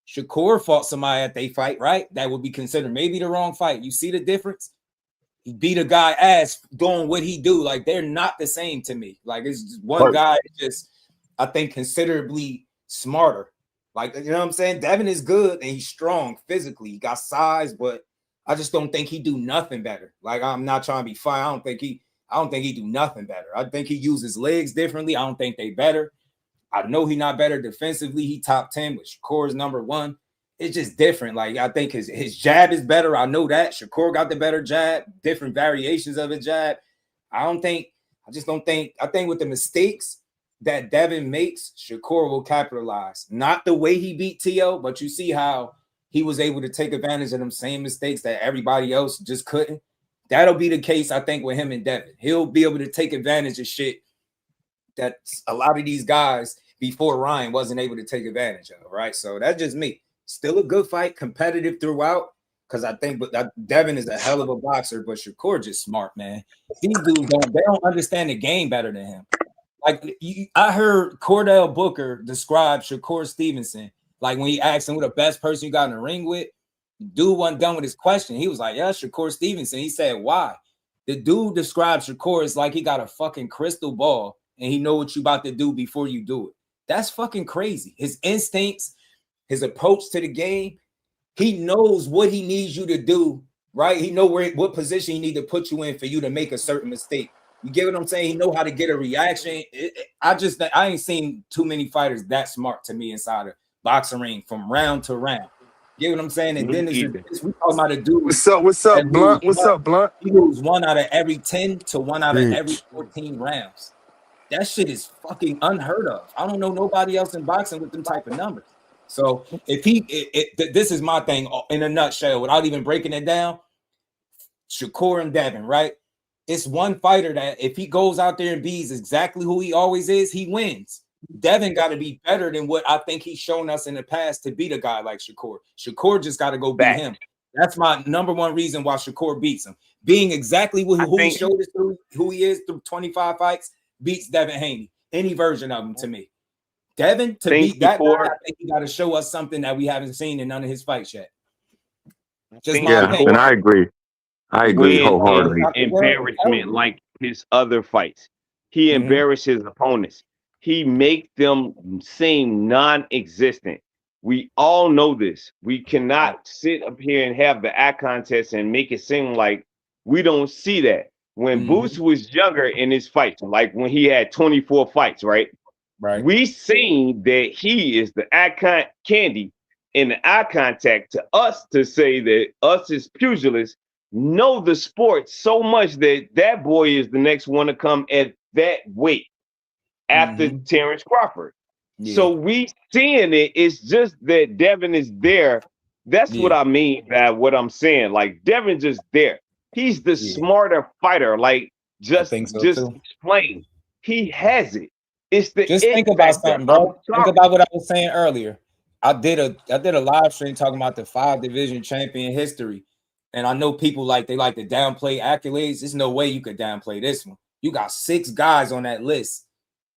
Shakur fought somebody at they fight, right? That would be considered maybe the wrong fight. You see the difference? He beat a guy ass doing what he do. Like they're not the same to me. Like it's just one guy just, I think, considerably smarter. Like, you know what I'm saying? Devin is good and he's strong physically. He got size, but I just don't think he do nothing better. Like, I'm not trying to be fine. I don't think he do nothing better. I think he uses legs differently. I don't think they better. I know he not better defensively. He top 10, but Shakur is number 1. It's just different. Like, I think his jab is better. I know that. Shakur got the better jab, different variations of his jab. I think with the mistakes that Devin makes, Shakur will capitalize. Not the way he beat T.O., but you see how he was able to take advantage of them same mistakes that everybody else just couldn't. That'll be the case, I think, with him and Devin. He'll be able to take advantage of shit that a lot of these guys before Ryan wasn't able to take advantage of, right? So that's just me. Still a good fight, competitive throughout, because I think Devin is a hell of a boxer, but Shakur just smart, man. These dudes don't understand the game better than him. Like, I heard Cordell Booker describe Shakur Stevenson, like when he asked him who the best person you got in the ring with, dude wasn't done with his question. He was like, yeah, Shakur Stevenson. He said, why? The dude described Shakur as like he got a fucking crystal ball and he know what you about to do before you do it. That's fucking crazy. His instincts, his approach to the game, he knows what he needs you to do, right? He know what position he need to put you in for you to make a certain mistake. You get what I'm saying? He know how to get a reaction. I ain't seen too many fighters that smart to me inside a boxing ring from round to round. You get what I'm saying? And then we talking about a dude. What's up, Blunt? What's up, Blunt? He moves 1 out of every 10 to 1 out of every 14 rounds. That shit is fucking unheard of. I don't know nobody else in boxing with them type of numbers. So this is my thing in a nutshell, without even breaking it down. Shakur and Devin, right? It's one fighter that if he goes out there and beats exactly who he always is, he wins. Devin got to be better than what I think he's shown us in the past to beat a guy like Shakur. Shakur just got to go beat him. That's my number one reason why Shakur beats him. Being exactly who he showed us through, who he is through 25 fights, beats Devin Haney. Any version of him to me. Devin, to beat that guy, I think he got to show us something that we haven't seen in none of his fights yet. Just my opinion. And I agree. I agree wholeheartedly. Embarrassment like his other fights. He embarrasses opponents. He makes them seem non-existent. We all know this. We cannot sit up here and have the eye contest and make it seem like we don't see that. When Boots was younger in his fights, like when he had 24 fights, right? Right. We seen that he is the eye candy in the eye contact to us to say that us as pugilists know the sport so much that that boy is the next one to come at that weight after Terrence Crawford. Yeah. So we seeing it. It's just that Devin is there. That's what I mean by what I'm saying. Like Devin just there. He's the smarter fighter. Like just explain. He has it. It's the think about something, bro. Think about what I was saying earlier. I did a live stream talking about the 5 division champion history. And I know people they like to downplay accolades. There's no way you could downplay this one. You got 6 guys on that list,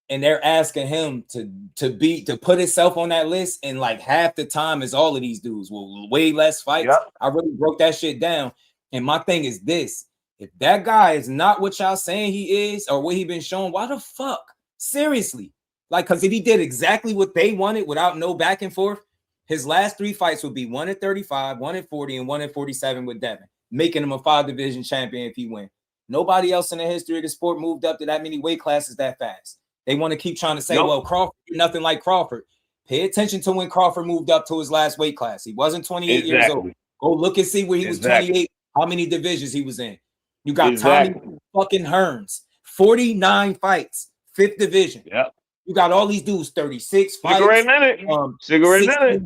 and they're asking him to put himself on that list. And like half the time is all of these dudes with way less fights. Yep. I really broke that shit down. And my thing is this: if that guy is not what y'all saying he is, or what he been shown, why the fuck? Seriously, because if he did exactly what they wanted without no back and forth, his last 3 fights would be 1 at 35, 1 at 40, and 1 at 47 with Devin, making him a 5 division champion if he wins. Nobody else in the history of the sport moved up to that many weight classes that fast. They want to keep trying to say, well, Crawford, you're nothing like Crawford. Pay attention to when Crawford moved up to his last weight class. He wasn't 28 years old. Go look and see where he was 28, how many divisions he was in. You got Tommy fucking Hearns, 49 fights, 5th division. Yep. You got all these dudes, 36 fights. Cigarette minute.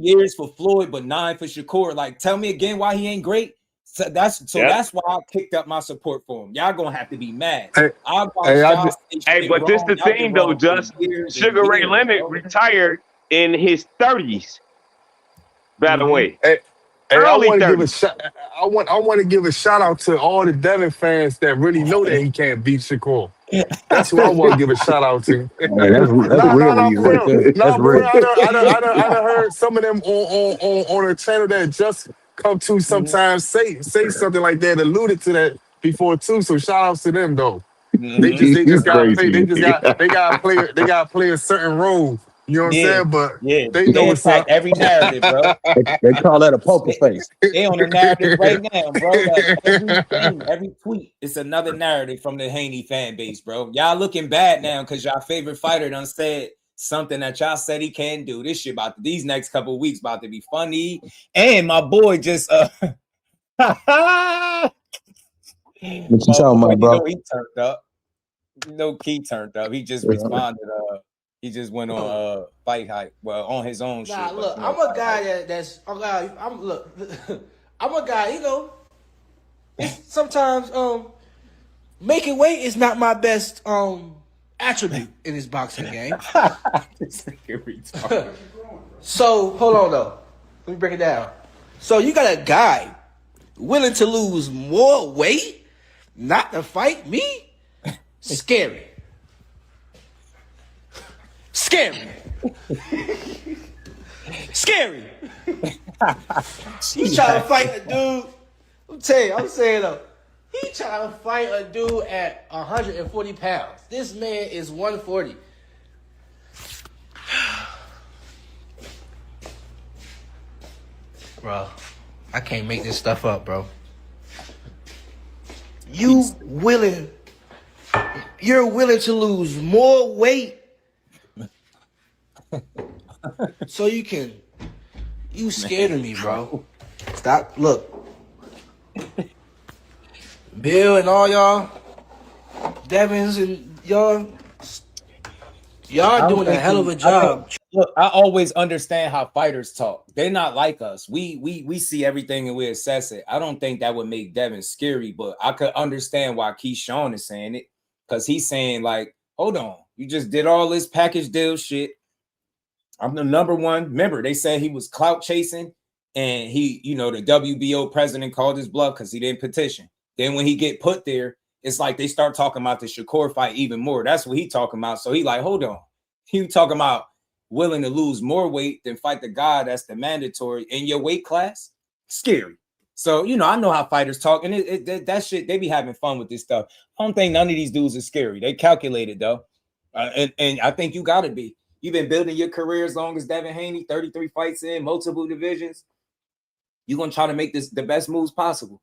Years for Floyd, but 9 for Shakur. Like, tell me again why he ain't great. So that's why I kicked up my support for him. Y'all gonna have to be mad. But this the thing though, just Sugar Ray Leonard retired in his 30s. By the way, I want to give a shout out to all the Devin fans that really know that he can't beat Shakur. That's who I want to give a shout out to. That's real. I done heard some of them on a channel that just come to sometimes say something like that, alluded to that before too. So shout outs to them though. They just gotta play. They gotta play a certain role You know what I'm Yeah, saying? But yeah. they know They what's impact up. every narrative, bro. They call that a poker face. They on the narrative right now, bro. That everything, every tweet, it's another narrative from the Haney fan base, bro. Y'all looking bad now because y'all favorite fighter done said something that y'all said he can't do. This shit these next couple of weeks about to be funny. And my boy just What you my talking boy, about, bro? he turned up. Key turned up. He just responded. He just went on Fight Hype. Well, on his own shit. Nah, look, but, I'm a guy that's I'm a guy, you know. Sometimes making weight is not my best attribute in this boxing game. So hold on though. Let me break it down. So you got a guy willing to lose more weight, not to fight me? Scary. Scary. Scary. He trying to fight a dude. I'm saying though, he trying to fight a dude at 140 pounds. This man is 140. Bro, I can't make this stuff up, bro. You're willing to lose more weight so you scared of me, bro. Stop. Look. Bill and all y'all, Devins and y'all doing a hell of a job. Look, I always understand how fighters talk. They're not like us. We see everything and we assess it. I don't think that would make Devin scary, but I could understand why Keyshawn is saying it, because he's saying like, hold on, you just did all this package deal shit. I'm the number one. Remember, they said he was clout chasing, and he, the WBO president called his bluff because he didn't petition. Then when he get put there, it's like they start talking about the Shakur fight even more. That's what he talking about. So he like, hold on. He talking about willing to lose more weight than fight the guy that's the mandatory in your weight class. Scary. So, I know how fighters talk, and that shit, they be having fun with this stuff. I don't think none of these dudes are scary. They calculated, though. And I think you got to be. You've been building your career as long as Devin Haney, 33 fights in, multiple divisions. You're going to try to make this the best moves possible.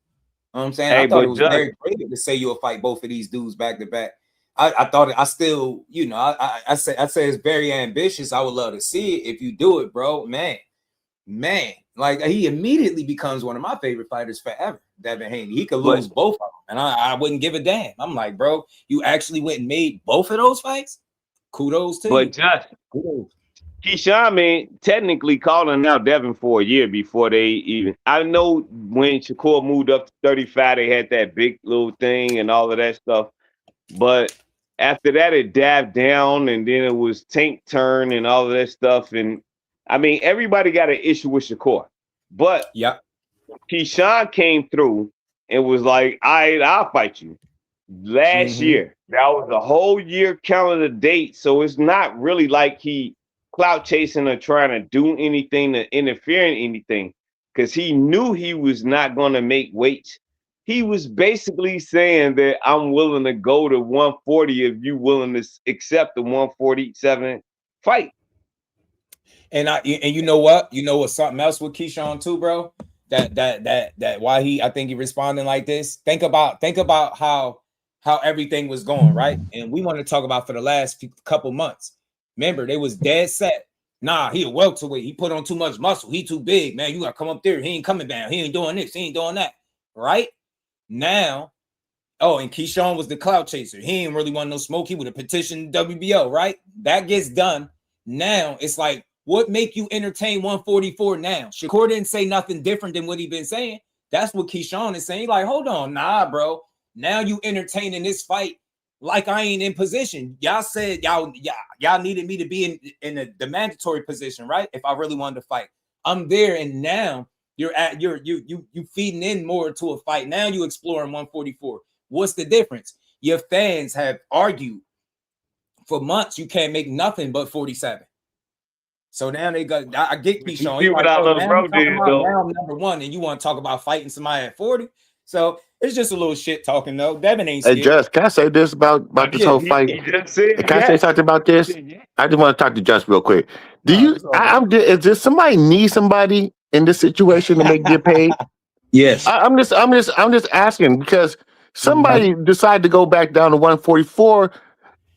You know what I'm saying? I thought it was very creative to say you'll fight both of these dudes back to back. I thought I still, I say it's very ambitious. I would love to see it if you do it, bro. Man, like he immediately becomes one of my favorite fighters forever. Devin Haney, he could lose both of them, and I wouldn't give a damn. I'm like, bro, you actually went and made both of those fights. Kudos to you. But just Keyshawn, technically calling out Devin for a year before they even. I know when Shakur moved up to 35, they had that big little thing and all of that stuff. But after that, it dabbed down, and then it was tank turn and all of that stuff. And everybody got an issue with Shakur. But Keyshawn came through and was like, all right, I'll fight you. Last year, that was a whole year calendar date. So it's not really like he clout chasing or trying to do anything to interfere in anything, because he knew he was not going to make weight. He was basically saying that I'm willing to go to 140 if you willing to accept the 147 fight. And you know what? You know what's something else with Keyshawn too, bro? That why I think he responding like this. Think about how everything was going, right? And we want to talk about for the last couple months. Remember, they was dead set. Nah, he a welterweight. He put on too much muscle. He too big, man. You got to come up there. He ain't coming down. He ain't doing this. He ain't doing that. Right? Now, and Keyshawn was the clout chaser. He ain't really want no smoke. He would have petitioned WBO, right? That gets done. Now, it's like, what make you entertain 144 now? Shakur didn't say nothing different than what he been saying. That's what Keyshawn is saying. Like, hold on. Nah, bro. Now you entertaining this fight like I ain't in position. Y'all said y'all needed me to be in the mandatory position, right? If I really wanted to fight, I'm there, and now you feeding in more to a fight. Now you exploring 144. What's the difference? Your fans have argued for months you can't make nothing but 47. So now they got. I get Keyshawn. See what our little bro did, though. Now I'm number one, and you want to talk about fighting somebody at 40? So It's just a little shit talking though. Devin ain't Hey, scared. Just, can I say this about this whole fight? He just said Can I say something about this? I just want to talk to Just real quick. Do you? Is there somebody need somebody in this situation to get paid? Yes. I'm just asking because somebody decided to go back down to 144,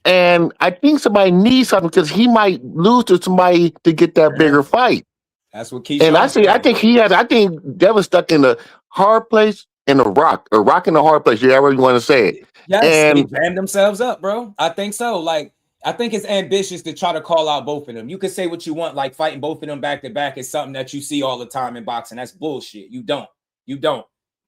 and I think somebody needs something because he might lose to somebody to get that bigger fight. That's what Keyshawn. And I think Devin's stuck in a hard place and a rock in a hard place. However you want to say it. Yes, And they jammed themselves up, bro. I think so. Like, I think it's ambitious to try to call out both of them. You can say what you want, like fighting both of them back to back is something that you see all the time in boxing. That's bullshit. You don't.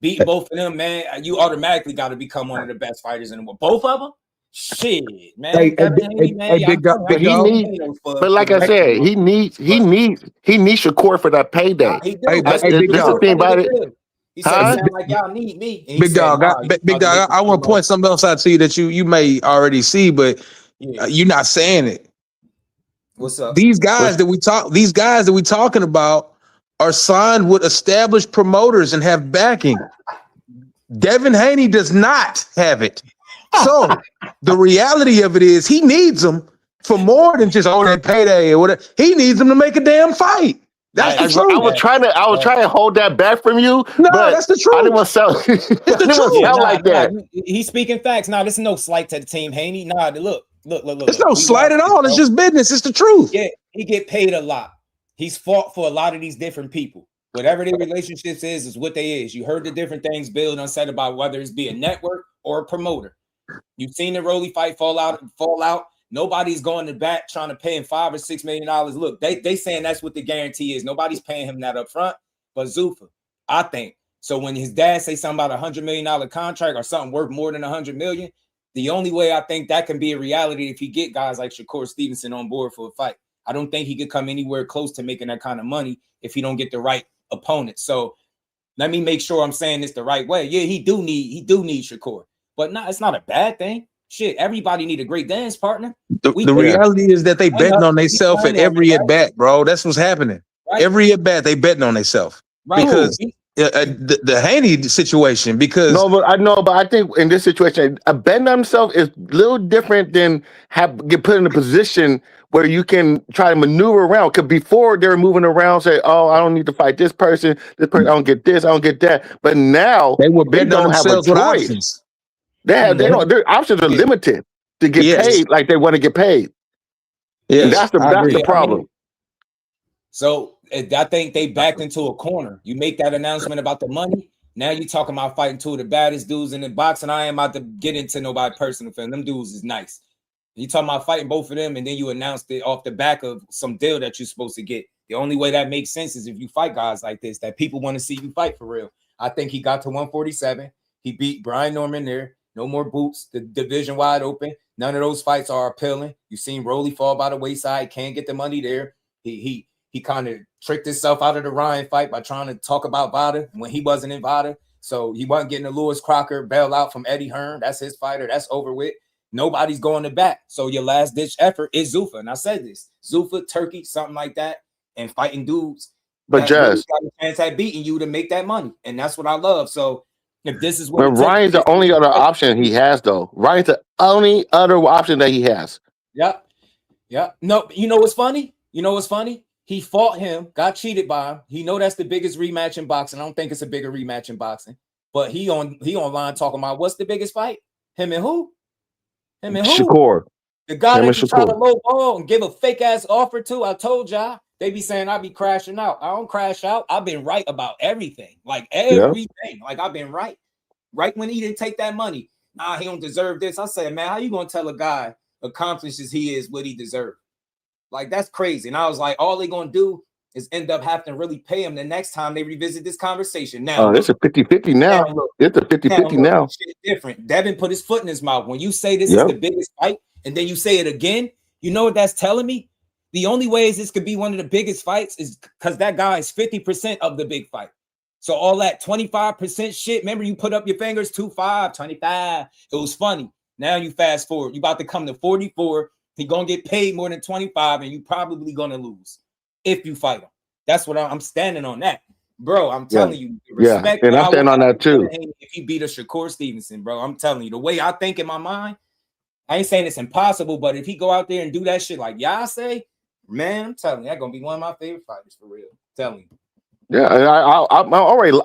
Beating both of them, man, you automatically got to become one of the best fighters in the world. Both of them? Shit, man. Big dog. But like I said, he needs Shakur for that payday. That's the thing about it. He said, sound like y'all need me. Big dog, I want to point something else out to you that you may already see, but you're not saying it. What's up? These guys that we talking about are signed with established promoters and have backing. Devin Haney does not have it. So the reality of it is he needs them for more than just that payday or whatever. He needs them to make a damn fight. That's the truth. I was trying to hold that back from you. No, but that's the truth. I didn't want to sound, like that. He's speaking facts. Nah, this is no slight to the team, Haney. Nah, look. It's no slight at all. It's just business. It's the truth. Yeah, he get paid a lot. He's fought for a lot of these different people. Whatever their relationships is what they is. You heard the different things Bill done said about whether it's be a network or a promoter. You've seen the Rolly fight fall out. Nobody's going to bat trying to pay him $5 or $6 million. Look, they saying that's what the guarantee is. Nobody's paying him that up front. But Zuffa, I think. So when his dad say something about $100 million contract or something worth more than $100 million, the only way I think that can be a reality if he get guys like Shakur Stevenson on board for a fight. I don't think he could come anywhere close to making that kind of money if he don't get the right opponent. So let me make sure I'm saying this the right way. Yeah, he do need Shakur, but it's not a bad thing. Shit, everybody need a great dance partner. The reality is that they betting on themselves at every at bat, bro. That's what's happening. Right. Every at bat, they betting on themselves because the Haney situation. Because but I think in this situation, a betting on himself is a little different than get put in a position where you can try to maneuver around. Because before they were moving around, say, "Oh, I don't need to fight this person. This person, I don't get this, I don't get that." But now they don't have a choice. Options. Their options are limited to get paid like they want to get paid. Yeah, that's the problem. So I think they backed into a corner. You make that announcement about the money. Now you talking about fighting two of the baddest dudes in the box, and I ain't about to get into nobody personal fan. Them dudes is nice. You talking about fighting both of them, and then you announced it off the back of some deal that you're supposed to get. The only way that makes sense is if you fight guys like this that people want to see you fight for real. I think he got to 147. He beat Brian Norman there. No more boots. The division wide open. None of those fights are appealing. You've seen Rolly fall by the wayside. Can't get the money there. He kind of tricked himself out of the Ryan fight by trying to talk about Vada when he wasn't in Vada. So he wasn't getting a Lewis Crocker bailout from Eddie Hearn. That's his fighter. That's over with. Nobody's going to back. So your last ditch effort is Zuffa. And I said this. Zuffa, Turkey, something like that, and fighting dudes. But just got a chance at beating you to make that money. And that's what I love. So if this is what but Ryan's the only other option he has, though. Ryan's the only other option that he has. Yep. No, you know what's funny? He fought him, got cheated by him. He know that's the biggest rematch in boxing. I don't think it's a bigger rematch in boxing. But he online talking about what's the biggest fight? Him and who? Shakur. The guy that you try to low ball and give a fake ass offer to. I told y'all. They be saying I be crashing out. I don't crash out. I've been right about everything. Like everything. Yeah. Like I've been right. Right when he didn't take that money. Nah, he don't deserve this. I said, man, how you gonna tell a guy accomplished as he is what he deserved? Like that's crazy. And I was like, all they gonna do is end up having to really pay him the next time they revisit this conversation. Now it's a 50-50 now. It's a 50-50 now. Shit different. Devin put his foot in his mouth. When you say this is the biggest fight, and then you say it again, you know what that's telling me? The only ways this could be one of the biggest fights is because that guy is 50% of the big fight. So all that 25% shit, remember you put up your fingers, 25, 25. It was funny. Now you fast forward. You about to come to 44. He going to get paid more than 25, and you probably going to lose if you fight him. That's what I'm standing on that. bro, I'm telling you, Yeah, respect and what I I would stand on have that too. if he beat a Shakur Stevenson, bro. I'm telling you, the way I think in my mind, I ain't saying it's impossible, but if he go out there and do that shit like y'all say, man, I'm telling you, that's gonna be one of my favorite fighters for real. I'm telling you. Yeah, and I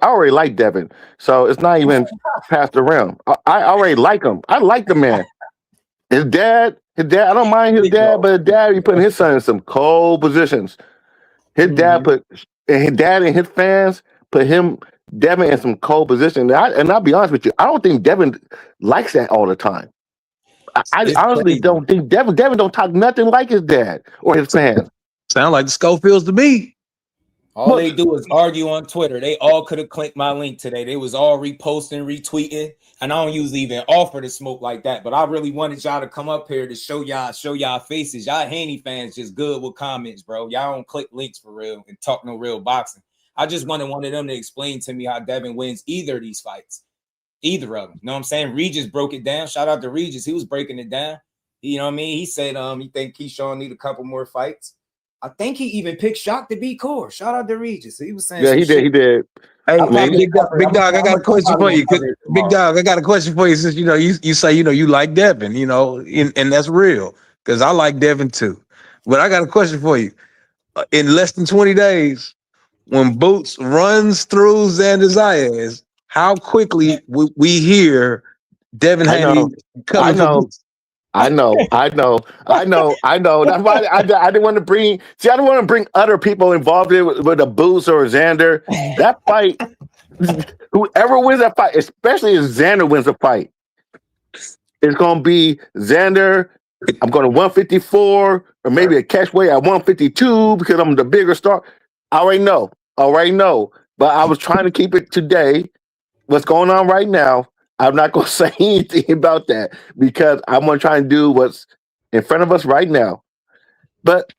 already like Devin, so it's not even passed around. I already like him. I like the man. His dad. I don't mind his dad, but his dad, he putting his son in some cold positions. His dad and his fans put Devin in some cold position. And I'll be honest with you, I don't think Devin likes that all the time. I It's honestly crazy. don't think Devin don't talk nothing like his dad or his fans. Sound like the Schofields to me. All they do is argue on Twitter. They all could have clicked my link today. They was all reposting, retweeting, and I don't usually even offer to smoke like that. But I really wanted y'all to come up here to show y'all faces. Y'all Haney fans just good with comments, bro. Y'all don't click links for real and talk no real boxing. I just wanted one of them to explain to me how Devin wins either of these fights. Either of them. You know what I'm saying? Regis broke it down. Shout out to Regis. He was breaking it down. You know what I mean? He said he think Keyshawn need a couple more fights. I think he even picked Shock to beat Core. Shout out to Regis. He was saying, Yeah, he did. He did. Hey, Man, big dog, I got a question for you. Big dog, I got a question for you. Since you say you like Devin, and that's real because I like Devin too. But I got a question for you. In less than 20 days, when Boots runs through Xander Zayas, how quickly we hear Devin Haney coming for Boots? I know. That's why I didn't want to bring. See, I don't want to bring other people involved in with a Boots or Xander. That fight, whoever wins that fight, especially if Xander wins the fight, it's going to be Xander. I'm going to 154 or maybe a catch weight at 152 because I'm the bigger star. I already know. But I was trying to keep it today. What's going on right now? I'm not going to say anything about that because I'm going to try and do what's in front of us right now. But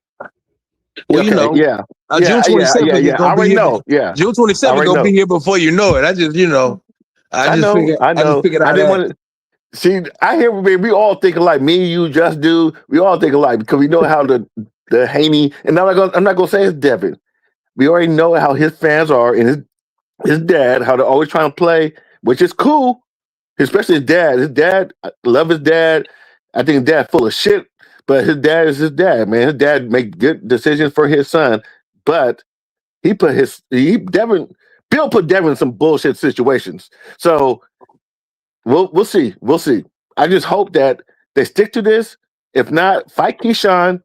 well, June 27th is going to be here. Yeah, June 27th is going to be here before you know it. I just figured I didn't want to see. I hear we all think alike. Me, you, Just Do. We all think alike because we know how the Haney. And I'm not going to say it's Devin. We already know how his fans are and his dad. How they're always trying to play, which is cool. Especially his dad. I love his dad. I think his dad full of shit, but his dad is his dad, man. His dad make good decisions for his son, but Bill put Devin in some bullshit situations. So we'll see. I just hope that they stick to this. If not, fight Keyshawn,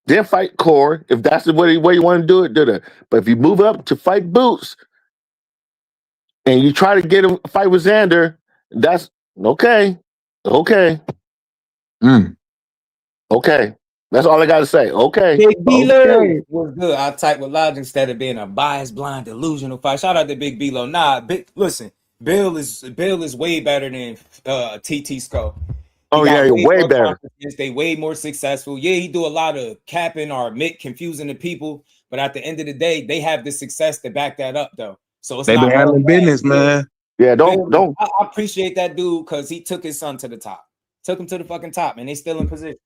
then fight Core. If that's the way you want to do it, do that. But if you move up to fight Boots and you try to get a fight with Xander, that's okay. Okay. That's all I got to say. Okay. Big B-Lo was good. I type with logic instead of being a biased, blind, delusional fight. Shout out to Big B-Lo. Nah, listen, Bill is way better than TT Skull. Way better. They way more successful. Yeah, he do a lot of capping or confusing the people, but at the end of the day, they have the success to back that up, though. So it's they been handling business, man. Yeah, don't. I appreciate that dude because he took his son to the top. Took him to the fucking top, and they still in position.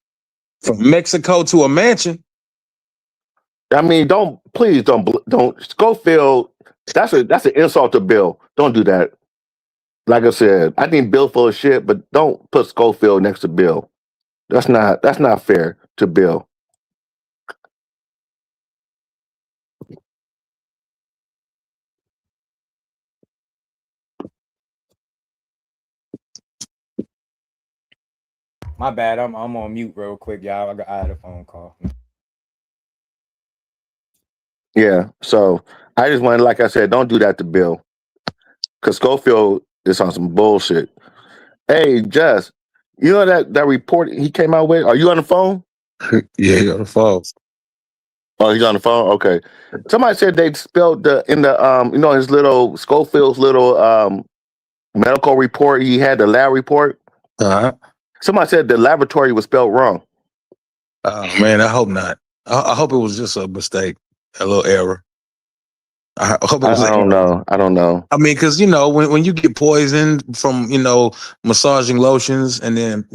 From Mexico to a mansion. I mean, don't Schofield. That's an insult to Bill. Don't do that. Like I said, I think Bill full of shit, but don't put Schofield next to Bill. That's not fair to Bill. My bad. I'm on mute real quick, y'all. I had a phone call. Yeah. So I just wanted, like I said, don't do that to Bill. Because Schofield is on some bullshit. Hey, Jess, you know that report he came out with? Are you on the phone? Yeah, he's on the phone. Oh, he's on the phone? Okay. Somebody said they spelled his little Schofield's little medical report. He had the lab report. Uh-huh. Somebody said the laboratory was spelled wrong. Oh man, I hope not. I hope it was just a mistake, a little error. I hope it was. I don't know. I mean, because when you get poisoned from massaging lotions, and then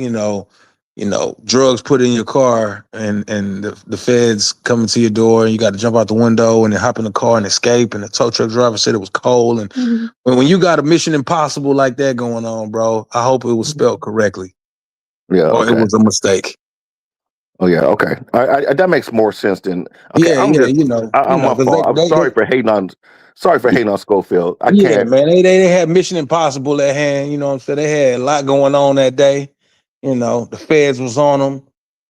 drugs put in your car and the feds coming to your door and you got to jump out the window and then hop in the car and escape, and the tow truck driver said it was cold. And when you got a Mission Impossible like that going on, bro, I hope it was spelled correctly. Yeah, or okay. it was a mistake. Oh yeah, okay. I that makes more sense than okay. Yeah, I'm yeah, just I'm my 'cause fault. I'm sorry for hating on Schofield. I yeah, can't. man, they had Mission Impossible at hand. You know what I'm saying? They had a lot going on that day. The feds was on him.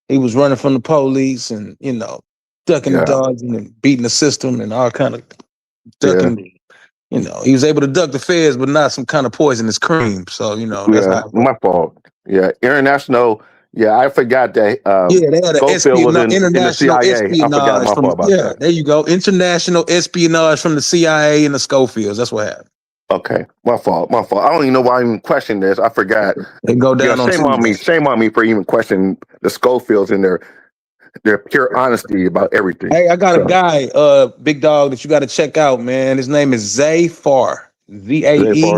He was running from the police and ducking and Yeah, dodging and beating the system and all kind of yeah, ducking. He was able to duck the feds, but not some kind of poisonous cream. So that's yeah. how it goes. My fault. Yeah, international. Yeah, I forgot that Yeah, they had an Schofield was in the international CIA. I forgot. espionage My from fault about that. there you go. International espionage from the CIA and the Schofields. That's what happened. Okay, my fault. My fault. I don't even know why I even questioned this. I forgot. They go down on Shame on me. Tuesday. Shame on me for even questioning the Schofields and their pure honesty about everything. Hey, I got a guy, big dog, that you got to check out, man. His name is Zay Farr. Z-A-E.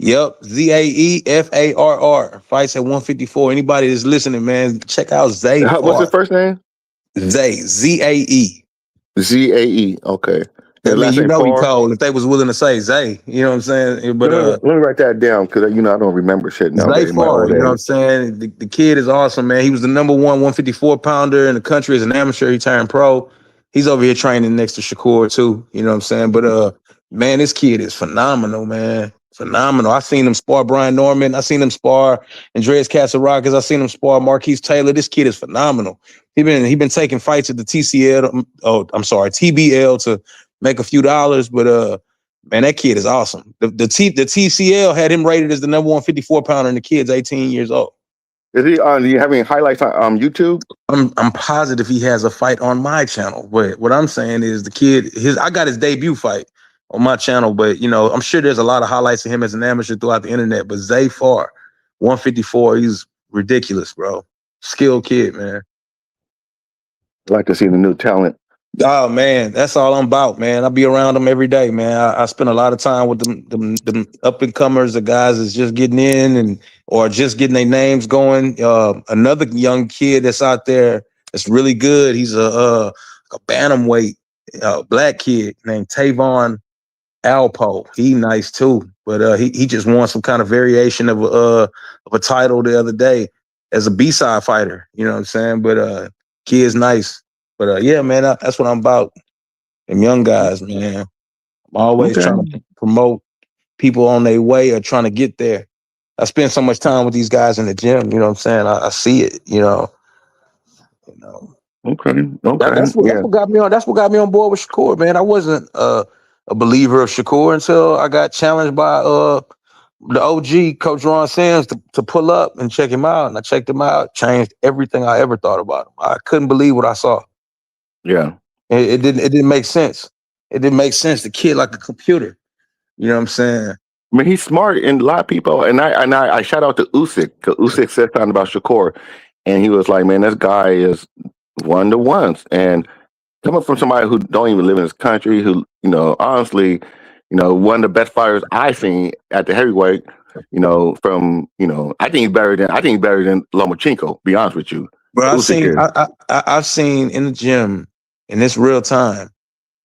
Yep, Zaefarr. Fights at 154. Anybody that's listening, man, check out Zay Farr. What's his first name? Zay, Z-A-E. Z-A-E. Okay. I mean, last he name Farr? cold if they was willing to say Zay. You know what I'm saying? But let me write that down because I don't remember shit nowadays. Zay Farr, you know what I'm saying? The kid is awesome, man. He was the number one 154 pounder in the country as an amateur. He turned pro. He's over here training next to Shakur too. You know what I'm saying? But man, this kid is phenomenal, man. Phenomenal. I seen him spar Brian Norman. I seen him spar Andreas Casarakis. I seen him spar Marquise Taylor. This kid is phenomenal. He been taking fights at the TBL to make a few dollars, but man, that kid is awesome. The TCL had him rated as the number 154 pounder, and the kid's 18 years old. Is he on? Do you have any highlights on YouTube? I'm positive he has a fight on my channel, but what I'm saying is the kid, I got his debut fight on my channel, but I'm sure there's a lot of highlights of him as an amateur throughout the internet. But Zay Farr, 154, he's ridiculous, bro. Skilled kid, man. I'd like to see the new talent. Oh man, that's all I'm about, man. I be around them every day, man. I spend a lot of time with them up and comers, the guys that's just getting in or just getting their names going. Another young kid that's out there that's really good. He's a bantamweight black kid named Tavon Alpo. He nice too, but he just won some kind of variation of a title the other day as a B-side fighter. You know what I'm saying? But kid's nice. But yeah, man, that's what I'm about. Them young guys, man. I'm always trying to promote people on their way or trying to get there. I spend so much time with these guys in the gym. You know what I'm saying? I see it. Okay. That's what got me on. That's what got me on board with Shakur, man. I wasn't a believer of Shakur until I got challenged by the OG Coach Ron Sims to pull up and check him out, and I checked him out. Changed everything I ever thought about him. I couldn't believe what I saw. Yeah, it didn't make sense. It didn't make sense. The kid like a computer. You know what I'm saying? I mean, he's smart, and a lot of people. And I shout out to Usyk. Usyk said something about Shakur, and he was like, "Man, this guy is one to ones." And coming from somebody who don't even live in this country, who honestly, one of the best fighters I've seen at the heavyweight. I think he's better than Lomachenko. Be honest with you. But I've seen in the gym in this real time.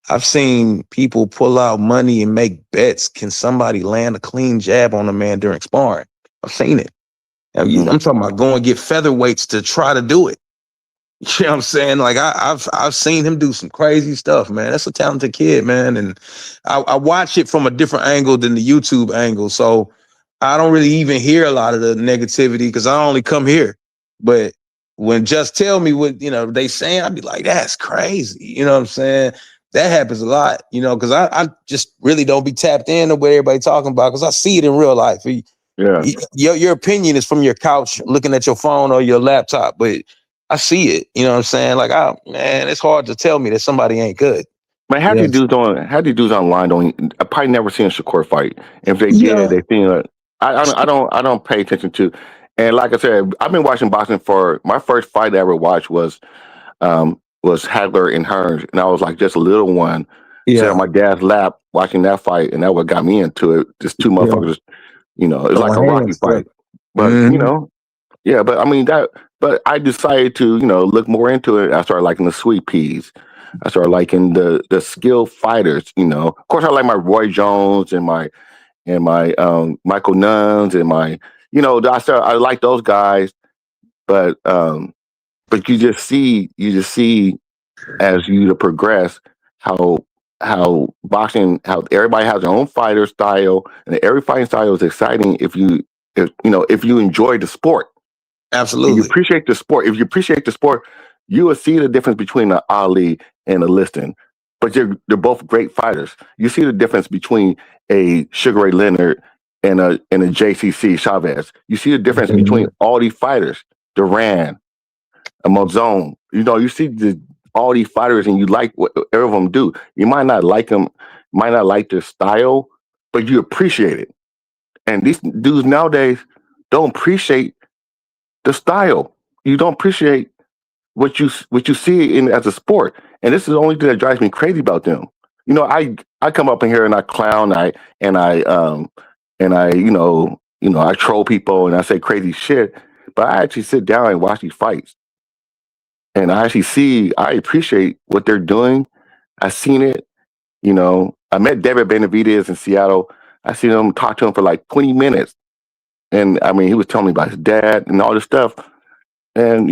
I've seen people pull out money and make bets. Can somebody land a clean jab on a man during sparring? I've seen it. I'm talking about going get featherweights to try to do it. You know what I'm saying? Like I've seen him do some crazy stuff, man. That's a talented kid, man. And I watch it from a different angle than the YouTube angle. So I don't really even hear a lot of the negativity because I only come here. But when just tell me what they saying, I'd be like, that's crazy. You know what I'm saying? That happens a lot, because I just really don't be tapped into what everybody talking about because I see it in real life. Yeah, your opinion is from your couch looking at your phone or your laptop, but I see it. You know what I'm saying? Like, man, it's hard to tell me that somebody ain't good. Man, how do you dudes online? I probably never seen a Shakur fight. If they did, they seen it. I don't pay attention to. And like I said, I've been watching boxing for my first fight I ever watched was Hadler and Hearns, and I was like just a little one, sitting on my dad's lap watching that fight, and that what got me into it. Just two motherfuckers, it's like a Rocky fight. But but I mean but But I decided to, look more into it. I started liking the sweet peas. I started liking the skilled fighters. Of course, I like my Roy Jones and my Michael Nuns and my, I like those guys. But you just see as you progress how boxing, how everybody has their own fighter style, and every fighting style is exciting if you enjoy the sport. Absolutely. You appreciate the sport. If you appreciate the sport, you will see the difference between an Ali and a Liston. But they're both great fighters. You see the difference between a Sugar Ray Leonard and a JCC Chavez. You see the difference between all these fighters, Duran, a Mozone. You see all these fighters, and you like what every of them do. You might not like them, might not like their style, but you appreciate it. And these dudes nowadays don't appreciate the style. You don't appreciate what you see in as a sport. And this is the only thing that drives me crazy about them. I come up in here and I clown, I troll people and I say crazy shit, but I actually sit down and watch these fights. And I appreciate what they're doing. I've seen it. I met David Benavidez in Seattle. I seen him talk to him for like 20 minutes. And I mean, he was telling me about his dad and all this stuff. And,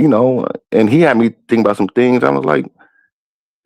and he had me think about some things. I was like,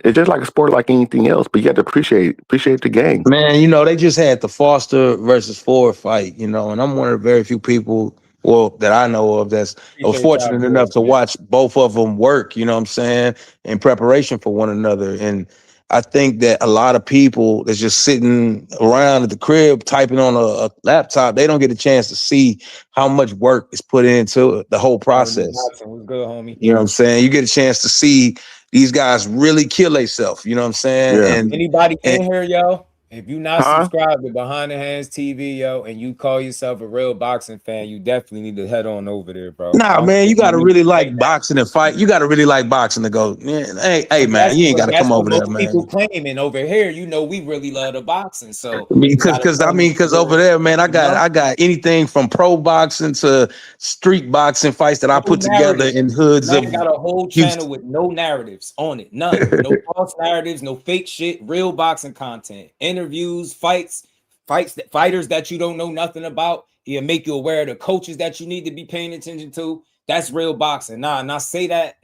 it's just like a sport like anything else, but you have to appreciate the game. Man, they just had the Foster versus Ford fight, and I'm one of the very few people, that I know of was fortunate enough to watch both of them work, you know what I'm saying, in preparation for one another. And I think that a lot of people that's just sitting around at the crib typing on a laptop, they don't get a chance to see how much work is put into the whole process. What's good, homie? You know what I'm saying? You get a chance to see these guys really kill themselves. You know what I'm saying? Yeah. And Anybody in here, yo? If you not Huh? subscribed to Behind the Hands TV, yo, and you call yourself a real boxing fan, you definitely need to head on over there, bro. Nah, man, you gotta really like boxing and fight. You gotta really like boxing to go. Hey, man, you ain't gotta come over there, man. People claiming over here, we really love the boxing. So Because over there, man, I got anything from pro boxing to street boxing fights that I put together in hoods of. I got a whole channel with no narratives on it, none, no false narratives, no fake shit, real boxing content, interviews, fighters that you don't know nothing about. He'll make you aware of the coaches that you need to be paying attention to. That's real boxing. And I say that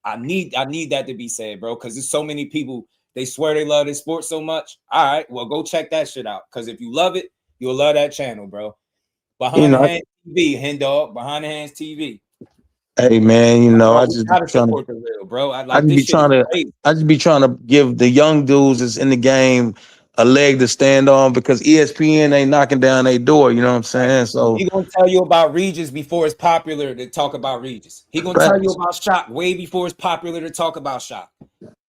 I need that to be said, bro, because there's so many people, they swear they love this sport so much. All right, well, go check that shit out, because if you love it, you'll love that channel, bro. Behind the Hands TV, Hen Dog, Behind the Hands TV. Hey, man, I just gotta support the real, bro. I just be trying to give the young dudes that's in the game a leg to stand on, because ESPN ain't knocking down their door. You know what I'm saying? So he gonna tell you about Regis before it's popular to talk about Regis. He gonna tell you about Shock way before it's popular to talk about Shock.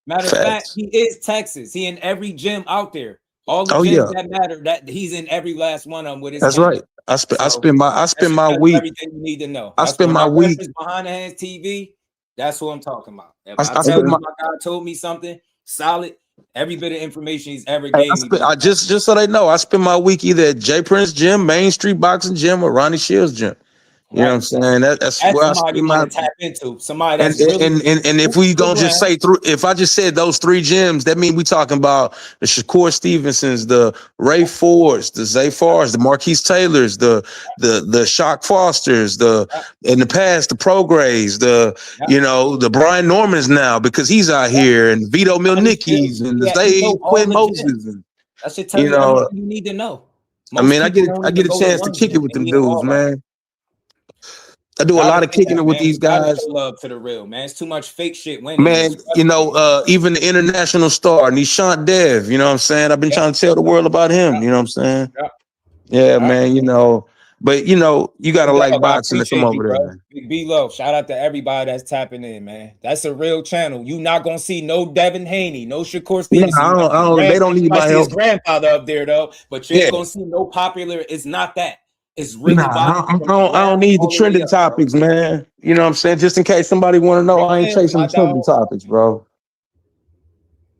Matter of fact, he is Texas. He in every gym out there. All the gyms that matter, that he's in every last one of them with his. That's right. I spend my week. Everything you need to know. I spend my week Behind the Hands TV. That's what I'm talking about. If I tell you my guy told me something solid, every bit of information he's ever gave me. Just so they know, I spend my week either at J Prince Gym, Main Street Boxing Gym, or Ronnie Shields Gym. You know what I'm saying? That's where I spend my tap into. Somebody that's and if we gonna just say if I just said those three gyms, that means we talking about the Shakur Stevensons, the Ray Fords, the Zay Fars, the Marquise Taylors, the Shock Fosters, in the past the Prograis, the Brian Normans now, because he's out here, and Vito Milnicki's and the Quinn Moses, and that should tell you everything you need to know. I mean, I get a chance to kick it with them dudes, man. I do a lot of kicking it with these guys. Love to the real, man. It's too much fake shit. Man, even the international star, Nishant Dev, you know what I'm saying? I've been trying to tell the world about him, you know what I'm saying? Yeah, man, but you got to like boxing to come over there, man. Be low. Shout out to everybody that's tapping in, man. That's a real channel. You not going to see no Devin Haney, no Shakur Stevenson. They don't need my help. His grandfather up there, though, but you ain't going to see no popular. It's not that. It's really I don't need the trending topics, man. You know what I'm saying? Just in case somebody want to know, I ain't chasing the trending topics, bro.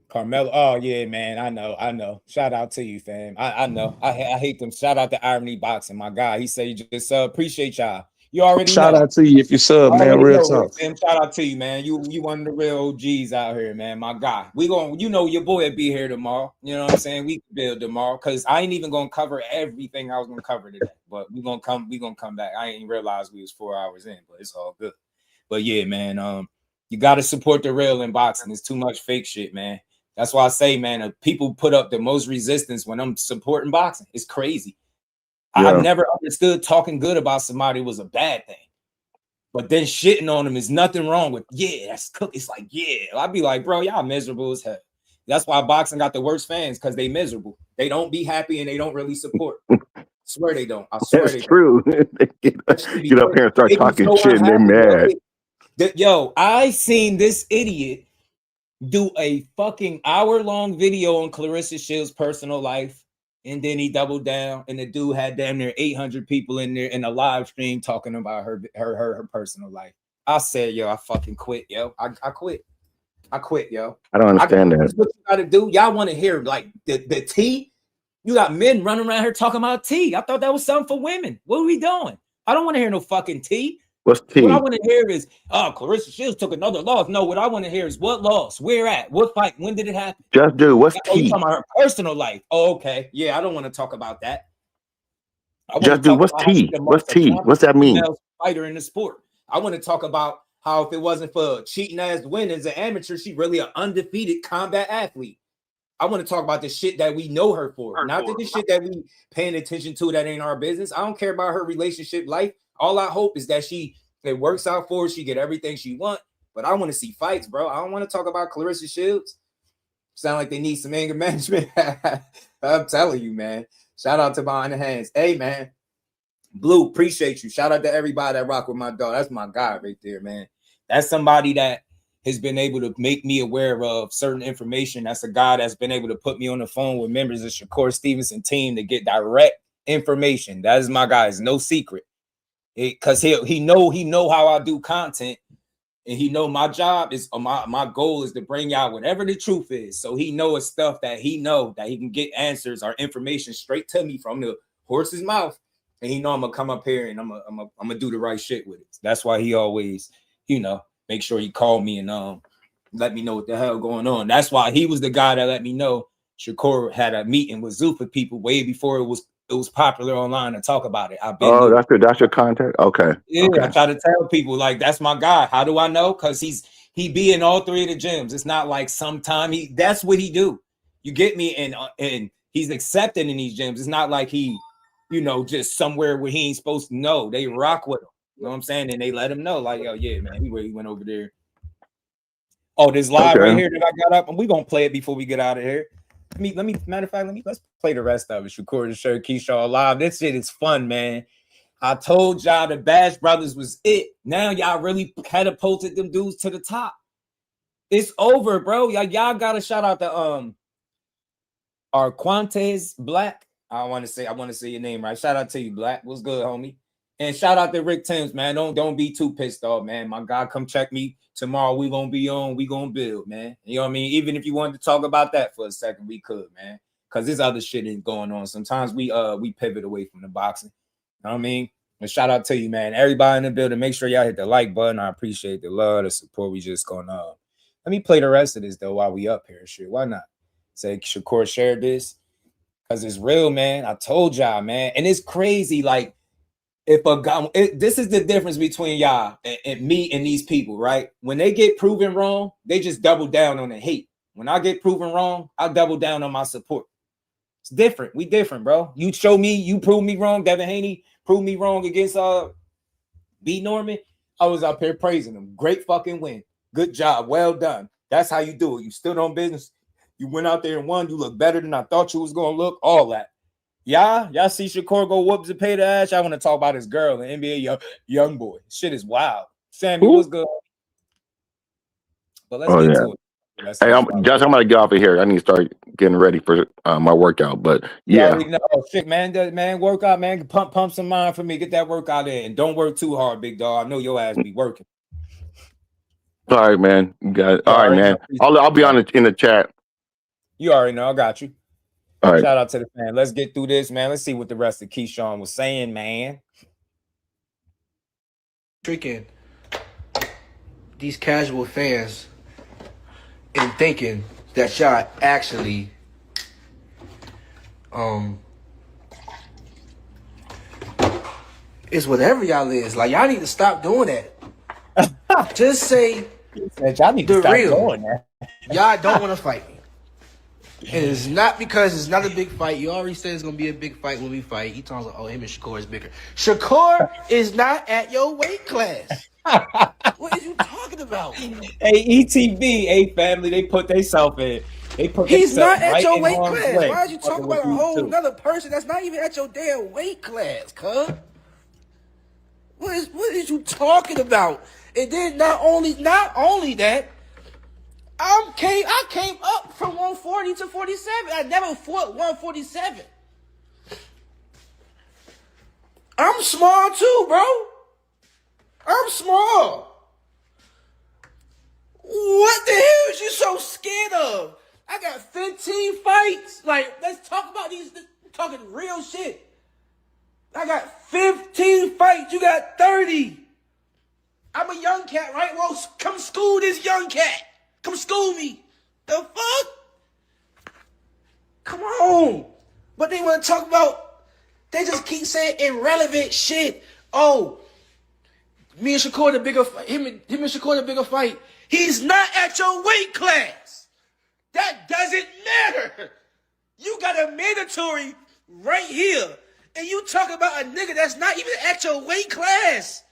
Carmelo. Oh, yeah, man. I know. Shout out to you, fam. I know. I hate them. Shout out to Irony Boxing, my guy. He said, just appreciate y'all. You already Shout know. out to you if you sub, I man. already Real know, talk. Tim. Shout out to you, man. You one of the real OGs out here, man. My guy. We going, you know, your boy will be here tomorrow. You know what I'm saying? We can build tomorrow because I ain't even gonna cover everything I was gonna cover today. But we gonna come back. I ain't realized we was 4 hours in, but it's all good. But yeah, man. You gotta support the real in boxing. There's too much fake shit, man. That's why I say, man, people put up the most resistance when I'm supporting boxing. It's crazy. Yeah. I've never understood talking good about somebody was a bad thing. But then shitting on them is nothing wrong with, yeah, that's cook. It's like, yeah. I'd be like, bro, y'all miserable as hell. That's why boxing got the worst fans, because they miserable. They don't be happy and they don't really support. I swear they don't. I swear That's true. Get up here and start talking shit and they're mad. Yo, I seen this idiot do a fucking hour-long video on Clarissa Shields' personal life, and then he doubled down, and the dude had damn near 800 people in there in a live stream talking about her personal life. I said, yo, I fucking quit, yo. I quit. I quit, yo. I don't understand that. What you gotta do? Y'all want to hear like the tea? You got men running around here talking about tea. I thought that was something for women. What are we doing? I don't want to hear no fucking tea. What's tea? What I want to hear is, oh, Clarissa Shields took another loss. No, what I want to hear is what loss, where at, what fight, when did it happen? Just do. What's Oh, you tea? talking about her personal life? Oh, okay. Yeah, I don't want to talk about that. Just do. What's tea? What's tea? What's that mean? Fighter in the sport. I want to talk about how if it wasn't for cheating ass win as an amateur, she really an undefeated combat athlete. I want to talk about the shit that we know her for, not the shit that we paying attention to that ain't our business. I don't care about her relationship life. All I hope is that it works out for her. She get everything she want. But I want to see fights, bro. I don't want to talk about Clarissa Shields. Sound like they need some anger management. I'm telling you, man. Shout out to Behind the Hands. Hey, man. Blue, appreciate you. Shout out to everybody that rock with my dog. That's my guy right there, man. That's somebody that has been able to make me aware of certain information. That's a guy that's been able to put me on the phone with members of Shakur Stevenson team to get direct information. That is my guy. It's no secret. Because he know how I do content, and he know my job is my goal is to bring y'all whatever the truth is. So he knows stuff that he know that he can get answers or information straight to me from the horse's mouth, and he know I'm gonna come up here and I'm gonna do the right shit with it. That's why he always, make sure he call me and let me know what the hell going on. That's why he was the guy that let me know Shakur had a meeting with Zuffa people way before it was popular online to talk about it. That's your contact? Okay. Yeah, okay. I try to tell people like that's my guy. How do I know? Because he be in all three of the gyms. It's not like sometime that's what he do. You get me? And he's accepted in these gyms. It's not like he, just somewhere where he ain't supposed to know. They rock with him. You know what I'm saying? And they let him know, like, yo, yeah, man, he went over there. Oh, this live right here that I got up, and we're gonna play it before we get out of here. Matter of fact, let's play the rest of it. Shakur to show Keyshawn live. This shit is fun, man. I told y'all the Bash Brothers was it. Now y'all really catapulted them dudes to the top. It's over, bro. Y'all gotta shout out to Arquantes Black. I want to say your name right. Shout out to you, Black. What's good, homie? And shout out to Rick Timms, man. Don't be too pissed off, man. My God, come check me tomorrow. We gonna be on. We gonna build, man. You know what I mean? Even if you wanted to talk about that for a second, we could, man. Because this other shit is going on. Sometimes we pivot away from the boxing. You know what I mean? And shout out to you, man. Everybody in the building, make sure y'all hit the like button. I appreciate the love, the support. We just gonna let me play the rest of this though while we up here. Shit, why not? Say Shakur shared this because it's real, man. I told y'all, man, and it's crazy. Like if a guy, this is the difference between y'all and me and these people, right? When they get proven wrong, they just double down on the hate. When I get proven wrong, I double down on my support. It's different. We different, bro. You show me, you prove me wrong. Devin Haney proved me wrong against B. Norman. I was up here praising him. Great fucking win. Good job. Well done. That's how you do it. You stood on business. You went out there and won. You look better than I thought you was gonna look. All that. Y'all see Shakur go whoops and pay the ass. I want to talk about his girl, the NBA young boy. Shit is wild. Sammy, what's good? But let's get to it. Hey, I'm gonna get off of here. I need to start getting ready for my workout. But yeah, shit, man, workout, man. Pump some mind for me. Get that workout in, and don't work too hard, big dog. I know your ass be working. All right, man. You got it. All right, man. I'll be on in the chat. You already know. I got you. All right. Shout out to the fan. Let's get through this, man. Let's see what the rest of Keyshawn was saying, man. tricking these casual fans in thinking that y'all actually is whatever y'all is. Like, y'all need to stop doing that. Just say Y'all need to the stop real. doing that. Y'all don't want to fight me. And it's not because it's not a big fight. You already said it's going to be a big fight when we fight. He talks like, oh, him and Shakur is bigger. Shakur is not at your weight class. What are you talking about? Hey, ETB, hey family, they put themselves in. They put He's not at right your in weight harm's class. way. Why are you talking about a Fucking with whole you, too. nother person that's not even at your damn weight class, cuz? What is you talking about? And then not only that, I came up from 140 to 47. I never fought 147. I'm small too, bro. I'm small. What the hell is you so scared of? I got 15 fights. Like, let's talk about these. Talking real shit. I got 15 fights. You got 30. I'm a young cat, right? Well, come school this young cat. Come school me. The fuck? Come on. But they want to talk about, they just keep saying irrelevant shit. Oh, me and Shakur the bigger fight. Him and Shakur the bigger fight. He's not at your weight class. That doesn't matter. You got a mandatory right here. And you talk about a nigga that's not even at your weight class.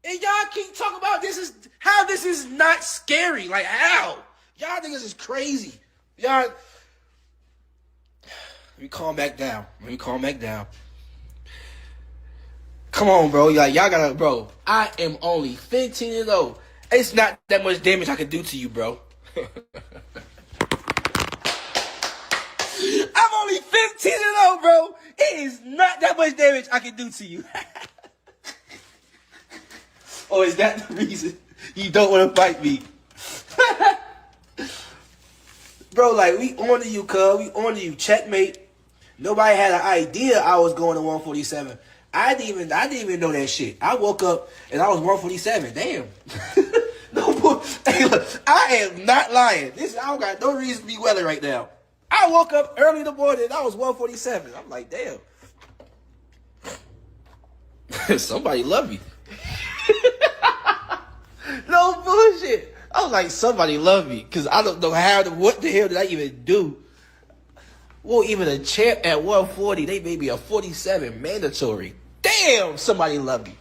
And y'all keep talking about this is not scary. Like, how? Y'all niggas is crazy. Y'all. Let me calm back down. Come on, bro. Y'all gotta, bro. I am only 15-0. It's not that much damage I can do to you, bro. I'm only 15-0, bro. It is not that much damage I can do to you. Or is that the reason you don't want to fight me? Bro, like, we on to you, cuz. We on to you. Checkmate. Nobody had an idea I was going to 147. I didn't even know that shit. I woke up and I was 147. Damn. No, hey, look, I am not lying. I don't got no reason to be welling right now. I woke up early in the morning and I was 147. I'm like, damn. Somebody love me. No bullshit. I was like, somebody love me. Because I don't know what the hell did I even do? Well, even a champ at 140, they made me a 47 mandatory. Damn, somebody love me.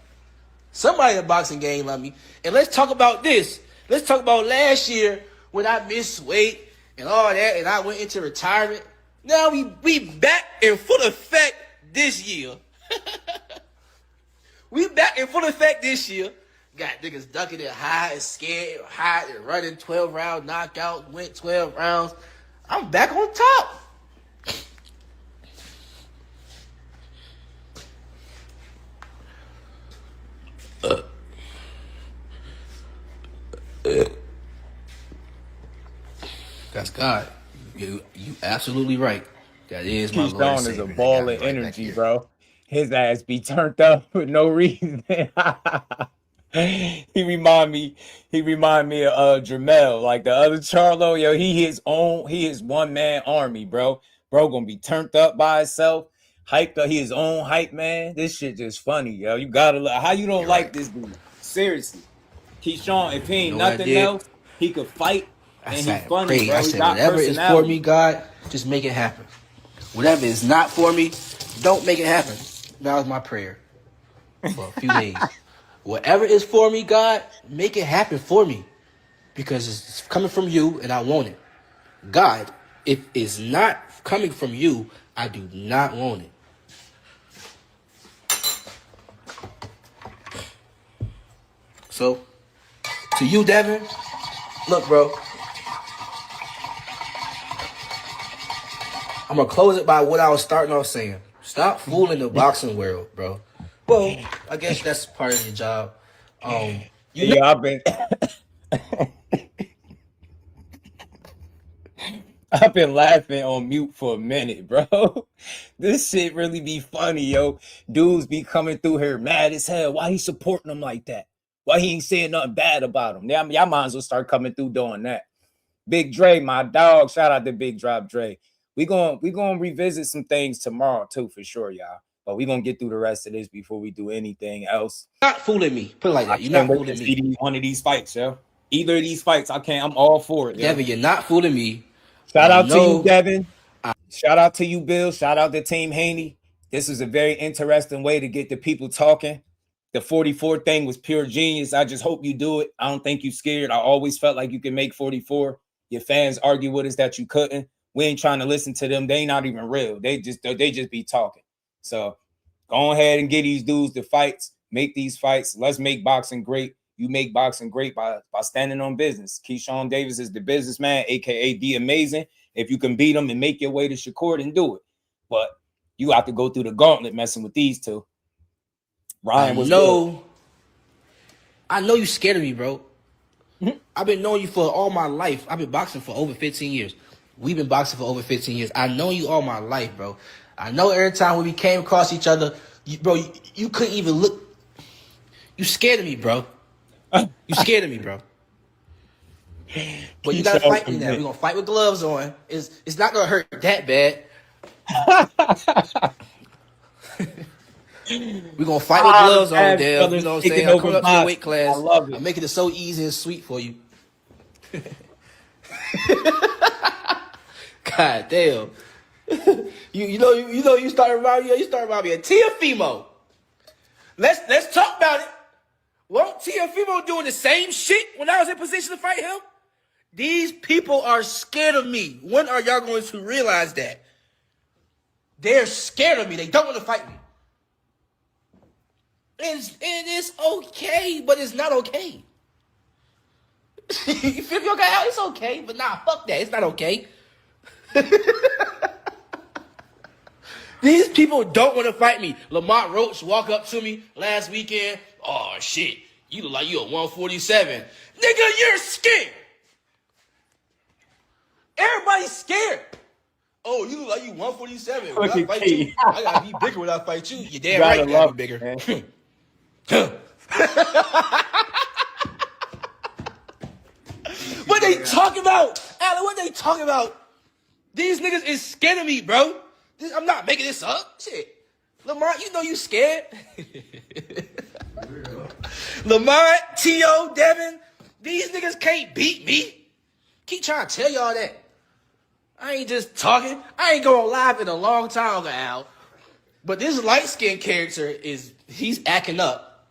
Somebody in the boxing game love me. And let's talk about this. Let's talk about last year when I missed weight and all that, and I went into retirement. Now we back in full effect this year. We back in full effect this year. Got niggas ducking it high and scared, high and running 12-round knockout, went 12 rounds. I'm back on top. That's God. You absolutely right. That is my Lord and Keyshawn is Savior. a ball of energy, bro. His ass be turned up for no reason. He remind me of Jamel, like the other Charlo. Yo, he is one man army, bro. Bro gonna be turned up by himself, hyped up. He his own hype man. This shit just funny, yo. You gotta look. How you don't like this dude? Seriously, Keyshawn. If he ain't nothing else, he could fight and he's funny, bro. I said, whatever is for me, God, just make it happen. Whatever is not for me, don't make it happen. That was my prayer for a few days. Whatever is for me, God, make it happen for me. Because it's coming from you and I want it. God, if it's not coming from you, I do not want it. So, to you, Devin, look, bro. I'm going to close it by what I was starting off saying. Stop fooling the boxing world, bro. Well, I guess that's part of your job. Yeah, I've been I've been laughing on mute for a minute, bro. This shit really be funny, yo. Dudes be coming through here mad as hell. Why he supporting them like that? Why he ain't saying nothing bad about him? Y'all might as well start coming through doing that. Big Dre, my dog. Shout out to Big Drop Dre. We gonna revisit some things tomorrow too, for sure, y'all. But we gonna get through the rest of this before we do anything else. Not fooling me. Put it like that. You're not fooling me. One of these fights, yo. Either of these fights, I'm all for it. Devin, you're not fooling me. Shout out to you, Devin. Shout out to you, Bill. Shout out to Team Haney. This was a very interesting way to get the people talking. The 44 thing was pure genius. I just hope you do it. I don't think you're scared. I always felt like you can make 44. Your fans argue with us that you couldn't. We ain't trying to listen to them. They ain't not even real. They just be talking. So go ahead and get these dudes the fights. Make these fights. Let's make boxing great. You make boxing great by standing on business. Keyshawn Davis is the businessman, aka the amazing. If you can beat him and make your way to Shakur, then do it. But you have to go through the gauntlet messing with these two. Ryan was I know you scared of me, bro. I've been knowing you for all my life. I've been boxing for over 15 years. We've been boxing for over 15 years. I know you all my life, bro. I know every time when we came across each other, you couldn't even look. You scared of me, bro. You scared of me, bro. But you gotta fight me now. We're gonna fight with gloves on. It's not gonna hurt that bad. We're gonna fight with gloves on, Dale. You know what I'm saying? I'm coming up to your weight class. I'm making it so easy and sweet for you. God damn. You started around me. You started around me. Tiafimo. Let's talk about it. Well, Tiafimo doing the same shit when I was in position to fight him. These people are scared of me. When are y'all going to realize that? They're scared of me. They don't want to fight me. It's okay, but it's not okay. You feel me? Okay, it's okay, but nah, fuck that. It's not okay. These people don't want to fight me. Lamont Roach walk up to me last weekend. Oh, shit. You look like you a 147. Nigga, you're scared. Everybody's scared. Oh, you look like you 147. When I fight you, I gotta be bigger when I fight you. You're damn right, you gotta be bigger. What they talking about? Alan, what they talking about? These niggas is scared of me, bro. I'm not making this up. Shit. Lamar, you know you scared. Lamar, T.O., Devin, these niggas can't beat me. Keep trying to tell y'all that. I ain't just talking. I ain't going live in a long time, Al. But this light-skinned character he's acting up.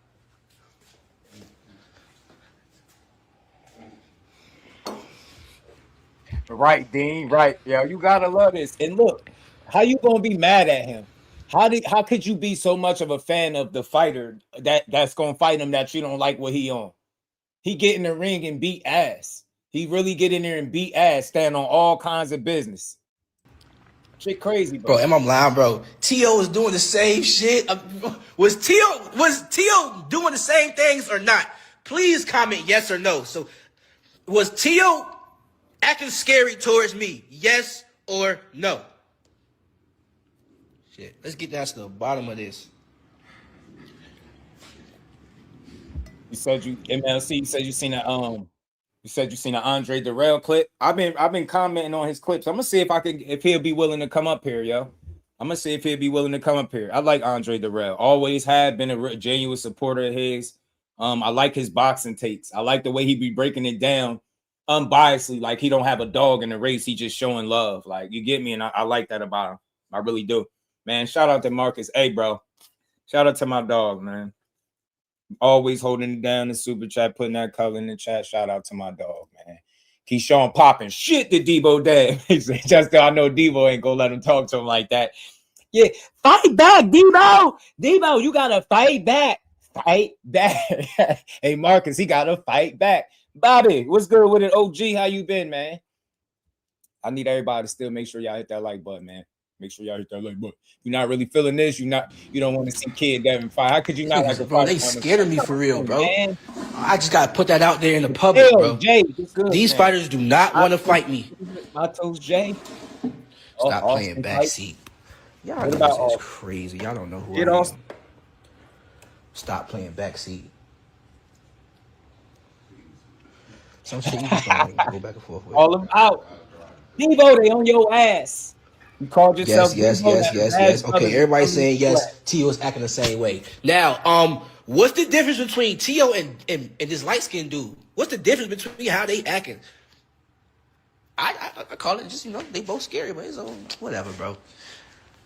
Right, Dean. Right. Yeah, you gotta love this. And look, how you gonna be mad at him? How could you be so much of a fan of the fighter that's gonna fight him that you don't like what he on? He get in the ring and beat ass. He really get in there and beat ass, stand on all kinds of business. Shit crazy, bro. Bro, am I lying, bro? T.O. is doing the same shit. Was T.O. doing the same things or not? Please comment yes or no. So was T.O. acting scary towards me? Yes or no? Shit. Let's get down to the bottom of this. You said MLC. You said you seen a You said you seen an Andre Darrell clip. I've been commenting on his clips. I'm gonna see if he'll be willing to come up here, yo. I'm gonna see if he'll be willing to come up here. I like Andre Darrell. Always have been a genuine supporter of his. I like his boxing takes. I like the way he be breaking it down unbiasedly, like he don't have a dog in the race. He just showing love. Like, you get me, and I like that about him. I really do. Man, shout out to Marcus. Hey, bro. Shout out to my dog, man. Always holding it down in the super chat, putting that color in the chat. Shout out to my dog, man. Keyshawn popping shit to Debo Dad. Just I know Debo ain't gonna let him talk to him like that. Yeah, fight back, Debo. Debo, you gotta fight back. Fight back. Hey, Marcus, he gotta fight back. Bobby, what's good with it? OG, how you been, man? I need everybody to still make sure y'all hit that like button, man. Make sure y'all hit that like button. You're not really feeling this. You don't want to see Kid Devin fight. How could you not like a bro? fight? They scared of me for real, bro. Man. I just gotta put that out there in the public, bro. Jay, good, these man. fighters do not want to fight me. Matos Jay. Stop playing backseat. Y'all niggas is crazy. Y'all don't know who I am. Stop playing backseat. Some shit you just don't go back and forth with. All them out. Devo, they on your ass. You called yourself yes. Okay, everybody's saying yes. Tio is acting the same way. Now, what's the difference between Tio and this light skinned dude? What's the difference between how they acting? I call it just, they both scary, but it's whatever, bro.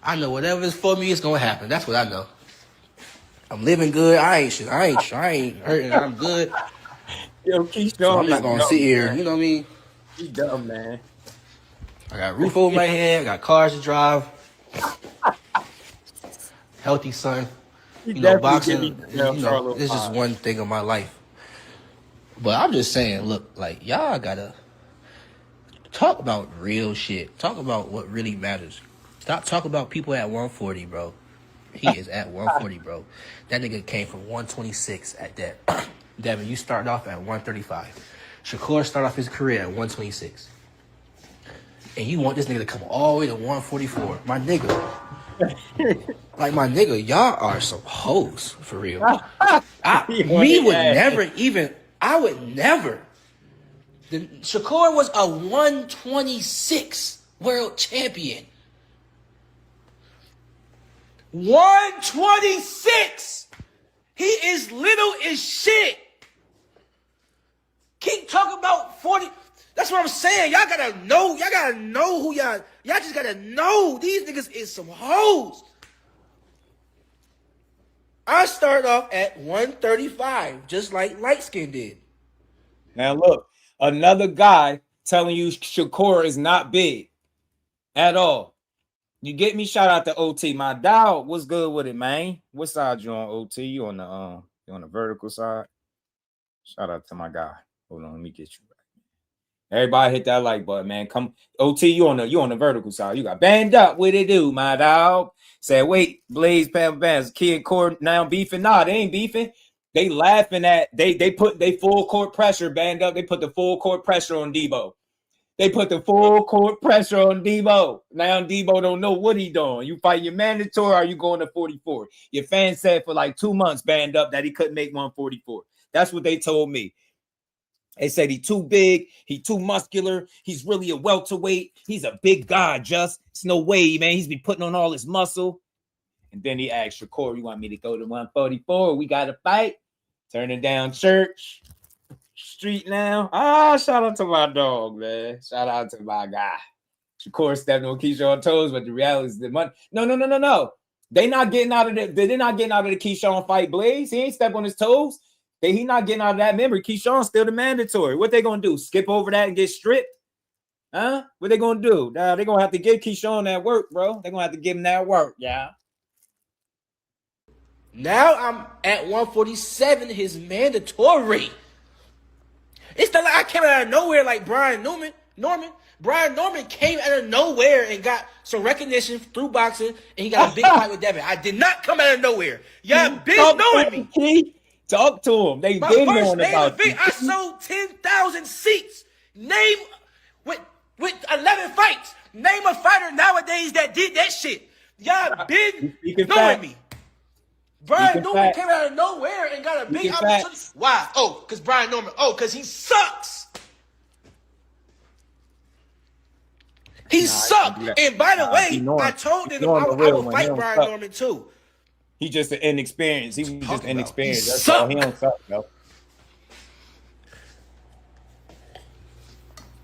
I know whatever is for me, it's gonna happen. That's what I know. I'm living good. I ain't hurting. I'm good. Yo, Keyshawn, so I'm not gonna sit here. Man. You know what I mean? You dumb, man. I got a roof over my head. I got cars to drive. Healthy son. Boxing. It's just one thing of my life. But I'm just saying, look, like y'all gotta talk about real shit. Talk about what really matters. Stop talking about people at 140, bro. He is at 140, bro. That nigga came from 126 at that. Devin, you started off at 135. Shakur started off his career at 126. And you want this nigga to come all the way to 144. My nigga. Like, my nigga, y'all are some hoes, for real. I would never. Shakur was a 126 world champion. 126! He is little as shit. Keep talking about 40. That's what I'm saying. Y'all gotta know who y'all just gotta know. These niggas is some hoes. I started off at 135, just like light skin did. Now look, another guy telling you Shakur is not big at all. You get me? Shout out to OT. My dog, what's good with it, man? What side you on, OT? You on the vertical side? Shout out to my guy. Hold on, let me get you back. Everybody hit that like button, man. Come, OT, you on the vertical side. You got banned up. What it do, my dog? Said, wait, Blaze, Pam, Bands, Kid Court now beefing. Nah, they ain't beefing. They laughing at they put they full court pressure banned up. They put the full court pressure on Debo. They put the full court pressure on Debo. Now Debo don't know what he doing. You fight your mandatory, or you going to 44? Your fans said for like 2 months banned up that he couldn't make 144. That's what they told me. They said he too big, he too muscular, he's really a welterweight, he's a big guy, just. It's no way, man. He's been putting on all his muscle. And then he asked Shakur, you want me to go to 144? We got to fight. Turning down church. Street now. Shout out to my dog, man. Shout out to my guy. Shakur stepping on Keyshawn toes, but the reality is the money. No. They're not getting out of the Keyshawn fight, Blaze. He ain't stepping on his toes. He not getting out of that memory. Keyshawn's still the mandatory. What they gonna do? Skip over that and get stripped? Huh? What they gonna do? They're gonna have to give Keyshawn that work, bro. They're gonna have to give him that work, yeah. Now I'm at 147, his mandatory. It's not like I came out of nowhere like Brian Norman. Brian Norman came out of nowhere and got some recognition through boxing, and he got a big fight with Devin. I did not come out of nowhere. Y'all been knowing me. Talk to him. They been knowing about you. I sold 10,000 seats. Name with 11 fights. Name a fighter nowadays that did that shit. Y'all been knowing me. Brian Norman came out of nowhere and got a big opportunity. Why? Oh, because Brian Norman. Oh, because he sucks. He sucked. And by the way, I told him I would fight Brian Norman too. He just an inexperienced. He was just inexperienced. That's all. He don't suck, though.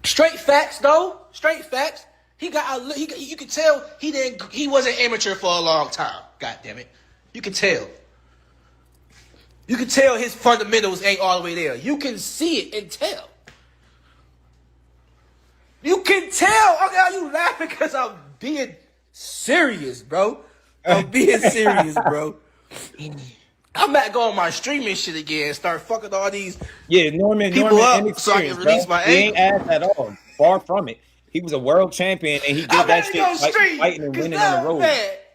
Straight facts, though. Straight facts. You could tell he wasn't amateur for a long time. God damn it. You can tell. You can tell his fundamentals ain't all the way there. You can see it and tell. You can tell. Okay, are you laughing because I'm being serious, bro? I'm being serious, bro. I'm about to go on my streaming shit again and start fucking all these Norman people up so I can release my anger. He ain't ass at all. Far from it. He was a world champion, and he did that shit fighting and winning on the road.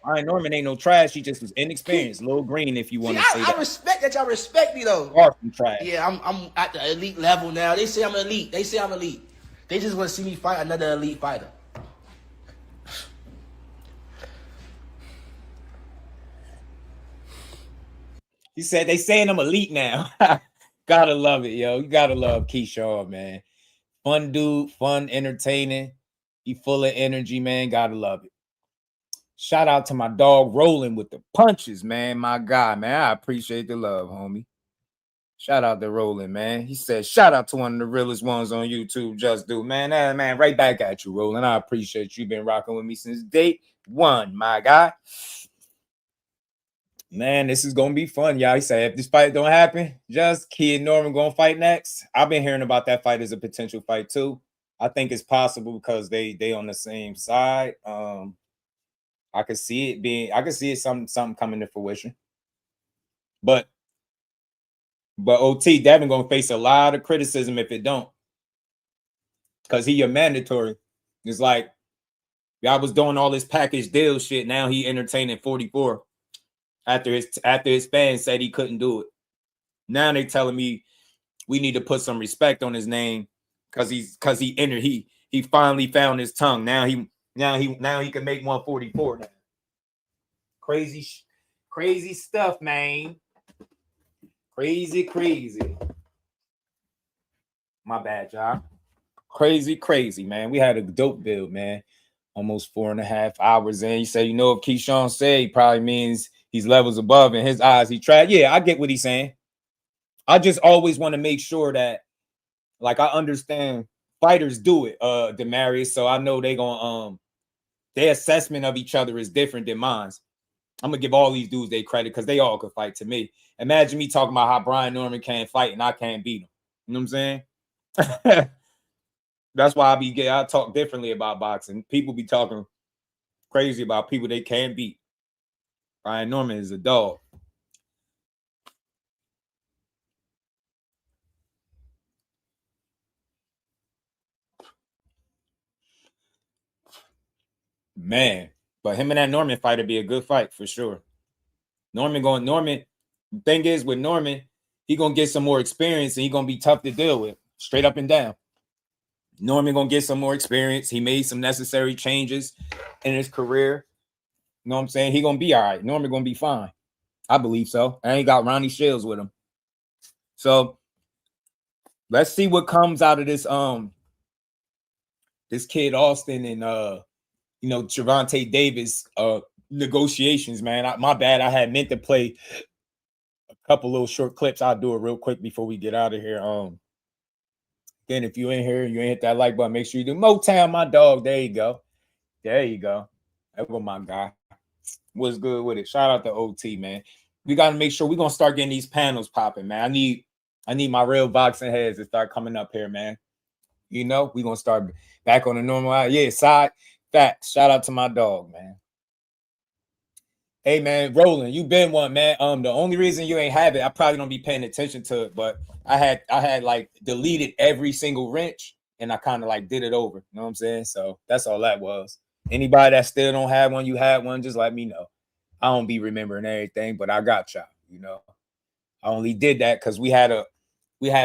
Brian Norman ain't no trash. He just was inexperienced, little green, if you want to say that. I respect that y'all respect me though. Far from trash. Yeah, I'm at the elite level now. They say I'm elite. They just want to see me fight another elite fighter. He said they saying I'm elite now. Gotta love it, yo. You gotta love Keyshawn, man. Fun dude, fun, entertaining. He full of energy, man. Gotta love it. Shout out to my dog rolling with the punches, man. My guy, man. I appreciate the love, homie. Shout out to Rolling, man. He said, shout out to one of the realest ones on YouTube, Just Do. Man, man, right back at you, Rolling. I appreciate you. Been rocking with me since day one, my guy. Man, this is going to be fun, y'all. He said, if this fight don't happen, just Kid Norman going to fight next. I've been hearing about that fight as a potential fight, too. I think it's possible because they on the same side. I could see it something coming to fruition. But OT, Devin gonna face a lot of criticism if it don't. Cause he a mandatory. It's like y'all was doing all this package deal shit. Now he entertaining 44 after his fans said he couldn't do it. Now they telling me we need to put some respect on his name because he finally found his tongue. Now he can make 144 now. Crazy stuff, man. Crazy. My bad, y'all. Crazy, man. We had a dope build, man. Almost 4.5 hours in. You say, if Keyshawn said, he probably means he's levels above. In his eyes, he tried. Yeah, I get what he's saying. I just always want to make sure that, like, I understand fighters do it, Demarius. So I know their assessment of each other is different than mine. I'm gonna give all these dudes their credit because they all could fight to me. Imagine me talking about how Brian Norman can't fight and I can't beat him. You know what I'm saying? That's why I talk differently about boxing. People be talking crazy about people they can't beat. Brian Norman is a dog. Man, but him and that Norman fight would be a good fight for sure. The thing is with Norman, he gonna get some more experience and he gonna be tough to deal with, straight up and down. Norman gonna get some more experience. He made some necessary changes in his career. You know what I'm saying? He gonna be all right. Norman gonna be fine. I believe so. I ain't got Ronnie Shields with him. So let's see what comes out of this kid Austin and Gervonta Davis negotiations, man. My bad. I had meant to play a couple little short clips. I'll do it real quick before we get out of here. Again, if you in here, you ain't hit that like button, make sure you do. Motown, my dog. There you go. That was my guy. What's good with it? Shout out to OT, man. We got to make sure we're going to start getting these panels popping, man. I need my real boxing heads to start coming up here, man. We're going to start back on the normal. Yeah, side facts. Shout out to my dog, man. Hey, man, Roland, you been one, man. The only reason you ain't have it, I probably don't be paying attention to it, but I had like deleted every single wrench and I kind of like did it over. You know what I'm saying? So that's all that was. Anybody that still don't have one, you had one, just let me know. I don't be remembering everything, but I got y'all, I only did that because we had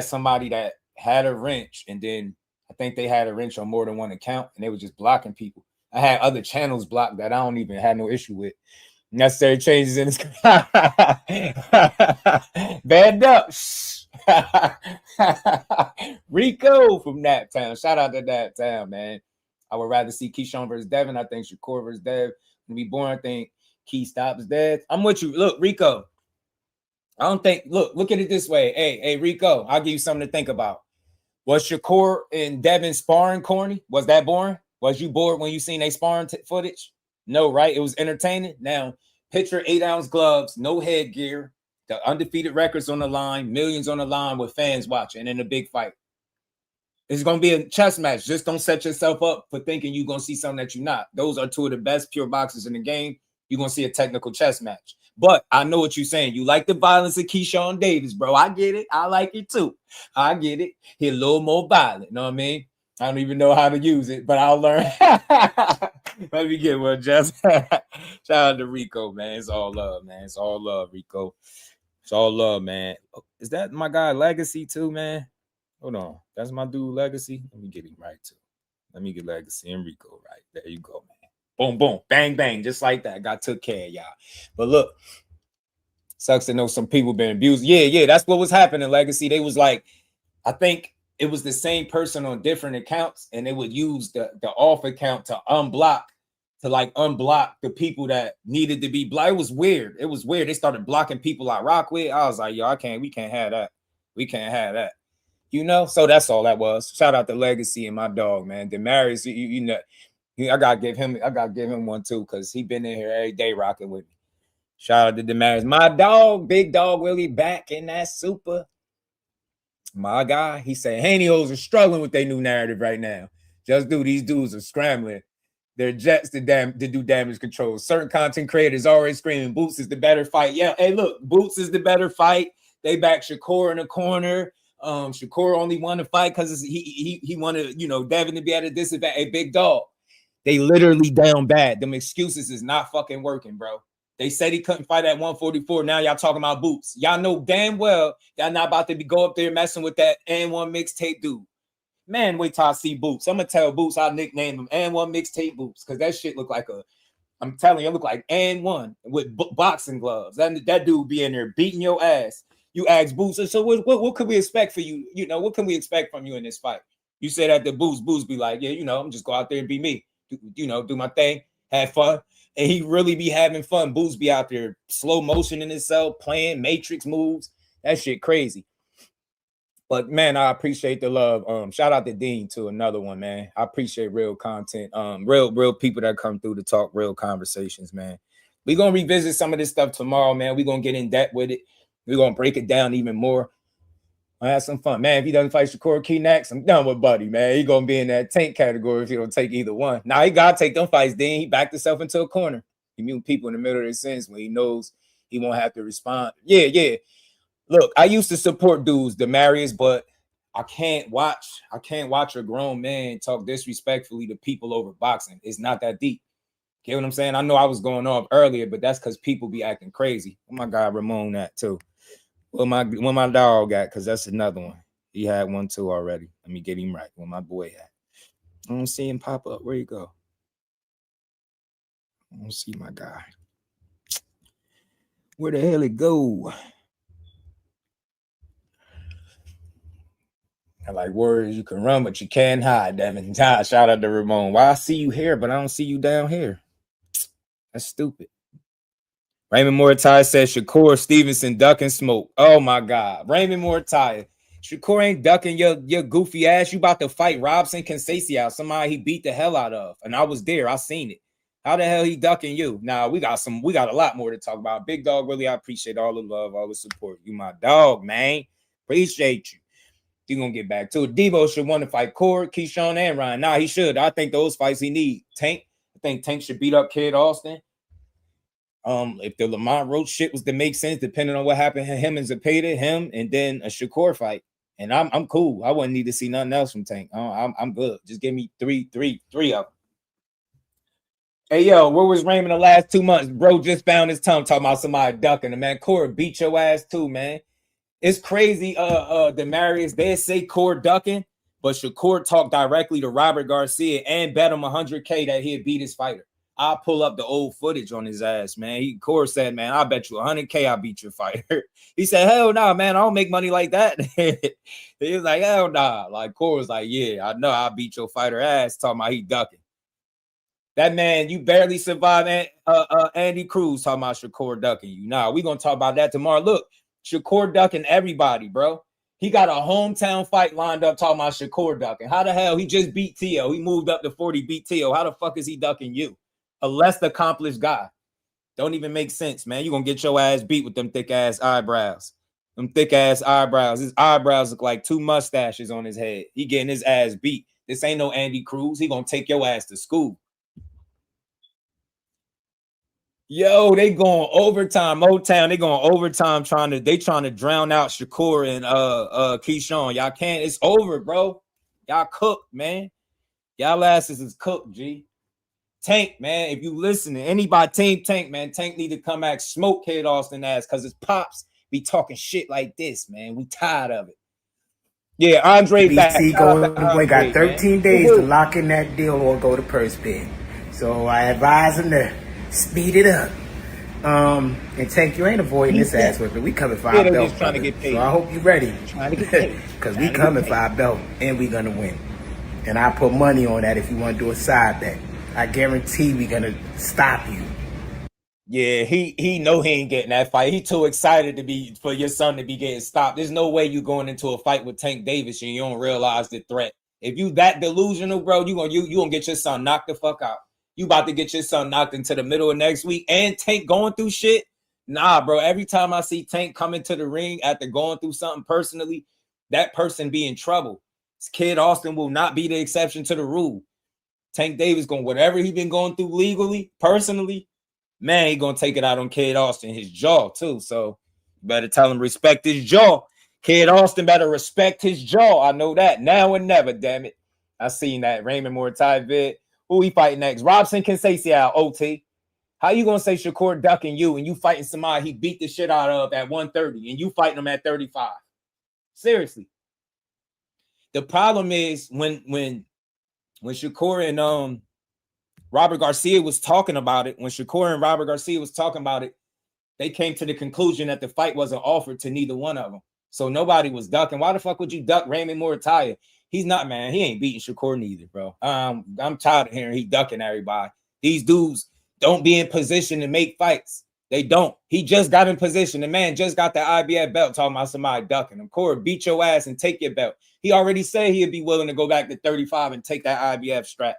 somebody that had a wrench, and then I think they had a wrench on more than one account, and they were just blocking people. I had other channels blocked that I don't even have no issue with. Necessary changes in his banned up. Rico from that town. Shout out to that town, man. I would rather see Keyshawn versus Devin. I think Shakur versus Dev can be born. I think Key stops dead. I'm with you. Look, Rico. I don't think. Look at it this way. Hey, Rico. I'll give you something to think about. Was Shakur and Devin sparring corny? Was that boring? Was you bored when you seen they sparring footage? No, right? It was entertaining. Now, picture 8-ounce gloves, no headgear, the undefeated records on the line, millions on the line with fans watching in a big fight. It's going to be a chess match. Just don't set yourself up for thinking you're going to see something that you're not. Those are two of the best pure boxers in the game. You're going to see a technical chess match. But I know what you're saying. You like the violence of Keyshawn Davis, bro. I get it. I like it too. I get it. He a little more violent. You know what I mean? I don't even know how to use it, but I'll learn. Let me get one, Jess. Shout out to Rico, man. It's all love, man. It's all love, Rico. It's all love, man. Is that my guy Legacy too, man? Hold on. That's my dude Legacy. Let me get him right too. Let me get Legacy and Rico right. There you go, man. Boom, boom, bang, bang. Just like that. God took care of y'all. But look, sucks to know some people been abused. Yeah, that's what was happening, Legacy. They was like, I think it was the same person on different accounts, and they would use the off account to unblock the people that needed to be blocked. It was weird. They started blocking people I rock with. I was like, yo, we can't have that. We can't have that. You know, so that's all that was. Shout out to Legacy and my dog, man. Demarius, you know, I gotta give him one too, because he been in here every day rocking with me. Shout out to Demarius. My dog, big dog Willie, back in that super. My guy, he said Haney hoes are struggling with their new narrative right now. Just do these dudes are scrambling their jets to do damage control. Certain content creators already screaming Boots is the better fight. Yeah, hey, look, Boots is the better fight. They back Shakur in the corner. Shakur only won the fight because he wanted, you know, Devin to be at a disadvantage. Hey, big dog, they literally down bad. Them excuses is not fucking working, bro. They said he couldn't fight at 144. Now y'all talking about Boots. Y'all know damn well y'all not about to go up there messing with that N1 mixtape dude. Man, wait till I see Boots. I'm gonna tell Boots I'll nickname him N1 mixtape Boots, because that shit look like I'm telling you, it look like N1 with boxing gloves. That dude be in there beating your ass. You ask Boots, so what could we expect for you? You know, what can we expect from you in this fight? You say that to Boots be like, yeah, you know, I'm just go out there and be me. Do my thing, have fun. And he really be having fun. Boots be out there slow motion in himself, playing matrix moves. That shit crazy. But man, I appreciate the love. Shout out to Dean too, another one, man. I appreciate real content. Real people that come through to talk real conversations, man. We're gonna revisit some of this stuff tomorrow, man. We're gonna get in depth with it. We're gonna break it down even more. I have some fun, man. If he doesn't fight Shakur Key next, I'm done with Buddy, man. He gonna be in that tank category if he don't take either one. Now he gotta take them fights. Then he backed himself into a corner. He mute people in the middle of their sentence when he knows he won't have to respond. Yeah. Look, I used to support dudes, Demarius, but I can't watch a grown man talk disrespectfully to people over boxing. It's not that deep. Get what I'm saying? I know I was going off earlier, but that's because people be acting crazy. Oh my God, Ramon that too. Well, my dog got, because that's another one. He had one too already. Let me get him right. Where my boy at? I don't see him pop up. Where you go? I don't see my guy. Where the hell it go? I like words you can run, but you can't hide, Devin. Shout out to Ramon. Why I see you here, but I don't see you down here. That's stupid. Raymond Mortai says Shakur Stevenson ducking smoke. Oh my God. Raymond Mortai. Shakur ain't ducking your goofy ass. You about to fight Robson Conceição, somebody he beat the hell out of. And I was there. I seen it. How the hell he ducking you? Now we got a lot more to talk about. Big dog, really, I appreciate all the love, all the support. You my dog, man. Appreciate you. You're gonna get back to it. Devo should want to fight Cord, Keyshawn, and Ryan. Nah, he should. I think those fights he need. Tank. I think Tank should beat up Kid Austin. If the Lamont Roach shit was to make sense, depending on what happened to him and Zepeda, him, and then a Shakur fight. And I'm cool. I wouldn't need to see nothing else from Tank. I'm good. Just give me three of them. Hey, yo, where was Raymond the last 2 months? Bro just found his tongue talking about somebody ducking him, man. Cord beat your ass too, man. It's crazy, Demarius. They say Cord ducking, but Shakur talked directly to Robert Garcia and bet him $100K that he'd beat his fighter. I'll pull up the old footage on his ass, man. Cord said, man, I'll bet you $100K I'll beat your fighter. He said, hell no, man, I don't make money like that. He was like, hell nah. Like, Cord was like, yeah, I know I'll beat your fighter ass, talking about he ducking. That man, you barely survived Andy Cruz talking about Shakur ducking you. Nah, we're going to talk about that tomorrow. Look, Shakur ducking everybody, bro. He got a hometown fight lined up talking about Shakur ducking. How the hell? He just beat Tio. He moved up to 40, beat Tio. How the fuck is he ducking you? A less accomplished guy. Don't even make sense, man. You're going to get your ass beat with them thick-ass eyebrows. Them thick-ass eyebrows. His eyebrows look like 2 mustaches on his head. He getting his ass beat. This ain't no Andy Cruz. He going to take your ass to school. Yo, they going overtime. Motown, they going overtime trying to drown out Shakur and Keyshawn. Y'all can't. It's over, bro. Y'all cooked, man. Y'all asses is cooked, G. Tank, man, if you listening, anybody, Team Tank, man, Tank need to come back, smoke Kid Austin ass, because his pops be talking shit like this, man. We tired of it. Yeah, Andre back. BC Golden Boy got 13 days to Woo-hoo. lock in that deal or go to purse bid. So I advise him to speed it up. And Tank, you ain't avoiding this ass whipping. We coming for our belt, just trying to get paid. So I hope you ready. Trying to get paid. Because we coming for our belt, and we going to win. And I put money on that if you want to do a side bet. I guarantee we going to stop you. Yeah, he know he ain't getting that fight. He too excited to be for your son to be getting stopped. There's no way you going into a fight with Tank Davis and you don't realize the threat. If you that delusional, bro, you gonna get your son knocked the fuck out. You about to get your son knocked into the middle of next week, and Tank going through shit. Nah, bro. Every time I see Tank come into the ring after going through something personally, that person be in trouble. Kid Austin will not be the exception to the rule. Tank Davis going whatever he been going through legally, personally. Man, he gonna take it out on Kid Austin, his jaw too. So you better tell him respect his jaw. Kid Austin better respect his jaw. I know that now and never. Damn it, I seen that Raymond Mortai vid. Who he fighting next? Robson Conceição, OT. How you gonna say Shakur ducking you and you fighting somebody he beat the shit out of at 130 and you fighting him at 35? Seriously. The problem is when Shakur and Robert Garcia was talking about it, when Shakur and Robert Garcia was talking about it, they came to the conclusion that the fight wasn't offered to neither one of them. So nobody was ducking. Why the fuck would you duck Raymond Mortai? He's not, man. He ain't beating Shakur neither, bro. I'm tired of hearing he ducking everybody. These dudes don't be in position to make fights. They don't. He just got in position. The man just got the IBF belt talking about somebody ducking him. Corey, beat your ass and take your belt. He already said he'd be willing to go back to 35 and take that IBF strap.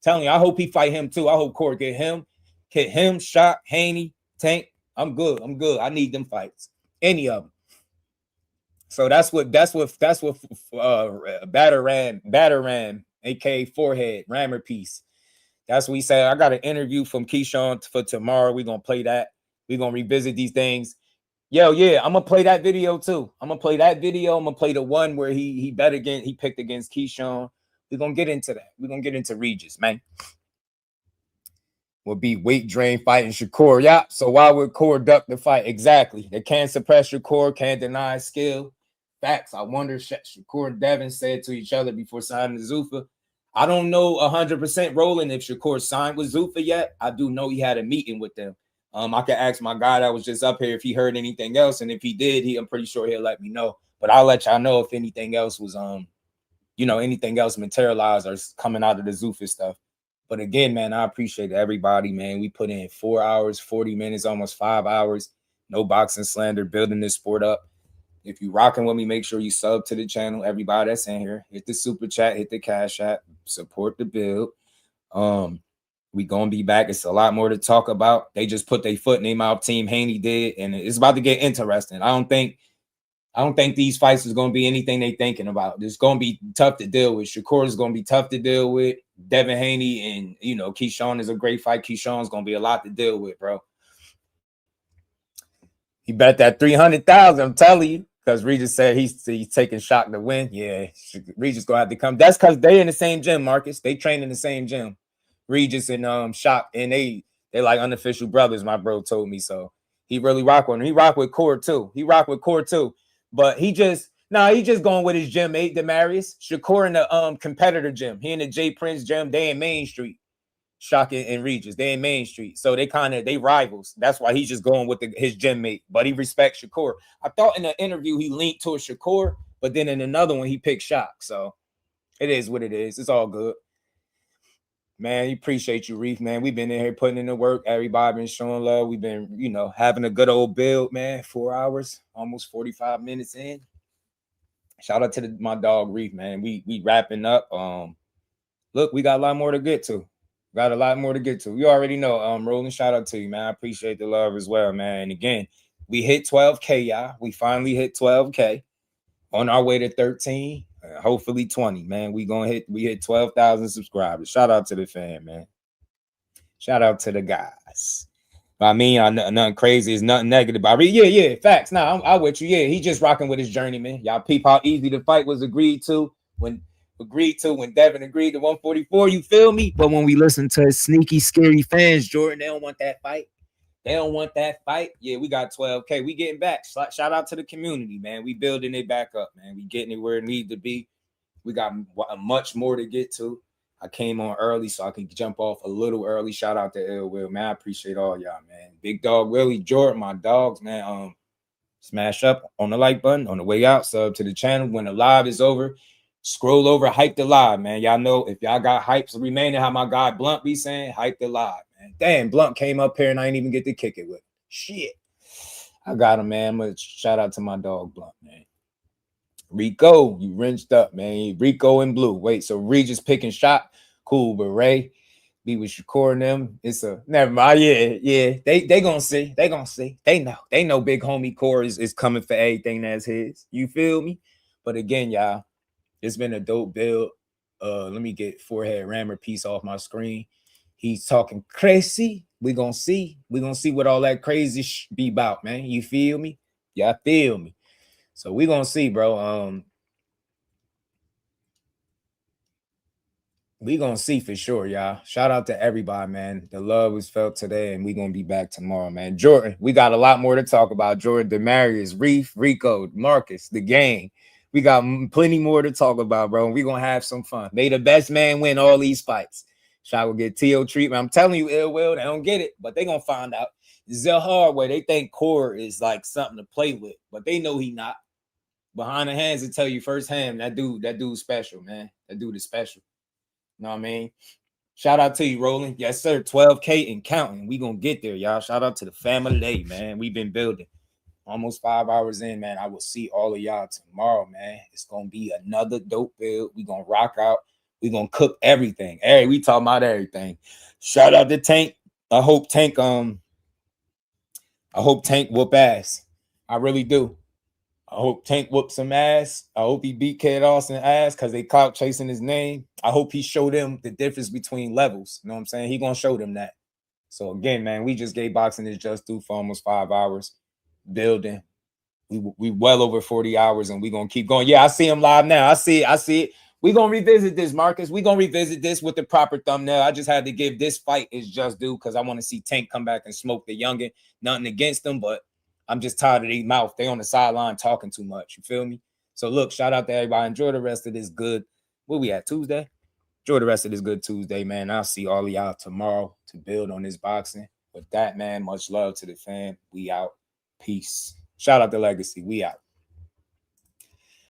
Telling you, I hope he fight him too. I hope Corey get him, Shock, Haney, Tank. I'm good. I need them fights. Any of them. So that's what Batter, aka Forehead, Rammer piece. That's what he said. I got an interview from Keyshawn for tomorrow. We're gonna play that. We're gonna revisit these things. Yo, yeah, I'm gonna play that video too. I'm gonna play that video. I'm gonna play the one where he bet again, he picked against Keyshawn. We're going to get into that. We're going to get into Regis, man. Will be weight drain fighting Shakur. Yeah. So why would Shakur duck the fight? Exactly. They can't suppress Shakur, can't deny skill. Facts. I wonder Shakur and Devin said to each other before signing to Zuffa. I don't know 100% Roland if Shakur signed with Zuffa yet. I do know he had a meeting with them. I can ask my guy that was just up here if he heard anything else. And if he did, I'm pretty sure he'll let me know. But I'll let y'all know if anything else was anything else materialized or coming out of the Zuffa stuff. But again, man, I appreciate everybody, man. We put in 4 hours, 40 minutes, almost 5 hours. No boxing slander, building this sport up. If you rocking with me, make sure you sub to the channel. Everybody that's in here, hit the super chat, hit the cash app, support the build. We gonna be back. It's a lot more to talk about. They just put their foot in their mouth. Team Haney did, and it's about to get interesting. I don't think these fights is going to be anything they thinking about. It's going to be tough to deal with. Shakur is going to be tough to deal with. Devin Haney and, Keyshawn is a great fight. Keyshawn's going to be a lot to deal with, bro. He bet that 300,000, I'm telling you, because Regis said he's taking Shock to win. Yeah, Regis going to have to come. That's because they in the same gym, Marcus. They train in the same gym. Regis and Shock, and they like unofficial brothers, my bro told me. So he really rock with him. He rock with Core too. But he just going with his gym mate, Demarius. Shakur in the competitor gym. He in the J Prince gym. They in Main Street. Shock and Regis. They in Main Street. So they rivals. That's why he's just going with his gym mate. But he respects Shakur. I thought in the interview he leaned towards Shakur, but then in another one he picked Shock. So it is what it is. It's all good. Man, we appreciate you, Reef, man. We've been in here putting in the work. Everybody been showing love. We've been, having a good old build, man. 4 hours, almost 45 minutes in. Shout out to my dog, Reef, man. We wrapping up. Look, we got a lot more to get to. You already know, Roland, shout out to you, man. I appreciate the love as well, man. And again, we hit 12K, y'all. We finally hit 12K. On our way to 13. Hopefully 20, man. We hit 12,000 subscribers. Shout out to the fan, man. Shout out to the guys. I mean, nothing crazy. It's nothing negative. Yeah, facts. Nah, I'm with you. Yeah, he just rocking with his journey, man. Y'all peep how easy the fight was agreed to when agreed to when Devin agreed to 144. You feel me? But when we listen to sneaky, scary fans, Jordan, they don't want that fight. They don't want that fight. Yeah, we got 12K. We getting back. Shout out to the community, man. We building it back up, man. We getting it where it needs to be. We got much more to get to. I came on early so I could jump off a little early. Shout out to Ill Will, man. I appreciate all y'all, man. Big Dog Willie, Jordan, my dogs, man. Smash up on the like button on the way out. Sub to the channel. When the live is over, scroll over, hype the live, man. Y'all know if y'all got hypes remaining, how my guy Blunt be saying, hype the live, man. Damn, Blunt came up here and I didn't even get to kick it with him. Shit. I got him, man. But shout out to my dog Blunt, man. Rico, you rinsed up, man. Rico in blue. Wait, so Regis picking shot. Cool, but Ray be with Shakur and them. It's a never mind. Yeah. They gonna see. They gonna see. They know big homie Core is coming for everything that's his. You feel me? But again, y'all, it's been a dope build. Let me get forehead rammer piece off my screen. He's talking crazy. We gonna see. We gonna see what all that crazy be about, man. You feel me? Y'all feel me? So we gonna see, bro. We gonna see for sure, y'all. Shout out to everybody, man. The love was felt today, and we gonna be back tomorrow, man. Jordan, we got a lot more to talk about. Jordan, Demarius, Reef, Rico, Marcus, the gang. We got plenty more to talk about, bro. We gonna have some fun. May the best man win all these fights. Shot will get TO treatment. I'm telling you, Ill Will, they don't get it, but they gonna find out. It's the hard way. They think Core is like something to play with, but they know he not. Behind the hands, to tell you firsthand, that dude's special, man. That dude is special. You know what I mean? Shout out to you, Roland. Yes, sir. 12K and counting. We gonna get there, y'all. Shout out to the family, man. We've been building. Almost 5 hours in, man. I will see all of y'all tomorrow, man. It's gonna be another dope build. We gonna rock out. We gonna cook everything. Hey, we talking about everything. Shout out to Tank. I hope Tank whoop ass. I really do. I hope Tank whooped some ass. I hope he beat Kid Austin ass because they caught chasing his name. I hope he showed them the difference between levels. You know what I'm saying? He gonna show them that. So again, man, we just gave boxing his just due for almost 5 hours building. We well over 40 hours and we gonna keep going. Yeah, I see him live now. I see it. We gonna revisit this, Marcus. We gonna revisit this with the proper thumbnail. I just had to give this fight his just due because I want to see Tank come back and smoke the youngin. Nothing against them, but I'm just tired of their mouth. They on the sideline talking too much. You feel me? So look, shout out to everybody. Enjoy the rest of this good. Where we at? Tuesday? Enjoy the rest of this good Tuesday, man. I'll see all of y'all tomorrow to build on this boxing. With that, man, much love to the fam. We out. Peace. Shout out to Legacy. We out.